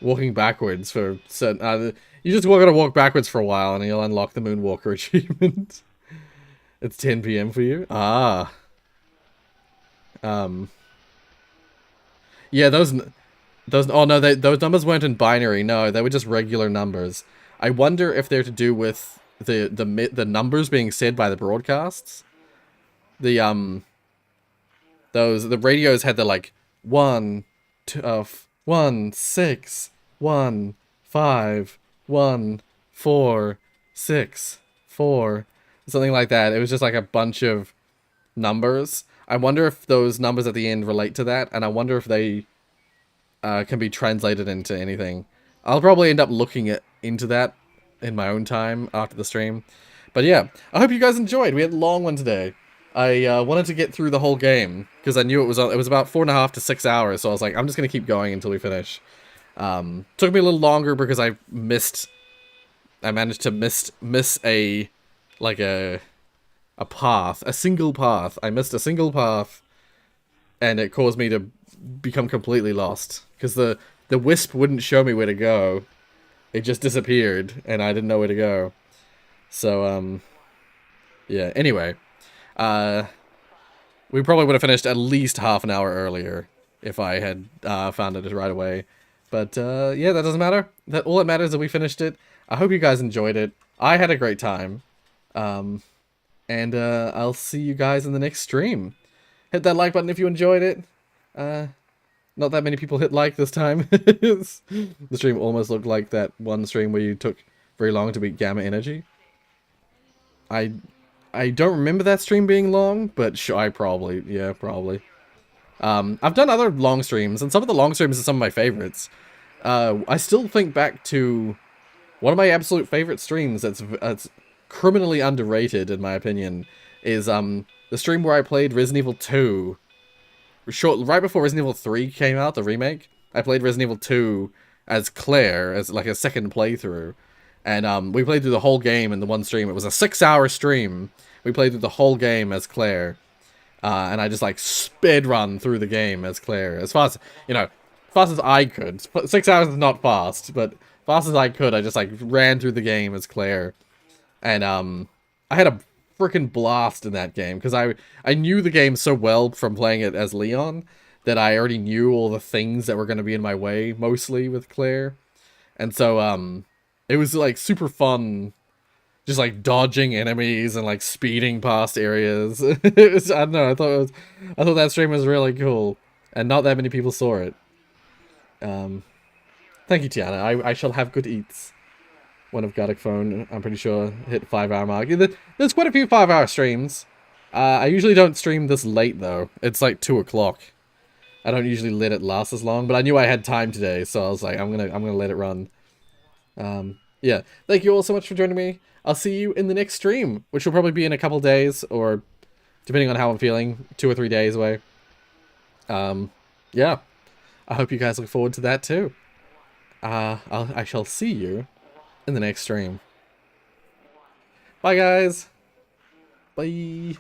walking backwards for... you just gotta walk backwards for a while and you'll unlock the Moonwalker achievement. It's 10 PM for you? Ah. Yeah, those... Oh no, those numbers weren't in binary. No, they were just regular numbers. I wonder if they're to do with the numbers being said by the broadcasts. The radios had the like 1, 6, 1, 5, 1, 4, 6, 4, something like that. It was just like a bunch of numbers. I wonder if those numbers at the end relate to that, and I wonder if they can be translated into anything. I'll probably end up looking into that in my own time after the stream. But yeah, I hope you guys enjoyed. We had a long one today. I wanted to get through the whole game because I knew it was about 4.5 to 6 hours, so I was like, I'm just gonna keep going until we finish. Took me a little longer because I managed to miss a path, a single path. I missed a single path, and it caused me to become completely lost because the wisp wouldn't show me where to go. It just disappeared, and I didn't know where to go. So yeah. Anyway. We probably would have finished at least half an hour earlier if I had found it right away. But yeah, that doesn't matter. All that matters is that we finished it. I hope you guys enjoyed it. I had a great time. And I'll see you guys in the next stream. Hit that like button if you enjoyed it. Not that many people hit like this time. The stream almost looked like that one stream where you took very long to beat Gamma Energy. I I don't remember that stream being long, but sure, yeah, probably. I've done other long streams, and some of the long streams are some of my favorites. I still think back to one of my absolute favorite streams that's criminally underrated, in my opinion, is the stream where I played Resident Evil 2. Right before Resident Evil 3 came out, the remake, I played Resident Evil 2 as Claire, as like a second playthrough. And we played through the whole game in the one stream. It was a 6-hour stream. We played through the whole game as Claire. And I just like sped run through the game as Claire. As fast, fast as I could. 6 hours is not fast, but fast as I could, I just like ran through the game as Claire. And I had a freaking blast in that game because I knew the game so well from playing it as Leon that I already knew all the things that were going to be in my way, mostly with Claire. And so it was like super fun, just like dodging enemies and like speeding past areas. It was, I don't know, I thought that stream was really cool, and not that many people saw it. Thank you, Tiana. I shall have good eats when I've got a phone. I'm pretty sure hit 5-hour mark. There's quite a few 5-hour streams. I usually don't stream this late though. It's like 2 o'clock. I don't usually let it last as long, but I knew I had time today, so I was like, I'm gonna let it run. Yeah, thank you all so much for joining me. I'll see you in the next stream, which will probably be in a couple days, or depending on how I'm feeling, 2 or 3 days away. Yeah, I hope you guys look forward to that too. I shall see you in the next stream. Bye, guys. Bye.